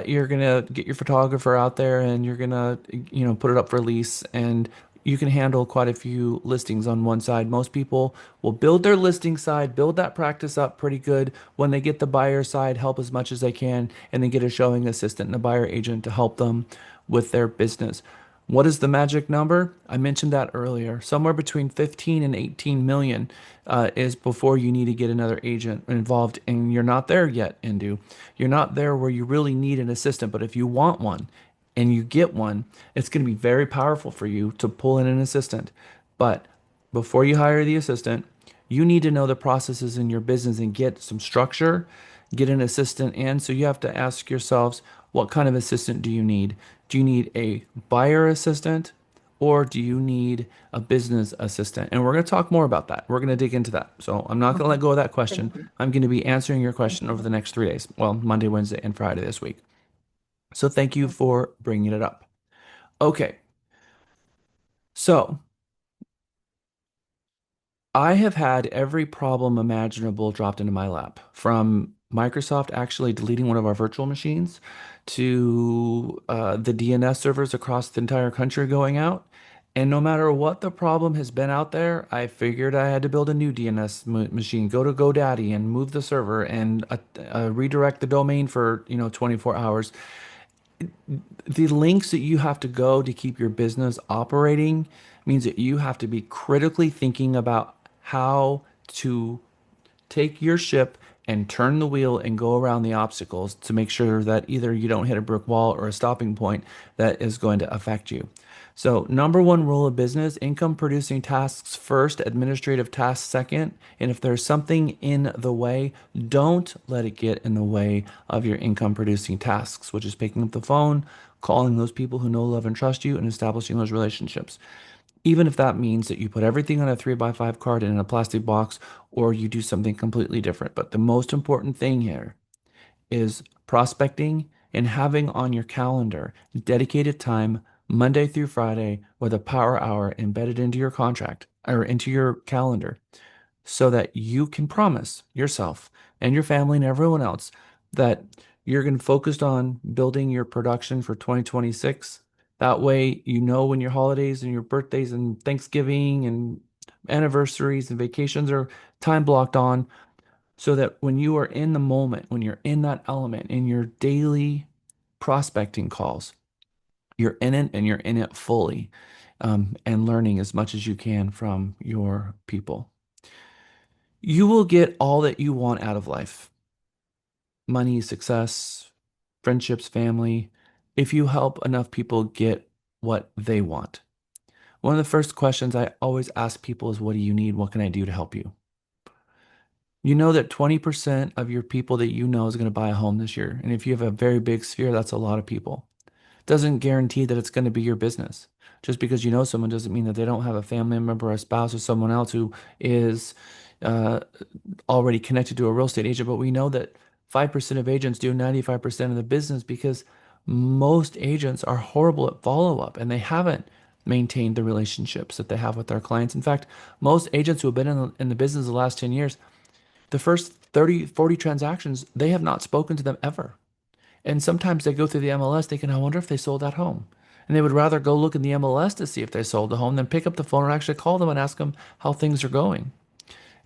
You're going to get your photographer out there and you're going to, put it up for lease. And you can handle quite a few listings on one side. Most people will build their listing side, build that practice up pretty good. When they get the buyer side, help as much as they can, and then get a showing assistant and a buyer agent to help them with their business. What is the magic number? I mentioned that earlier. Somewhere between 15 and 18 million is before you need to get another agent involved. And you're not there yet, Indu. You're not there where you really need an assistant. But if you want one, and you get one, it's going to be very powerful for you to pull in an assistant. But before you hire the assistant, you need to know the processes in your business and get some structure, get an assistant in. So you have to ask yourselves, what kind of assistant do you need? Do you need a buyer assistant or do you need a business assistant? And we're going to talk more about that. We're going to dig into that. So I'm not going to let go of that question. I'm going to be answering your question over the next 3 days. Well, Monday, Wednesday, and Friday this week. So thank you for bringing it up. Okay. So I have had every problem imaginable dropped into my lap, from Microsoft actually deleting one of our virtual machines to the DNS servers across the entire country going out. And no matter what the problem has been out there, I figured I had to build a new DNS machine, go to GoDaddy and move the server and redirect the domain for, 24 hours. The links that you have to go to keep your business operating means that you have to be critically thinking about how to take your ship and turn the wheel and go around the obstacles to make sure that either you don't hit a brick wall or a stopping point that is going to affect you. So, number one rule of business, income producing tasks first, administrative tasks second. And if there's something in the way, don't let it get in the way of your income producing tasks, which is picking up the phone, calling those people who know, love, and trust you, and establishing those relationships. Even if that means that you put everything on a 3x5 card in a plastic box or you do something completely different. But the most important thing here is prospecting and having on your calendar dedicated time Monday through Friday with a power hour embedded into your contract or into your calendar so that you can promise yourself and your family and everyone else that you're going to focus on building your production for 2026. That way, you know when your holidays and your birthdays and Thanksgiving and anniversaries and vacations are time blocked on so that when you are in the moment, when you're in that element in your daily prospecting calls, you're in it and you're in it fully, and learning as much as you can from your people. You will get all that you want out of life: money, success, friendships, family, if you help enough people get what they want. One of the first questions I always ask people is, what do you need? What can I do to help you? You know that 20% of your people that you know is going to buy a home this year. And if you have a very big sphere, that's a lot of people. Doesn't guarantee that it's going to be your business. Just because you know someone doesn't mean that they don't have a family member, a spouse, or someone else who is uh, already connected to a real estate agent. But we know that 5% of agents do 95% of the business because most agents are horrible at follow up and they haven't maintained the relationships that they have with their clients. In fact, most agents who have been in the business the last 10 years, the first 30, 40 transactions, they have not spoken to them ever. And sometimes they go through the MLS thinking, I wonder if they sold that home. And they would rather go look in the MLS to see if they sold the home than pick up the phone and actually call them and ask them how things are going.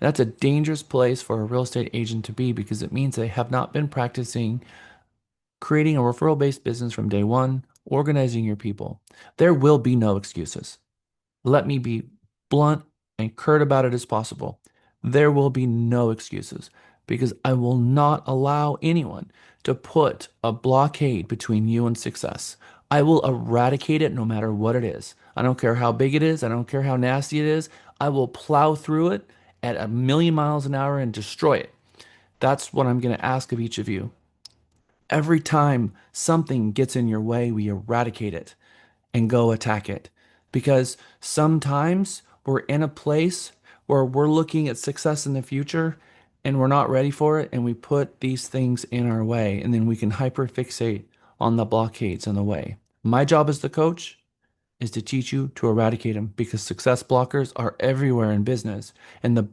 And that's a dangerous place for a real estate agent to be because it means they have not been practicing creating a referral based business from day one, organizing your people. There will be no excuses. Let me be blunt and curt about it as possible. There will be no excuses because I will not allow anyone to put a blockade between you and success. I will eradicate it no matter what it is. I don't care how big it is. I don't care how nasty it is. I will plow through it at a million miles an hour and destroy it. That's what I'm going to ask of each of you. Every time something gets in your way, we eradicate it and go attack it. Because sometimes we're in a place where we're looking at success in the future and we're not ready for it, and we put these things in our way, and then we can hyperfixate on the blockades in the way. My job as the coach is to teach you to eradicate them because success blockers are everywhere in business. And the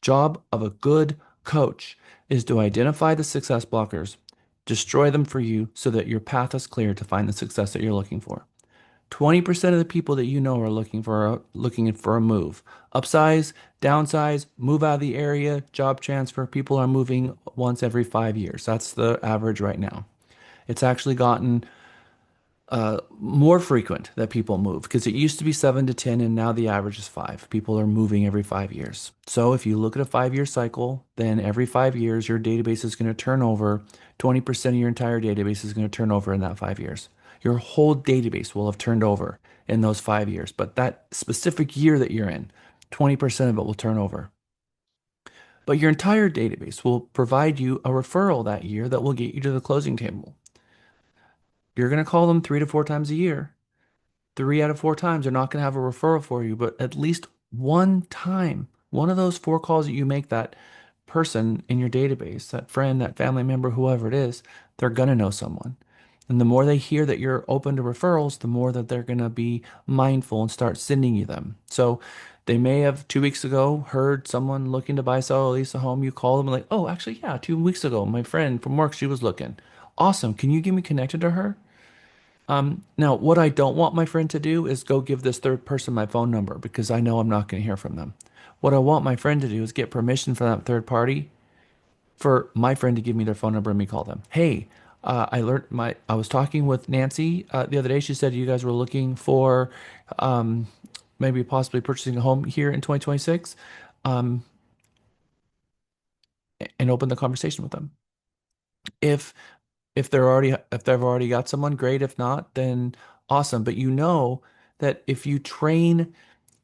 job of a good coach is to identify the success blockers, destroy them for you so that your path is clear to find the success that you're looking for. 20% of the people that you know are looking for a move. Upsize, downsize, move out of the area, job transfer. People are moving once every 5 years. That's the average right now. It's actually gotten more frequent that people move because it used to be 7 to 10 and now the average is 5. People are moving every 5 years. So if you look at a 5 year cycle, then every 5 years your database is going to turn over. 20% of your entire database is going to turn over in that 5 years. Your whole database will have turned over in those 5 years, but that specific year that you're in, 20% of it will turn over. But your entire database will provide you a referral that year that will get you to the closing table. You're going to call them 3 to 4 times a year. 3 out of 4 times, they're not going to have a referral for you, but at least one time, one of those 4 calls that you make that person in your database, that friend, that family member, whoever it is, they're going to know someone. And the more they hear that you're open to referrals, the more that they're going to be mindful and start sending you them. So they may have 2 weeks ago heard someone looking to buy, sell, or lease a home. You call them and like, oh, actually, yeah, 2 weeks ago, my friend from work, she was looking. Awesome. Can you get me connected to her? Now, what I don't want my friend to do is go give this third person my phone number because I know I'm not going to hear from them. What I want my friend to do is get permission from that third party for my friend to give me their phone number and me call them. Hey, I was talking with Nancy the other day. She said you guys were looking for um, maybe possibly purchasing a home here in 2026, um, and open the conversation with them. If if they've already got someone, great. If not, then awesome. But you know that if you train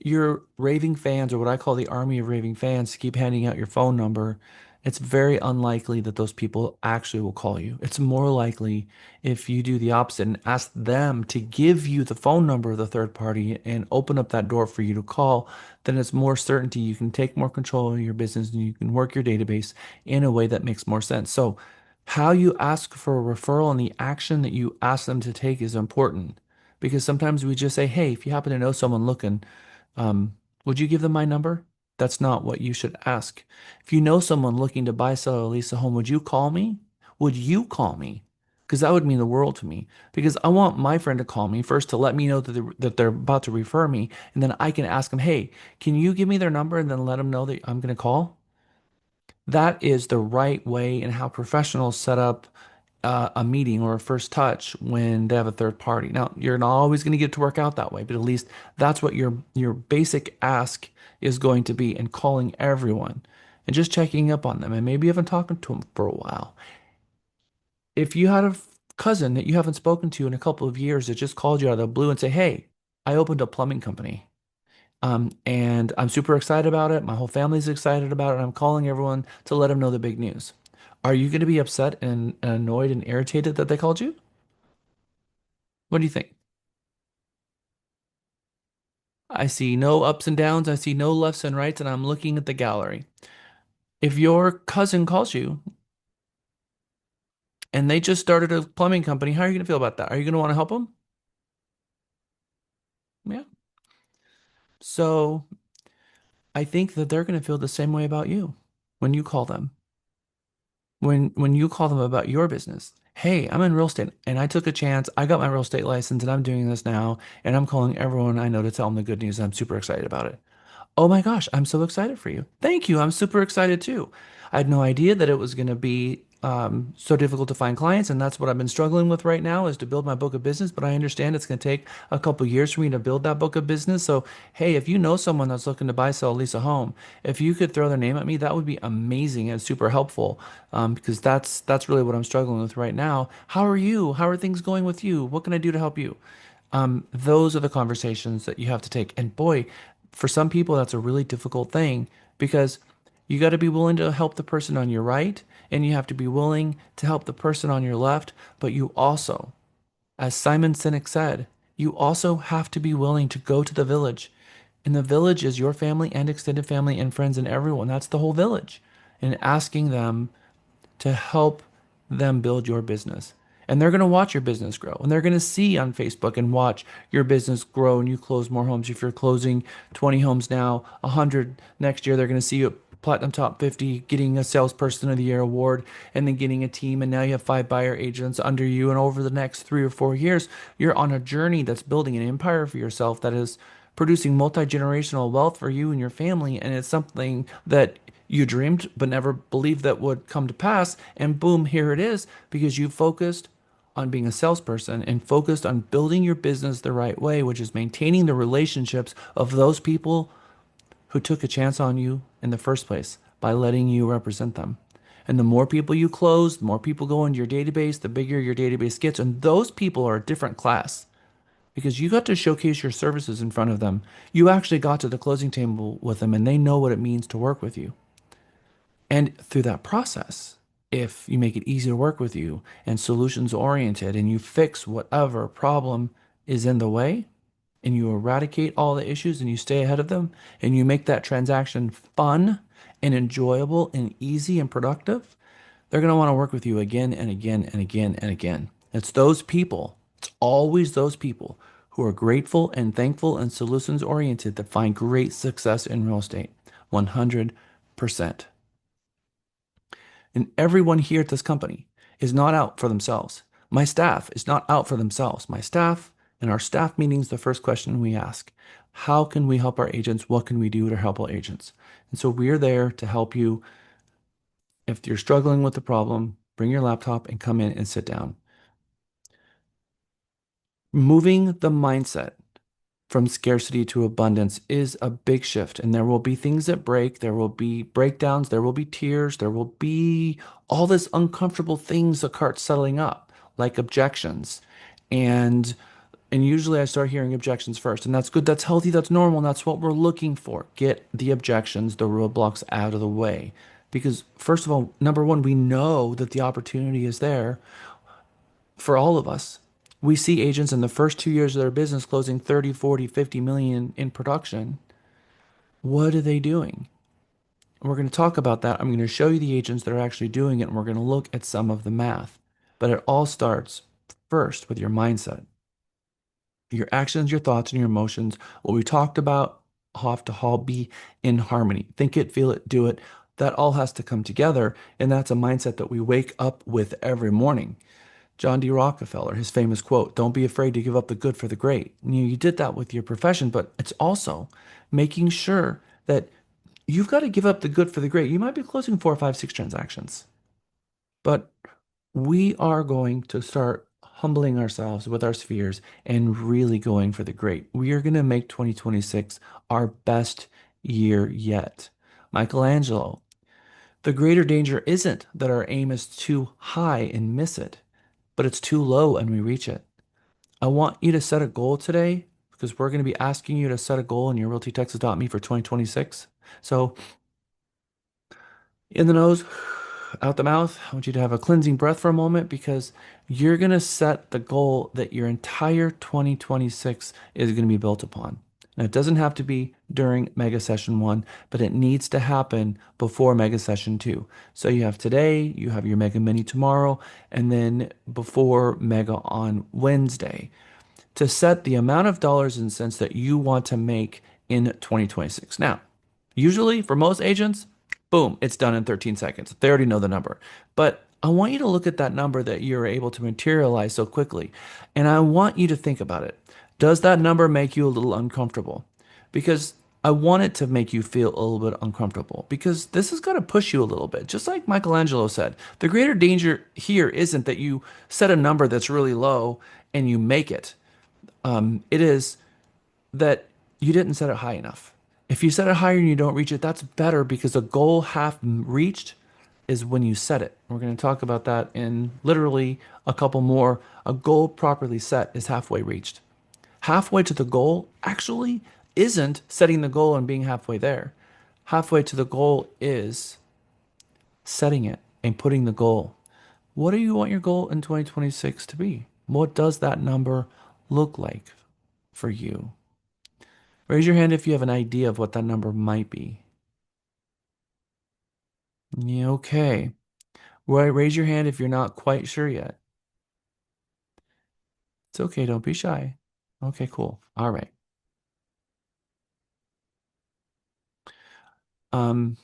your raving fans, or what I call the army of raving fans, to keep handing out your phone number, it's very unlikely that those people actually will call you. It's more likely if you do the opposite and ask them to give you the phone number of the third party and open up that door for you to call, then it's more certainty you can take more control of your business and you can work your database in a way that makes more sense. So how you ask for a referral and the action that you ask them to take is important because sometimes we just say, hey, if you happen to know someone looking, would you give them my number? That's not what you should ask. If you know someone looking to buy, sell, or lease a home, would you call me? Would you call me? Because that would mean the world to me. Because I want my friend to call me first to let me know that they're about to refer me, and then I can ask them, hey, can you give me their number and then let them know that I'm going to call? That is the right way and how professionals set up a meeting or a first touch when they have a third party. Now, you're not always going to get it to work out that way, but at least that's what your basic ask is going to be, and calling everyone and just checking up on them and maybe even talking to them for a while. If you had a cousin that you haven't spoken to in a couple of years that just called you out of the blue and say, "Hey, I opened a plumbing company. And I'm super excited about it. My whole family's excited about it. I'm calling everyone to let them know the big news. Are you going to be upset and annoyed and irritated that they called you? What do you think? I see no ups and downs. I see no lefts and rights, and I'm looking at the gallery. If your cousin calls you and they just started a plumbing company, how are you going to feel about that? Are you going to want to help them? Yeah. So I think that they're going to feel the same way about you when you call them. When you call them about your business. Hey, I'm in real estate and I took a chance. I got my real estate license and I'm doing this now and I'm calling everyone I know to tell them the good news. I'm super excited about it. Oh my gosh, I'm so excited for you. Thank you. I'm super excited too. I had no idea that it was going to be so difficult to find clients, and that's what I've been struggling with right now is to build my book of business. But I understand it's going to take a couple years for me to build that book of business. So, hey, if you know someone that's looking to buy, sell, lease a home, if you could throw their name at me, that would be amazing and super helpful because that's really what I'm struggling with right now. How are you? How are things going with you? What can I do to help you? Those are the conversations that you have to take. And boy, for some people, that's a really difficult thing because you got to be willing to help the person on your right and you have to be willing to help the person on your left. But you also, as Simon Sinek said, you also have to be willing to go to the village. And the village is your family and extended family and friends and everyone. That's the whole village. And asking them to help them build your business. And they're going to watch your business grow. And they're going to see on Facebook and watch your business grow and you close more homes. If you're closing 20 homes now, 100 next year, they're going to see you at Platinum Top 50, getting a Salesperson of the Year award, and then getting a team. And now you have 5 buyer agents under you. And over the next 3 or 4 years, you're on a journey that's building an empire for yourself that is producing multi-generational wealth for you and your family. And it's something that you dreamed but never believed that would come to pass. And boom, here it is because you focused on being a salesperson and focused on building your business the right way, which is maintaining the relationships of those people who took a chance on you in the first place by letting you represent them. And the more people you close, the more people go into your database, the bigger your database gets. And those people are a different class because you got to showcase your services in front of them. You actually got to the closing table with them and they know what it means to work with you. And through that process, if you make it easy to work with you and solutions oriented and you fix whatever problem is in the way and you eradicate all the issues and you stay ahead of them and you make that transaction fun and enjoyable and easy and productive, they're going to want to work with you again and again and again and again. It's those people, it's always those people who are grateful and thankful and solutions oriented that find great success in real estate. 100%. And everyone here at this company is not out for themselves. My staff is not out for themselves. My staff, in our staff meetings, the first question we ask, how can we help our agents? What can we do to help our agents? And so we're there to help you. If you're struggling with the problem, bring your laptop and come in and sit down. Moving the mindset from scarcity to abundance is a big shift. And there will be things that break. There will be breakdowns. There will be tears. There will be all this uncomfortable things that start settling up, like objections. And and usually I start hearing objections first. And that's good. That's healthy. That's normal. And that's what we're looking for. Get the objections, the roadblocks out of the way. Because first of all, number one, we know that the opportunity is there for all of us. We see agents in the first 2 years of their business closing 30, 40, 50 million in production. What are they doing? And we're going to talk about that. I'm going to show you the agents that are actually doing it, and we're going to look at some of the math. But it all starts first with your mindset. Your actions, your thoughts, and your emotions. What we talked about have to all be in harmony. Think it, feel it, do it. That all has to come together. And that's a mindset that we wake up with every morning. John D. Rockefeller, his famous quote, don't be afraid to give up the good for the great. You did that with your profession, but it's also making sure that you've got to give up the good for the great. You might be closing 4, 5, 6 transactions, but we are going to start humbling ourselves with our spheres and really going for the great. We are going to make 2026 our best year yet. Michelangelo, the greater danger isn't that our aim is too high and miss it, but it's too low and we reach it. I want you to set a goal today because we're going to be asking you to set a goal in your realtytexas.me for 2026. So in the nose, out the mouth. I want you to have a cleansing breath for a moment because you're going to set the goal that your entire 2026 is going to be built upon. Now, it doesn't have to be during Mega Session 1, but it needs to happen before Mega Session 2. So you have today, you have your Mega Mini tomorrow, and then before Mega on Wednesday to set the amount of dollars and cents that you want to make in 2026. Now, usually for most agents, boom, it's done in 13 seconds. They already know the number. But I want you to look at that number that you're able to materialize so quickly. And I want you to think about it. Does that number make you a little uncomfortable? Because I want it to make you feel a little bit uncomfortable because this is going to push you a little bit. Just like Michelangelo said, the greater danger here isn't that you set a number that's really low and you make it. It is that you didn't set it high enough. If you set it higher and you don't reach it, that's better because a goal half reached is when you set it. We're going to talk about that in literally a couple more. A goal properly set is halfway reached. Halfway to the goal actually isn't setting the goal and being halfway there. Halfway to the goal is setting it and putting the goal. What do you want your goal in 2026 to be? What does that number look like for you? Raise your hand if you have an idea of what that number might be. Yeah, okay. Raise your hand if you're not quite sure yet. It's okay, don't be shy. Okay, cool. All right. Um,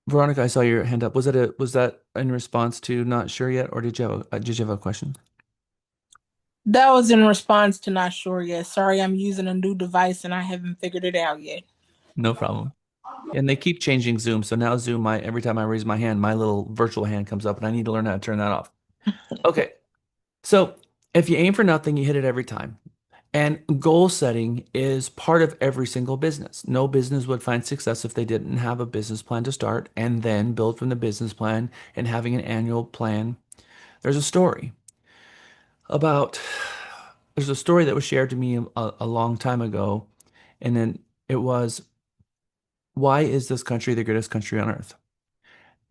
Veronica, I saw your hand up. Was that in response to not sure yet, or did you have a question? That was in response to not sure yet. Sorry, I'm using a new device and I haven't figured it out yet. No problem. And they keep changing Zoom. So now Zoom, every time I raise my hand, my little virtual hand comes up and I need to learn how to turn that off. Okay. So if you aim for nothing, you hit it every time. And goal setting is part of every single business. No business would find success if they didn't have a business plan to start and then build from the business plan and having an annual plan. There's a story about, there's a story that was shared to me a long time ago. And then it was, why is this country the greatest country on earth?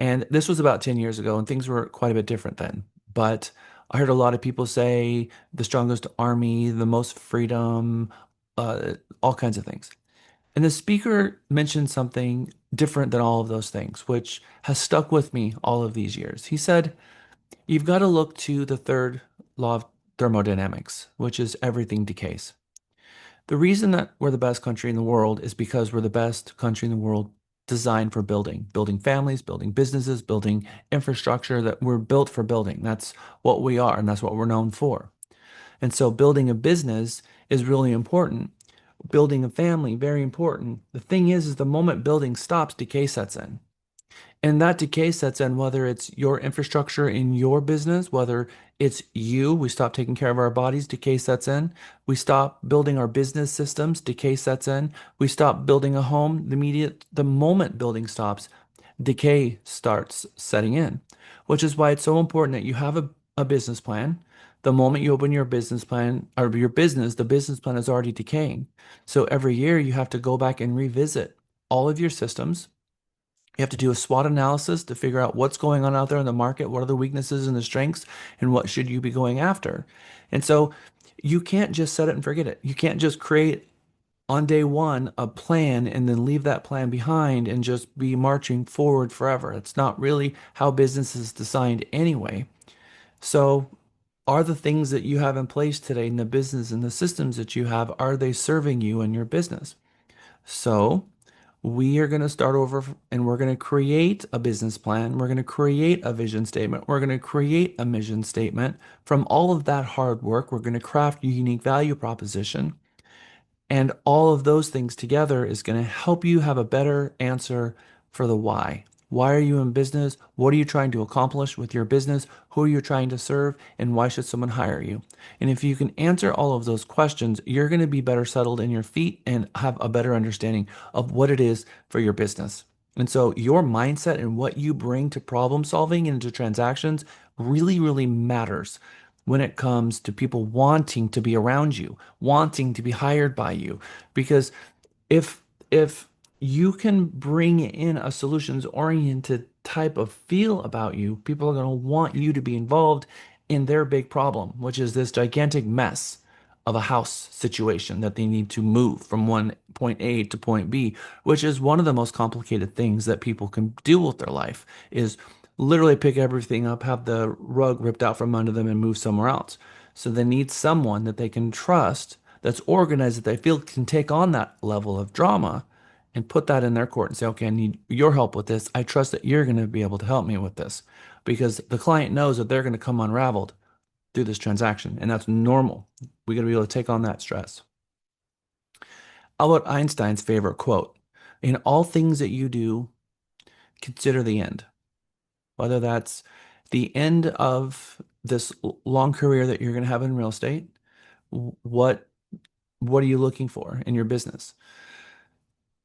And this was about 10 years ago, and things were quite a bit different then. But I heard a lot of people say the strongest army, the most freedom, all kinds of things. And the speaker mentioned something different than all of those things, which has stuck with me all of these years. He said, you've got to look to the third law of thermodynamics, which is everything decays. The reason that we're the best country in the world is because we're the best country in the world designed for building families, building businesses, building infrastructure that we're built for building. That's what we are, and that's what we're known for. And so building a business is really important. Building a family, very important. The thing is the moment building stops, decay sets in. And that decay sets in whether it's your infrastructure in your business, whether it's you, we stop taking care of our bodies, decay sets in. We stop building our business systems, decay sets in. We stop building a home, the moment building stops, decay starts setting in, which is why it's so important that you have a business plan. The moment you open your business plan or your business, the business plan is already decaying. So every year you have to go back and revisit all of your systems. You have to do a SWOT analysis to figure out what's going on out there in the market, what are the weaknesses and the strengths, and what should you be going after. And so you can't just set it and forget it. You can't just create on day one a plan and then leave that plan behind and just be marching forward forever. It's not really how business is designed anyway. So are the things that you have in place today in the business and the systems that you have, are they serving you in your business? So we are going to start over and we're going to create a business plan. We're going to create a vision statement. We're going to create a mission statement. From all of that hard work, we're going to craft a unique value proposition. And all of those things together is going to help you have a better answer for the why. Why are you in business? What are you trying to accomplish with your business? Who are you trying to serve? And why should someone hire you? And if you can answer all of those questions, you're going to be better settled in your feet and have a better understanding of what it is for your business. And so your mindset and what you bring to problem solving and to transactions really, really matters. when it comes to people wanting to be around you, wanting to be hired by you. Because if if you can bring in a solutions oriented type of feel about you, people are going to want you to be involved in their big problem, which is this gigantic mess of a house situation that they need to move from one point A to point B, which is one of the most complicated things that people can do with their life is literally pick everything up, have the rug ripped out from under them and move somewhere else. So they need someone that they can trust that's organized that they feel can take on that level of drama and put that in their court and say, okay, I need your help with this. I trust that you're going to be able to help me with this because the client knows that they're going to come unraveled through this transaction, and that's normal. We got to be able to take on that stress. Albert Einstein's favorite quote: "In all things that you do, consider the end." Whether that's the end of this long career that you're going to have in real estate, what what are you looking for in your business?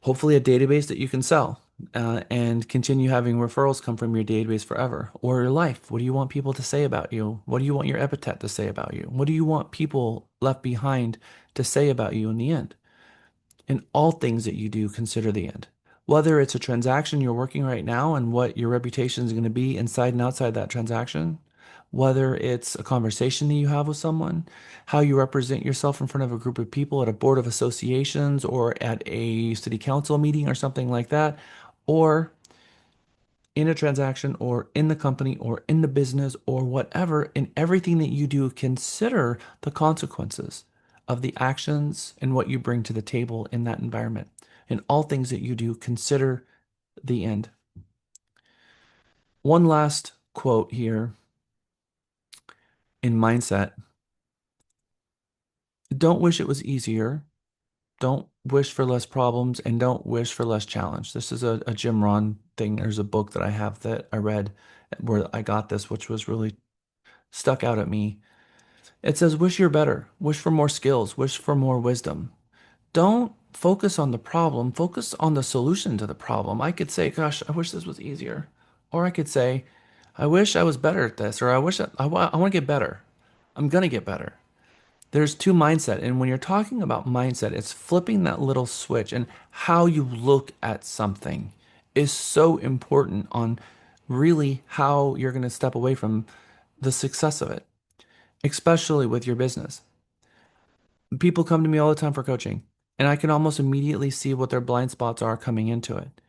Hopefully a database that you can sell and continue having referrals come from your database forever. Or your life. What do you want people to say about you? What do you want your epithet to say about you? What do you want people left behind to say about you in the end? In all things that you do, consider the end. Whether it's a transaction you're working right now and what your reputation is going to be inside and outside that transaction, whether it's a conversation that you have with someone, how you represent yourself in front of a group of people at a board of associations or at a city council meeting or something like that, or in a transaction or in the company or in the business or whatever, in everything that you do, consider the consequences of the actions and what you bring to the table in that environment. In all things that you do, consider the end. One last quote here in mindset. Don't wish it was easier. Don't wish for less problems and don't wish for less challenge. This is a Jim Rohn thing. There's a book that I have that I read where I got this, which was really stuck out at me. It says, wish you're better, wish for more skills, wish for more wisdom. Don't focus on the problem, focus on the solution to the problem. I could say, gosh, I wish this was easier. Or I could say, I wish I was better at this, or I want to get better. I'm going to get better. There's two mindset. And when you're talking about mindset, it's flipping that little switch, and how you look at something is so important on really how you're going to step away from the success of it, especially with your business. People come to me all the time for coaching, and I can almost immediately see what their blind spots are coming into it.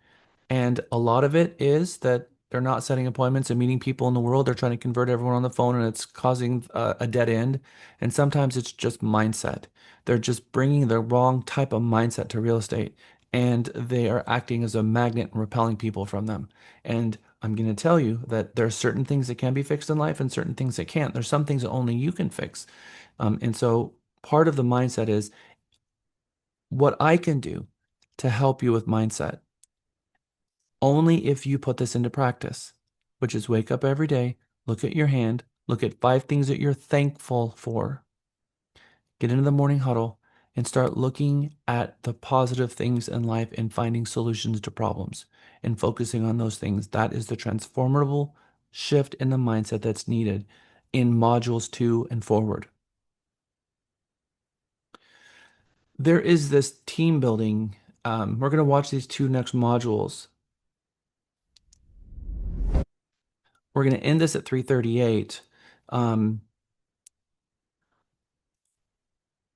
And a lot of it is that they're not setting appointments and meeting people in the world. They're trying to convert everyone on the phone, and it's causing a dead end. And sometimes it's just mindset. They're just bringing the wrong type of mindset to real estate, and they are acting as a magnet and repelling people from them. And I'm going to tell you that there are certain things that can be fixed in life and certain things that can't. There's some things that only you can fix. And so part of the mindset is what I can do to help you with mindset only if you put this into practice, which is wake up every day, look at your hand, look at 5 things that you're thankful for, get into the morning huddle, and start looking at the positive things in life and finding solutions to problems and focusing on those things. That is the transformable shift in the mindset that's needed in modules 2 and forward. There is this team building. We're going to watch these 2 next modules. We're going to end this at 3:38.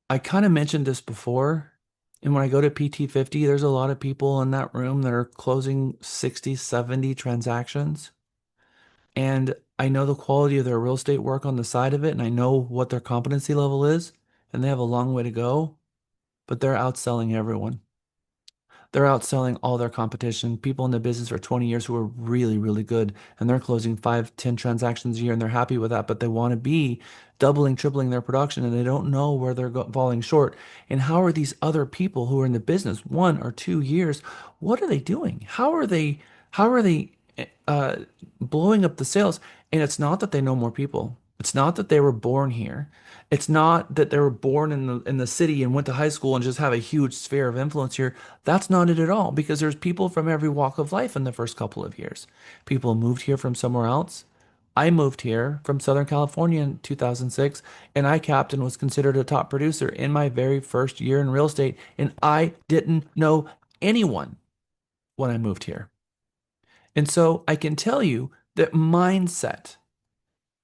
I kind of mentioned this before, and when I go to PT50, there's a lot of people in that room that are closing 60, 70 transactions. And I know the quality of their real estate work on the side of it, and I know what their competency level is, and they have a long way to go, but they're outselling everyone. They're outselling all their competition. People in the business for 20 years who are really, really good, and they're closing 5, 10 transactions a year, and they're happy with that, but they want to be doubling, tripling their production, and they don't know where they're falling short. And how are these other people who are in the business 1 or 2 years, what are they doing? How are they blowing up the sales? And it's not that they know more people. It's not that they were born here. It's not that they were born in the city and went to high school and just have a huge sphere of influence here. That's not it at all, because there's people from every walk of life in the first couple of years. People moved here from somewhere else, I moved here from Southern California in 2006, and I capped and was considered a top producer in my very first year in real estate, and I didn't know anyone when I moved here. And so I can tell you that mindset,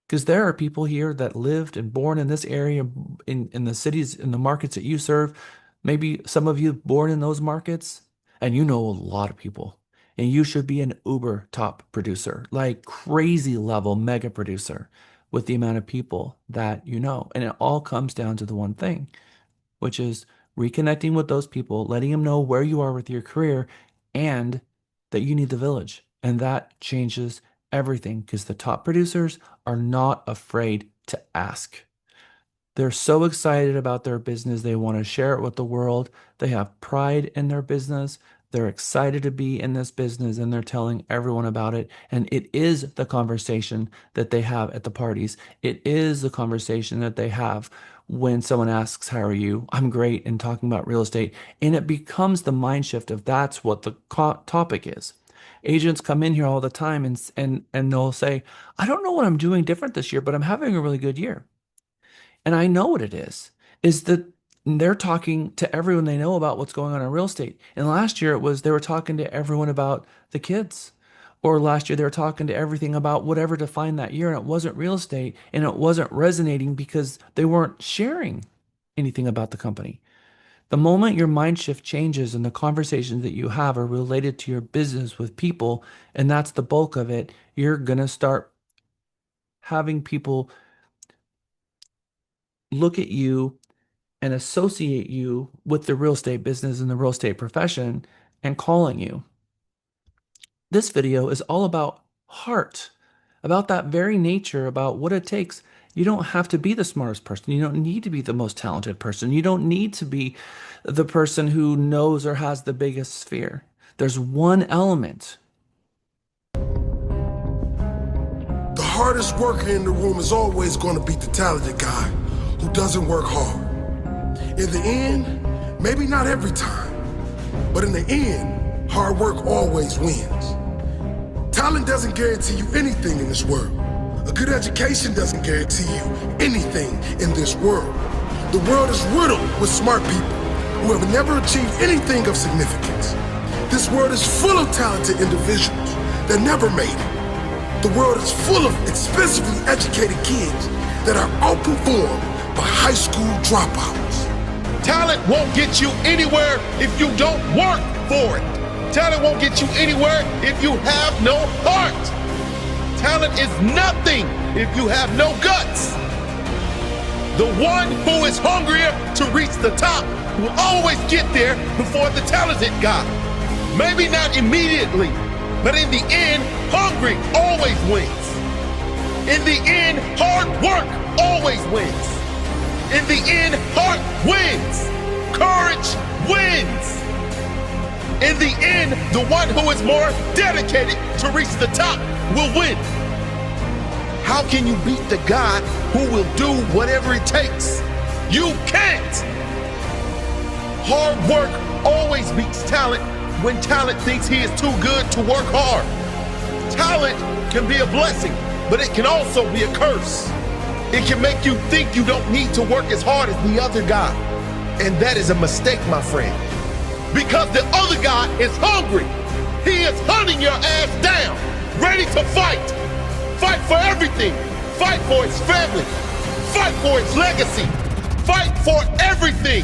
because there are people here that lived and born in this area, in the cities, in the markets that you serve. Maybe some of you born in those markets, and you know a lot of people. And you should be an uber top producer, like crazy level mega producer with the amount of people that you know. And it all comes down to the one thing, which is reconnecting with those people, letting them know where you are with your career and that you need the village. And that changes everything because the top producers are not afraid to ask. They're so excited about their business, they want to share it with the world. They have pride in their business. They're excited to be in this business and they're telling everyone about it. And it is the conversation that they have at the parties. It is the conversation that they have when someone asks, "How are you?" "I'm great," and talking about real estate. And it becomes the mind shift of that's what the topic is. Agents come in here all the time and they'll say, "I don't know what I'm doing different this year, but I'm having a really good year." And I know what it is that they're talking to everyone they know about what's going on in real estate. And last year it was they were talking to everyone about the kids. Or last year they were talking to everything about whatever defined that year, and it wasn't real estate, and it wasn't resonating because they weren't sharing anything about the company. The moment your mind shift changes and the conversations that you have are related to your business with people, and that's the bulk of it, you're gonna start having people look at you and associate you with the real estate business and the real estate profession and calling you. This video is all about heart, about that very nature, about what it takes. You don't have to be the smartest person. You don't need to be the most talented person. You don't need to be the person who knows or has the biggest sphere. There's one element. The hardest worker in the room is always going to be the talented guy who doesn't work hard. In the end, maybe not every time, but in the end, hard work always wins. Talent doesn't guarantee you anything in this world. A good education doesn't guarantee you anything in this world. The world is riddled with smart people who have never achieved anything of significance. This world is full of talented individuals that never made it. The world is full of expensively educated kids that are outperformed by high school dropouts. Talent won't get you anywhere if you don't work for it. Talent won't get you anywhere if you have no heart. Talent is nothing if you have no guts. The one who is hungrier to reach the top will always get there before the talented guy. Maybe not immediately, but in the end, hungry always wins. In the end, hard work always wins. In the end, heart wins. Courage wins. In the end, the one who is more dedicated to reach the top will win. How can you beat the guy who will do whatever it takes? You can't. Hard work always beats talent when talent thinks he is too good to work hard. Talent can be a blessing, but it can also be a curse. It can make you think you don't need to work as hard as the other guy. And that is a mistake, my friend. Because the other guy is hungry. He is hunting your ass down, ready to fight. Fight for everything. Fight for his family. Fight for his legacy. Fight for everything.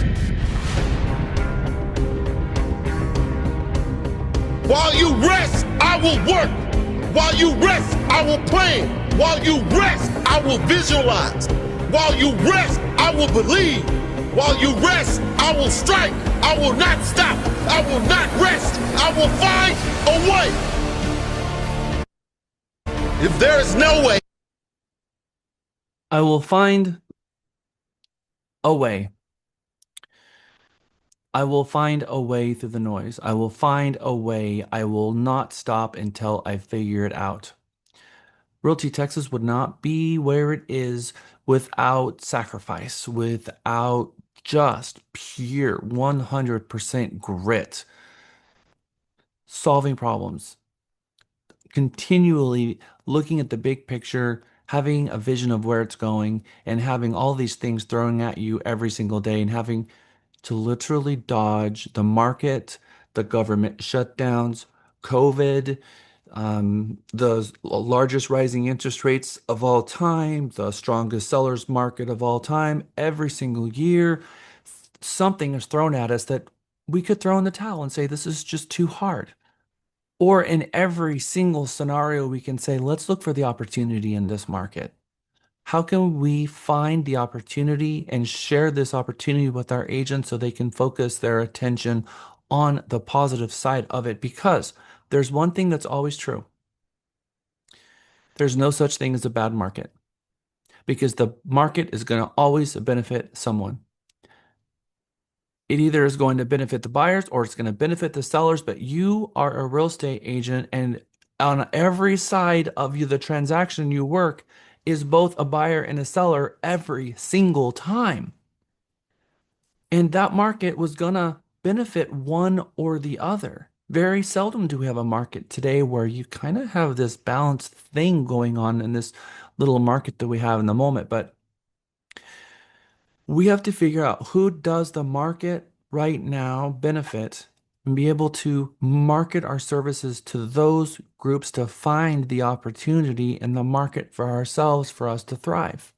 While you rest, I will work. While you rest, I will plan. While you rest, I will visualize. While you rest, I will believe. While you rest, I will strike. I will not stop. I will not rest. I will find a way. If there is no way, I will find a way. I will find a way through the noise. I will find a way. I will not stop until I figure it out. Realty Texas would not be where it is without sacrifice, without just pure 100% grit, solving problems, continually looking at the big picture, having a vision of where it's going, and having all these things thrown at you every single day, and having to literally dodge the market, the government shutdowns, COVID, the largest rising interest rates of all time, the strongest sellers market of all time. Every single year, something is thrown at us that we could throw in the towel and say, this is just too hard. Or in every single scenario, we can say, let's look for the opportunity in this market. How can we find the opportunity and share this opportunity with our agents so they can focus their attention on the positive side of it? Because there's one thing that's always true. There's no such thing as a bad market, because the market is going to always benefit someone. It either is going to benefit the buyers or it's going to benefit the sellers, but you are a real estate agent, and on every side of you, the transaction you work is both a buyer and a seller every single time. And that market was going to benefit one or the other. Very seldom do we have a market today where you kind of have this balanced thing going on in this little market that we have in the moment. But we have to figure out, who does the market right now benefit, and be able to market our services to those groups to find the opportunity in the market for ourselves, for us to thrive.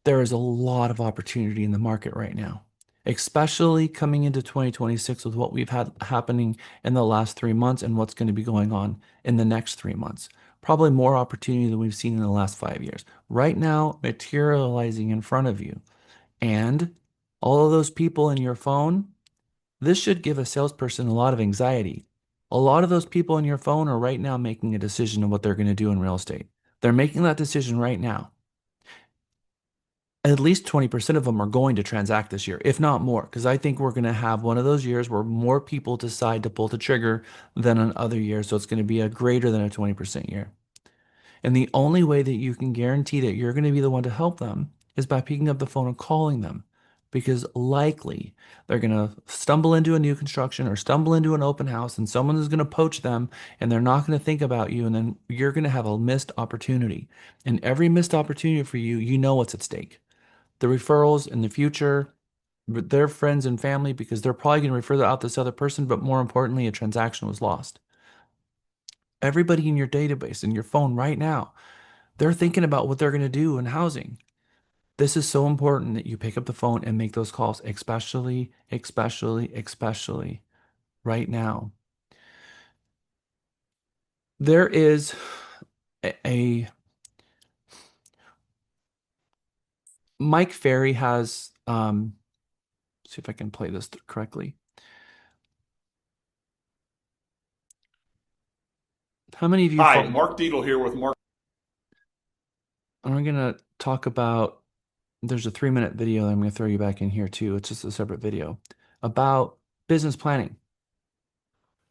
There is a lot of opportunity in the market right now, especially coming into 2026 with what we've had happening in the last 3 months and what's going to be going on in the next 3 months. Probably more opportunity than we've seen in the last 5 years. Right now, materializing in front of you. And all of those people in your phone, this should give a salesperson a lot of anxiety. A lot of those people in your phone are right now making a decision on what they're going to do in real estate. They're making that decision right now. At least 20% of them are going to transact this year, if not more, because I think we're going to have one of those years where more people decide to pull the trigger than in other years. So it's going to be a greater than a 20% year. And the only way that you can guarantee that you're going to be the one to help them is by picking up the phone and calling them, because likely they're going to stumble into a new construction or stumble into an open house, and someone is going to poach them, and they're not going to think about you. And then you're going to have a missed opportunity. And every missed opportunity for you, you know what's at stake. The referrals in the future, their friends and family, because they're probably going to refer out this other person, but more importantly, a transaction was lost. Everybody in your database, in your phone right now, they're thinking about what they're going to do in housing. This is so important that you pick up the phone and make those calls, especially right now. There is a Mike Ferry has, see if I can play this correctly. How many of you? Hi, Mark Dietl here with Mark. I'm going to talk about, there's a 3-minute video that I'm going to throw you back in here too. It's just a separate video about business planning.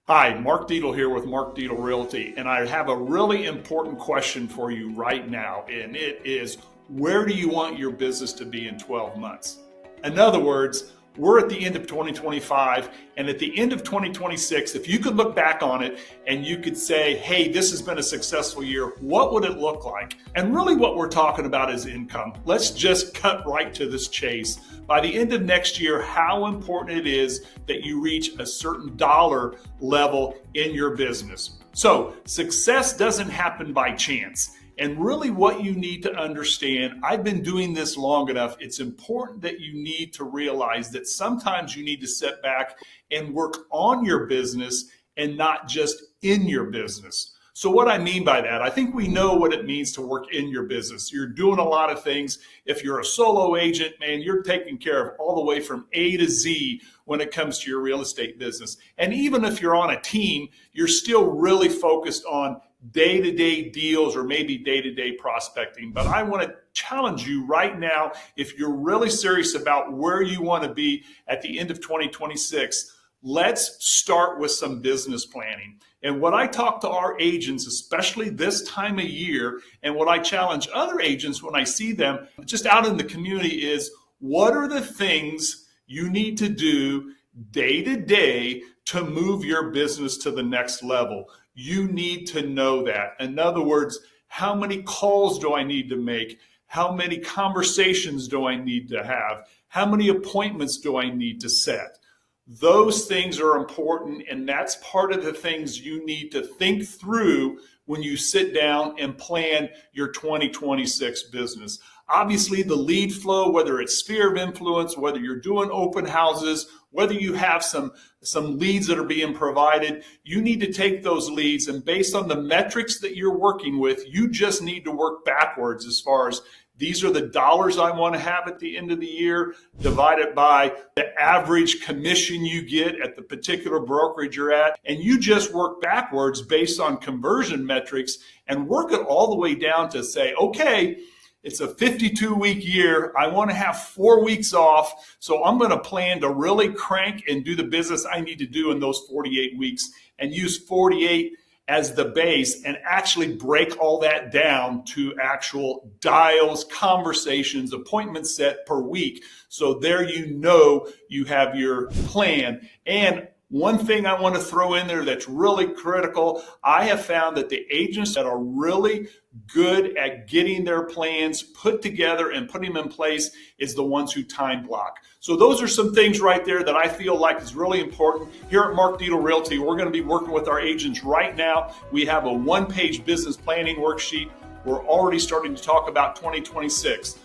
Hi, Mark Dietl here with Mark Dietl Realty, and I have a really important question for you right now, and it is, where do you want your business to be in 12 months? In other words, we're at the end of 2025, and at the end of 2026, if you could look back on it and you could say, hey, this has been a successful year, what would it look like? And really what we're talking about is income. Let's just cut right to this chase. By the end of next year, how important it is that you reach a certain dollar level in your business. So success doesn't happen by chance. And really what you need to understand, I've been doing this long enough, it's important that you need to realize that sometimes you need to sit back and work on your business and not just in your business. So what I mean by that, I think we know what it means to work in your business. You're doing a lot of things. If you're a solo agent, man, you're taking care of all the way from A to Z when it comes to your real estate business. And even if you're on a team, you're still really focused on day-to-day deals or maybe day-to-day prospecting. But I want to challenge you right now, if you're really serious about where you want to be at the end of 2026, let's start with some business planning. And what I talk to our agents, especially this time of year, and what I challenge other agents when I see them just out in the community is, what are the things you need to do day to day to move your business to the next level? You need to know that. In other words, how many calls do I need to make? How many conversations do I need to have? How many appointments do I need to set? Those things are important, and that's part of the things you need to think through when you sit down and plan your 2026 business. Obviously, the lead flow, whether it's sphere of influence, whether you're doing open houses, whether you have some leads that are being provided, you need to take those leads, and based on the metrics that you're working with, you just need to work backwards as far as these are the dollars I want to have at the end of the year, divided by the average commission you get at the particular brokerage you're at. And you just work backwards based on conversion metrics and work it all the way down to say, okay, it's a 52-week year. I want to have 4 weeks off. So I'm going to plan to really crank and do the business I need to do in those 48 weeks and use 48 as the base and actually break all that down to actual dials, conversations, appointments set per week. So there you have your plan. And one thing I want to throw in there that's really critical, I have found that the agents that are really good at getting their plans put together and putting them in place is the ones who time block. So those are some things right there that I feel like is really important. Here at Mark Dietel Realty, we're going to be working with our agents right now. We have a one-page business planning worksheet. We're already starting to talk about 2026.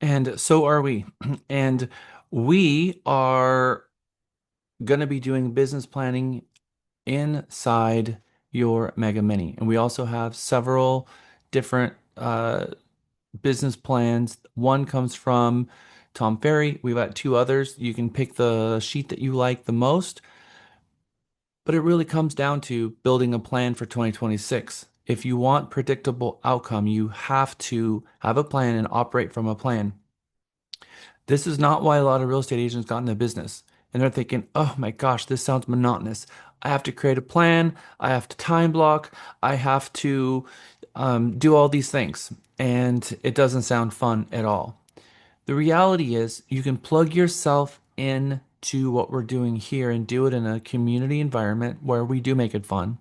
And so are we. And we are going to be doing business planning inside your Mega Mini. And we also have several different business plans. One comes from Tom Ferry. We've got 2 others. You can pick the sheet that you like the most. But it really comes down to building a plan for 2026. If you want predictable outcome, you have to have a plan and operate from a plan. This is not why a lot of real estate agents got in the business. And they're thinking, oh my gosh, this sounds monotonous. I have to create a plan. I have to time block. I have to do all these things. And it doesn't sound fun at all. The reality is you can plug yourself into what we're doing here and do it in a community environment where we do make it fun.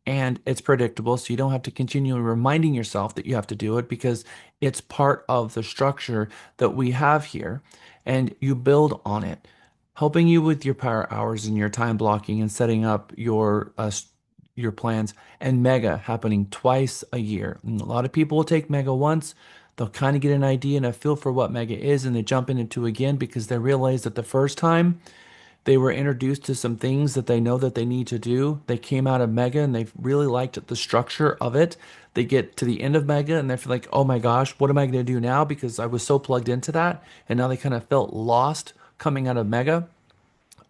And it's predictable, so you don't have to continually reminding yourself that you have to do it because it's part of the structure that we have here, and you build on it, helping you with your power hours and your time blocking and setting up your plans, and Mega happening twice a year. And a lot of people will take Mega once. They'll kind of get an idea and a feel for what Mega is, and they jump into it again because they realize that the first time they were introduced to some things that they know that they need to do. They came out of Mega and they really liked the structure of it. They get to the end of Mega and they feel like, oh my gosh, what am I going to do now? Because I was so plugged into that. And now they kind of felt lost coming out of Mega.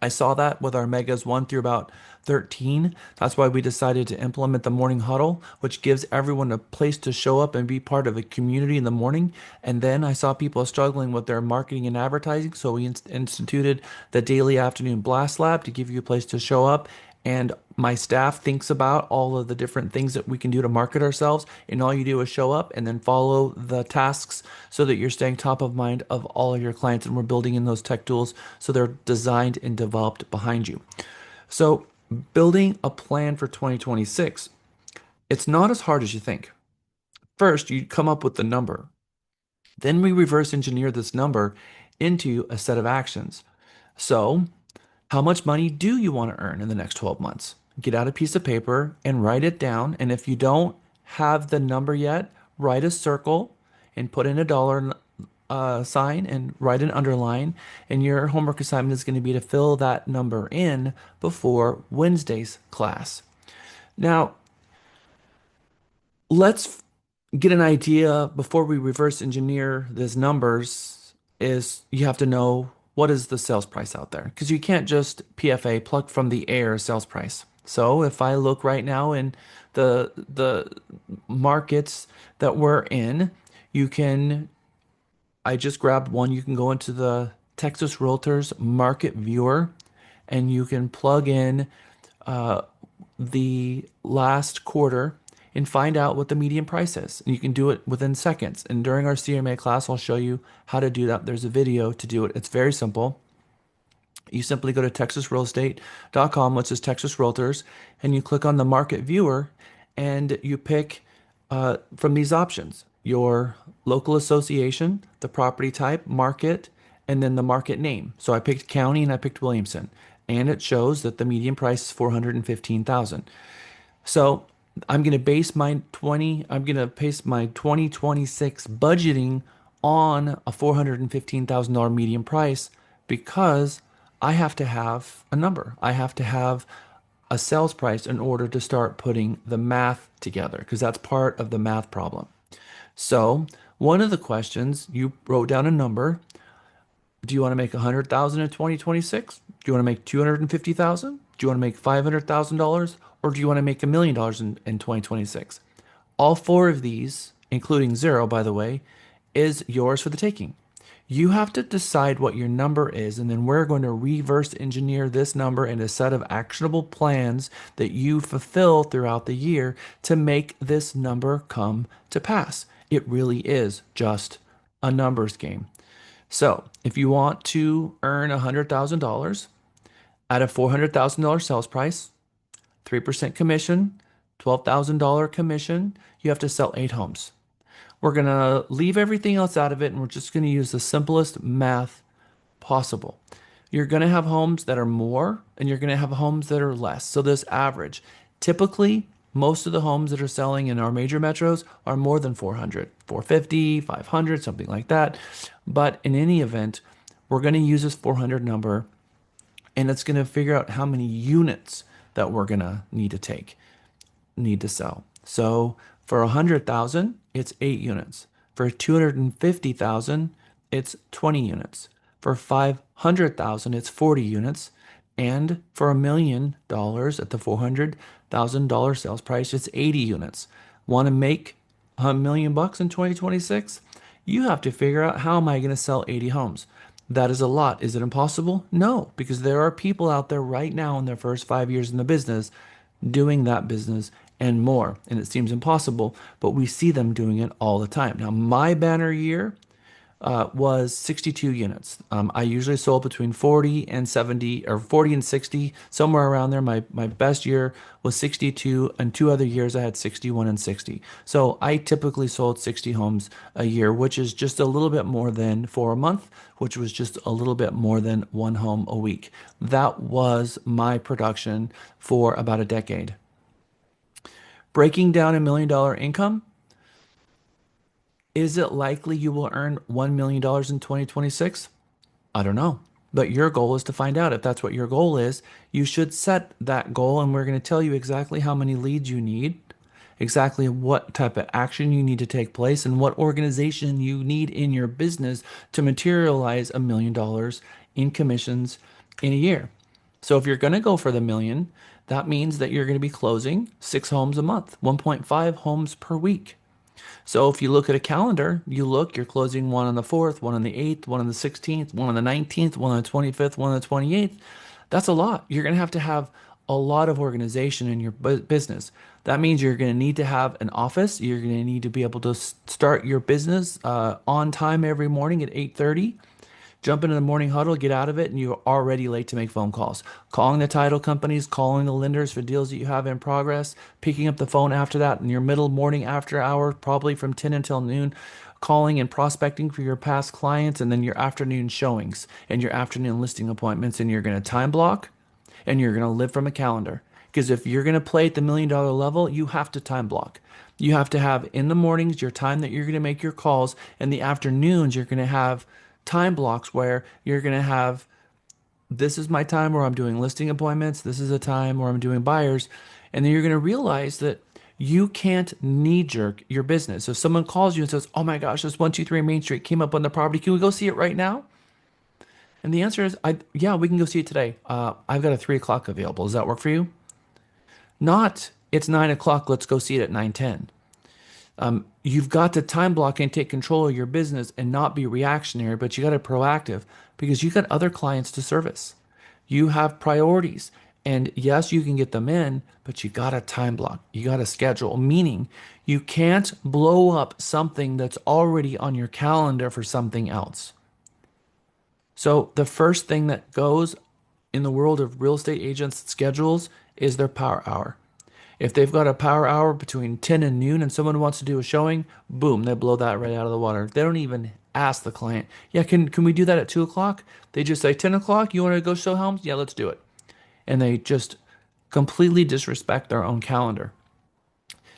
I saw that with our Megas 1 through about 13. That's why we decided to implement the morning huddle, which gives everyone a place to show up and be part of a community in the morning. And then I saw people struggling with their marketing and advertising. So we instituted the daily afternoon blast lab to give you a place to show up. And my staff thinks about all of the different things that we can do to market ourselves. And all you do is show up and then follow the tasks so that you're staying top of mind of all of your clients. And we're building in those tech tools so they're designed and developed behind you. So building a plan for 2026, it's not as hard as you think. First, you come up with the number. Then we reverse engineer this number into a set of actions. So how much money do you want to earn in the next 12 months? Get out a piece of paper and write it down. And if you don't have the number yet, write a circle and put in a dollar sign and write an underline. And your homework assignment is going to be to fill that number in before Wednesday's class. Now, let's get an idea before we reverse engineer these numbers. Is you have to know what is the sales price out there, because you can't just PFA pluck from the air sales price. So if I look right now in the markets that we're in, I just grabbed one. You can go into the Texas Realtors Market Viewer and you can plug in the last quarter and find out what the median price is. And you can do it within seconds. And during our CMA class, I'll show you how to do that. There's a video to do it. It's very simple. You simply go to texasrealestate.com, which is Texas Realtors, and you click on the market viewer and you pick from these options your local association, the property type, market, and then the market name. So I picked county and I picked Williamson, and it shows that the median price is 415,000. So I'm going to base my 2026 budgeting on a $415,000 median price because I have to have a number. I have to have a sales price in order to start putting the math together because that's part of the math problem. So, one of the questions you wrote down a number. Do you want to make 100,000 in 2026? Do you want to make 250,000? Do you want to make $500,000? Or do you want to make $1 million in 2026? All four of these, including zero, by the way, is yours for the taking. You have to decide what your number is, and then we're going to reverse engineer this number in a set of actionable plans that you fulfill throughout the year to make this number come to pass. It really is just a numbers game. So, if you want to earn $100,000 at a $400,000 sales price, 3% commission, $12,000 commission, you have to sell 8 homes. We're going to leave everything else out of it and we're just going to use the simplest math possible. You're going to have homes that are more and you're going to have homes that are less. So this average. Typically, most of the homes that are selling in our major metros are more than 400, 450, 500, something like that. But in any event, we're going to use this 400 number and it's going to figure out how many units that we're going to need to sell. So for 100,000, it's 8 units. For 250,000, it's 20 units. For 500,000, it's 40 units. And for $1 million at the $400,000 sales price, it's 80 units. Want to make $1 million in 2026? You have to figure out, how am I going to sell 80 homes? That is a lot. Is it impossible? No, because there are people out there right now in their first 5 years in the business doing that business and more. And it seems impossible, but we see them doing it all the time. Now, my banner year was 62 units. I usually sold between 40 and 70 or 40 and 60, somewhere around there. My best year was 62, and 2 other years I had 61 and 60. So I typically sold 60 homes a year, which is just a little bit more than 4 a month, which was just a little bit more than 1 home a week. That was my production for about a decade. Breaking down $1 million income. Is it likely you will earn $1 million in 2026? I don't know. But your goal is to find out. If that's what your goal is, you should set that goal, and we're going to tell you exactly how many leads you need, exactly what type of action you need to take place, and what organization you need in your business to materialize $1 million in commissions in a year. So if you're going to go for the million, that means that you're going to be closing 6 homes a month, 1.5 homes per week. So if you look at a calendar, you're closing one on the 4th, one on the 8th, one on the 16th, one on the 19th, one on the 25th, one on the 28th. That's a lot. You're going to have a lot of organization in your business. That means you're going to need to have an office. You're going to need to be able to start your business on time every morning at 8:30. Jump into the morning huddle, get out of it, and you're already late to make phone calls. Calling the title companies, calling the lenders for deals that you have in progress, picking up the phone after that in your middle morning after hour, probably from 10 until noon, calling and prospecting for your past clients, and then your afternoon showings and your afternoon listing appointments, and you're going to time block and you're going to live from a calendar. Because if you're going to play at the $1 million level, you have to time block. You have to have in the mornings your time that you're going to make your calls, and the afternoons you're going to have time blocks where you're going to have, this is my time where I'm doing listing appointments, this is a time where I'm doing buyers, and then you're going to realize that you can't knee jerk your business. If someone calls you and says, oh my gosh, this 123 Main Street came up on the property, can we go see it right now? And the answer is, yeah, we can go see it today. I've got a 3 o'clock available. Does that work for you? Not, it's 9 o'clock, let's go see it at 9:10. You've got to time block and take control of your business and not be reactionary, but you got to be proactive because you got other clients to service. You have priorities. And yes, you can get them in, but you got to time block. You got to schedule, meaning you can't blow up something that's already on your calendar for something else. So the first thing that goes in the world of real estate agents' schedules is their power hour. If they've got a power hour between 10 and noon and someone wants to do a showing, boom, they blow that right out of the water. They don't even ask the client, yeah, can we do that at 2 o'clock? They just say 10 o'clock, you want to go show homes? Yeah, let's do it. And they just completely disrespect their own calendar.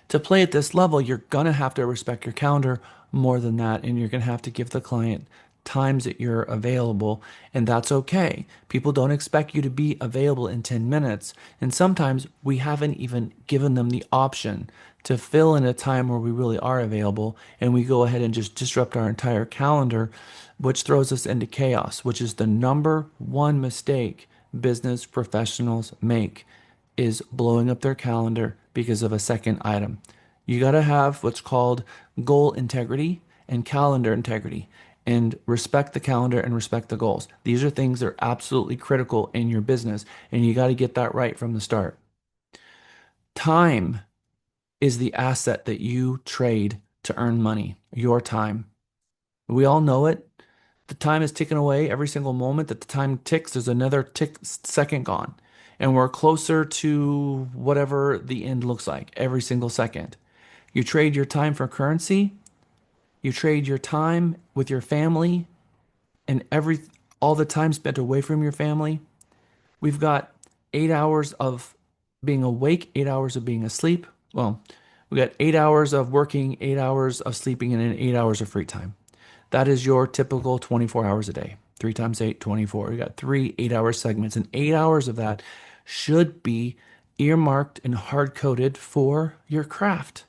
To play at this level, you're going to have to respect your calendar more than that, and you're going to have to give the client times that you're available, and that's okay. People don't expect you to be available in 10 minutes, and sometimes we haven't even given them the option to fill in a time where we really are available, and we go ahead and just disrupt our entire calendar, which throws us into chaos, which is the number one mistake business professionals make, is blowing up their calendar because of a second item. You got to have what's called goal integrity and calendar integrity, and respect the calendar and respect the goals. These are things that are absolutely critical in your business, and you got to get that right from the start. Time is the asset that you trade to earn money, your time. We all know it. The time is ticking away every single moment that the time ticks. There's another tick second gone. And we're closer to whatever the end looks like every single second. You trade your time for currency. You trade your time with your family and all the time spent away from your family. We've got 8 hours of being awake, 8 hours of being asleep. Well, we got 8 hours of working, 8 hours of sleeping, and then 8 hours of free time. That is your typical 24 hours a day. 3 times 8, 24. We got 3 8-hour segments, and 8 hours of that should be earmarked and hard coded for your craft.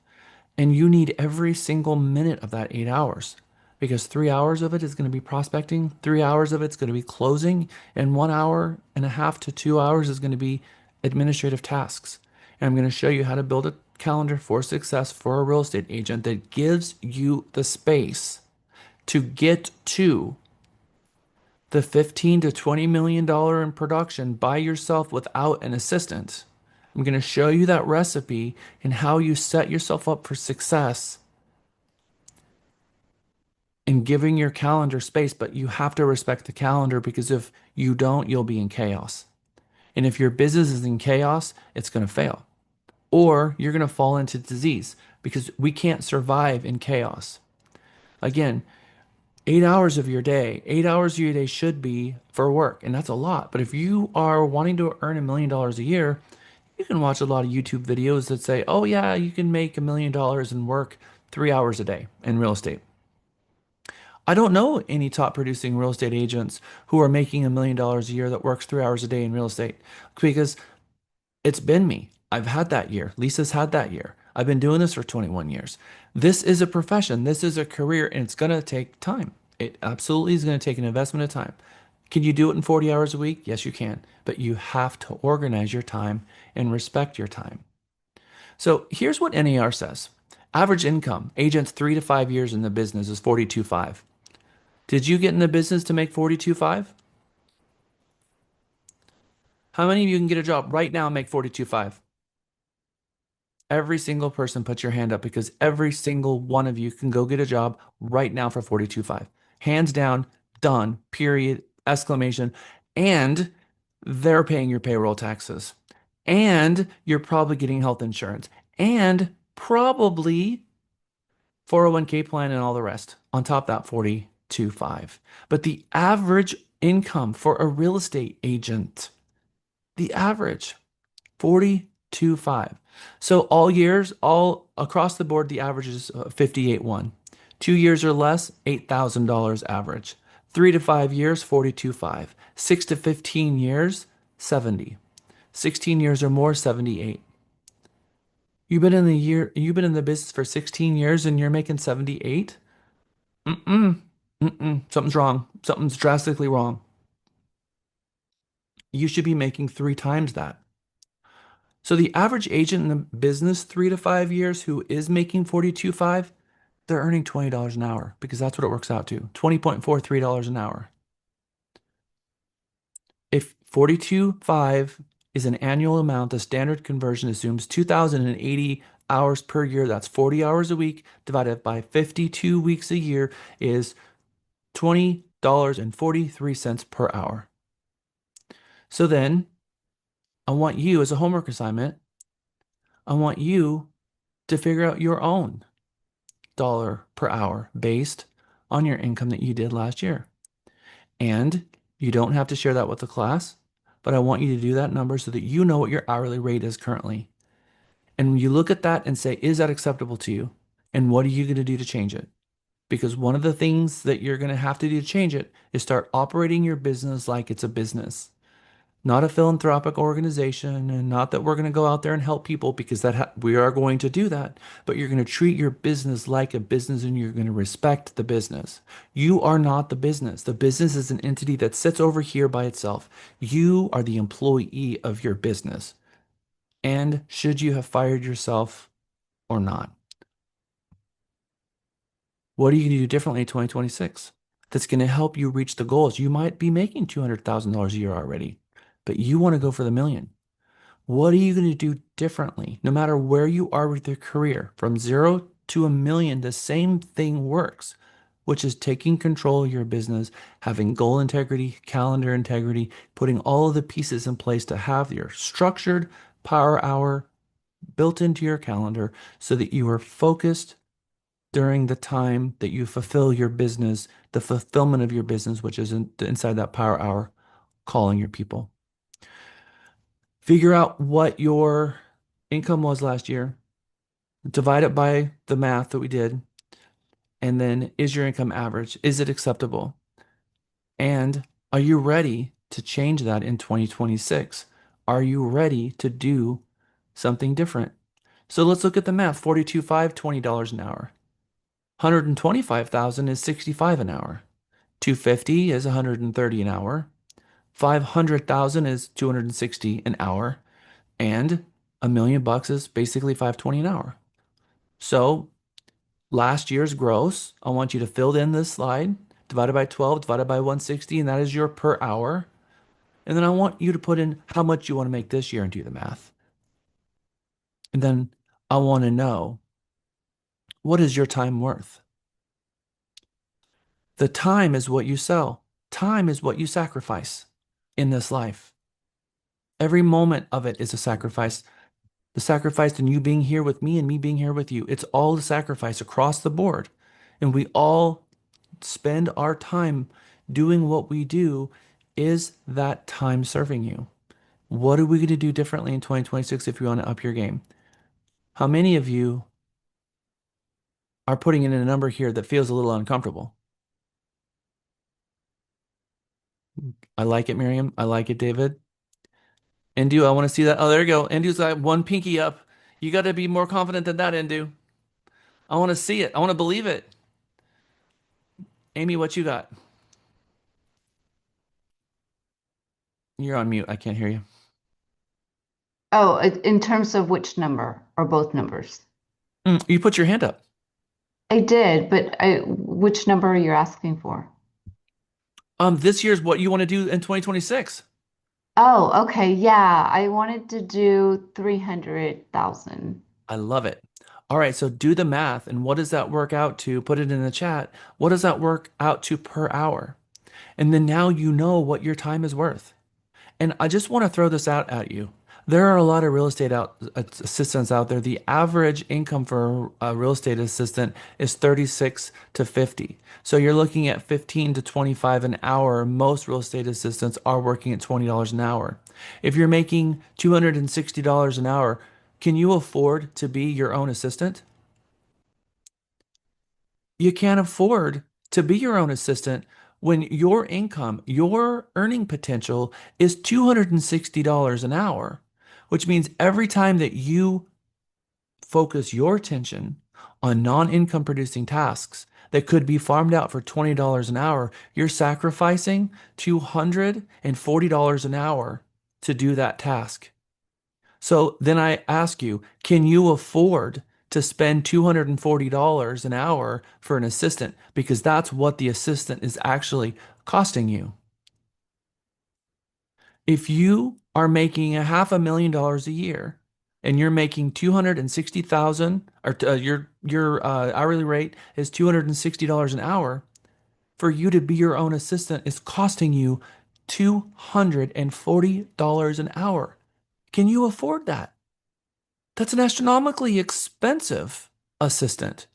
And you need every single minute of that 8 hours, because 3 hours of it is going to be prospecting, 3 hours of it's going to be closing, and 1.5 hours to 2 hours is going to be administrative tasks. And I'm going to show you how to build a calendar for success for a real estate agent that gives you the space to get to the $15 to $20 million in production by yourself without an assistant. I'm going to show you that recipe and how you set yourself up for success in giving your calendar space, but you have to respect the calendar, because if you don't, you'll be in chaos. And if your business is in chaos, it's going to fail. Or you're going to fall into disease, because we can't survive in chaos. Again, 8 hours of your day, 8 hours of your day should be for work, and that's a lot. But if you are wanting to earn $1 million a year, you can watch a lot of YouTube videos that say, oh yeah, you can make $1 million and work 3 hours a day in real estate. I don't know any top producing real estate agents who are making $1 million a year that works 3 hours a day in real estate, because it's been me. I've had that year. Lisa's had that year. I've been doing this for 21 years. This is a profession. This is a career, and it's going to take time. It absolutely is going to take an investment of time. Can you do it in 40 hours a week? Yes, you can. But you have to organize your time and respect your time. So here's what NAR says. Average income, agents 3 to 5 years in the business, is 42.5. Did you get in the business to make 42.5? How many of you can get a job right now and make 42.5? Every single person, put your hand up, because every single one of you can go get a job right now for 42.5. Hands down, done, period, exclamation. And they're paying your payroll taxes. And you're probably getting health insurance. And probably 401k plan and all the rest. On top of that, 42.5. But the average income for a real estate agent, the average, 42.5. So all years, all across the board, the average is 58.1. 2 years or less, $8,000 average. 3 to 5 years, 42.5. 6 to 15 years, 70. 16 years or more, 78. You've been in the business for 16 years and you're making 78? Something's wrong. Something's drastically wrong. You should be making 3 times that. So the average agent in the business 3 to 5 years who is making 42.5, they're earning $20 an hour, because that's what it works out to. $20.43 an hour. If 42.5 is an annual amount, the standard conversion assumes 2,080 hours per year. That's 40 hours a week divided by 52 weeks a year is $20.43 per hour. So then I want you, as a homework assignment, I want you to figure out your own dollar per hour based on your income that you did last year. And you don't have to share that with the class, but I want you to do that number so that you know what your hourly rate is currently. And you look at that and say, is that acceptable to you? And what are you going to do to change it? Because one of the things that you're going to have to do to change it is start operating your business like it's a business, not a philanthropic organization, and not that we're going to go out there and help people, because we are going to do that, but you're going to treat your business like a business and you're going to respect the business. You are not the business. The business is an entity that sits over here by itself. You are the employee of your business. And should you have fired yourself or not? What are you going to do differently in 2026 that's going to help you reach the goals? You might be making $200,000 a year already, but you want to go for the million. What are you going to do differently? No matter where you are with your career, from 0 to a million, the same thing works, which is taking control of your business, having goal integrity, calendar integrity, putting all of the pieces in place to have your structured power hour built into your calendar so that you are focused during the time that you fulfill your business, the fulfillment of your business, which is inside that power hour, calling your people. Figure out what your income was last year, divide it by the math that we did, and then is your income average? Is it acceptable? And are you ready to change that in 2026? Are you ready to do something different? So let's look at the math. 42.5, $20 an hour. 125,000 is 65 an hour. 250 is 130 an hour. 500,000 is 260 an hour. And $1 million is basically 520 an hour. So last year's gross, I want you to fill in this slide, divided by 12, divided by 160, and that is your per hour. And then I want you to put in how much you want to make this year and do the math. And then I want to know, what is your time worth? The time is what you sell. Time is what you sacrifice in this life. Every moment of it is a sacrifice. The sacrifice in you being here with me and me being here with you. It's all the sacrifice across the board. And we all spend our time doing what we do. Is that time serving you? What are we going to do differently in 2026 if you want to up your game? How many of you are putting in a number here that feels a little uncomfortable? I like it, Miriam. I like it, David. Indu, I want to see that. Oh, there you go. Indu's got one pinky up. You got to be more confident than that, Indu. I want to see it. I want to believe it. Amy, what you got? You're on mute. I can't hear you. Oh, in terms of which number or both numbers? You put your hand up. I did, but which number are you asking for? This year's what you want to do in 2026. Oh, okay. Yeah, I wanted to do 300,000. I love it. All right, so do the math. And what does that work out to? Put it in the chat. What does that work out to per hour? And then now you know what your time is worth. And I just want to throw this out at you. There are a lot of real estate assistants out there. The average income for a real estate assistant is 36 to 50. So you're looking at 15 to 25 an hour. Most real estate assistants are working at $20 an hour. If you're making $260 an hour, can you afford to be your own assistant? You can't afford to be your own assistant when your income, your earning potential is $260 an hour, which means every time that you focus your attention on non-income producing tasks that could be farmed out for $20 an hour, you're sacrificing $240 an hour to do that task. So then I ask you, can you afford to spend $240 an hour for an assistant? Because that's what the assistant is actually costing you. If you are making $500,000 a year and you're making 260,000, or your hourly rate is $260 an hour, for you to be your own assistant is costing you $240 an hour. Can you afford that? That's an astronomically expensive assistant.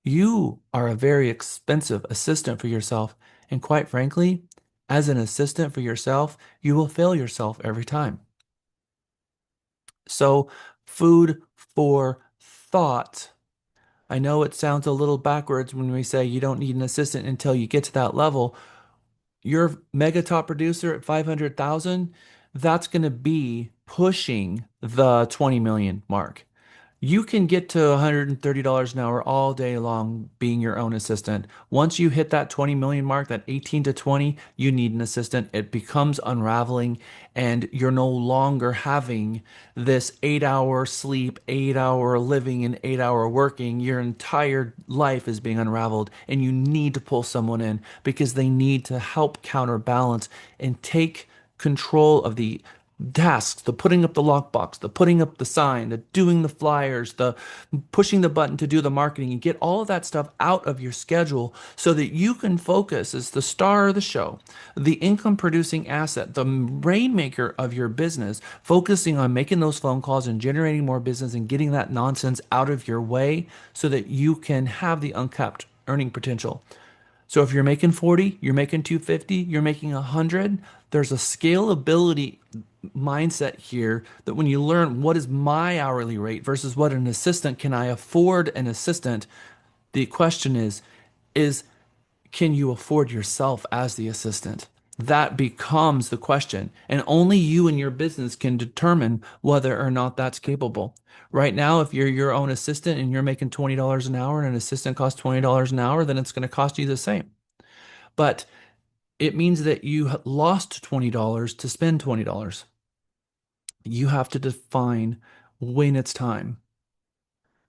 You are a very expensive assistant for yourself. And quite frankly, as an assistant for yourself, you will fail yourself every time. So, food for thought. I know it sounds a little backwards when we say you don't need an assistant until you get to that level. Your mega top producer at 500,000, that's going to be pushing the 20 million mark. You can get to $130 an hour all day long being your own assistant. Once you hit that 20 million mark, that 18 to 20, you need an assistant. It becomes unraveling and you're no longer having this 8-hour sleep, 8-hour living, and 8-hour working. Your entire life is being unraveled and you need to pull someone in because they need to help counterbalance and take control of the tasks, the putting up the lockbox, the putting up the sign, the doing the flyers, the pushing the button to do the marketing, and get all of that stuff out of your schedule so that you can focus as the star of the show, the income producing asset, the rainmaker of your business, focusing on making those phone calls and generating more business and getting that nonsense out of your way so that you can have the uncapped earning potential. So if you're making 40, you're making 250, you're making 100, there's a scalability mindset here that when you learn what is my hourly rate versus what an assistant, can I afford an assistant? The question is can you afford yourself as the assistant? That becomes the question. And only you and your business can determine whether or not that's capable. Right now, if you're your own assistant and you're making $20 an hour and an assistant costs $20 an hour, then it's going to cost you the same. But it means that you lost $20 to spend $20. You have to define when it's time.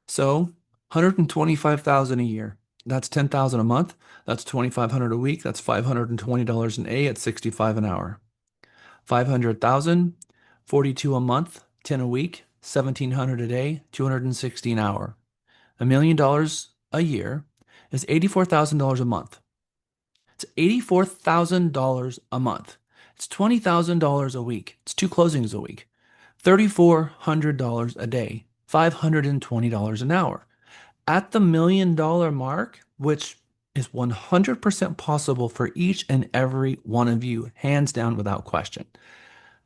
So, 125,000 a year. That's 10,000 a month. That's 2,500 a week. That's $520 an A at 65 an hour. 500,000, 42 a month, 10 a week, 1,700 a day, 260 an hour. $1 million a year is $84,000 a month. It's $84,000 a month. It's $20,000 a week. It's 2 closings a week. $3,400 a day, $520 an hour. At the $1 million mark, which is 100% possible for each and every one of you, hands down without question.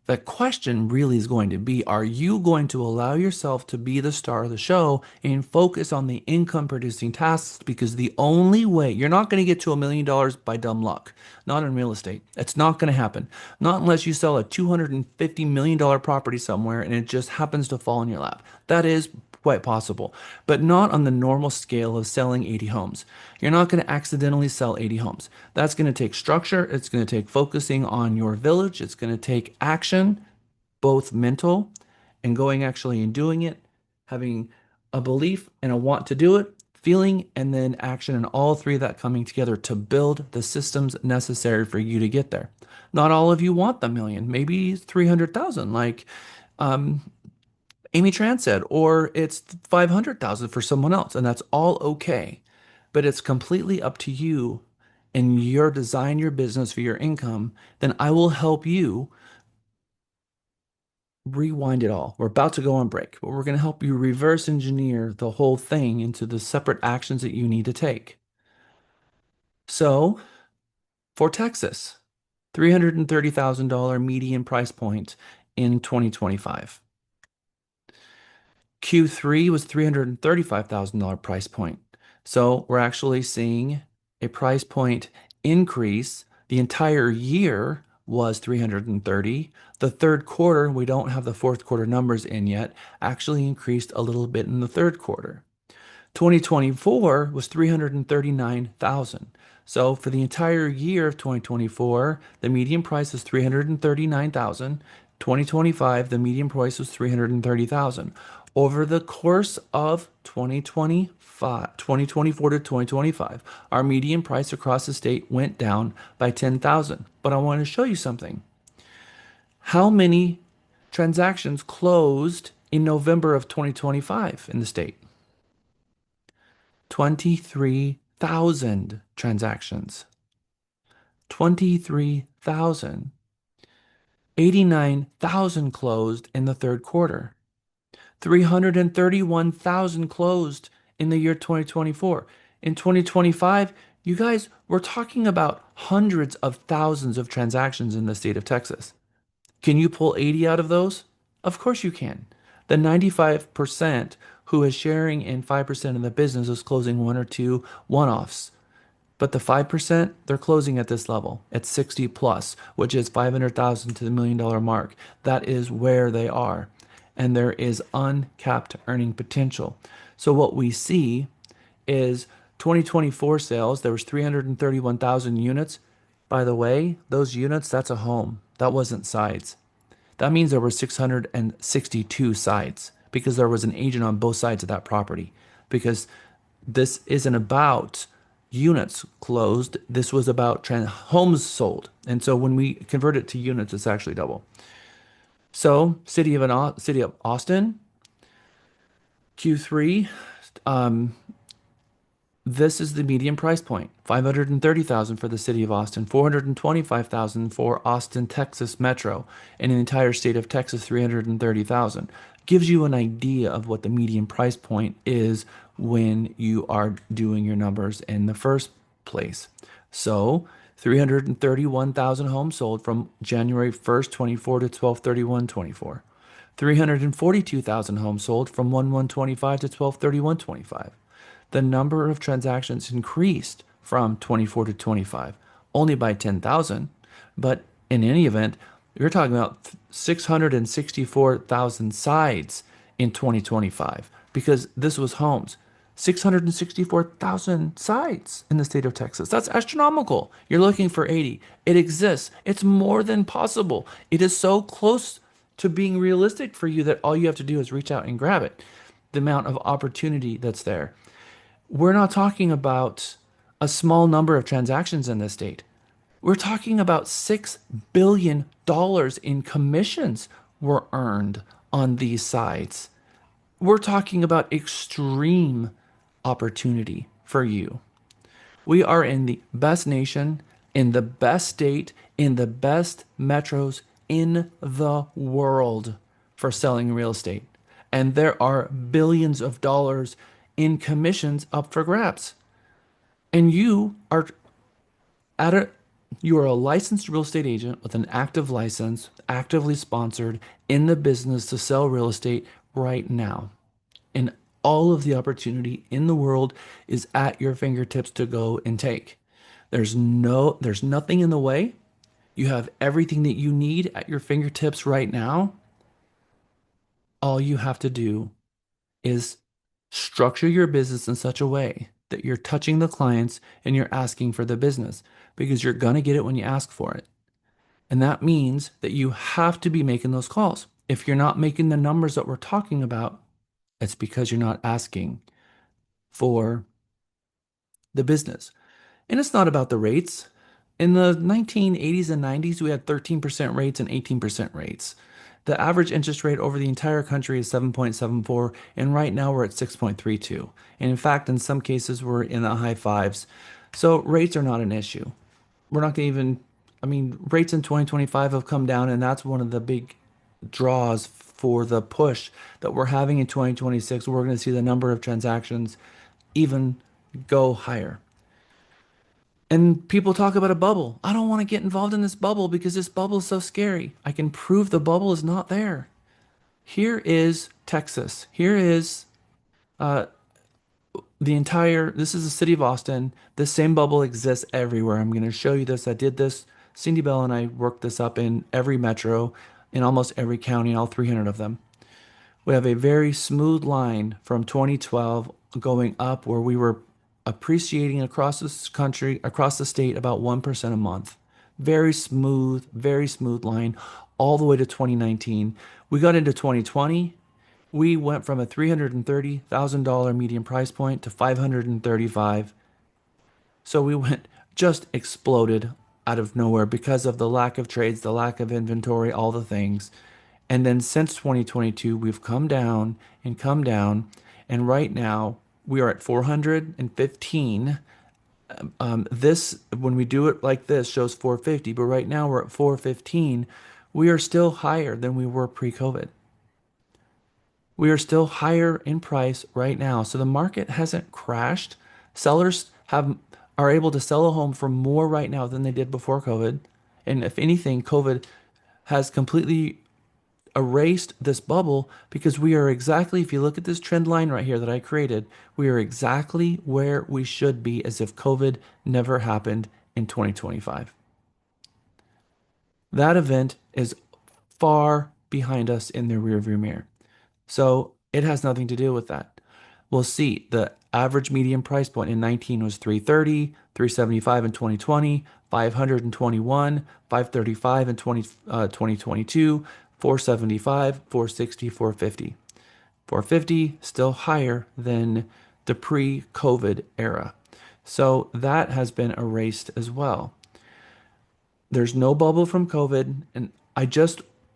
The question really is going to be, are you going to allow yourself to be the star of the show and focus on the income producing tasks? Because the only way, you're not going to get to $1 million by dumb luck, not in real estate. It's not going to happen. Not unless you sell a $250 million property somewhere and it just happens to fall in your lap. That is quite possible, but not on the normal scale of selling 80 homes. You're not going to accidentally sell 80 homes. That's going to take structure. It's going to take focusing on your village. It's going to take action, both mental and going actually and doing it, having a belief and a want to do it, feeling, and then action, and all three of that coming together to build the systems necessary for you to get there. Not all of you want the million, maybe 300,000, like Amy Tran said, or it's 500,000 for someone else, and that's all okay. But it's completely up to you and your design your business for your income. Then I will help you rewind it all. We're about to go on break, but we're going to help you reverse engineer the whole thing into the separate actions that you need to take. So, for Texas, $330,000 median price point in 2025. Q3 was $335,000 price point. So we're actually seeing a price point increase. The entire year was 330. The third quarter, we don't have the fourth quarter numbers in yet, actually increased a little bit in the third quarter. 2024 was 339,000. So for the entire year of 2024, the median price was 339,000. 2025, the median price was 330,000. Over the course of 2024 to 2025, our median price across the state went down by 10,000. But I want to show you something. How many transactions closed in November of 2025 in the state? 23,000 transactions. 23,000. 89,000 closed in the third quarter. 331,000 closed in the year 2024. In 2025, you guys, we're talking about hundreds of thousands of transactions in the state of Texas. Can you pull 80 out of those? Of course you can. The 95% who is sharing in 5% of the business is closing one or two one-offs. But the 5%, they're closing at this level, at 60 plus, which is 500,000 to the $1 million mark. That is where they are. And there is uncapped earning potential. So what we see is 2024 sales, there was 331,000 units. By the way, those units, that's a home. That wasn't sides. That means there were 662 sides because there was an agent on both sides of that property. Because this isn't about units closed. This was about homes sold. And so when we convert it to units, it's actually double. So city of Austin, Q3, this is the median price point, 530,000 for the city of Austin, 425,000 for Austin, Texas Metro, and in the entire state of Texas, 330,000. Gives you an idea of what the median price point is when you are doing your numbers in the first place. So 331,000 homes sold from January 1st, 24 to 12/31/24. 342,000 homes sold from 1/1/25 to 12/31/25. The number of transactions increased from 24 to 25 only by 10,000. But in any event, you're talking about 664,000 sides in 2025 because this was homes. 664,000 sides in the state of Texas. That's astronomical. You're looking for 80. It exists. It's more than possible. It is so close to being realistic for you that all you have to do is reach out and grab it. The amount of opportunity that's there. We're not talking about a small number of transactions in this state. We're talking about $6 billion in commissions were earned on these sites. We're talking about extreme opportunity for you. We are in the best nation, in the best state, in the best metros in the world for selling real estate. And there are billions of dollars in commissions up for grabs. And you are you are a licensed real estate agent with an active license, actively sponsored in the business to sell real estate right now. And all of the opportunity in the world is at your fingertips to go and take. There's nothing in the way. You have everything that you need at your fingertips right now. All you have to do is structure your business in such a way that you're touching the clients and you're asking for the business because you're going to get it when you ask for it. And that means that you have to be making those calls. If you're not making the numbers that we're talking about, it's because you're not asking for the business. And it's not about the rates. In the 1980s and 90s, we had 13% rates and 18% rates. The average interest rate over the entire country is 7.74, and right now we're at 6.32. And in fact, in some cases, we're in the high fives. So rates are not an issue. We're not going to even, rates in 2025 have come down, and that's one of the big draws for the push that we're having in 2026. We're going to see the number of transactions even go higher. And people talk about a bubble. I don't want to get involved in this bubble because this bubble is so scary. I can prove the bubble is not there. Here is Texas. Here is this is the city of Austin. This same bubble exists everywhere. I'm going to show you this. I did this. Cindy Bell and I worked this up in every metro, in almost every county, all 300 of them. We have a very smooth line from 2012 going up where we were appreciating across this country, across the state, about 1% a month. Very smooth line all the way to 2019. We got into 2020. We went from a $330,000 median price point to $535,000. So we just exploded out of nowhere because of the lack of trades, the lack of inventory, all the things. And then since 2022, we've come down and come down. And right now we are at 415. This, when we do it like this, shows 450, but right now we're at 415, we are still higher than we were pre-COVID. We are still higher in price right now. So the market hasn't crashed. Sellers are able to sell a home for more right now than they did before COVID. And if anything, COVID has completely erased this bubble because we are exactly, if you look at this trend line right here that I created, we are exactly where we should be as if COVID never happened in 2025. That event is far behind us in the rearview mirror. So it has nothing to do with that. We'll see the average median price point in 19 was 330, 375 in 2020, 521, 535 in 2022, 475, 460, 450. 450 still higher than the pre-COVID era. So that has been erased as well. There's no bubble from COVID. And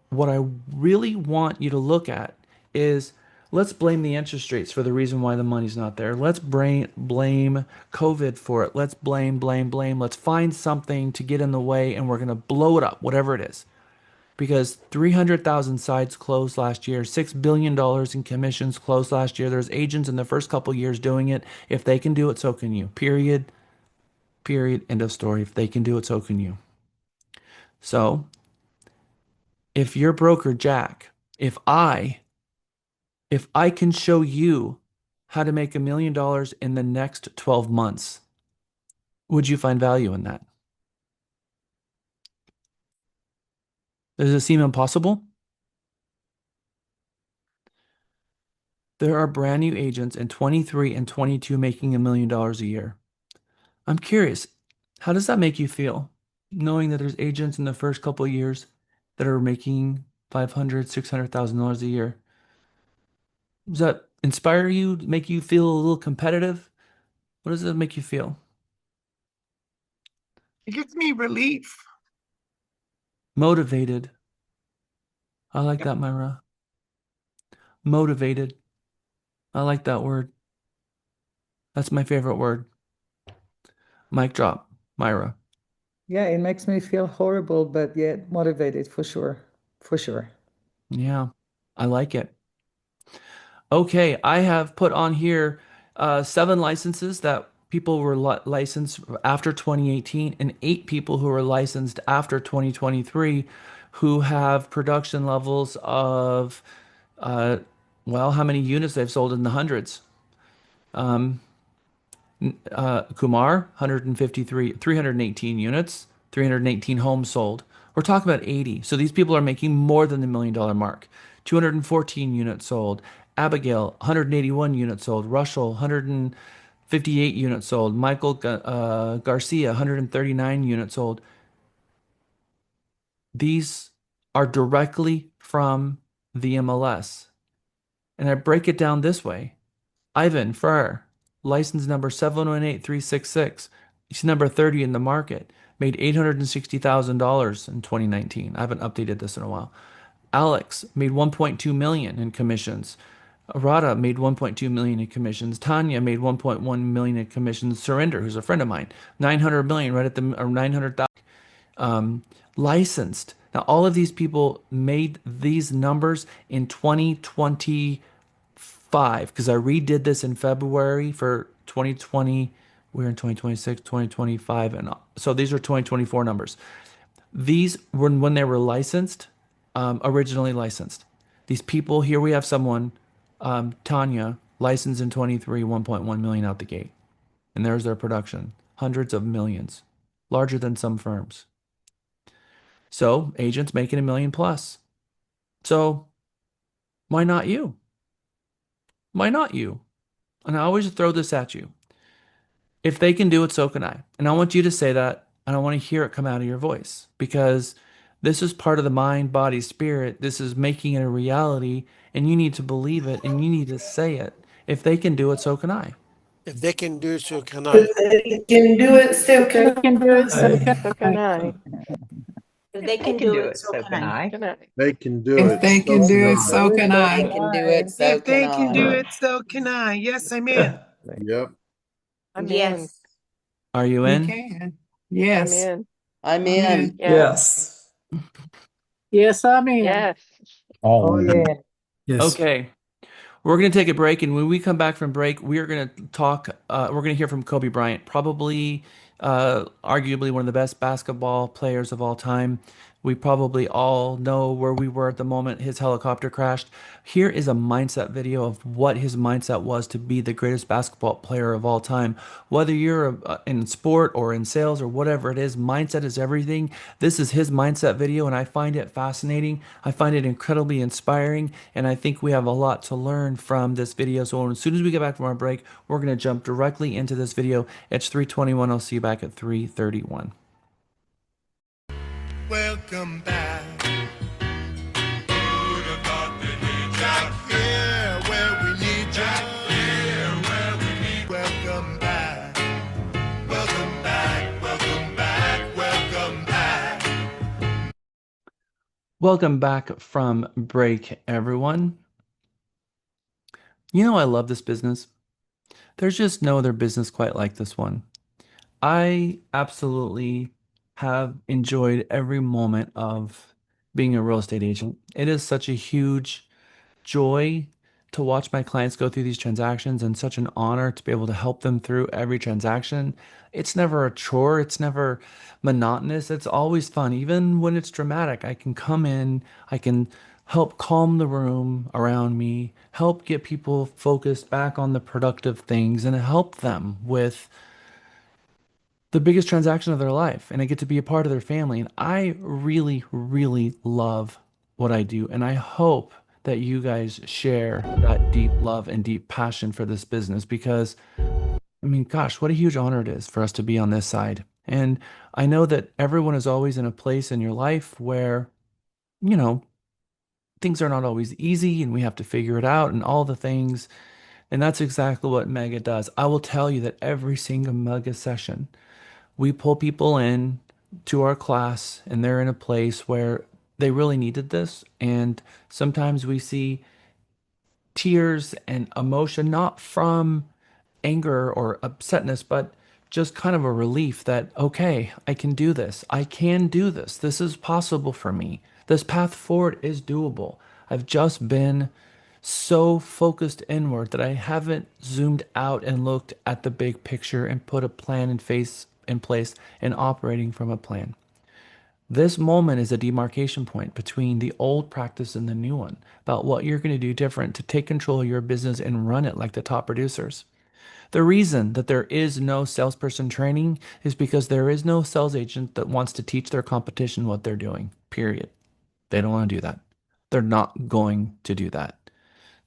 what I really want you to look at is let's blame the interest rates for the reason why the money's not there. Let's blame COVID for it. Let's blame. Let's find something to get in the way and we're going to blow it up, whatever it is. Because 300,000 sites closed last year, $6 billion in commissions closed last year. There's agents in the first couple years doing it. If they can do it, so can you. Period. End of story. If they can do it, so can you. So, if you're broker Jack, if I can show you how to make $1 million in the next 12 months, would you find value in that? Does it seem impossible? There are brand new agents in 23 and 22 making $1 million a year. I'm curious, how does that make you feel? Knowing that there's agents in the first couple of years that are making $500,000, $600,000 a year. Does that inspire you, make you feel a little competitive? What does it make you feel? It gives me relief. Motivated. I like that, Myra. Motivated. I like that word. That's my favorite word. Mic drop, Myra. Yeah, it makes me feel horrible, but yet motivated for sure. For sure. Yeah, I like it. Okay, I have put on here 7 licenses that people were licensed after 2018 and 8 people who were licensed after 2023 who have production levels of, how many units they've sold in the hundreds. Kumar, 318 units, 318 homes sold. We're talking about 80. So these people are making more than the $1 million mark. 214 units sold. Abigail, 181 units sold. Russell, 158 units sold. Michael Garcia, 139 units sold. These are directly from the MLS. And I break it down this way. Ivan Ferrer, license number 718366. He's number 30 in the market. Made $860,000 in 2019. I haven't updated this in a while. Alex made 1.2 million in commissions. Radha made 1.2 million in commissions. Tanya made 1.1 million in commissions. Surrender, who's a friend of mine, 900 million right at the or 900,000 licensed. Now all of these people made these numbers in 2020 because I redid this in February for 2020. We're in 2026, 2025, and so these are 2024 numbers. These were when they were licensed, originally licensed. These people here, we have someone, Tanya, licensed in 23, 1.1 million out the gate, and there's their production, hundreds of millions, larger than some firms. So agents making $1 million plus. So why not you? Why not you? And I always throw this at you. If they can do it, so can I. And I want you to say that, and I want to hear it come out of your voice because this is part of the mind, body, spirit. This is making it a reality, and you need to believe it, and you need to say it. If they can do it, so can I. If they can do it, so can I. If they can do it, so can They can do it, so I. I. If they can do it, so can I. They can do If it. they So can do can it, I. so can I. If they can do it, so can I. Yes, I'm in. Yep. I'm in. Yes. Are you We in? can. Yes. I'm in. I'm in. Yes. Yes, I'm in. Yes. All in. Yes. Okay. We're going to take a break, and when we come back from break, we are going to talk. We're going to hear from Kobe Bryant, probably, arguably one of the best basketball players of all time. We probably all know where we were at the moment his helicopter crashed. Here is a mindset video of what his mindset was to be the greatest basketball player of all time. Whether you're in sport or in sales or whatever it is, mindset is everything. This is his mindset video, and I find it fascinating. I find it incredibly inspiring, and I think we have a lot to learn from this video. So as soon as we get back from our break, we're going to jump directly into this video. It's 3:21. I'll see you back at 3:31. Welcome back. Who'd have thought that he'd back here where we need you? Here where we need. Welcome back. Welcome back. Welcome back. Welcome back. Welcome back from break, everyone. You know, I love this business. There's just no other business quite like this one. I absolutely have enjoyed every moment of being a real estate agent. It is such a huge joy to watch my clients go through these transactions and such an honor to be able to help them through every transaction. It's never a chore, it's never monotonous, it's always fun. Even when it's dramatic, I can come in, I can help calm the room around me, help get people focused back on the productive things, and help them with the biggest transaction of their life, and I get to be a part of their family. And I really, really love what I do. And I hope that you guys share that deep love and deep passion for this business because, I mean, gosh, what a huge honor it is for us to be on this side. And I know that everyone is always in a place in your life where, you know, things are not always easy and we have to figure it out and all the things. And that's exactly what Mega does. I will tell you that every single Mega session, we pull people in to our class and they're in a place where they really needed this. And sometimes we see tears and emotion, not from anger or upsetness, but just kind of a relief that, okay, I can do this. I can do this. This is possible for me. This path forward is doable. I've just been so focused inward that I haven't zoomed out and looked at the big picture and put a plan in place and operating from a plan. This moment is a demarcation point between the old practice and the new one about what you're going to do different to take control of your business and run it like the top producers. The reason that there is no salesperson training is because there is no sales agent that wants to teach their competition what they're doing, period. They don't want to do that. They're not going to do that.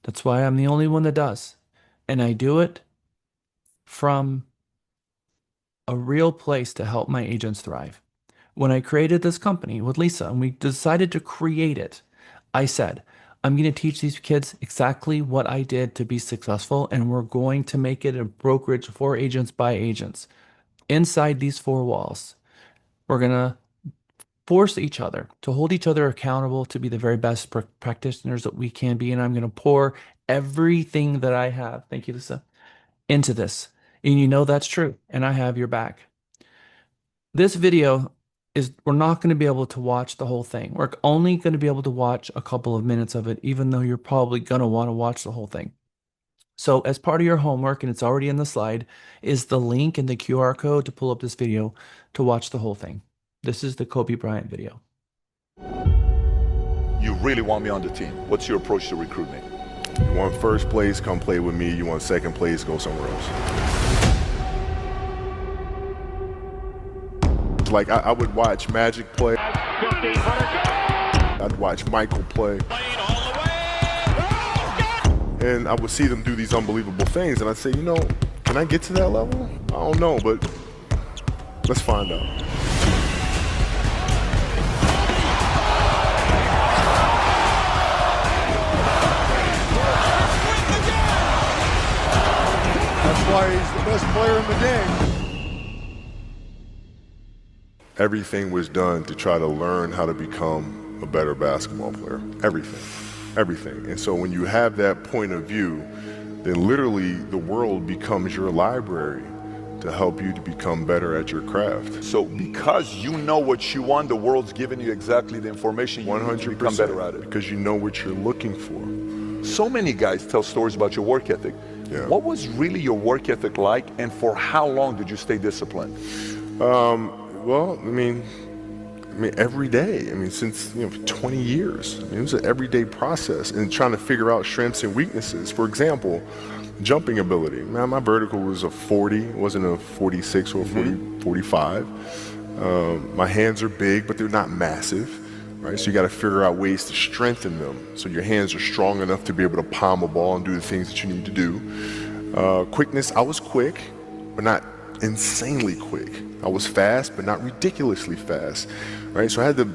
That's why I'm the only one that does. And I do it from a real place to help my agents thrive. When I created this company with Lisa and we decided to create it, I said, I'm going to teach these kids exactly what I did to be successful, and we're going to make it a brokerage for agents by agents. Inside these four walls, we're going to force each other to hold each other accountable to be the very best practitioners that we can be. And I'm going to pour everything that I have, thank you, Lisa, into this. And you know that's true. And I have your back. This video is, we're not going to be able to watch the whole thing. We're only going to be able to watch a couple of minutes of it, even though you're probably going to want to watch the whole thing. So as part of your homework, and it's already in the slide, is the link and the QR code to pull up this video to watch the whole thing. This is the Kobe Bryant video. You really want me on the team. What's your approach to recruitment? You want first place, come play with me. You want second place, go somewhere else. Like I would watch Magic play. I'd watch Michael play. And I would see them do these unbelievable things. And I'd say, you know, can I get to that level? I don't know, but let's find out. That's why he's the best player in the game. Everything was done to try to learn how to become a better basketball player. Everything. And so when you have that point of view, then literally the world becomes your library. to help you to become better at your craft. So because you know what you want, the world's giving you exactly the information you need to become better at it. Because you know what you're looking for. So many guys tell stories about your work ethic. Yeah. What was really your work ethic like, and for how long did you stay disciplined? Well, I mean, every day. I mean, since 20 years. I mean, it was an everyday process, and trying to figure out strengths and weaknesses. For example, jumping ability. Man, my vertical was a 40, it wasn't a 46 or a 45. My hands are big, but they're not massive, right? So you got to figure out ways to strengthen them so your hands are strong enough to be able to palm a ball and do the things that you need to do. Quickness, I was quick, but not insanely quick. I was fast, but not ridiculously fast, right? So I had to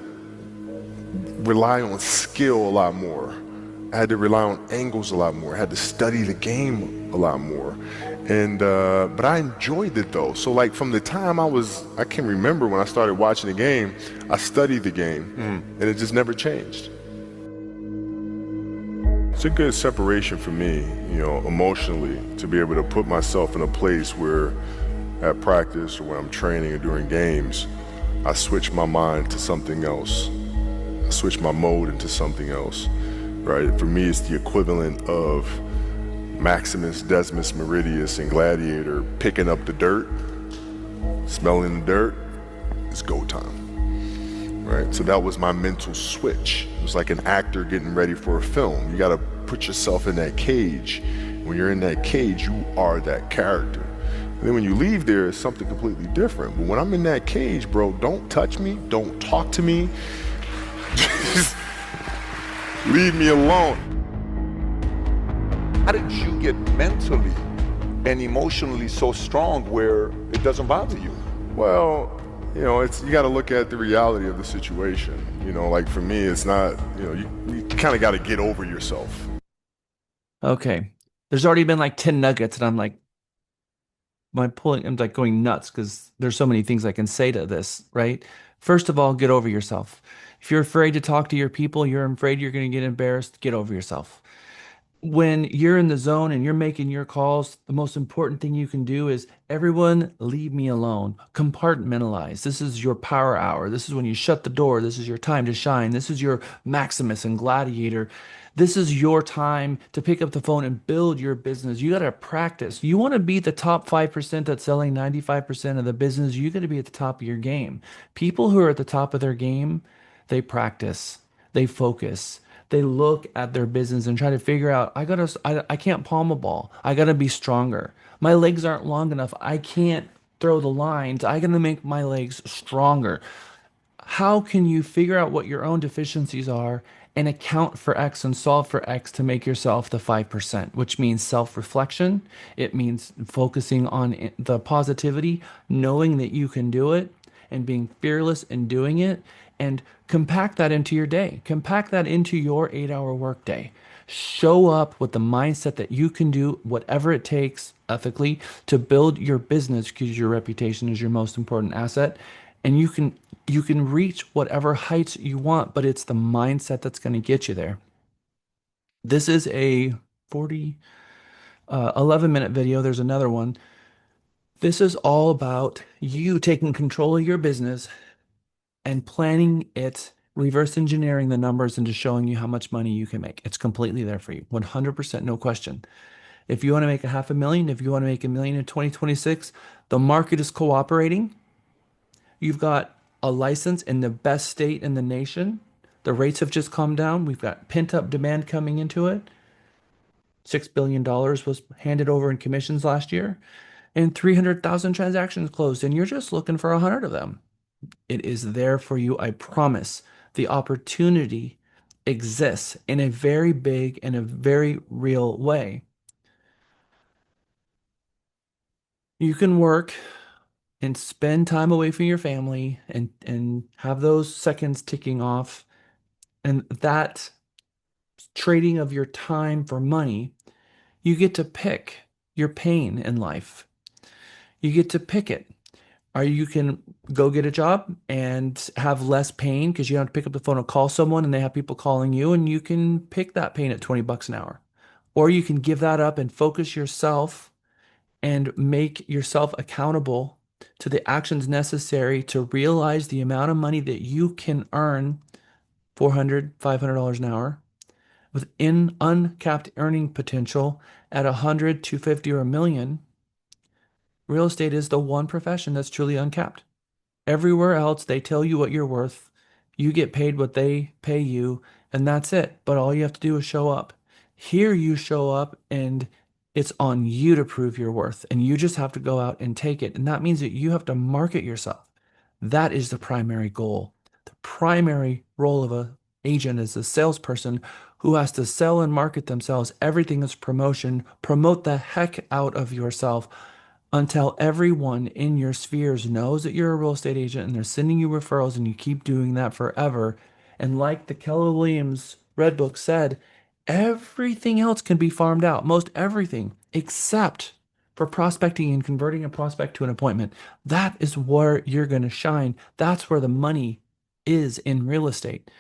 rely on skill a lot more. I had to rely on angles a lot more. I had to study the game a lot more. And but I enjoyed it though. So like from the time I can remember when I started watching the game, I studied the game and it just never changed. It's a good separation for me, emotionally, to be able to put myself in a place where at practice or when I'm training or during games, I switch my mind to something else. I switch my mode into something else. Right? For me, it's the equivalent of Maximus, Decimus, Meridius, and Gladiator picking up the dirt, smelling the dirt. It's go time. Right? So that was my mental switch. It was like an actor getting ready for a film. You got to put yourself in that cage. When you're in that cage, you are that character. And then when you leave there, it's something completely different. But when I'm in that cage, bro, don't touch me. Don't talk to me. Just leave me alone. How did you get mentally and emotionally so strong where it doesn't bother you? Well, you got to look at the reality of the situation. Like for me, it's not, you kind of got to get over yourself. Okay. There's already been like 10 nuggets, and I'm like, I'm like going nuts because there's so many things I can say to this, right? First of all, get over yourself. If you're afraid to talk to your people, you're afraid you're going to get embarrassed, get over yourself. When you're in the zone and you're making your calls, the most important thing you can do is everyone leave me alone. Compartmentalize. This is your power hour. This is when you shut the door. This is your time to shine. This is your Maximus and Gladiator. This is your time to pick up the phone and build your business. You got to practice. You want to be the top 5% that's selling 95% of the business. You got to be at the top of your game. People who are at the top of their game, they practice, they focus, they look at their business and try to figure out, I can't palm a ball. I got to be stronger. My legs aren't long enough. I can't throw the lines. I got to make my legs stronger. How can you figure out what your own deficiencies are and account for X and solve for X to make yourself the 5%, which means self-reflection. It means focusing on the positivity, knowing that you can do it, and being fearless in doing it, and compact that into your day. Compact that into your 8-hour workday. Show up with the mindset that you can do whatever it takes ethically to build your business, because your reputation is your most important asset. And you can reach whatever heights you want, but it's the mindset that's going to get you there. This is a 11-minute video. There's another one. This is all about you taking control of your business and planning it, reverse engineering the numbers into showing you how much money you can make. It's completely there for you, 100%, no question. If you want to make $500,000, if you want to make $1 million in 2026, the market is cooperating. You've got a license in the best state in the nation. The rates have just calmed down. We've got pent-up demand coming into it. $6 billion was handed over in commissions last year, and 300,000 transactions closed, and you're just looking for 100 of them. It is there for you, I promise. The opportunity exists in a very big and a very real way. You can work and spend time away from your family and have those seconds ticking off. And that trading of your time for money, you get to pick your pain in life. You get to pick it. Or you can go get a job and have less pain because you don't have to pick up the phone and call someone and they have people calling you, and you can pick that pain at $20 an hour. Or you can give that up and focus yourself and make yourself accountable to the actions necessary to realize the amount of money that you can earn, $400, $500 an hour, with uncapped earning potential at 100, 250, or a million. Real estate is the one profession that's truly uncapped. Everywhere else, they tell you what you're worth. You get paid what they pay you, and that's it. But all you have to do is show up. Here, you show up, and it's on you to prove your worth, and you just have to go out and take it. And that means that you have to market yourself. That is the primary goal. The primary role of an agent is a salesperson who has to sell and market themselves. Everything is promotion. Promote the heck out of yourself until everyone in your spheres knows that you're a real estate agent and they're sending you referrals, and you keep doing that forever. And like the Keller Williams Red Book said, everything else can be farmed out, most everything, except for prospecting and converting a prospect to an appointment. That is where you're going to shine. That's where the money is in real estate.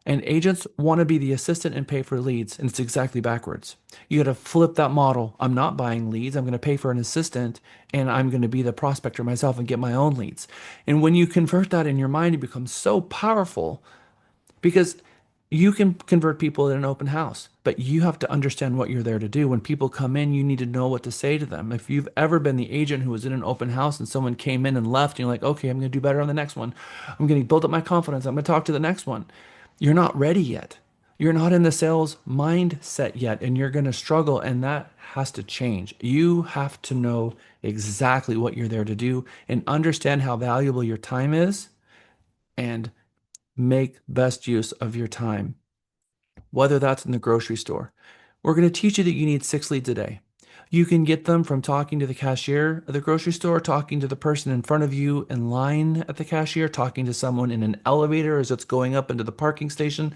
And agents want to be the assistant and pay for leads, and it's exactly backwards. You got to flip that model. I'm not buying leads. I'm going to pay for an assistant, and I'm going to be the prospector myself and get my own leads. And when you convert that in your mind, it becomes so powerful, because you can convert people at an open house, but you have to understand what you're there to do. When people come in, you need to know what to say to them. If you've ever been the agent who was in an open house and someone came in and left, and you're like, okay, I'm going to do better on the next one. I'm going to build up my confidence. I'm going to talk to the next one. You're not ready yet. You're not in the sales mindset yet, and you're going to struggle, and that has to change. You have to know exactly what you're there to do and understand how valuable your time is, and make best use of your time, whether that's in the grocery store. We're going to teach you that you need 6 leads a day. You can get them from talking to the cashier at the grocery store, talking to the person in front of you in line at the cashier, talking to someone in an elevator as it's going up into the parking station,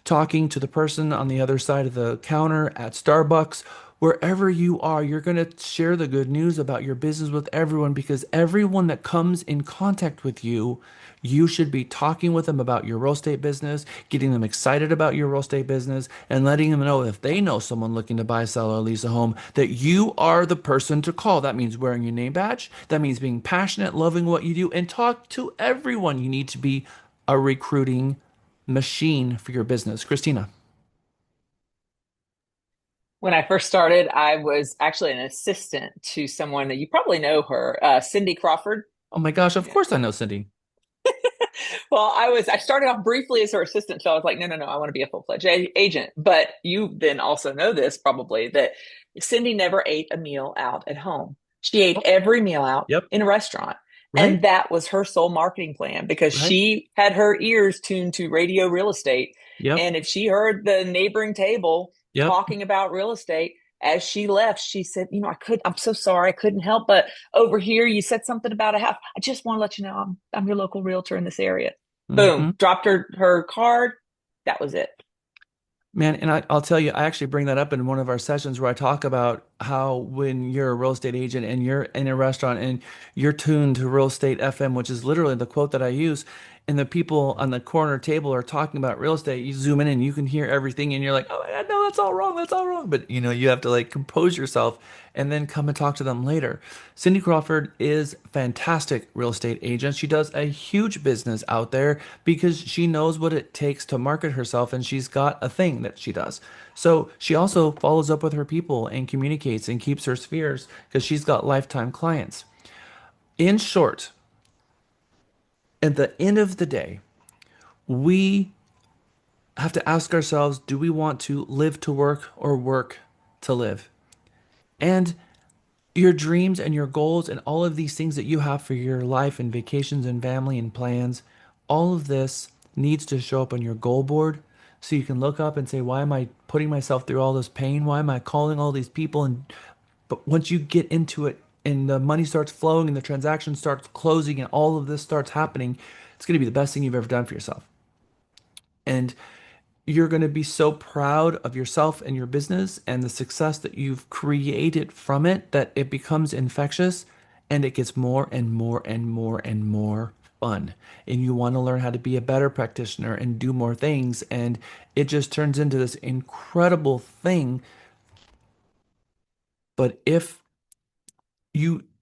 talking to the person on the other side of the counter at Starbucks. Wherever you are, you're going to share the good news about your business with everyone, because everyone that comes in contact with you, you should be talking with them about your real estate business, getting them excited about your real estate business, and letting them know if they know someone looking to buy, sell, or lease a home, that you are the person to call. That means wearing your name badge. That means being passionate, loving what you do, and talk to everyone. You need to be a recruiting machine for your business. Christina. When I first started, I was actually an assistant to someone that you probably know her, Cindy Crawford. Oh my gosh, of course I know Cindy. Well, I started off briefly as her assistant, so I was like, no, I want to be a full-fledged agent. But you then also know this probably, that Cindy never ate a meal out at home. She ate every meal out in a restaurant. Right. And that was her sole marketing plan, because Right. she had her ears tuned to radio real estate. Yep. And if she heard the neighboring table Yep. talking about real estate, as she left, she said, I'm so sorry, I couldn't help, but over here you said something about a house. I just want to let you know I'm your local realtor in this area. Boom, dropped her card. That was it. Man, and I'll tell you, I actually bring that up in one of our sessions where I talk about how when you're a real estate agent and you're in a restaurant and you're tuned to Real Estate FM, which is literally the quote that I use, and the people on the corner table are talking about real estate, you zoom in and you can hear everything, and you're like, oh my God, no, that's all wrong, that's all wrong. But you have to like compose yourself and then come and talk to them later. Cindy Crawford is fantastic real estate agent. She does a huge business out there because she knows what it takes to market herself, and she's got a thing that she does. So she also follows up with her people and communicates and keeps her spheres because she's got lifetime clients. In short, at the end of the day, we have to ask ourselves, do we want to live to work or work to live? And your dreams and your goals and all of these things that you have for your life and vacations and family and plans, all of this needs to show up on your goal board so you can look up and say, why am I putting myself through all this pain? Why am I calling all these people? But once you get into it and the money starts flowing and the transaction starts closing and all of this starts happening, it's going to be the best thing you've ever done for yourself. And you're going to be so proud of yourself and your business and the success that you've created from it that it becomes infectious, and it gets more and more and more and more fun. And you want to learn how to be a better practitioner and do more things. And it just turns into this incredible thing. But if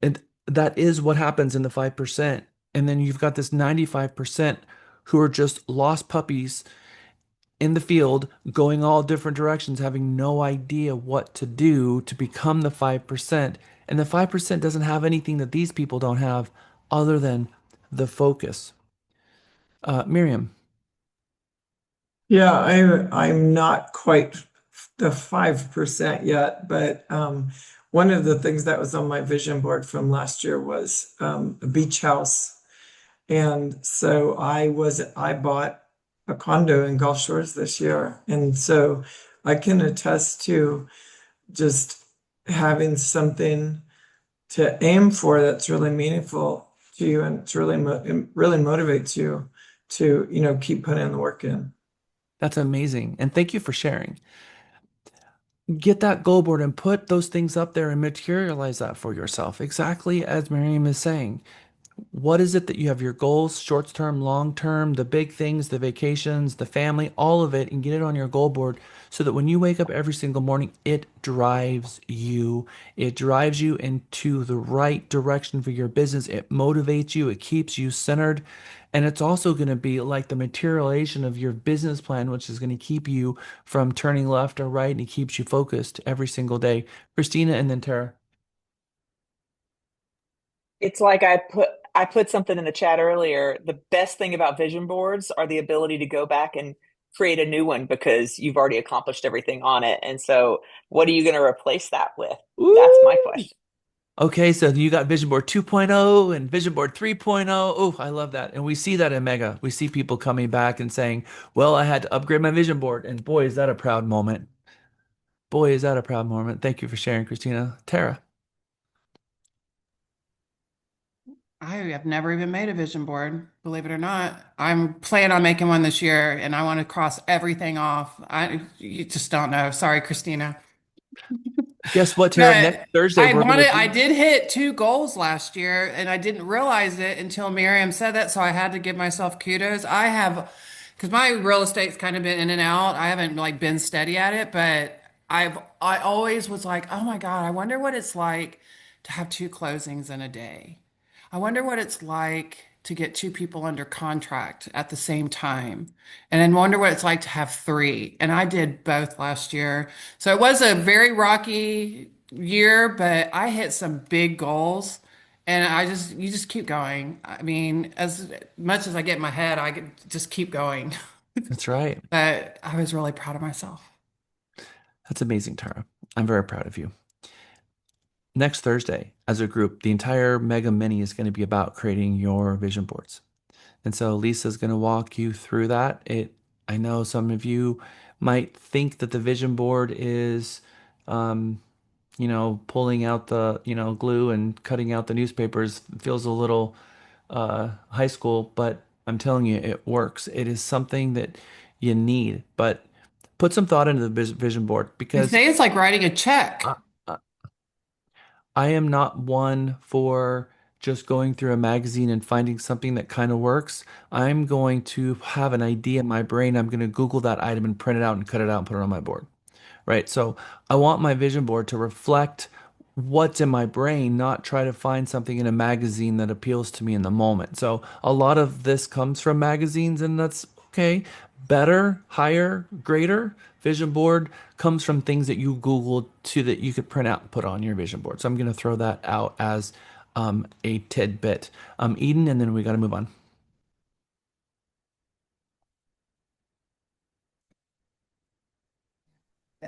and that is what happens in the 5%. And then you've got this 95% who are just lost puppies in the field, going all different directions, having no idea what to do to become the 5%. And the 5% doesn't have anything that these people don't have other than the focus. Miriam. Yeah, I'm not quite the 5% yet, but one of the things that was on my vision board from last year was a beach house. And so I bought a condo in Gulf Shores this year. And so I can attest to just having something to aim for that's really meaningful to you, and it's it really motivates you to, keep putting the work in. That's amazing. And thank you for sharing. Get that goal board and put those things up there and materialize that for yourself. Exactly as Miriam is saying. What is it that you have your goals, short term, long term, the big things, the vacations, the family, all of it, and get it on your goal board so that when you wake up every single morning, it drives you. It drives you into the right direction for your business. It motivates you. It keeps you centered. And it's also going to be like the materialization of your business plan, which is going to keep you from turning left or right, and it keeps you focused every single day. Christina and then Tara. It's like I put something in the chat earlier. The best thing about vision boards are the ability to go back and create a new one because you've already accomplished everything on it. And so what are you going to replace that with? That's my question. Okay, so you got Vision Board 2.0 and Vision Board 3.0. Oh, I love that. And we see that in Mega. We see people coming back and saying, well, I had to upgrade my Vision Board. And boy, is that a proud moment. Boy, is that a proud moment. Thank you for sharing, Christina. Tara. I have never even made a vision board, believe it or not. I'm planning on making one this year and I want to cross everything off. You just don't know. Sorry, Christina. Guess what, Tara? Next But Thursday, we're going to I do. did hit 2 goals last year and I didn't realize it until Miriam said that. So I had to give myself kudos. Because my real estate's kind of been in and out. I haven't like been steady at it, but I always was like, oh my God, I wonder what it's like to have 2 closings in a day. I wonder what it's like to get 2 people under contract at the same time. And then wonder what it's like to have 3. And I did both last year. So it was a very rocky year, but I hit some big goals. And you just keep going. I mean, as much as I get in my head, just keep going. That's right. But I was really proud of myself. That's amazing, Tara. I'm very proud of you. Next Thursday, as a group, the entire Mega Mini is going to be about creating your vision boards. And so Lisa's going to walk you through that. I know some of you might think that the vision board is, pulling out the, glue and cutting out the newspapers. Feels a little high school, but I'm telling you, it works. It is something that you need, but put some thought into the vision board They because say it's like writing a check. I am not one for just going through a magazine and finding something that kind of works. I'm going to have an idea in my brain. I'm going to Google that item and print it out and cut it out and put it on my board. Right. So I want my vision board to reflect what's in my brain, not try to find something in a magazine that appeals to me in the moment. So a lot of this comes from magazines, and that's okay. Better, higher, greater vision board comes from things that you Googled to that you could print out and put on your vision board. So I'm going to throw that out as a tidbit. Eden, and then we got to move on.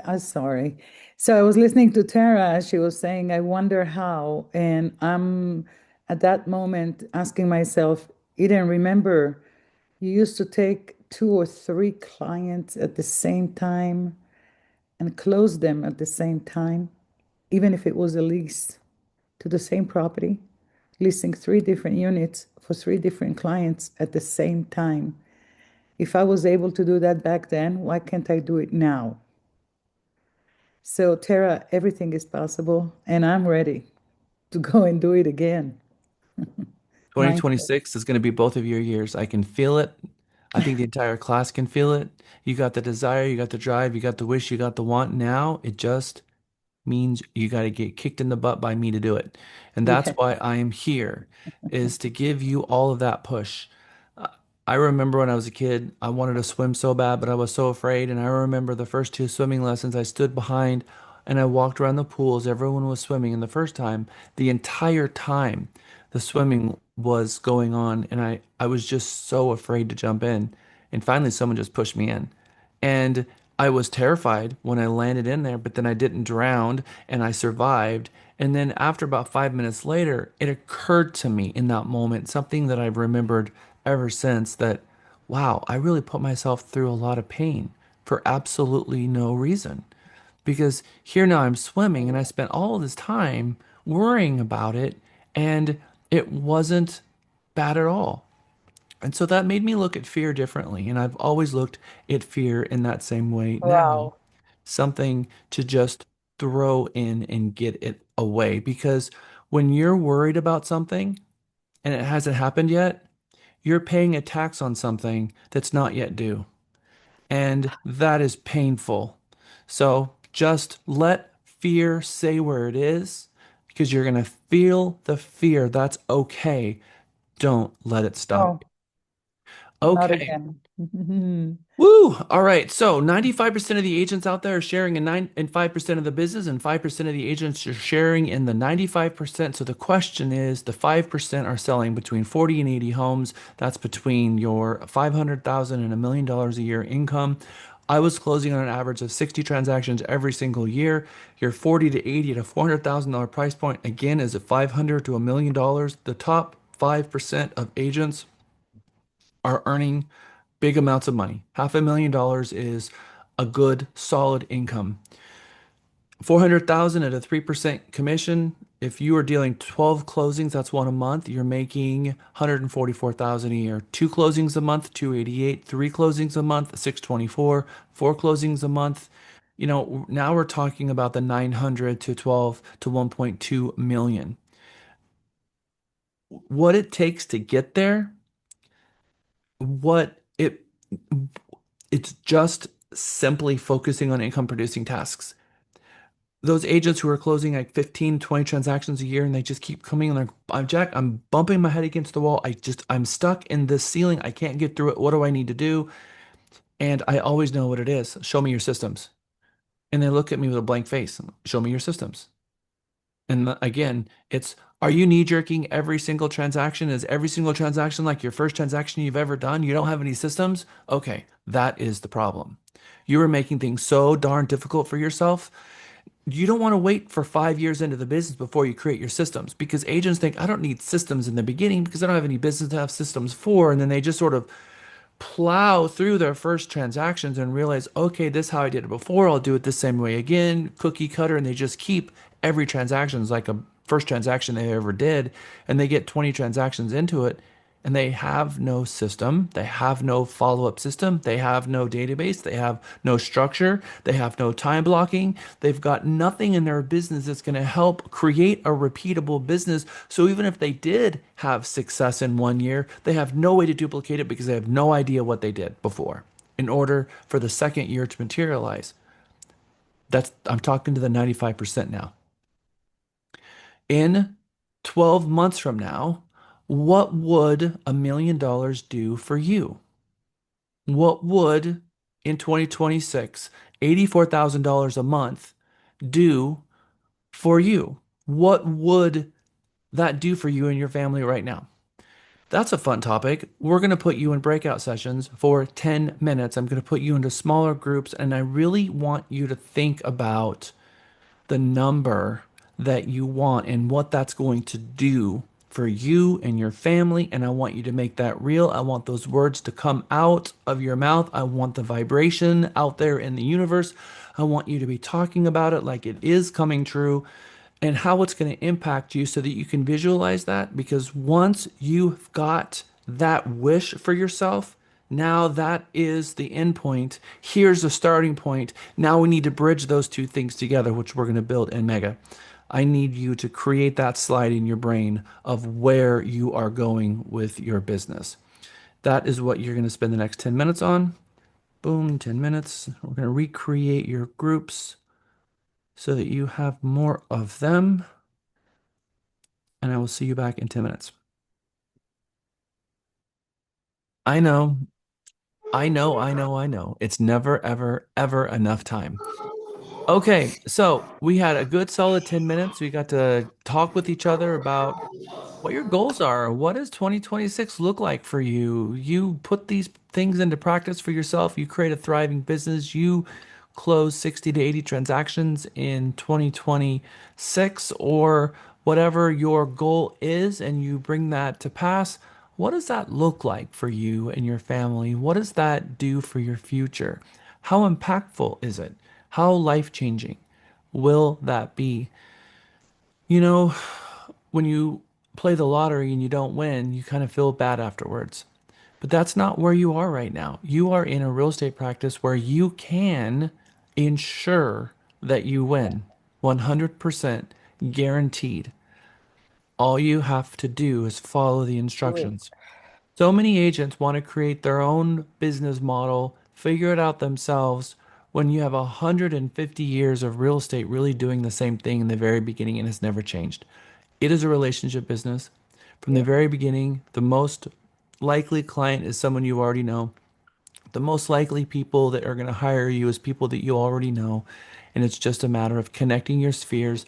I'm sorry. So I was listening to Tara as she was saying, I wonder how. And I'm at that moment asking myself, Eden, remember, you used to take 2 or 3 clients at the same time and close them at the same time, even if it was a lease to the same property, leasing 3 different units for 3 different clients at the same time. If I was able to do that back then, why can't I do it now? So, Tara, everything is possible, and I'm ready to go and do it again. 2026 is going to be both of your years. I can feel it. I think the entire class can feel it. You got the desire, you got the drive, you got the wish, you got the want. Now it just means you got to get kicked in the butt by me to do it. And that's Yeah. why I am here, is to give you all of that push. Uh, I remember when I was a kid, I wanted to swim so bad, but I was so afraid. And I remember the first two swimming lessons, I stood behind and I walked around the pools. Everyone was swimming. And the first time, the entire time, the swimming was going on. And I was just so afraid to jump in. And finally, someone just pushed me in. And I was terrified when I landed in there, but then I didn't drown and I survived. And then after about 5 minutes later, it occurred to me in that moment, something that I've remembered ever since, that, wow, I really put myself through a lot of pain for absolutely no reason. Because here now I'm swimming and I spent all this time worrying about it and it wasn't bad at all. And so that made me look at fear differently. And I've always looked at fear in that same way now. Wow. Something to just throw in and get it away. Because when you're worried about something and it hasn't happened yet, you're paying a tax on something that's not yet due. And that is painful. So just let fear say where it is because you're going to feel the fear. That's okay. Don't let it stop Oh, you. not Okay. again. Woo! All right. So 95% of the agents out there are sharing in 5% of the business, and 5% of the agents are sharing in the 95%. So the question is, the 5% are selling between 40 and 80 homes. That's between your 500,000 and $1 million a year income. I was closing on an average of 60 transactions every single year. Your 40 to 80 to $400,000 price point again is at 500 to $1 million. The top 5% of agents are earning big amounts of money. $500,000 is a good, solid income. 400,000 at a 3% commission. If you are dealing 12 closings, that's one a month, you're making 144,000 a year. Two closings a month, 288, three closings a month, 624, four closings a month. Now we're talking about the 900 to 12 to 1.2 million. What it takes to get there, what it's just simply focusing on income producing tasks. Those agents who are closing like 15, 20 transactions a year and they just keep coming and they're, Jack, I'm bumping my head against the wall. I'm stuck in this ceiling. I can't get through it. What do I need to do? And I always know what it is. Show me your systems. And they look at me with a blank face. Show me your systems. And again, are you knee jerking every single transaction? Is every single transaction like your first transaction you've ever done? You don't have any systems? Okay, that is the problem. You are making things so darn difficult for yourself. You don't want to wait for 5 years into the business before you create your systems, because agents think, I don't need systems in the beginning because I don't have any business to have systems for. And then they just sort of plow through their first transactions and realize, okay, this is how I did it before. I'll do it the same way again, cookie cutter. And they just keep every transaction is like a first transaction they ever did. And they get 20 transactions into it and they have no system. They have no follow-up system. They have no database. They have no structure. They have no time blocking. They've got nothing in their business that's going to help create a repeatable business. So even if they did have success in 1 year, they have no way to duplicate it because they have no idea what they did before in order for the second year to materialize. I'm talking to the 95% now. In 12 months from now, what would $1 million do for you? What would, in 2026, $84,000 a month do for you? What would that do for you and your family right now? That's a fun topic. We're going to put you in breakout sessions for 10 minutes. I'm going to put you into smaller groups, and I really want you to think about the number that you want and what that's going to do for you and your family. And I want you to make that real. I want those words to come out of your mouth. I want the vibration out there in the universe. I want you to be talking about it like it is coming true and how it's going to impact you so that you can visualize that. Because once you've got that wish for yourself, now that is the end point. Here's the starting point. Now we need to bridge those two things together, which we're going to build in Mega. I need you to create that slide in your brain of where you are going with your business. That is what you're going to spend the next 10 minutes on. Boom, 10 minutes. We're going to recreate your groups. so that you have more of them. And I will see you back in 10 minutes. I know, I know. It's never, ever, ever enough time. Okay, so we had a good solid 10 minutes. We got to talk with each other about what your goals are. What does 2026 look like for you? You put these things into practice for yourself. You create a thriving business. You close 60 to 80 transactions in 2026 or whatever your goal is, and you bring that to pass. What does that look like for you and your family? What does that do for your future? How impactful is it? How life-changing will that be? You know, when you play the lottery and you don't win, you kind of feel bad afterwards. But that's not where you are right now. You are in a real estate practice where you can ensure that you win. 100% guaranteed. All you have to do is follow the instructions. So many agents want to create their own business model, figure it out themselves when you have 150 years of real estate really doing the same thing in the very beginning and it's never changed. It is a relationship business. From the very beginning, the most likely client is someone you already know. The most likely people that are going to hire you is people that you already know. And it's just a matter of connecting your spheres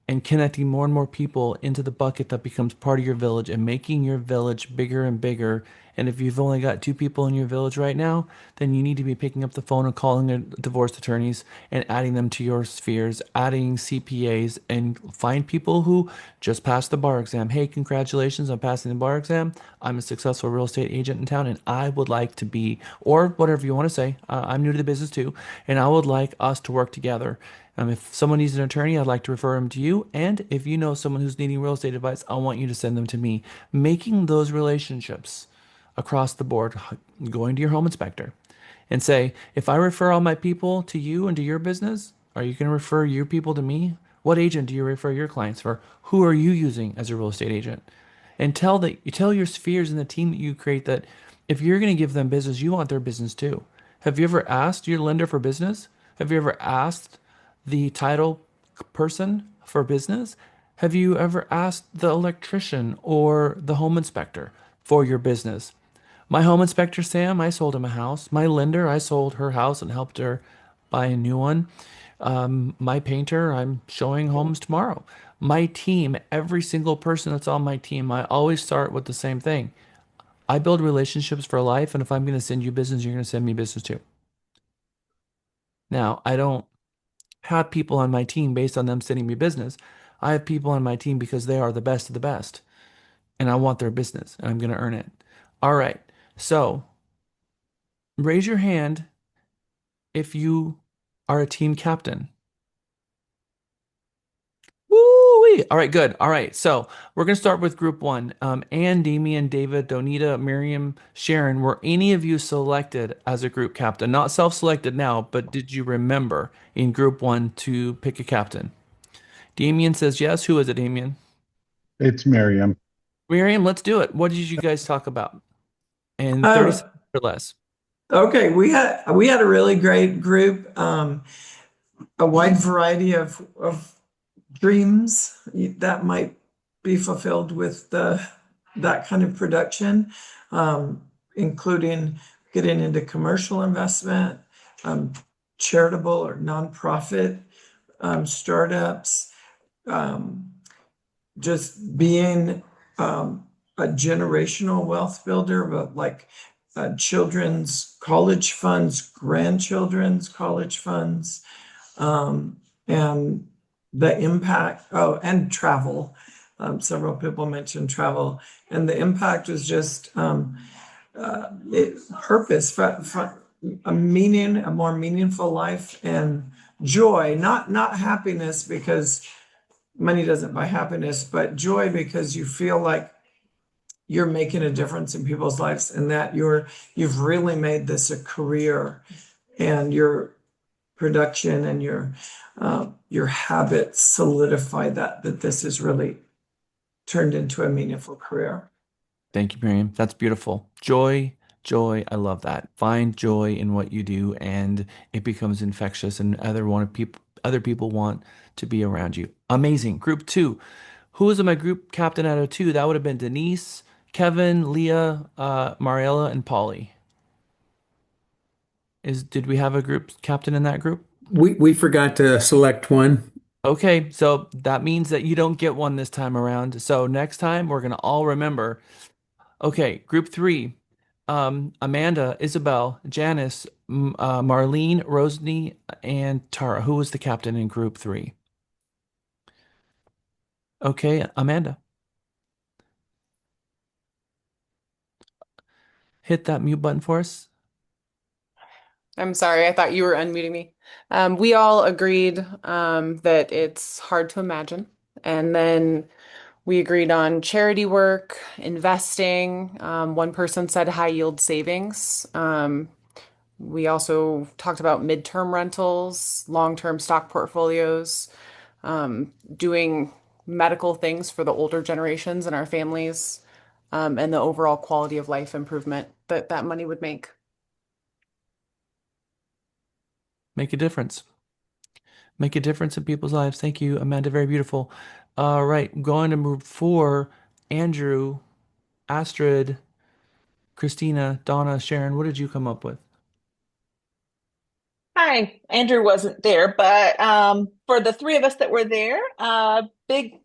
and connecting more and more people into the bucket that becomes part of your village and making your village bigger and bigger. And if you've only got two people in your village right now, then you need to be picking up the phone and calling the divorce attorneys and adding them to your spheres, adding CPAs, and find people who just passed the bar exam. Hey, congratulations on passing the bar exam. I'm a successful real estate agent in town and I would like to be, or whatever you want to say. I'm new to the business too, and I would like us to work together. If someone needs an attorney, I'd like to refer them to you. And if you know someone who's needing real estate advice, I want you to send them to me. Making those relationships across the board, going to your home inspector and say, if I refer all my people to you and to your business, are you going to refer your people to me? What agent do you refer your clients for? Who are you using as a real estate agent? And tell your spheres and the team that you create that if you're going to give them business, you want their business too. Have you ever asked your lender for business? Have you ever asked the title person for business? Have you ever asked the electrician or the home inspector for your business? My home inspector, Sam, I sold him a house. My lender, I sold her house and helped her buy a new one. My painter, I'm showing homes tomorrow. My team, every single person that's on my team, I always start with the same thing. I build relationships for life, and if I'm going to send you business, you're going to send me business too. Now, I don't have people on my team based on them sending me business. I have people on my team because they are the best of the best, and I want their business, and I'm going to earn it. All right. So raise your hand if you are a team captain. Woo-wee. All right, good. All right, so we're going to start with group one. Ann, Damien, David, Donita, Miriam, Sharon, were any of you selected as a group captain? Not self-selected now, but did you remember in group one to pick a captain? Damien says yes. Who is it, Damien? It's Miriam. Miriam, let's do it. What did you guys talk about? In 30 Um, seconds or less. okay, we had a really great group, a wide variety of dreams that might be fulfilled with that kind of production, including getting into commercial investment, charitable or nonprofit startups, just being a generational wealth builder, but like children's college funds, grandchildren's college funds, and the impact, oh, and travel. Several people mentioned travel, and the impact was just purpose, for a meaning, a more meaningful life, and joy, not happiness because money doesn't buy happiness, but joy because you feel like you're making a difference in people's lives and that you've really made this a career, and your production and your habits solidify that this is really turned into a meaningful career. Thank you, Miriam. That's beautiful. Joy, joy. I love that. Find joy in what you do, and it becomes infectious, and other people want to be around you. Amazing. Group two. Who was my group captain out of two? That would have been Denise, Kevin, Leah, Mariella, and Polly. Did we have a group captain in that group? We forgot to select one. Okay, so that means that you don't get one this time around. So next time we're gonna all remember. Okay, group three. Amanda, Isabel, Janice, Marlene, Rosny, and Tara. Who was the captain in group three? Okay, Amanda. Hit that mute button for us. I'm sorry, I thought you were unmuting me. We all agreed that it's hard to imagine. And then we agreed on charity work, investing. One person said high yield savings. We also talked about midterm rentals, long-term stock portfolios, doing medical things for the older generations in our families, and the overall quality of life improvement that that money would make. Make a difference. Make a difference in people's lives. Thank you, Amanda. Very beautiful. All right, going to move four. Andrew, Astrid, Christina, Donna, Sharon, what did you come up with? Hi, Andrew wasn't there, but for the three of us that were there, big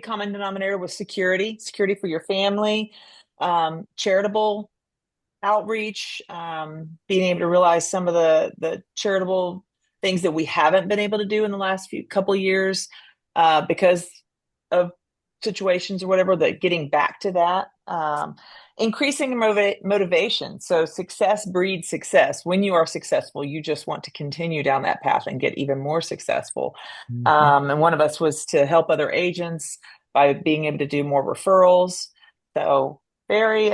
common denominator was security for your family, charitable outreach, being able to realize some of the charitable things that we haven't been able to do in the last few couple of years because of situations or whatever, that getting back to that. Increasing motivation. So success breeds success. When you are successful, you just want to continue down that path and get even more successful. And one of us was to help other agents by being able to do more referrals. So very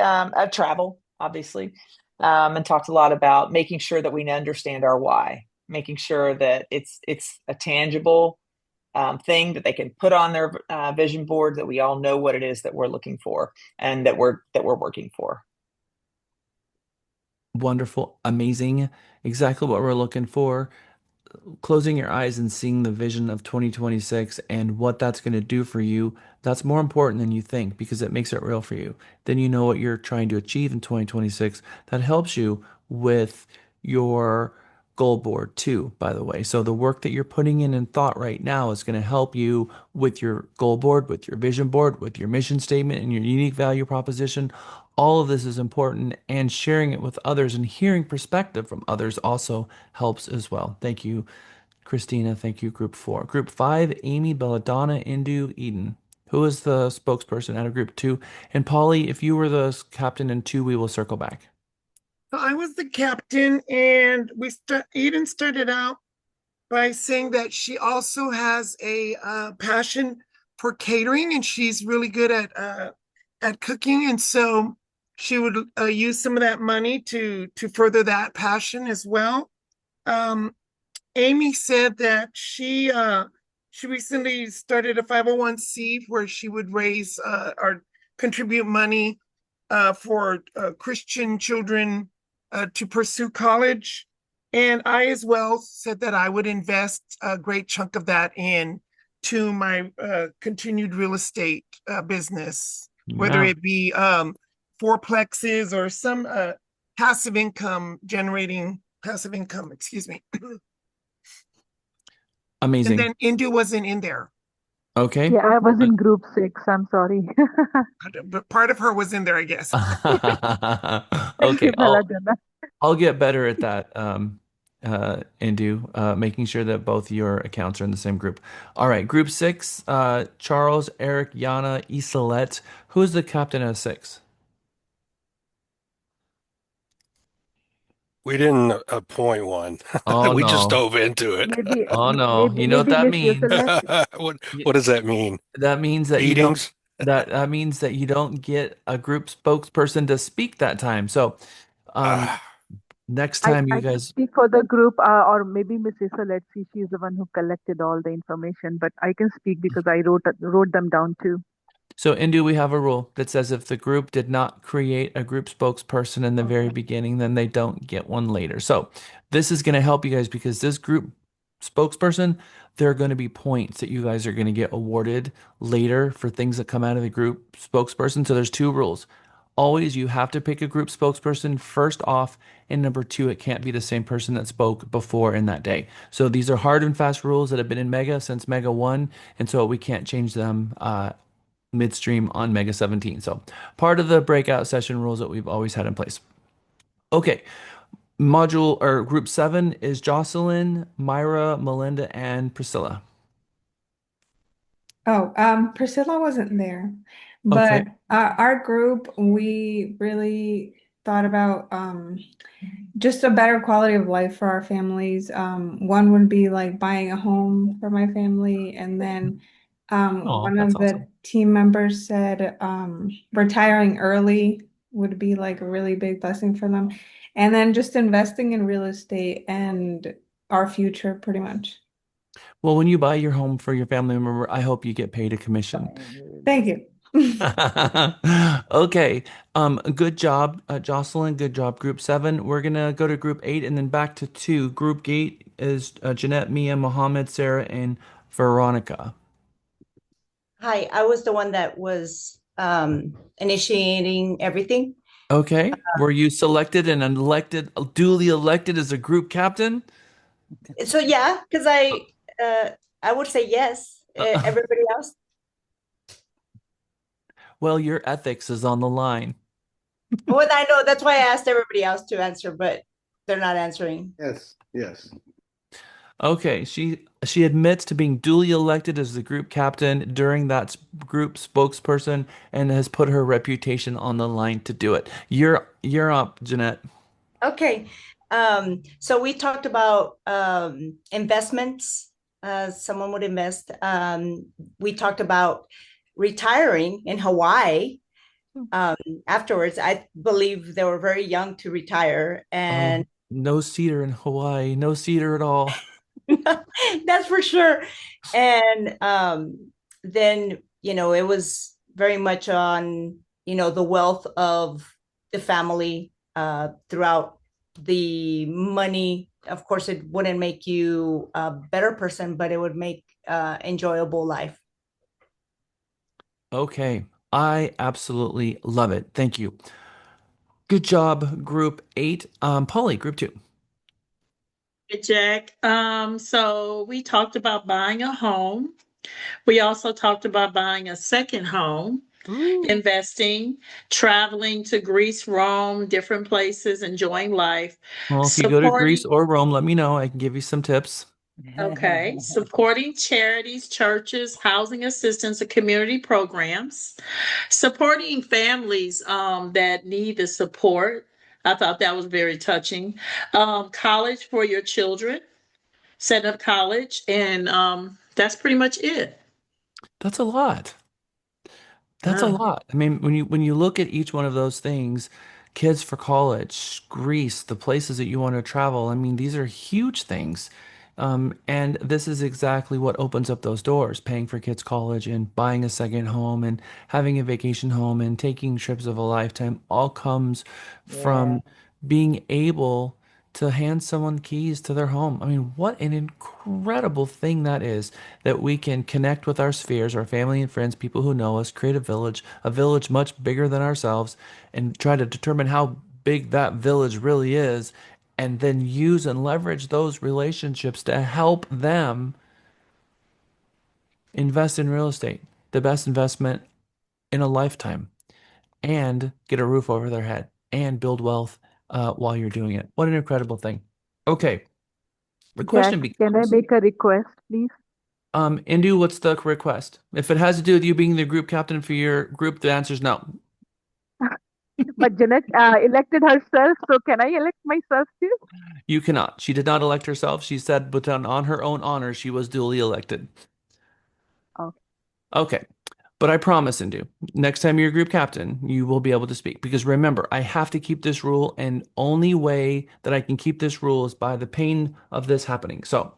travel, obviously, and talked a lot about making sure that we understand our why, making sure that it's a tangible thing that they can put on their vision board, that we all know what it is that we're looking for and that we're working for. Wonderful, amazing, exactly what we're looking for. Closing your eyes and seeing the vision of 2026 and what that's going to do for you, that's more important than you think because it makes it real for you. Then you know what you're trying to achieve in 2026. That helps you with your goal board too, by the way. So the work that you're putting in thought right now is going to help you with your goal board, with your vision board, with your mission statement and your unique value proposition. All of this is important, and sharing it with others and hearing perspective from others also helps as well. Thank you, Christina. Thank you, group four. Group five, Amy, Belladonna, Indu, Eden. Who is the spokesperson out of group two? And Polly, if you were the captain in two, we will circle back. I was the captain, and Eden started out by saying that she also has a passion for catering, and she's really good at cooking, and so she would use some of that money to further that passion as well. Amy said that she recently started a 501c where she would raise or contribute money for Christian children to pursue college. And I as well said that I would invest a great chunk of that in to my continued real estate business, whether it be fourplexes or some passive income, excuse me. Amazing. And then Indu wasn't in there. Okay. Yeah, I was in group 6. I'm sorry. But part of her was in there, I guess. Okay, I'll get better at that, Indu, making sure that both your accounts are in the same group. All right, group 6, Charles, Eric, Yana, Isolette. Who's the captain of 6? We didn't appoint one. Oh, we just no. dove into it. Maybe, Oh, no. You know what that means? What does that mean? That means that Meetings? that means that you don't get a group spokesperson to speak that time. So, next time you I can guys. speak for the group, or maybe Mrs. Let's see, she's the one who collected all the information, but I can speak because I wrote them down too. So, Indu, we have a rule that says if the group did not create a group spokesperson in the very beginning, then they don't get one later. So, this is going to help you guys because this group spokesperson, there are going to be points that you guys are going to get awarded later for things that come out of the group spokesperson. So there's two rules. Always, you have to pick a group spokesperson first off, and number two, it can't be the same person that spoke before in that day. So these are hard and fast rules that have been in Mega since Mega 1, and so we can't change them midstream on Mega 17. So part of the breakout session rules that we've always had in place. Okay, module or group 7 is Jocelyn, Myra, Melinda, and Priscilla. Oh, Priscilla wasn't there, but Okay. our group, we really thought about just a better quality of life for our families. One would be like buying a home for my family, and then Oh, one that's of awesome. the team members said retiring early would be like a really big blessing for them, and then just investing in real estate and our future, pretty much. Well, when you buy your home for your family member, I hope you get paid a commission. Thank you. Okay. Good job, Jocelyn. Good job, group 7. We're gonna go to group 8 and then back to 2. Group 8 is Jeanette, Mia, Mohammed, Sarah, and Veronica. Hi, I was the one that was initiating everything. Okay. Were you selected and elected, duly elected as a group captain? So yeah, because I would say yes. Everybody else? Well, your ethics is on the line. Well, I know that's why I asked everybody else to answer, but they're not answering. Yes, yes. Okay, she admits to being duly elected as the group captain during that group spokesperson and has put her reputation on the line to do it. You're up, Jeanette. Okay. So we talked about investments. Someone would invest. We talked about retiring in Hawaii. Afterwards, I believe they were very young to retire, and No cedar in Hawaii, no cedar at all. that's for sure. And then, it was very much on, the wealth of the family throughout the money. Of course, it wouldn't make you a better person, but it would make enjoyable life. Okay, I absolutely love it. Thank you. Good job, group 8. Polly, group 2. Hey, Jack. So we talked about buying a home. We also talked about buying a second home, investing, traveling to Greece, Rome, different places, enjoying life, Well, if you go to Greece supporting, or Rome, let me know. I can give you some tips. okay, supporting charities, churches, housing assistance, and community programs, supporting families that need the support. I thought that was very touching. College for your children, set up college, and that's pretty much it. That's a lot. That's a Yeah. lot. I mean, when you look at each one of those things, kids for college, Greece, the places that you want to travel, I mean, these are huge things. And this is exactly what opens up those doors, paying for kids' college and buying a second home and having a vacation home and taking trips of a lifetime all comes from being able to hand someone keys to their home. I mean, what an incredible thing that is that we can connect with our spheres, our family and friends, people who know us, create a village much bigger than ourselves, and try to determine how big that village really is, and then use and leverage those relationships to help them invest in real estate, the best investment in a lifetime, and get a roof over their head and build wealth while you're doing it. What an incredible thing. Okay, the Jack, question can I becomes, make a request, please? Indu, what's the request? If it has to do with you being the group captain for your group, the answer is no. But Janet elected herself, so can I elect myself too? You cannot. She did not elect herself. She said, but on her own honor, she was duly elected. Oh, Okay. But I promise, Indu, next time you're group captain, you will be able to speak. Because remember, I have to keep this rule, and only way that I can keep this rule is by the pain of this happening. So,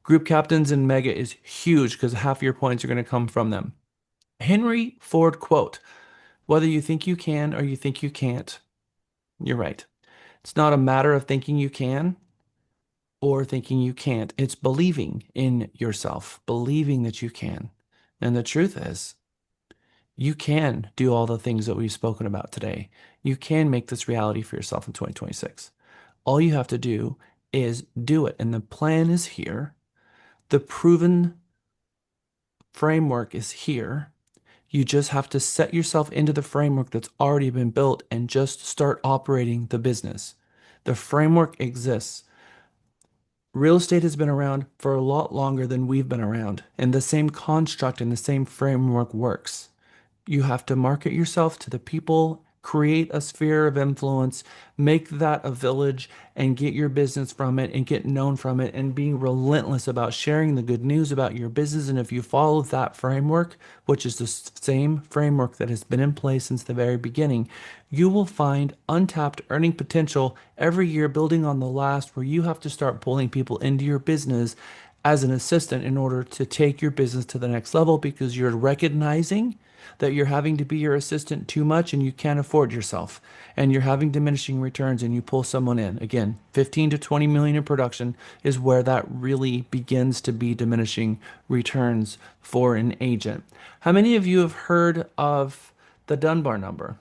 group captains in Mega is huge because half of your points are going to come from them. Henry Ford quote, whether you think you can or you think you can't, you're right. It's not a matter of thinking you can or thinking you can't. It's believing in yourself, believing that you can. And the truth is, you can do all the things that we've spoken about today. You can make this reality for yourself in 2026. All you have to do is do it. And the plan is here. The proven framework is here. You just have to set yourself into the framework that's already been built and just start operating the business. The framework exists. Real estate has been around for a lot longer than we've been around, and the same construct and the same framework works. You have to market yourself to the people, create a sphere of influence, make that a village, and get your business from it and get known from it, and being relentless about sharing the good news about your business. And if you follow that framework, which is the same framework that has been in place since the very beginning, you will find untapped earning potential every year building on the last, where you have to start pulling people into your business as an assistant in order to take your business to the next level, because you're recognizing that you're having to be your assistant too much and you can't afford yourself, and you're having diminishing returns, and you pull someone in. Again, 15 to 20 million in production is where that really begins to be diminishing returns for an agent. How many of you have heard of the Dunbar number?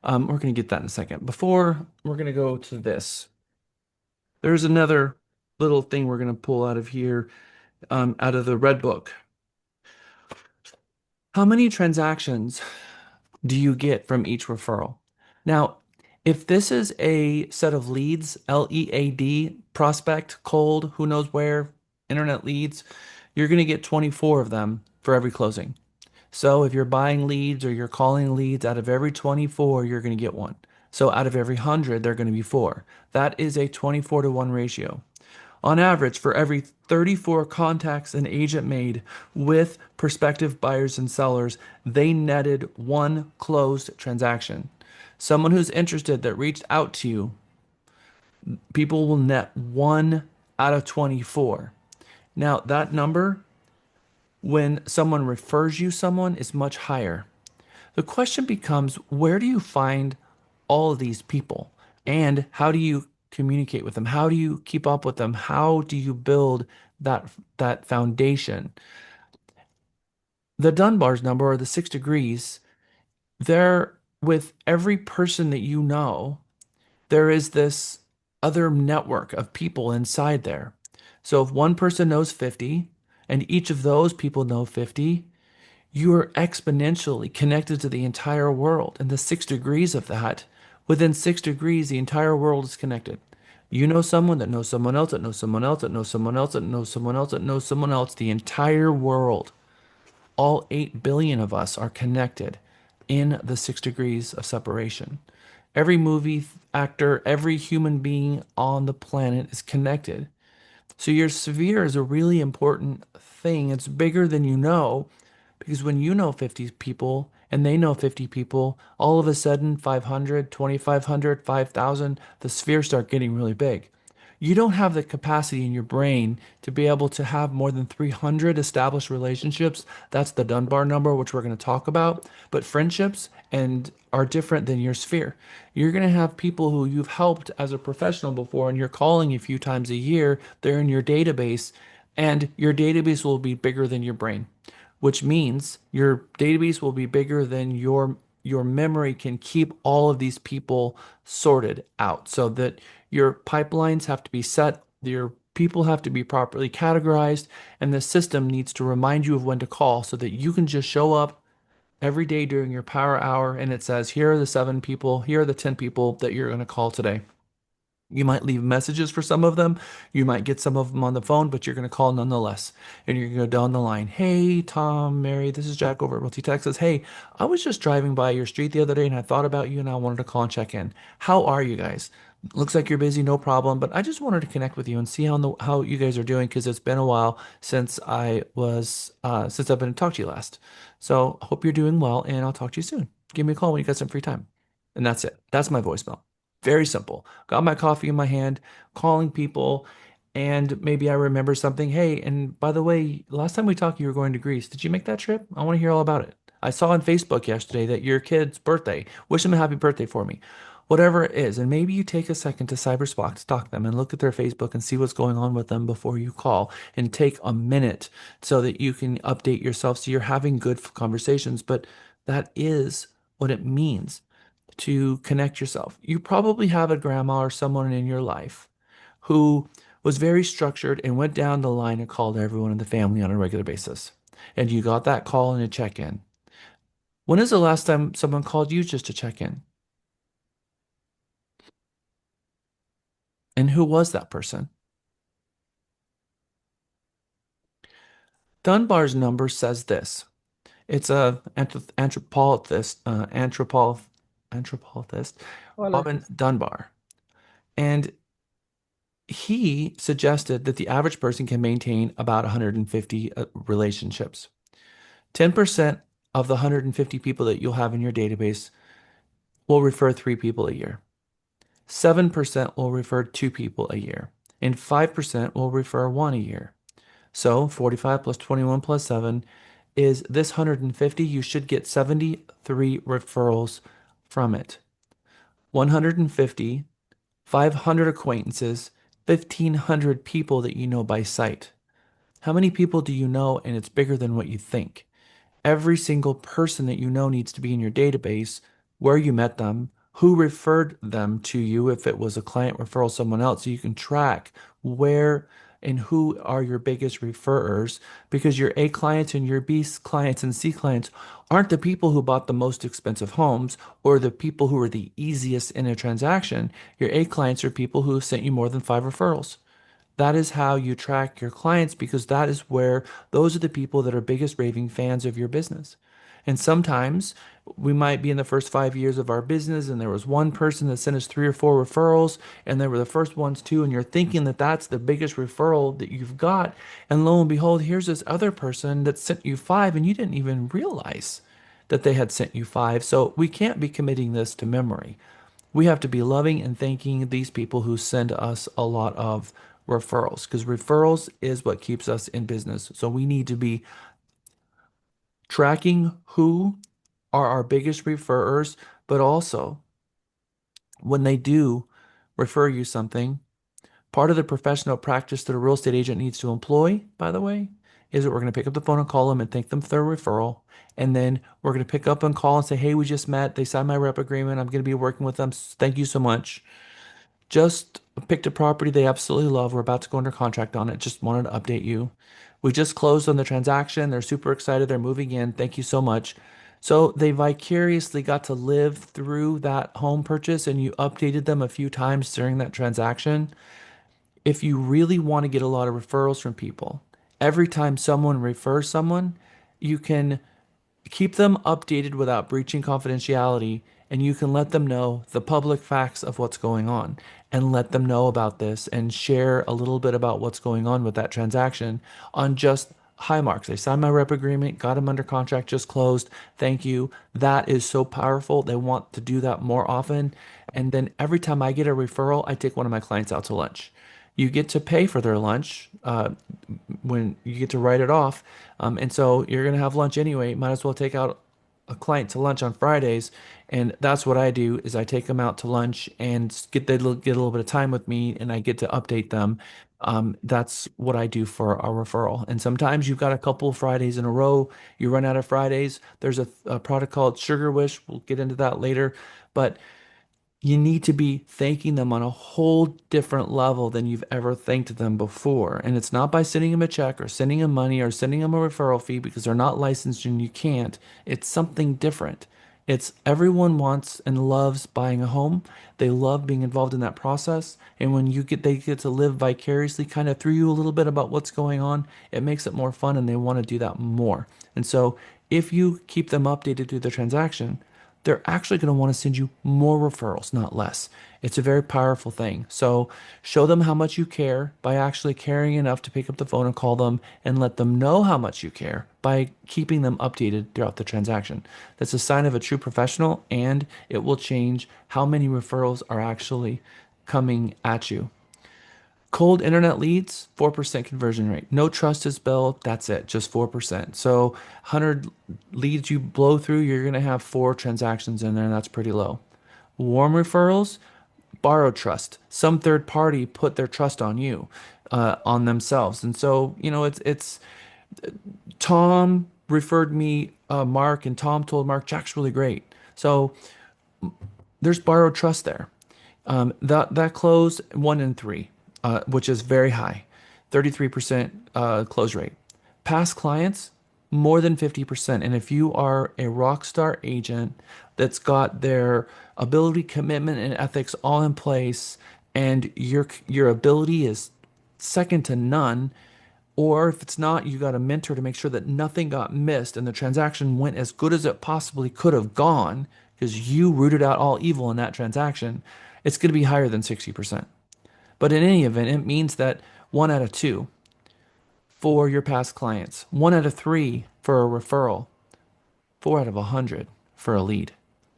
We're going to get that in a second. Before, we're going to go to this. There's another little thing we're going to pull out of here, out of the Red Book. How many transactions do you get from each referral? Now, if this is a set of leads, LEAD, prospect, cold, who knows where, internet leads, you're going to get 24 of them for every closing. So if you're buying leads or you're calling leads, out of every 24, you're going to get one. So out of every 100, they're going to be four. That is a 24-to-1 ratio. On average, for every 34 contacts an agent made with prospective buyers and sellers, they netted one closed transaction. Someone who's interested that reached out to you, people will net 1 out of 24. Now, that number, when someone refers you someone, is much higher. The question becomes, where do you find all of these people? And how do you communicate with them? How do you keep up with them? How do you build that foundation? The Dunbar's number, or the 6 degrees, there, with every person that you know, there is this other network of people inside there. So if one person knows 50 and each of those people know 50, you are exponentially connected to the entire world. And the 6 degrees of that, within 6 degrees, the entire world is connected. You know someone that knows someone else that knows someone else that knows someone else that knows someone else that knows someone else. The entire world, all 8 billion of us, are connected in the 6 degrees of separation. Every movie actor, every human being on the planet is connected. So your sphere is a really important thing. It's bigger than you know, because when you know 50 people and they know 50 people, all of a sudden 500, 2,500, 5,000, the spheres start getting really big. You don't have the capacity in your brain to be able to have more than 300 established relationships. That's the Dunbar number, which we're going to talk about. But friendships and are different than your sphere. You're going to have people who you've helped as a professional before, and you're calling a few times a year. They're in your database, and your database will be bigger than your brain, which means your database will be bigger than your memory can keep all of these people sorted out, so that your pipelines have to be set, your people have to be properly categorized, and the system needs to remind you of when to call, so that you can just show up every day during your power hour and it says, here are the 7 people, here are the 10 people that you're going to call today. You might leave messages for some of them. You might get some of them on the phone, but you're going to call nonetheless. And you're going to go down the line. Hey, Tom, Mary, this is Jack over at Realty, Texas. Hey, I was just driving by your street the other day and I thought about you and I wanted to call and check in. How are you guys? Looks like you're busy, no problem. But I just wanted to connect with you and see how you guys are doing, because it's been a while since since I've been to talk to you last. So hope you're doing well, and I'll talk to you soon. Give me a call when you got some free time. And that's it. That's my voicemail. Very simple. Got my coffee in my hand, calling people, and maybe I remember something. Hey, and by the way, last time we talked, you were going to Greece. Did you make that trip? I want to hear all about it. I saw on Facebook yesterday that your kid's birthday. Wish him a happy birthday for me. whatever it is. And maybe you take a second to stalk them and look at their Facebook and see what's going on with them before you call and take a minute so that you can update yourself so you're having good conversations. But that is what it means to connect yourself. You probably have a grandma or someone in your life who was very structured and went down the line and called everyone in the family on a regular basis. And you got that call and a check in. When is the last time someone called you just to check in? And who was that person? Dunbar's number says this. It's a anthropologist, Robin Dunbar. And he suggested that the average person can maintain about 150 relationships. 10% of the 150 people that you'll have in your database will refer 3 people a year. 7% will refer 2 people a year. And 5% will refer one a year. So 45 plus 21 plus 7 is this 150. You should get 73 referrals from it. 150, 500 acquaintances, 1,500 people that you know by sight. How many people do you know? And it's bigger than what you think. Every single person that you know needs to be in your database, where you met them, who referred them to you, if it was a client referral, someone else, so you can track where and who are your biggest referrers, because your A clients and your B clients and C clients aren't the people who bought the most expensive homes or the people who are the easiest in a transaction. Your A clients are people who have sent you more than 5 referrals. That is how you track your clients, because that is where those are the people that are biggest raving fans of your business. And sometimes we might be in the first 5 years of our business and there was one person that sent us 3 or 4 referrals and they were the first ones too. And you're thinking that that's the biggest referral that you've got. And lo and behold, here's this other person that sent you 5 and you didn't even realize that they had sent you 5. So we can't be committing this to memory. We have to be loving and thanking these people who send us a lot of referrals, because referrals is what keeps us in business. So we need to be tracking who are our biggest referrers, but also when they do refer you something, part of the professional practice that a real estate agent needs to employ, by the way, is that we're going to pick up the phone and call them and thank them for their referral. And then we're going to pick up and call and say, hey, we just met. They signed my rep agreement. I'm going to be working with them. Thank you so much. Just picked a property they absolutely love. We're about to go under contract on it. Just wanted to update you. We just closed on the transaction. They're super excited. They're moving in. Thank you so much. So they vicariously got to live through that home purchase, and you updated them a few times during that transaction. If you really want to get a lot of referrals from people, every time someone refers someone, you can keep them updated without breaching confidentiality, and you can let them know the public facts of what's going on and let them know about this and share a little bit about what's going on with that transaction on just high marks. They signed my rep agreement, got them under contract, just closed. Thank you. That is so powerful. They want to do that more often. And then every time I get a referral, I take one of my clients out to lunch. You get to pay for their lunch when you get to write it off. And so you're going to have lunch anyway. Might as well take out a client to lunch on Fridays. And that's what I do is I take them out to lunch and get a little bit of time with me, and I get to update them. That's what I do for a referral. And sometimes you've got a couple of Fridays in a row. You run out of Fridays. There's a product called Sugar Wish. We'll get into that later. But you need to be thanking them on a whole different level than you've ever thanked them before. And it's not by sending them a check or sending them money or sending them a referral fee because they're not licensed and you can't. It's something different. It's everyone wants and loves buying a home. They love being involved in that process. And when they get to live vicariously kind of through you a little bit about what's going on, it makes it more fun and they want to do that more. And so if you keep them updated through the transaction, they're actually going to want to send you more referrals, not less. It's a very powerful thing. So show them how much you care by actually caring enough to pick up the phone and call them and let them know how much you care by keeping them updated throughout the transaction. That's a sign of a true professional, and it will change how many referrals are actually coming at you. Cold internet leads, 4% conversion rate. No trust is built. That's it, just 4%. So 100 leads you blow through, you're going to have 4 transactions in there, and that's pretty low. Warm referrals, borrow trust. Some third party put their trust on you, on themselves. And so, it's Tom referred me Mark, and Tom told Mark Jack's really great. So there's borrowed trust there. That closed 1 in 3, which is very high, 33% close rate. Past clients, more than 50%. And if you are a rock star agent that's got their ability, commitment, and ethics all in place, and your ability is second to none, or if it's not, you got a mentor to make sure that nothing got missed and the transaction went as good as it possibly could have gone because you rooted out all evil in that transaction, it's going to be higher than 60%. But in any event, it means that 1 out of 2 for your past clients, 1 out of 3 for a referral, 4 out of 100 for a lead.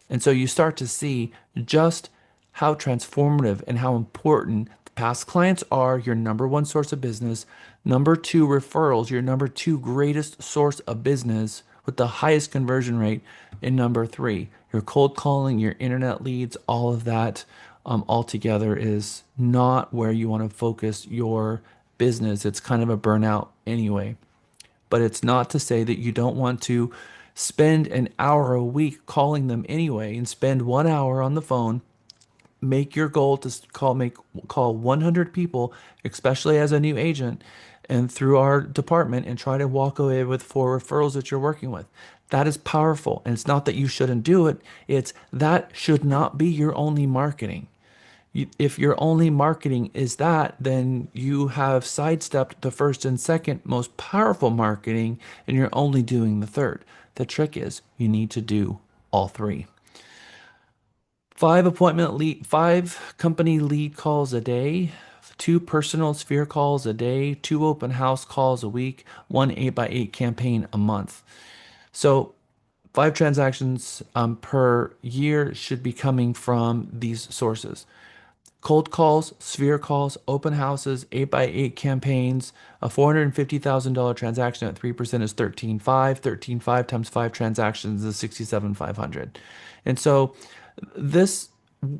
And so you start to see just how transformative and how important the past clients are your number one source of business. Number two, referrals, your number two greatest source of business with the highest conversion rate. And number three, your cold calling, your internet leads, all of that altogether is not where you want to focus your business. It's kind of a burnout anyway. But it's not to say that you don't want to spend an hour a week calling them anyway and spend 1 hour on the phone. Make your goal to call 100 people, especially as a new agent, and through our department, and try to walk away with 4 referrals that you're working with. That is powerful. And it's not that you shouldn't do it. It's that should not be your only marketing. If your only marketing is that, then you have sidestepped the first and second most powerful marketing, and you're only doing the third. The trick is you need to do all three. 5 company lead calls a day, 2 personal sphere calls a day, 2 open house calls a week, 1 8x8 campaign a month. So 5 transactions per year should be coming from these sources. Cold calls, sphere calls, open houses, 8x8 campaigns. A $450,000 transaction at 3% is 13.5. 13.5 times 5 transactions is 67,500. And so this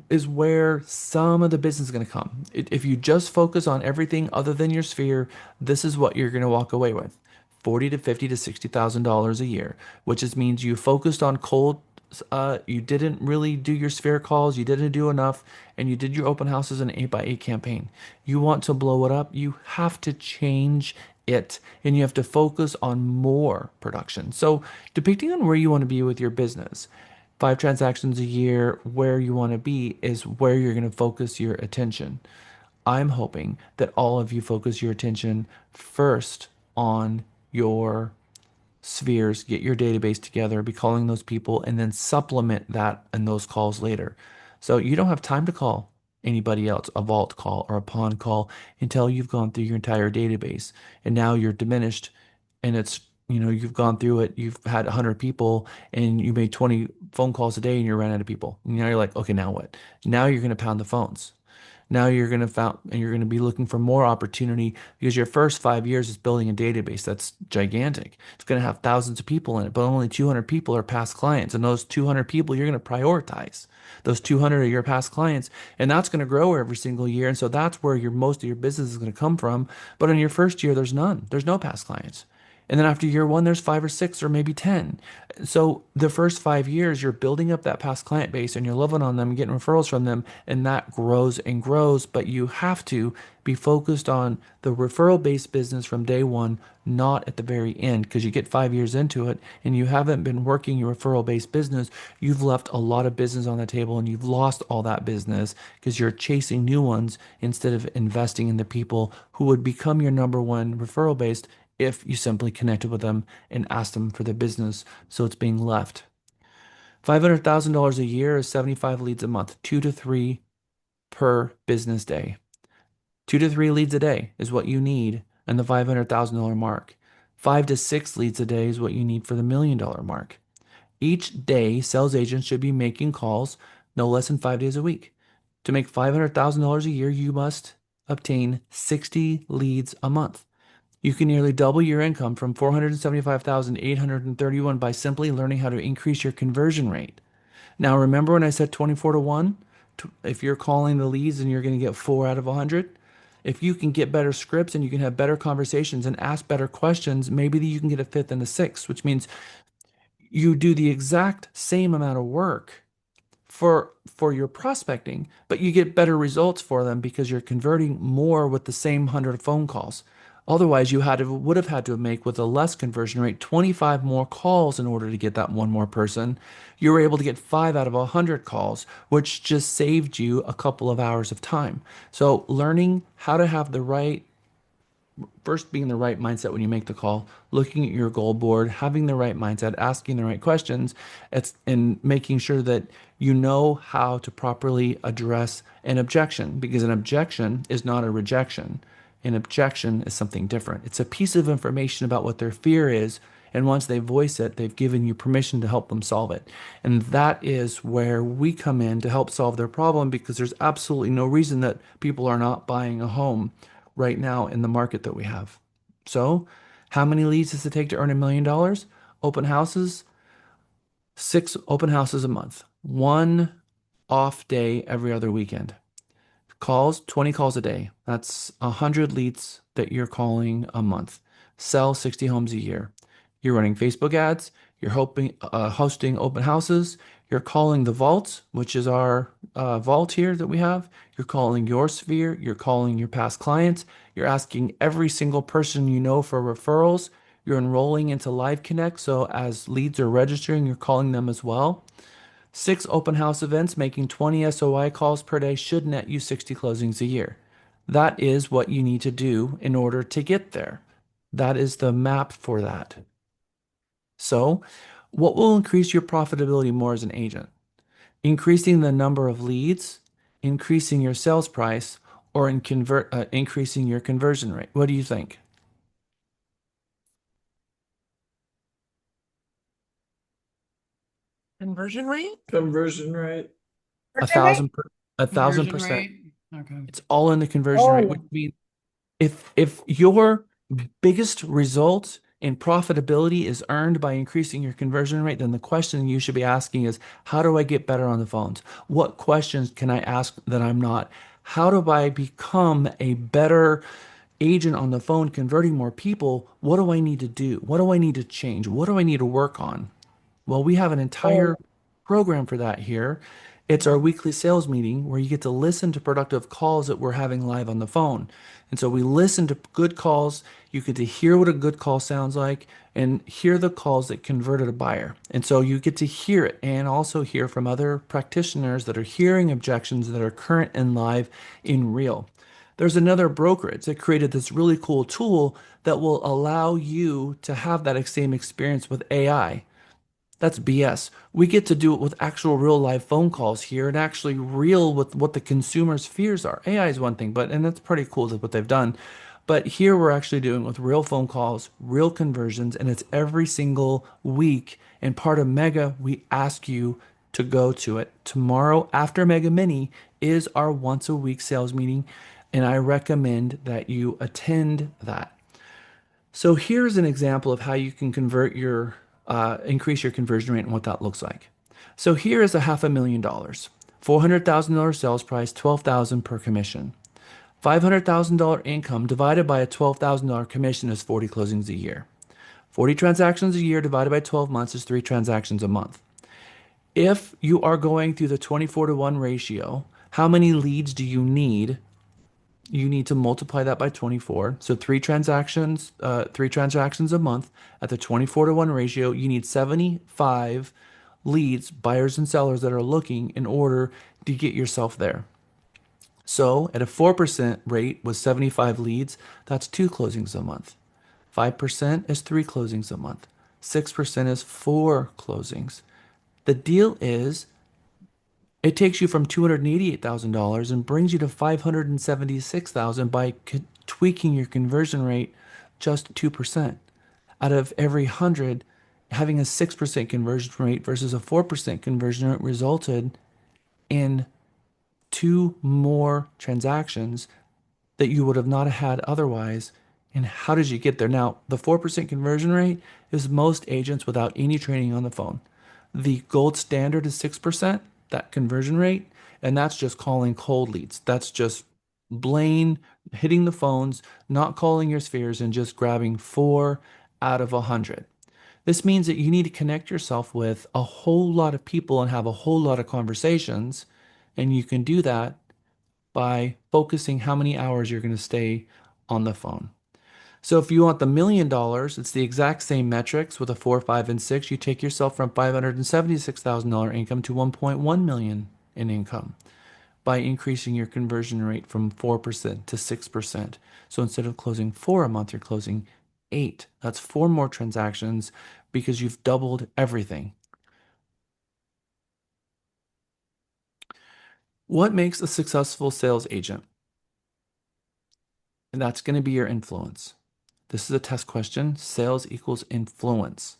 is where some of the business is going to come. If you just focus on everything other than your sphere, this is what you're going to walk away with. 40 to 50 to $60,000 a year, which just means you focused on cold. You didn't really do your sphere calls, you didn't do enough, and you did your open houses and 8x8 campaign. You want to blow it up, you have to change it, and you have to focus on more production. So, depending on where you want to be with your business, 5 transactions a year, where you want to be is where you're going to focus your attention. I'm hoping that all of you focus your attention first on your spheres, get your database together, be calling those people, and then supplement that and those calls later. So you don't have time to call anybody else, a vault call or a pawn call, until you've gone through your entire database. And now you're diminished, and you've gone through it, you've had 100 people, and you made 20 phone calls a day, and you ran out of people. And now you're like, okay, now what? Now you're going to pound the phones. Now you're going to be looking for more opportunity, because your first 5 years is building a database that's gigantic. It's going to have thousands of people in it, but only 200 people are past clients. And those 200 people, you're going to prioritize. Those 200 are your past clients, and that's going to grow every single year. And so that's where most of your business is going to come from. But in your first year, there's none. There's no past clients. And then after year one, there's 5 or 6 or maybe 10. So the first 5 years, you're building up that past client base, and you're living on them, getting referrals from them, and that grows and grows. But you have to be focused on the referral based business from day one, not at the very end, because you get 5 years into it and you haven't been working your referral based business. You've left a lot of business on the table, and you've lost all that business because you're chasing new ones instead of investing in the people who would become your number one referral based if you simply connected with them and asked them for the business, so it's being left. $500,000 a year is 75 leads a month, 2 to 3 per business day. 2 to 3 leads a day is what you need, and the $500,000 mark. 5 to 6 leads a day is what you need for the $1 million mark. Each day, sales agents should be making calls no less than 5 days a week. To make $500,000 a year, you must obtain 60 leads a month. You can nearly double your income from 475,831 by simply learning how to increase your conversion rate. Now, remember when I said 24 to 1? If you're calling the leads and you're going to get 4 out of 100, if you can get better scripts and you can have better conversations and ask better questions, maybe you can get a fifth and a sixth, which means you do the exact same amount of work for your prospecting, but you get better results for them because you're converting more with the same 100 phone calls. Otherwise, would have had to make with a less conversion rate 25 more calls in order to get that one more person. You were able to get 5 out of 100 calls, which just saved you a couple of hours of time. So, learning how to have the right first being the right mindset when you make the call, looking at your goal board, having the right mindset, asking the right questions, and making sure that you know how to properly address an objection, because an objection is not a rejection. An objection is something different. It's a piece of information about what their fear is, and once they voice it, they've given you permission to help them solve it. And that is where we come in to help solve their problem, because there's absolutely no reason that people are not buying a home right now in the market that we have. So, how many leads does it take to earn $1 million? Open houses, 6 open houses a month, 1 off day every other weekend. Calls, 20 calls a day. That's 100 leads that you're calling a month. Sell 60 homes a year. You're running Facebook ads. You're hosting open houses. You're calling the vault, which is our vault here that we have. You're calling your sphere. You're calling your past clients. You're asking every single person you know for referrals. You're enrolling into Live Connect. So as leads are registering, you're calling them as well. 6 open house events making 20 SOI calls per day should net you 60 closings a year. That is what you need to do in order to get there. That is the map for that. So, what will increase your profitability more as an agent? Increasing the number of leads, increasing your sales price, or increasing your conversion rate? What do you think? Conversion rate? Conversion rate. A thousand, a thousand Conversion percent. rate. Okay. It's all in the conversion rate, which means if your biggest result in profitability is earned by increasing your conversion rate, then the question you should be asking is, how do I get better on the phones? What questions can I ask that I'm not? How do I become a better agent on the phone, converting more people? What do I need to do? What do I need to change? What do I need to work on? Well, we have an entire program for that here. It's our weekly sales meeting where you get to listen to productive calls that we're having live on the phone. And so we listen to good calls. You get to hear what a good call sounds like and hear the calls that converted a buyer. And so you get to hear it and also hear from other practitioners that are hearing objections that are current and live in real. There's another brokerage that created this really cool tool that will allow you to have that same experience with AI. That's BS. We get to do it with actual real live phone calls here and actually real with what the consumer's fears are. AI is one thing, and that's pretty cool what they've done. But here we're actually doing it with real phone calls, real conversions, and it's every single week. And part of Mega, we ask you to go to it. Tomorrow after Mega Mini is our once a week sales meeting, and I recommend that you attend that. So here's an example of how you can increase your conversion rate and what that looks like. So here is a $500,000, $400,000 sales price, $12,000 per commission. $500,000 income divided by a $12,000 commission is 40 closings a year. 40 transactions a year divided by 12 months is 3 transactions a month. If you are going through the 24 to 1 ratio, how many leads do you need? You need to multiply that by 24. So 3 transactions a month at the 24 to 1 ratio. You need 75 leads, buyers and sellers that are looking in order to get yourself there. So at a 4% rate with 75 leads, that's 2 closings a month. 5% is 3 closings a month. 6% is 4 closings. The deal is it takes you from $288,000 and brings you to $576,000 by tweaking your conversion rate just 2%. Out of every 100, having a 6% conversion rate versus a 4% conversion rate resulted in 2 more transactions that you would have not had otherwise. And how did you get there? Now, the 4% conversion rate is most agents without any training on the phone. The gold standard is 6%, that conversion rate, and that's just calling cold leads. That's just plain hitting the phones, not calling your spheres, and just grabbing 4 out of 100. This means that you need to connect yourself with a whole lot of people and have a whole lot of conversations, and you can do that by focusing how many hours you're going to stay on the phone. So if you want the $1 million, it's the exact same metrics with a 4, 5, and 6. You take yourself from $576,000 income to 1.1 million in income by increasing your conversion rate from 4% to 6%. So instead of closing 4 a month, you're closing 8. That's 4 more transactions because you've doubled everything. What makes a successful sales agent? And that's going to be your influence. This is a test question. Sales equals influence.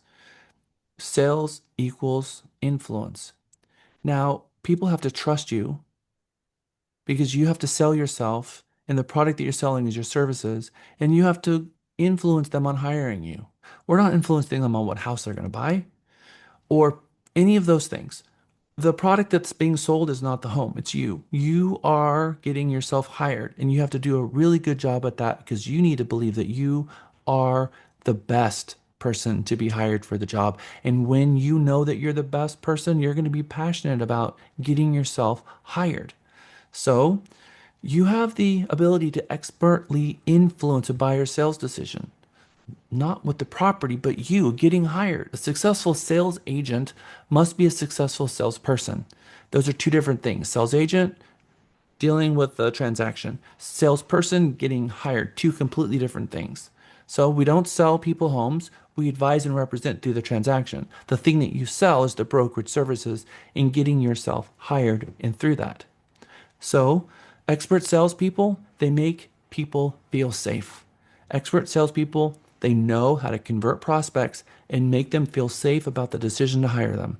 Sales equals influence. Now, people have to trust you because you have to sell yourself, and the product that you're selling is your services, and you have to influence them on hiring you. We're not influencing them on what house they're going to buy or any of those things. The product that's being sold is not the home, it's you. You are getting yourself hired, and you have to do a really good job at that because you need to believe that you are the best person to be hired for the job. And when you know that you're the best person, you're going to be passionate about getting yourself hired. So you have the ability to expertly influence a buyer's sales decision, not with the property, but you getting hired. A successful sales agent must be a successful salesperson. Those are two different things. Sales agent, dealing with the transaction. Salesperson, getting hired. Two completely different things. So we don't sell people homes. We advise and represent through the transaction. The thing that you sell is the brokerage services in getting yourself hired and through that. So, expert salespeople, they make people feel safe. Expert salespeople, they know how to convert prospects and make them feel safe about the decision to hire them.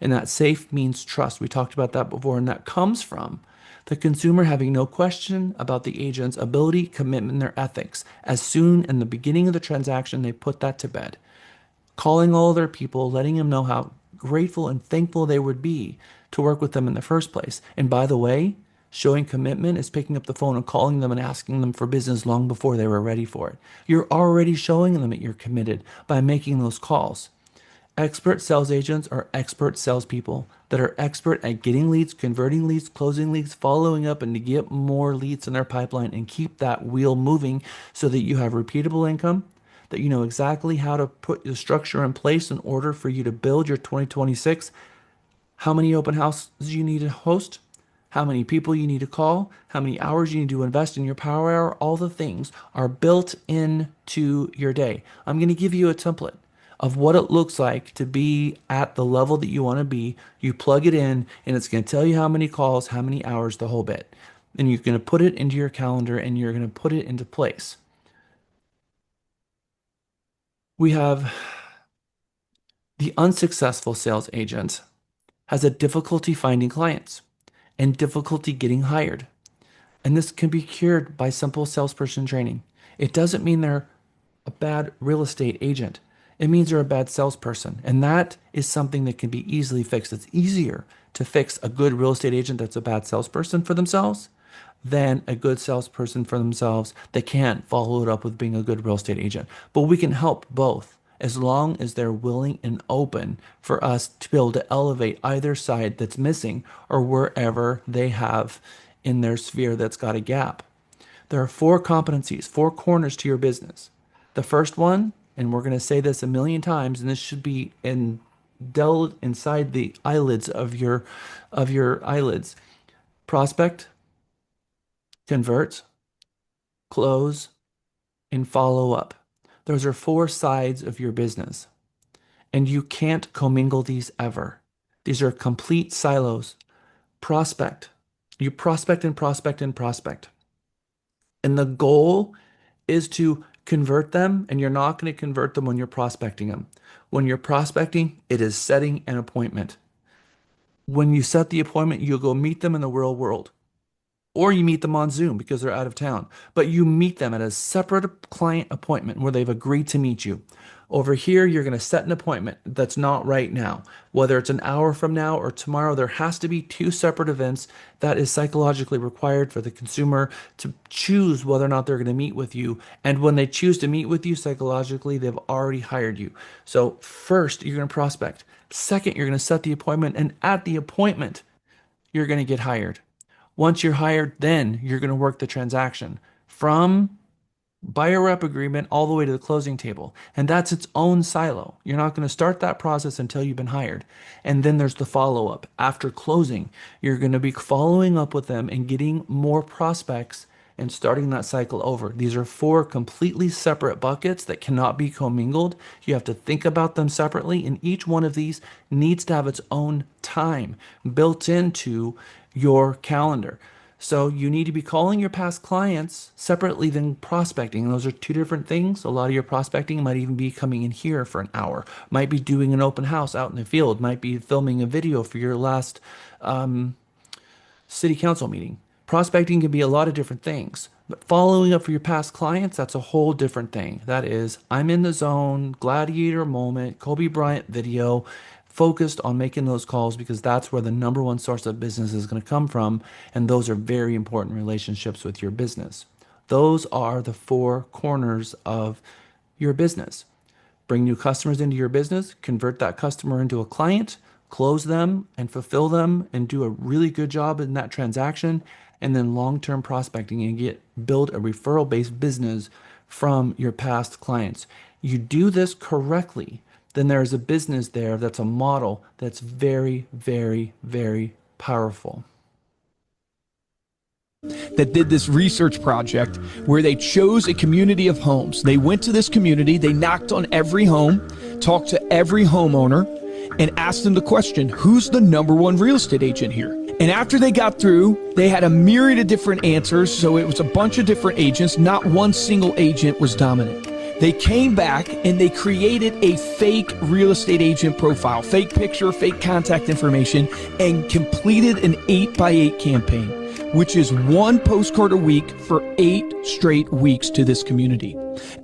And that safe means trust. We talked about that before, and that comes from the consumer having no question about the agent's ability, commitment, and their ethics. As soon in the beginning of the transaction, they put that to bed. Calling all their people, letting them know how grateful and thankful they would be to work with them in the first place. And by the way, showing commitment is picking up the phone and calling them and asking them for business long before they were ready for it. You're already showing them that you're committed by making those calls. Expert sales agents are expert salespeople that are expert at getting leads, converting leads, closing leads, following up, and to get more leads in their pipeline and keep that wheel moving so that you have repeatable income, that you know exactly how to put the structure in place in order for you to build your 2026. How many open houses you need to host, how many people you need to call, how many hours you need to invest in your power hour, all the things are built into your day. I'm going to give you a template of what it looks like to be at the level that you want to be. You plug it in, and it's going to tell you how many calls, how many hours, the whole bit. And you're going to put it into your calendar, and you're going to put it into place. We have the unsuccessful sales agent has a difficulty finding clients and difficulty getting hired. And this can be cured by simple salesperson training. It doesn't mean they're a bad real estate agent. It means they're a bad salesperson. And that is something that can be easily fixed. It's easier to fix a good real estate agent that's a bad salesperson for themselves than a good salesperson for themselves that can't follow it up with being a good real estate agent. But we can help both as long as they're willing and open for us to be able to elevate either side that's missing or wherever they have in their sphere that's got a gap. There are 4 competencies, 4 corners to your business. The first one, and we're going to say this a million times, and this should be delved inside the eyelids of your eyelids. Prospect, convert, close, and follow up. Those are 4 sides of your business. And you can't commingle these ever. These are complete silos. Prospect. You prospect and prospect and prospect. And the goal is to convert them, and you're not going to convert them when you're prospecting them. When you're prospecting, it is setting an appointment. When you set the appointment, you'll go meet them in the real world. or you meet them on Zoom because they're out of town, but you meet them at a separate client appointment where they've agreed to meet you. Over here, you're going to set an appointment that's not right now. Whether it's an hour from now or tomorrow, there has to be two separate events that is psychologically required for the consumer to choose whether or not they're going to meet with you. And when they choose to meet with you psychologically, they've already hired you. So first, you're going to prospect. Second, you're going to set the appointment. And at the appointment, you're going to get hired. Once you're hired, then you're going to work the transaction from buyer rep agreement all the way to the closing table. And that's its own silo. You're not going to start that process until you've been hired. And then there's the follow up. After closing, you're going to be following up with them and getting more prospects and starting that cycle over. These are four completely separate buckets that cannot be commingled. You have to think about them separately, and each one of these needs to have its own time built into your calendar. So you need to be calling your past clients separately than prospecting. And those are two different things. A lot of your prospecting might even be coming in here for an hour, might be doing an open house out in the field, might be filming a video for your last city council meeting. Prospecting can be a lot of different things, but following up for your past clients, that's a whole different thing. That is, I'm in the zone, gladiator moment, Kobe Bryant video, focused on making those calls because that's where the number one source of business is going to come from. And those are very important relationships with your business. Those are the four corners of your business. Bring new customers into your business, convert that customer into a client, close them and fulfill them and do a really good job in that transaction, and then long-term prospecting and build a referral-based business from your past clients. You do this correctly, then there's a business there that's a model that's very, very, very powerful. That did this research project where they chose a community of homes. They went to this community, they knocked on every home, talked to every homeowner, and asked them the question, who's the number one real estate agent here? And after they got through, they had a myriad of different answers, so it was a bunch of different agents. Not one single agent was dominant. They came back and they created a fake real estate agent profile, fake picture, fake contact information, and completed an 8x8 campaign, which is one postcard a week for 8 straight weeks to this community.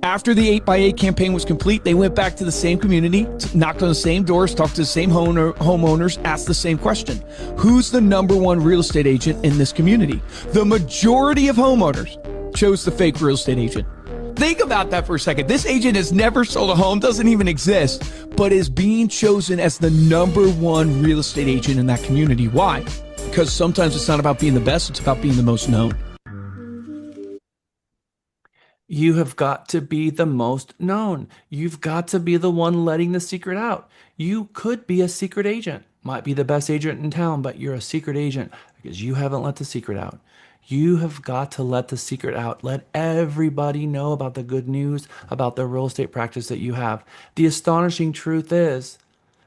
After the 8x8 campaign was complete, they went back to the same community, knocked on the same doors, talked to the same homeowners, asked the same question. Who's the number one real estate agent in this community? The majority of homeowners chose the fake real estate agent. Think about that for a second. This agent has never sold a home, doesn't even exist, but is being chosen as the number one real estate agent in that community. Why? Because sometimes it's not about being the best, it's about being the most known. You have got to be the most known. You've got to be the one letting the secret out. You could be a secret agent. Might be the best agent in town, but you're a secret agent because you haven't let the secret out. You have got to let the secret out. Let everybody know about the good news about the real estate practice that you have. The astonishing truth is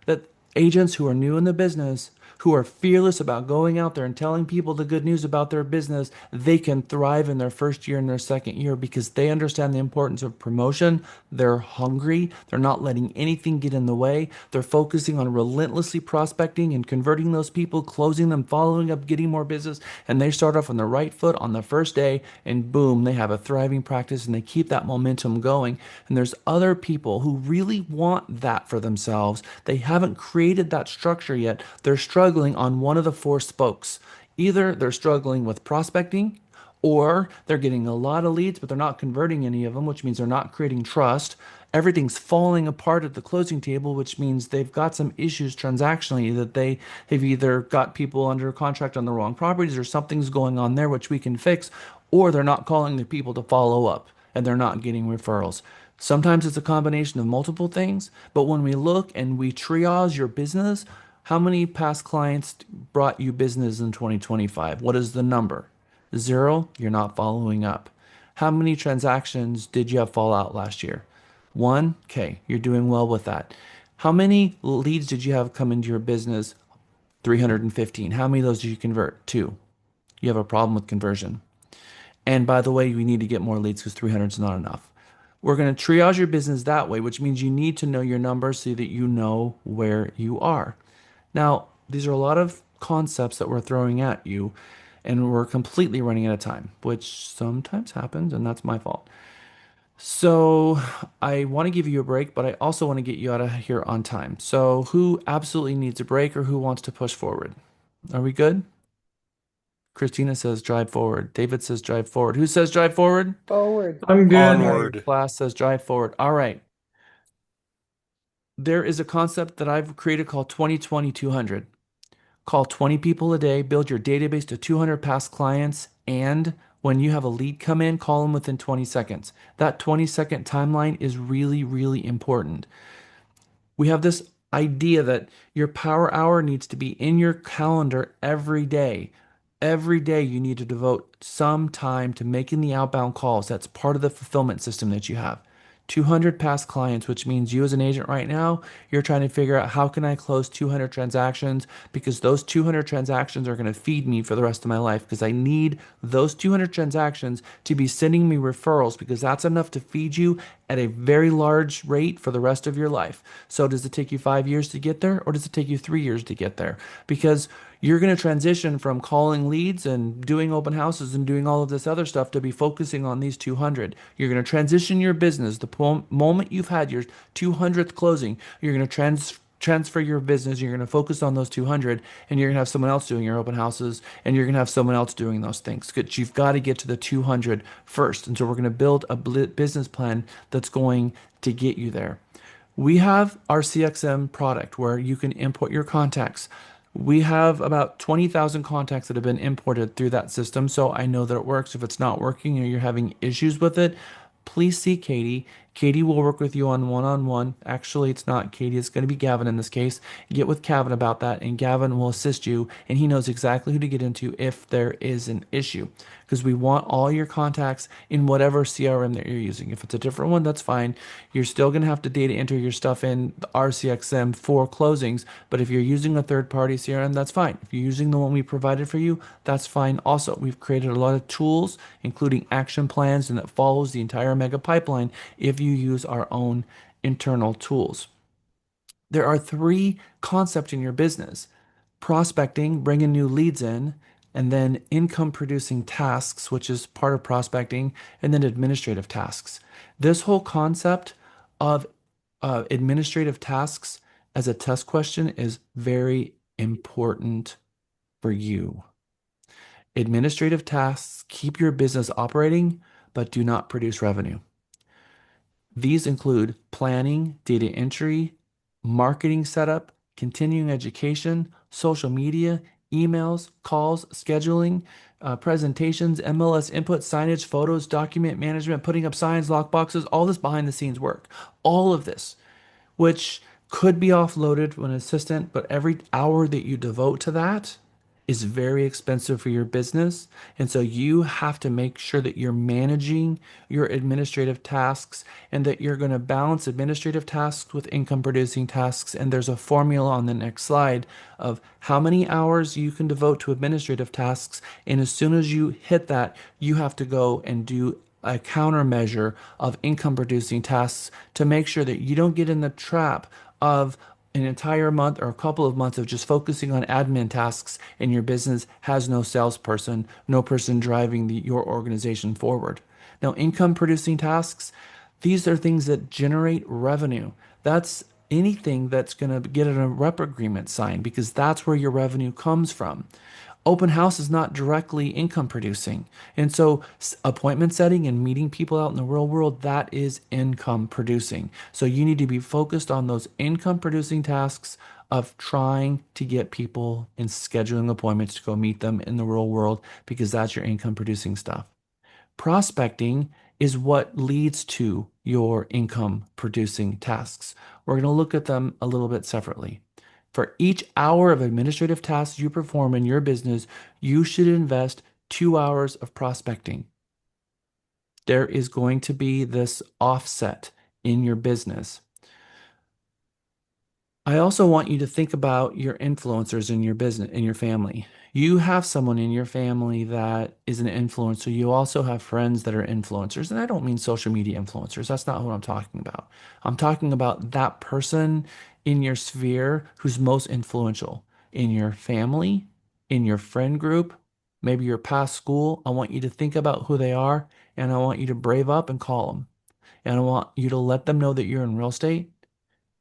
that agents who are new in the business, who are fearless about going out there and telling people the good news about their business, they can thrive in their first year and their second year because they understand the importance of promotion. They're hungry. They're not letting anything get in the way. They're focusing on relentlessly prospecting and converting those people, closing them, following up, getting more business. And they start off on the right foot on the first day and boom, they have a thriving practice and they keep that momentum going. And there's other people who really want that for themselves. They haven't created that structure yet. They're struggling on one of the four spokes. Either they're struggling with prospecting, or they're getting a lot of leads, but they're not converting any of them, which means they're not creating trust. Everything's falling apart at the closing table, which means they've got some issues transactionally that they have either got people under contract on the wrong properties or something's going on there, which we can fix, or they're not calling the people to follow up and they're not getting referrals. Sometimes it's a combination of multiple things, but when we look and we triage your business, how many past clients brought you business in 2025? What is the number? 0, you're not following up. How many transactions did you have fall out last year? 1, okay, you're doing well with that. How many leads did you have come into your business? 315. How many of those did you convert? 2. You have a problem with conversion. And by the way, we need to get more leads because 300 is not enough. We're going to triage your business that way, which means you need to know your numbers so that you know where you are. Now, these are a lot of concepts that we're throwing at you, and we're completely running out of time, which sometimes happens, and that's my fault. So I want to give you a break, but I also want to get you out of here on time. So who absolutely needs a break or who wants to push forward? Are we good? Christina says drive forward. David says drive forward. Who says drive forward? Forward. I'm good. Onward. Class says drive forward. All right. There is a concept that I've created called 20-20-200. Call 20 people a day, build your database to 200 past clients, and when you have a lead come in, call them within 20 seconds. That 20-second timeline is really, really important. We have this idea that your power hour needs to be in your calendar every day. Every day you need to devote some time to making the outbound calls. That's part of the fulfillment system that you have. 200 past clients, which means you as an agent right now, you're trying to figure out how can I close 200 transactions because those 200 transactions are going to feed me for the rest of my life because I need those 200 transactions to be sending me referrals because that's enough to feed you at a very large rate for the rest of your life. So does it take you 5 years to get there or does it take you 3 years to get there? Because you're going to transition from calling leads and doing open houses and doing all of this other stuff to be focusing on these 200. You're going to transition your business. The moment you've had your 200th closing, you're going to transfer your business. You're going to focus on those 200 and you're going to have someone else doing your open houses and you're going to have someone else doing those things. But you've got to get to the 200 first. And so we're going to build a business plan that's going to get you there. We have our CXM product where you can import your contacts. We have about 20,000 contacts that have been imported through that system, so I know that it works. If it's not working or you're having issues with it, please see Katie. Katie will work with you on one-on-one. Actually, it's not Katie, it's going to be Gavin in this case. Get with Gavin about that, and Gavin will assist you, and he knows exactly who to get into if there is an issue. Because we want all your contacts in whatever CRM that you're using. If it's a different one, that's fine. You're still going to have to data enter your stuff in the RCXM for closings, but if you're using a third-party CRM, that's fine. If you're using the one we provided for you, that's fine also. We've created a lot of tools, including action plans, and that follows the entire mega pipeline if you use our own internal tools. There are three concepts in your business: prospecting, bringing new leads in, and then income producing tasks, which is part of prospecting, and then administrative tasks. This whole concept of administrative tasks as a test question is very important for you. Administrative tasks keep your business operating, but do not produce revenue. These include planning, data entry, marketing setup, continuing education, social media, emails, calls, scheduling, presentations, MLS input, signage, photos, document management, putting up signs, lock boxes, all this behind the scenes work. All of this, which could be offloaded to an assistant, but every hour that you devote to that is very expensive for your business. And so you have to make sure that you're managing your administrative tasks and that you're going to balance administrative tasks with income producing tasks. And there's a formula on the next slide of how many hours you can devote to administrative tasks. And as soon as you hit that, you have to go and do a countermeasure of income producing tasks to make sure that you don't get in the trap of an entire month or a couple of months of just focusing on admin tasks and your business has no salesperson, no person driving your organization forward. Now, income producing tasks, these are things that generate revenue. That's anything that's going to get a rep agreement signed because that's where your revenue comes from. Open house is not directly income producing. And so appointment setting and meeting people out in the real world, that is income producing. So you need to be focused on those income producing tasks of trying to get people and scheduling appointments to go meet them in the real world because that's your income producing stuff. Prospecting is what leads to your income producing tasks. We're going to look at them a little bit separately. For each hour of administrative tasks you perform in your business, you should invest 2 hours of prospecting. There is going to be this offset in your business. I also want you to think about your influencers in your business, in your family. You have someone in your family that is an influencer. You also have friends that are influencers. And I don't mean social media influencers. That's not what I'm talking about. I'm talking about that person in your sphere who's most influential in your family, in your friend group, maybe your past school. I want you to think about who they are, and I want you to brave up and call them. And I want you to let them know that you're in real estate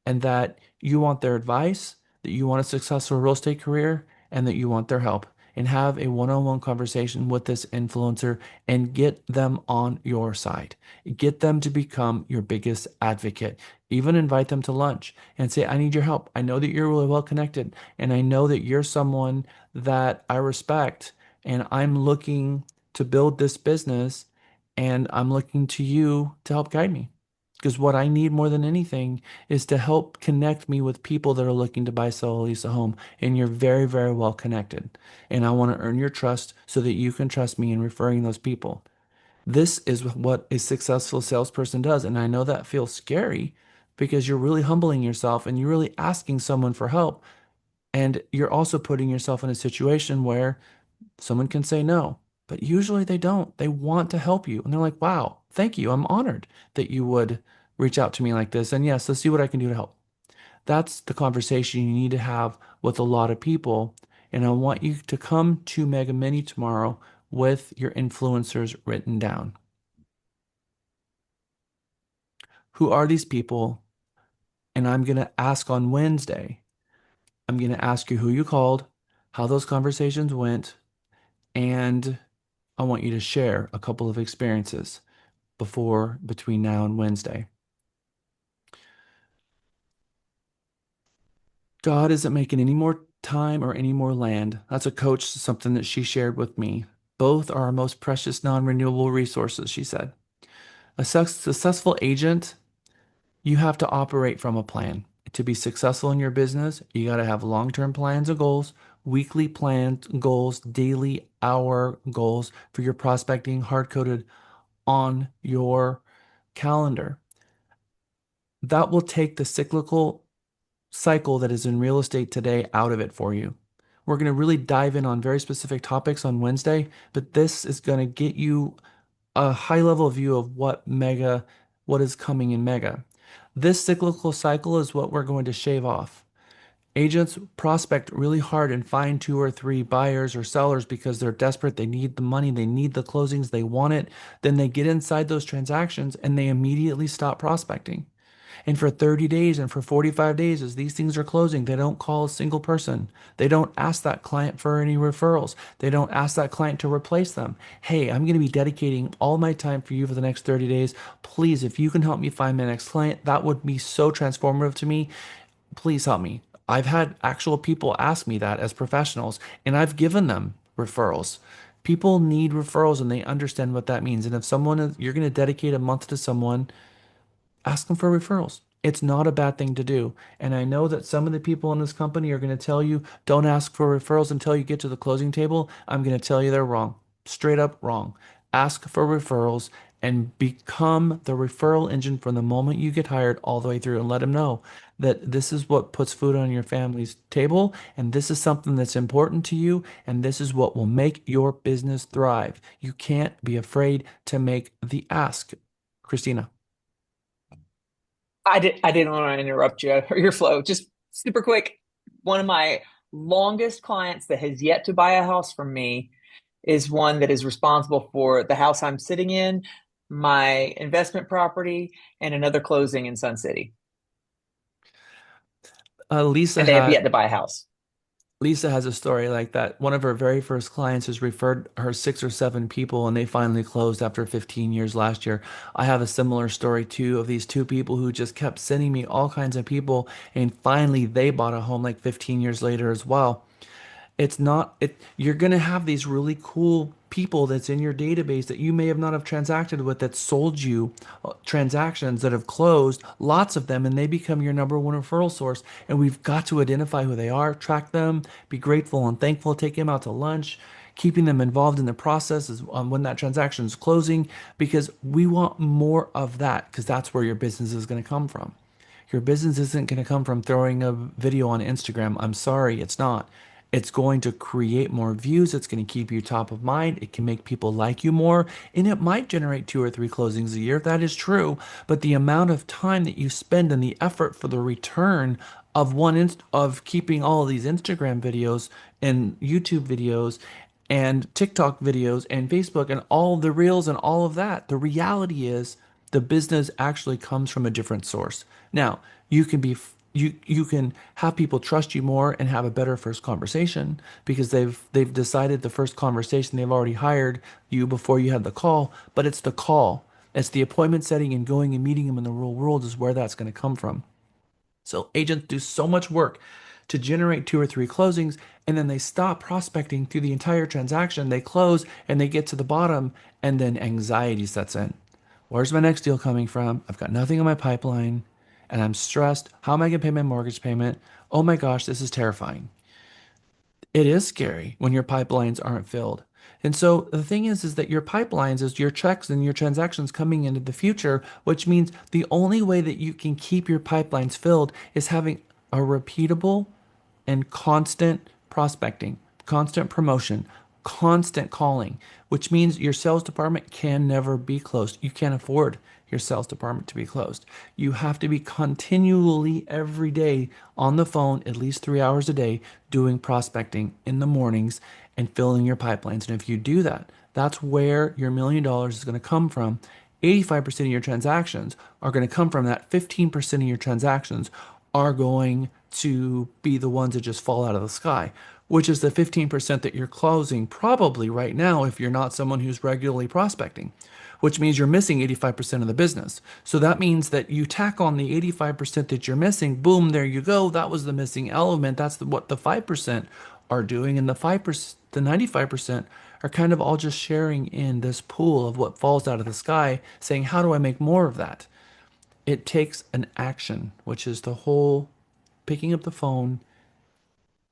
and that you want their advice, that you want a successful real estate career, and that you want their help. And have a one-on-one conversation with this influencer and get them on your side. Get them to become your biggest advocate. Even invite them to lunch and say, I need your help. I know that you're really well connected, and I know that you're someone that I respect, and I'm looking to build this business, and I'm looking to you to help guide me. Because what I need more than anything is to help connect me with people that are looking to buy, sell, or lease a home. And you're very, very well connected. And I want to earn your trust so that you can trust me in referring those people. This is what a successful salesperson does. And I know that feels scary because you're really humbling yourself and you're really asking someone for help. And you're also putting yourself in a situation where someone can say no, but usually they don't. They want to help you. And they're like, wow, thank you. I'm honored that you would reach out to me like this. And yes, let's see what I can do to help. That's the conversation you need to have with a lot of people. And I want you to come to Mega Mini tomorrow with your influencers written down. Who are these people? And I'm going to ask on Wednesday, I'm going to ask you who you called, how those conversations went, and I want you to share a couple of experiences between now and Wednesday. God isn't making any more time or any more land. That's a coach, something that she shared with me. Both are our most precious non-renewable resources, she said. A successful agent, you have to operate from a plan. To be successful in your business, you got to have long-term plans and goals, weekly plans, goals, daily hour goals for your prospecting, hard-coded on your calendar. That will take the cyclical cycle that is in real estate today out of it for you. We're going to really dive in on very specific topics on Wednesday, but this is going to get you a high level view of what is coming in mega. This cyclical cycle is what we're going to shave off. Agents prospect really hard and find two or three buyers or sellers because they're desperate. They need the money, they need the closings, they want it. Then they get inside those transactions and they immediately stop prospecting. And for 30 days and for 45 days, as these things are closing, they don't call a single person. They don't ask that client for any referrals. They don't ask that client to replace them. Hey, I'm going to be dedicating all my time for you for the next 30 days. Please, if you can help me find my next client, that would be so transformative to me. Please help me. I've had actual people ask me that as professionals, and I've given them referrals. People need referrals and they understand what that means. And if you're going to dedicate a month to someone, ask them for referrals. It's not a bad thing to do. And I know that some of the people in this company are going to tell you, don't ask for referrals until you get to the closing table. I'm going to tell you they're wrong. Straight up wrong. Ask for referrals and become the referral engine from the moment you get hired all the way through, and let them know that this is what puts food on your family's table, and this is something that's important to you, and this is what will make your business thrive. You can't be afraid to make the ask. Christina. I didn't want to interrupt you or your flow. Just super quick. One of my longest clients that has yet to buy a house from me is one that is responsible for the house I'm sitting in, my investment property, and another closing in Sun City. Lisa And they have yet to buy a house. Lisa has a story like that. One of her very first clients has referred her 6 or 7 people, and they finally closed after 15 years last year. I have a similar story too of these 2 people who just kept sending me all kinds of people, and finally they bought a home like 15 years later as well. It's not it You're going to have these really cool people that's in your database that you may have not have transacted with that sold you transactions that have closed, lots of them, and they become your number one referral source. And we've got to identify who they are, track them, be grateful and thankful, take them out to lunch, keeping them involved in the process is when that transaction is closing, because we want more of that, because that's where your business is going to come from. Your business isn't going to come from throwing a video on Instagram. I'm sorry, it's not. It's going to create more views. It's going to keep you top of mind. It can make people like you more. And it might generate 2 or 3 closings a year. That is true. But the amount of time that you spend and the effort for the return of keeping all of these Instagram videos and YouTube videos and TikTok videos and Facebook and all the reels and all of that. The reality is the business actually comes from a different source. Now, you can have people trust you more and have a better first conversation because they've decided the first conversation they've already hired you before you had the call, but it's the call. It's the appointment setting and going and meeting them in the real world is where that's going to come from. So agents do so much work to generate 2 or 3 closings, and then they stop prospecting through the entire transaction. They close and they get to the bottom, and then anxiety sets in. Where's my next deal coming from? I've got nothing in my pipeline, and I'm stressed. How am I going to pay my mortgage payment? Oh my gosh, this is terrifying. It is scary when your pipelines aren't filled. And so the thing is that your pipelines is your checks and your transactions coming into the future, which means the only way that you can keep your pipelines filled is having a repeatable and constant prospecting, constant promotion, constant calling, which means your sales department can never be closed. You can't afford your sales department to be closed. You have to be continually every day on the phone, at least 3 hours a day, doing prospecting in the mornings and filling your pipelines. And if you do that, that's where your $1 million is going to come from. 85% of your transactions are going to come from that. 15% of your transactions are going to be the ones that just fall out of the sky, which is the 15% that you're closing probably right now if you're not someone who's regularly prospecting, which means you're missing 85% of the business. So that means that you tack on the 85% that you're missing, boom, there you go. That was the missing element. That's what the 5% are doing. And the 5%, the 95% are kind of all just sharing in this pool of what falls out of the sky, saying, how do I make more of that? It takes an action, which is the whole picking up the phone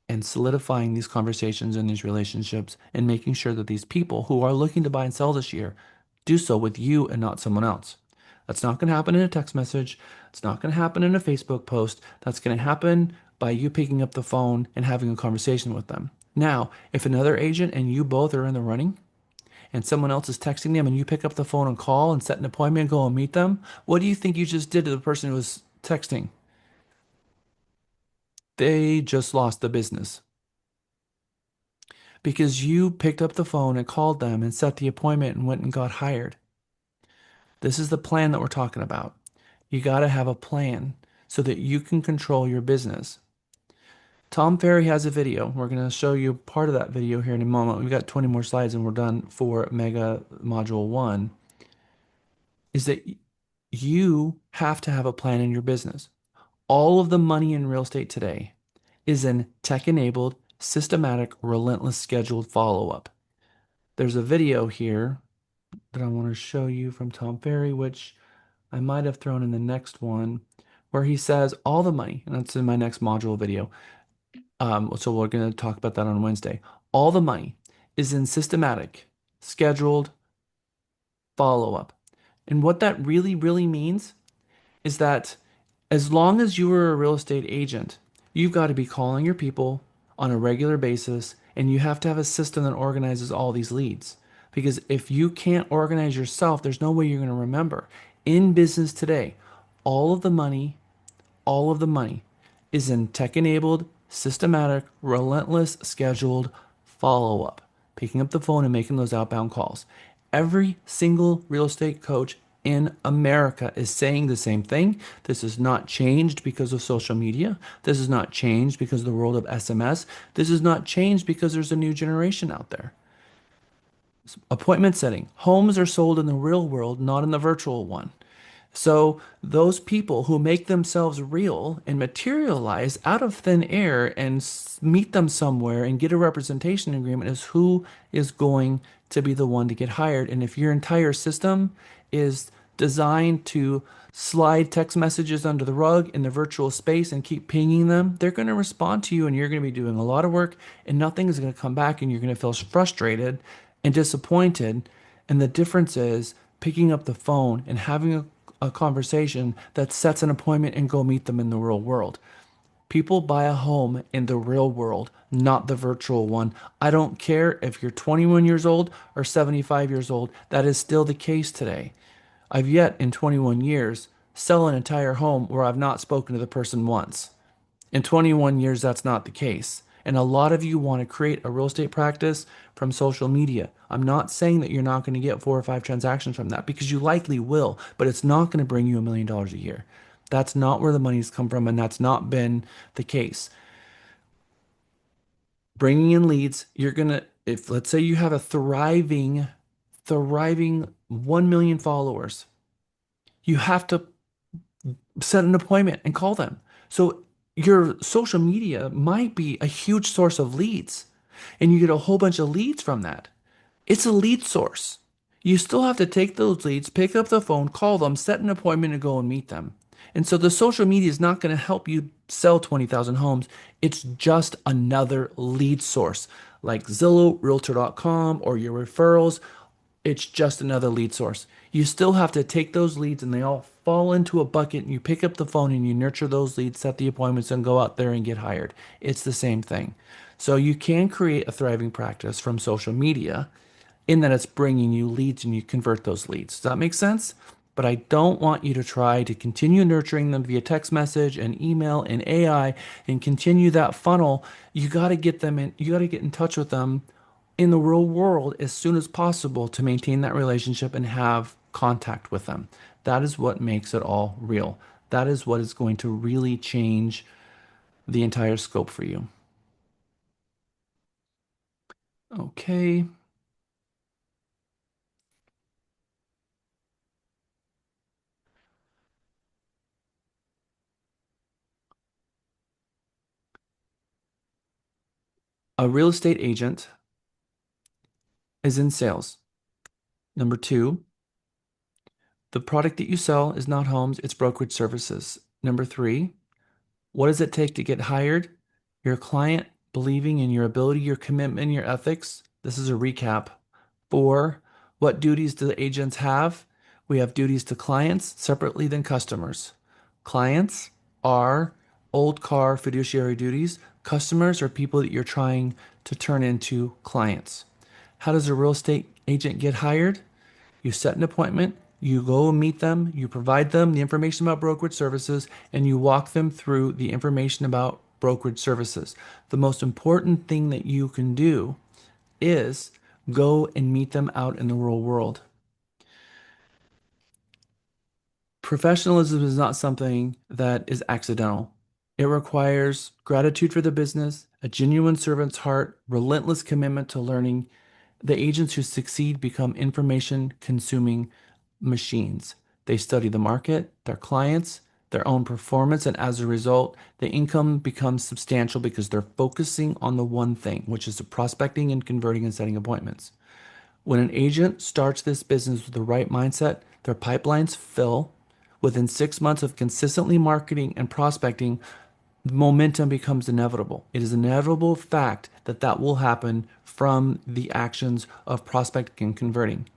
and solidifying these conversations and these relationships and making sure that these people who are looking to buy and sell this year do so with you and not someone else. That's not going to happen in a text message. It's not going to happen in a Facebook post. That's going to happen by you picking up the phone and having a conversation with them. Now, if another agent and you both are in the running and someone else is texting them and you pick up the phone and call and set an appointment and go and meet them, what do you think you just did to the person who was texting? They just lost the business because you picked up the phone and called them and set the appointment and went and got hired. This is the plan that we're talking about. You got to have a plan so that you can control your business. Tom Ferry has a video. We're going to show you part of that video here in a moment. We've got 20 more slides and we're done for Mega Module 1. Is that you have to have a plan in your business. All of the money in real estate today is in tech-enabled, systematic, relentless scheduled follow-up. There's a video here that I want to show you from Tom Ferry, which I might have thrown in the next one, where he says all the money, and that's in my next module video. So we're going to talk about that on Wednesday. All the money is in systematic, scheduled follow-up. And what that really, really means is that as long as you are a real estate agent, you've got to be calling your people on a regular basis, and you have to have a system that organizes all these leads. Because if you can't organize yourself, there's no way you're going to remember. In business today, all of the money, all of the money is in tech-enabled, systematic, relentless, scheduled follow-up. Picking up the phone and making those outbound calls. Every single real estate coach in America is saying the same thing. This has not changed because of social media. This has not changed because of the world of SMS. This has not changed because there's a new generation out there. Appointment setting. Homes are sold in the real world, not in the virtual one. So those people who make themselves real and materialize out of thin air and meet them somewhere and get a representation agreement is who is going to be the one to get hired. And if your entire system is designed to slide text messages under the rug in the virtual space and keep pinging them, they're going to respond to you and you're going to be doing a lot of work and nothing is going to come back and you're going to feel frustrated and disappointed. And the difference is picking up the phone and having a conversation that sets an appointment and go meet them in the real world. People buy a home in the real world, not the virtual one. I don't care if you're 21 years old or 75 years old. That is still the case today. I've yet in 21 years sell an entire home where I've not spoken to the person once. In 21 years, that's not the case. And a lot of you want to create a real estate practice from social media. I'm not saying that you're not going to get 4 or 5 transactions from that, because you likely will, but it's not going to bring you $1 million a year. That's not where the money's come from, and that's not been the case. Bringing in leads, you're going to, if let's say you have a thriving 1 million followers, you have to set an appointment and call them. So your social media might be a huge source of leads, and you get a whole bunch of leads from that. It's a lead source. You still have to take those leads, pick up the phone, call them, set an appointment, and go and meet them. And so the social media is not going to help you sell 20,000 homes. It's just another lead source like Zillow, Realtor.com, or your referrals. It's just another lead source. You still have to take those leads and they all fall into a bucket, and you pick up the phone and you nurture those leads, set the appointments, and go out there and get hired. It's the same thing. So you can create a thriving practice from social media in that it's bringing you leads and you convert those leads. Does that make sense? But I don't want you to try to continue nurturing them via text message and email and AI and continue that funnel. You got to get them in, you got to get in touch with them in the real world as soon as possible to maintain that relationship and have contact with them. That is what makes it all real. That is what is going to really change the entire scope for you. Okay. A real estate agent is in sales. Number 2, the product that you sell is not homes, it's brokerage services. Number 3, what does it take to get hired? Your client believing in your ability, your commitment, your ethics. This is a recap. 4, what duties do the agents have? We have duties to clients separately than customers. Clients are old car fiduciary duties. Customers are people that you're trying to turn into clients. How does a real estate agent get hired? You set an appointment, you go and meet them, you provide them the information about brokerage services, and you walk them through the information about brokerage services. The most important thing that you can do is go and meet them out in the real world. Professionalism is not something that is accidental. It requires gratitude for the business, a genuine servant's heart, relentless commitment to learning. The agents who succeed become information consuming machines. They study the market, their clients, their own performance, and as a result, the income becomes substantial because they're focusing on the one thing, which is the prospecting and converting and setting appointments. When an agent starts this business with the right mindset, their pipelines fill. Within 6 months of consistently marketing and prospecting, momentum becomes inevitable. It is an inevitable fact that that will happen from the actions of prospecting and converting.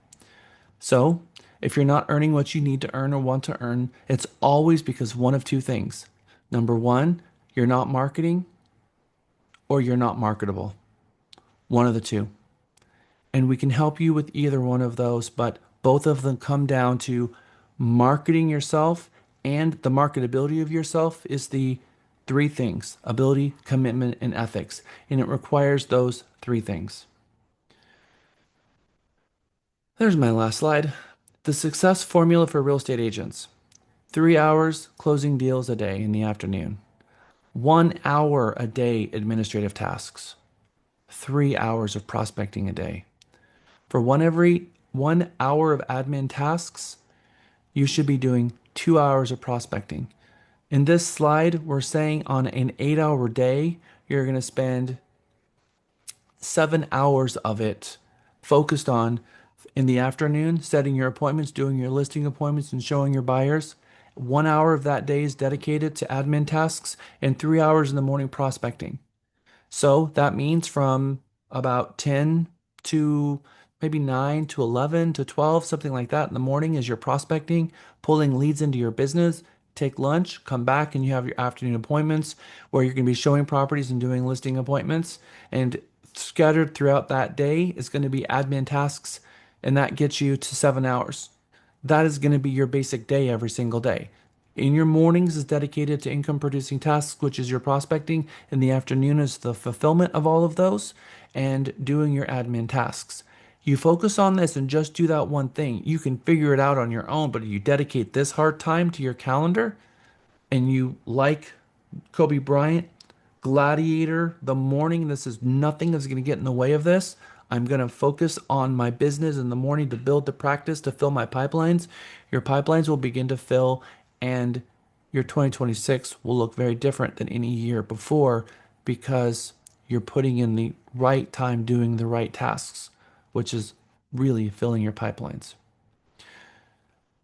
So, if you're not earning what you need to earn or want to earn, it's always because one of 2 things. Number 1, you're not marketing, or you're not marketable. One of the 2. And we can help you with either one of those, but both of them come down to marketing yourself, and the marketability of yourself is the 3 things: ability, commitment, and ethics. And it requires those 3 things. There's my last slide. The success formula for real estate agents: 3 hours closing deals a day in the afternoon, 1 hour a day administrative tasks, 3 hours of prospecting a day. For every 1 hour of admin tasks, you should be doing 2 hours of prospecting. In this slide, we're saying on an 8-hour day, you're going to spend 7 hours of it focused on in the afternoon, setting your appointments, doing your listing appointments, and showing your buyers. 1 hour of that day is dedicated to admin tasks, and 3 hours in the morning prospecting. So that means from about 10 to maybe 9 to 11 to 12, something like that in the morning is your prospecting, pulling leads into your business. Take lunch, come back, and you have your afternoon appointments where you're going to be showing properties and doing listing appointments. And scattered throughout that day is going to be admin tasks, and that gets you to 7 hours. That is going to be your basic day every single day. In your mornings is dedicated to income producing tasks, which is your prospecting. In the afternoon is the fulfillment of all of those and doing your admin tasks. You focus on this and just do that one thing. You can figure it out on your own, but if you dedicate this hard time to your calendar and you like Kobe Bryant, Gladiator, the morning, this is nothing that's going to get in the way of this. I'm going to focus on my business in the morning to build the practice to fill my pipelines. Your pipelines will begin to fill, and your 2026 will look very different than any year before because you're putting in the right time doing the right tasks, which is really filling your pipelines.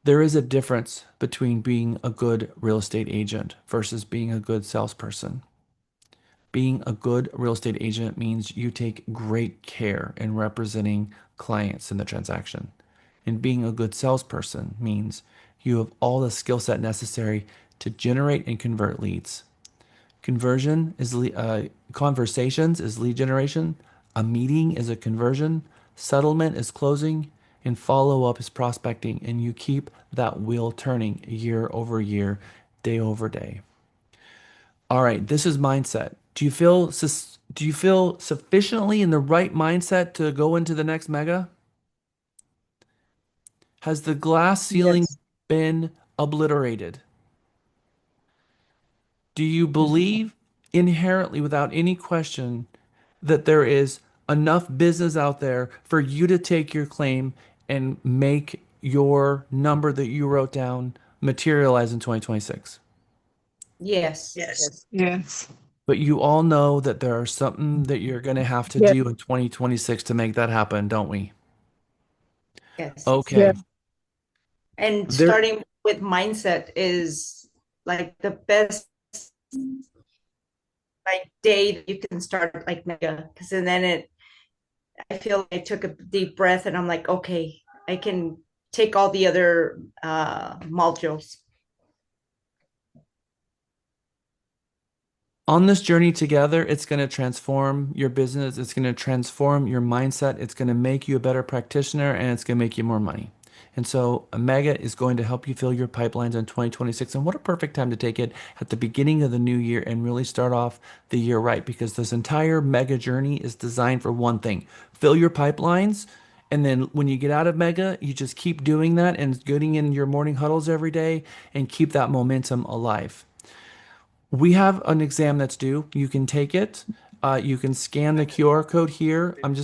There is a difference between being a good real estate agent versus being a good salesperson. Being a good real estate agent means you take great care in representing clients in the transaction. And being a good salesperson means you have all the skill set necessary to generate and convert leads. Conversations is lead generation. A meeting is a conversion. Settlement is closing. And follow up is prospecting. And you keep that wheel turning year over year, day over day. All right, this is mindset. Do you feel sufficiently in the right mindset to go into the next mega? Has the glass ceiling Yes. been obliterated? Do you believe inherently, without any question, that there is enough business out there for you to take your claim and make your number that you wrote down materialize in 2026? Yes. Yes. But you all know that there are something that you're going to have to Yes. do in 2026 to make that happen, don't we? Yes. Okay. And There, starting with mindset is like the best like day that you can start like mega, because then I feel like I took a deep breath and I'm like, okay, I can take all the other modules. on this journey together, it's going to transform your business. It's going to transform your mindset. It's going to make you a better practitioner and it's going to make you more money. And so Mega is going to help you fill your pipelines in 2026. And what a perfect time to take it at the beginning of the new year and really start off the year right, because this entire Mega journey is designed for one thing: fill your pipelines. And then when you get out of Mega, you just keep doing that and getting in your morning huddles every day and keep that momentum alive. We have an exam that's due. You can take it. You can scan the QR code here. I'm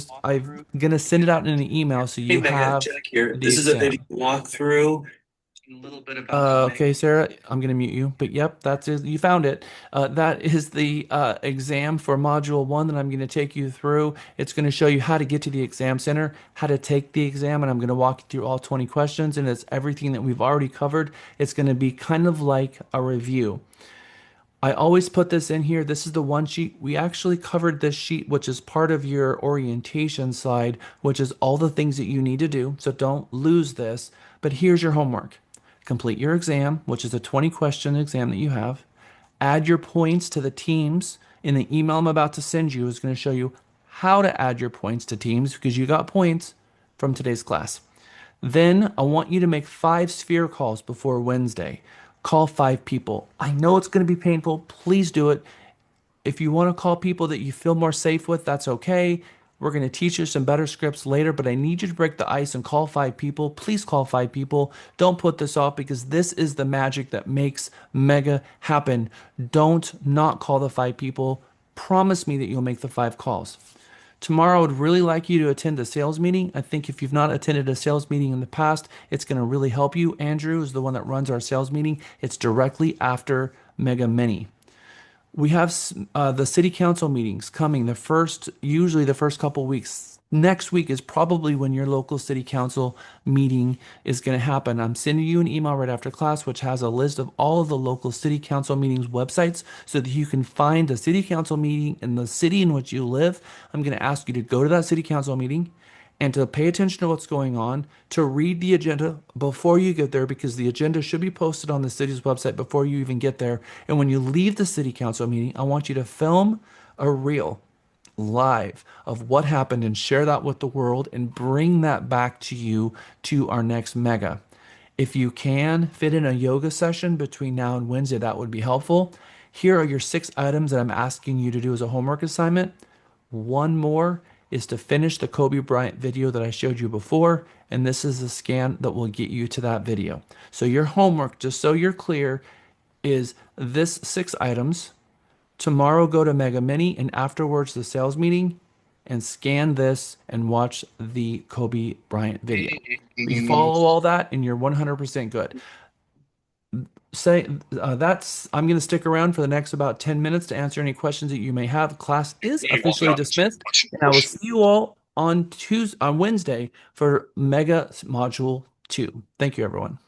gonna send it out in an email so Hey you Megan, have Jack here. the This is a video exam. walkthrough. A little bit about Okay, Sarah, I'm gonna mute you. But yep, that's it. You found it. That is the exam for Module 1 that I'm gonna take you through. It's gonna show you how to get to the exam center, how to take the exam, and I'm gonna walk you through all 20 questions, and it's everything that we've already covered. It's gonna be kind of like a review. I always put this in here. This is the one sheet. We actually covered this sheet, which is part of your orientation slide, which is all the things that you need to do. So don't lose this. But here's your homework. Complete your exam, which is a 20 question exam that you have. Add your points to the teams. In the email I'm about to send you is going to show you how to add your points to teams because you got points from today's class. Then I want you to make 5 sphere calls before Wednesday. Call 5 people. I know it's going to be painful. Please do it. If you want to call people that you feel more safe with, that's okay. We're going to teach you some better scripts later, but I need you to break the ice and call 5 people. Please call 5 people. Don't put this off because this is the magic that makes Mega happen. Don't not call the 5 people. Promise me that you'll make the 5 calls. Tomorrow, I would really like you to attend a sales meeting. I think if you've not attended a sales meeting in the past, it's going to really help you. Andrew is the one that runs our sales meeting. It's directly after Mega Mini. We have the city council meetings coming usually the first couple weeks. Next week is probably when your local city council meeting is going to happen. I'm sending you an email right after class, which has a list of all of the local city council meetings websites so that you can find a city council meeting in the city in which you live. I'm going to ask you to go to that city council meeting and to pay attention to what's going on, to read the agenda before you get there, because the agenda should be posted on the city's website before you even get there. And when you leave the city council meeting, I want you to film a reel live of what happened and share that with the world and bring that back to you to our next mega. If you can fit in a yoga session between now and Wednesday, that would be helpful. Here are your 6 items that I'm asking you to do as a homework assignment. One more is to finish the Kobe Bryant video that I showed you before, and this is the scan that will get you to that video. So your homework, just so you're clear, is this 6 items. Tomorrow go to Mega Mini and afterwards the sales meeting and scan this and watch the Kobe Bryant video. You follow all that and you're 100% good. I'm going to stick around for the next about 10 minutes to answer any questions that you may have. Class is officially dismissed, and I will see you all on Wednesday for Mega Module 2. Thank you, everyone.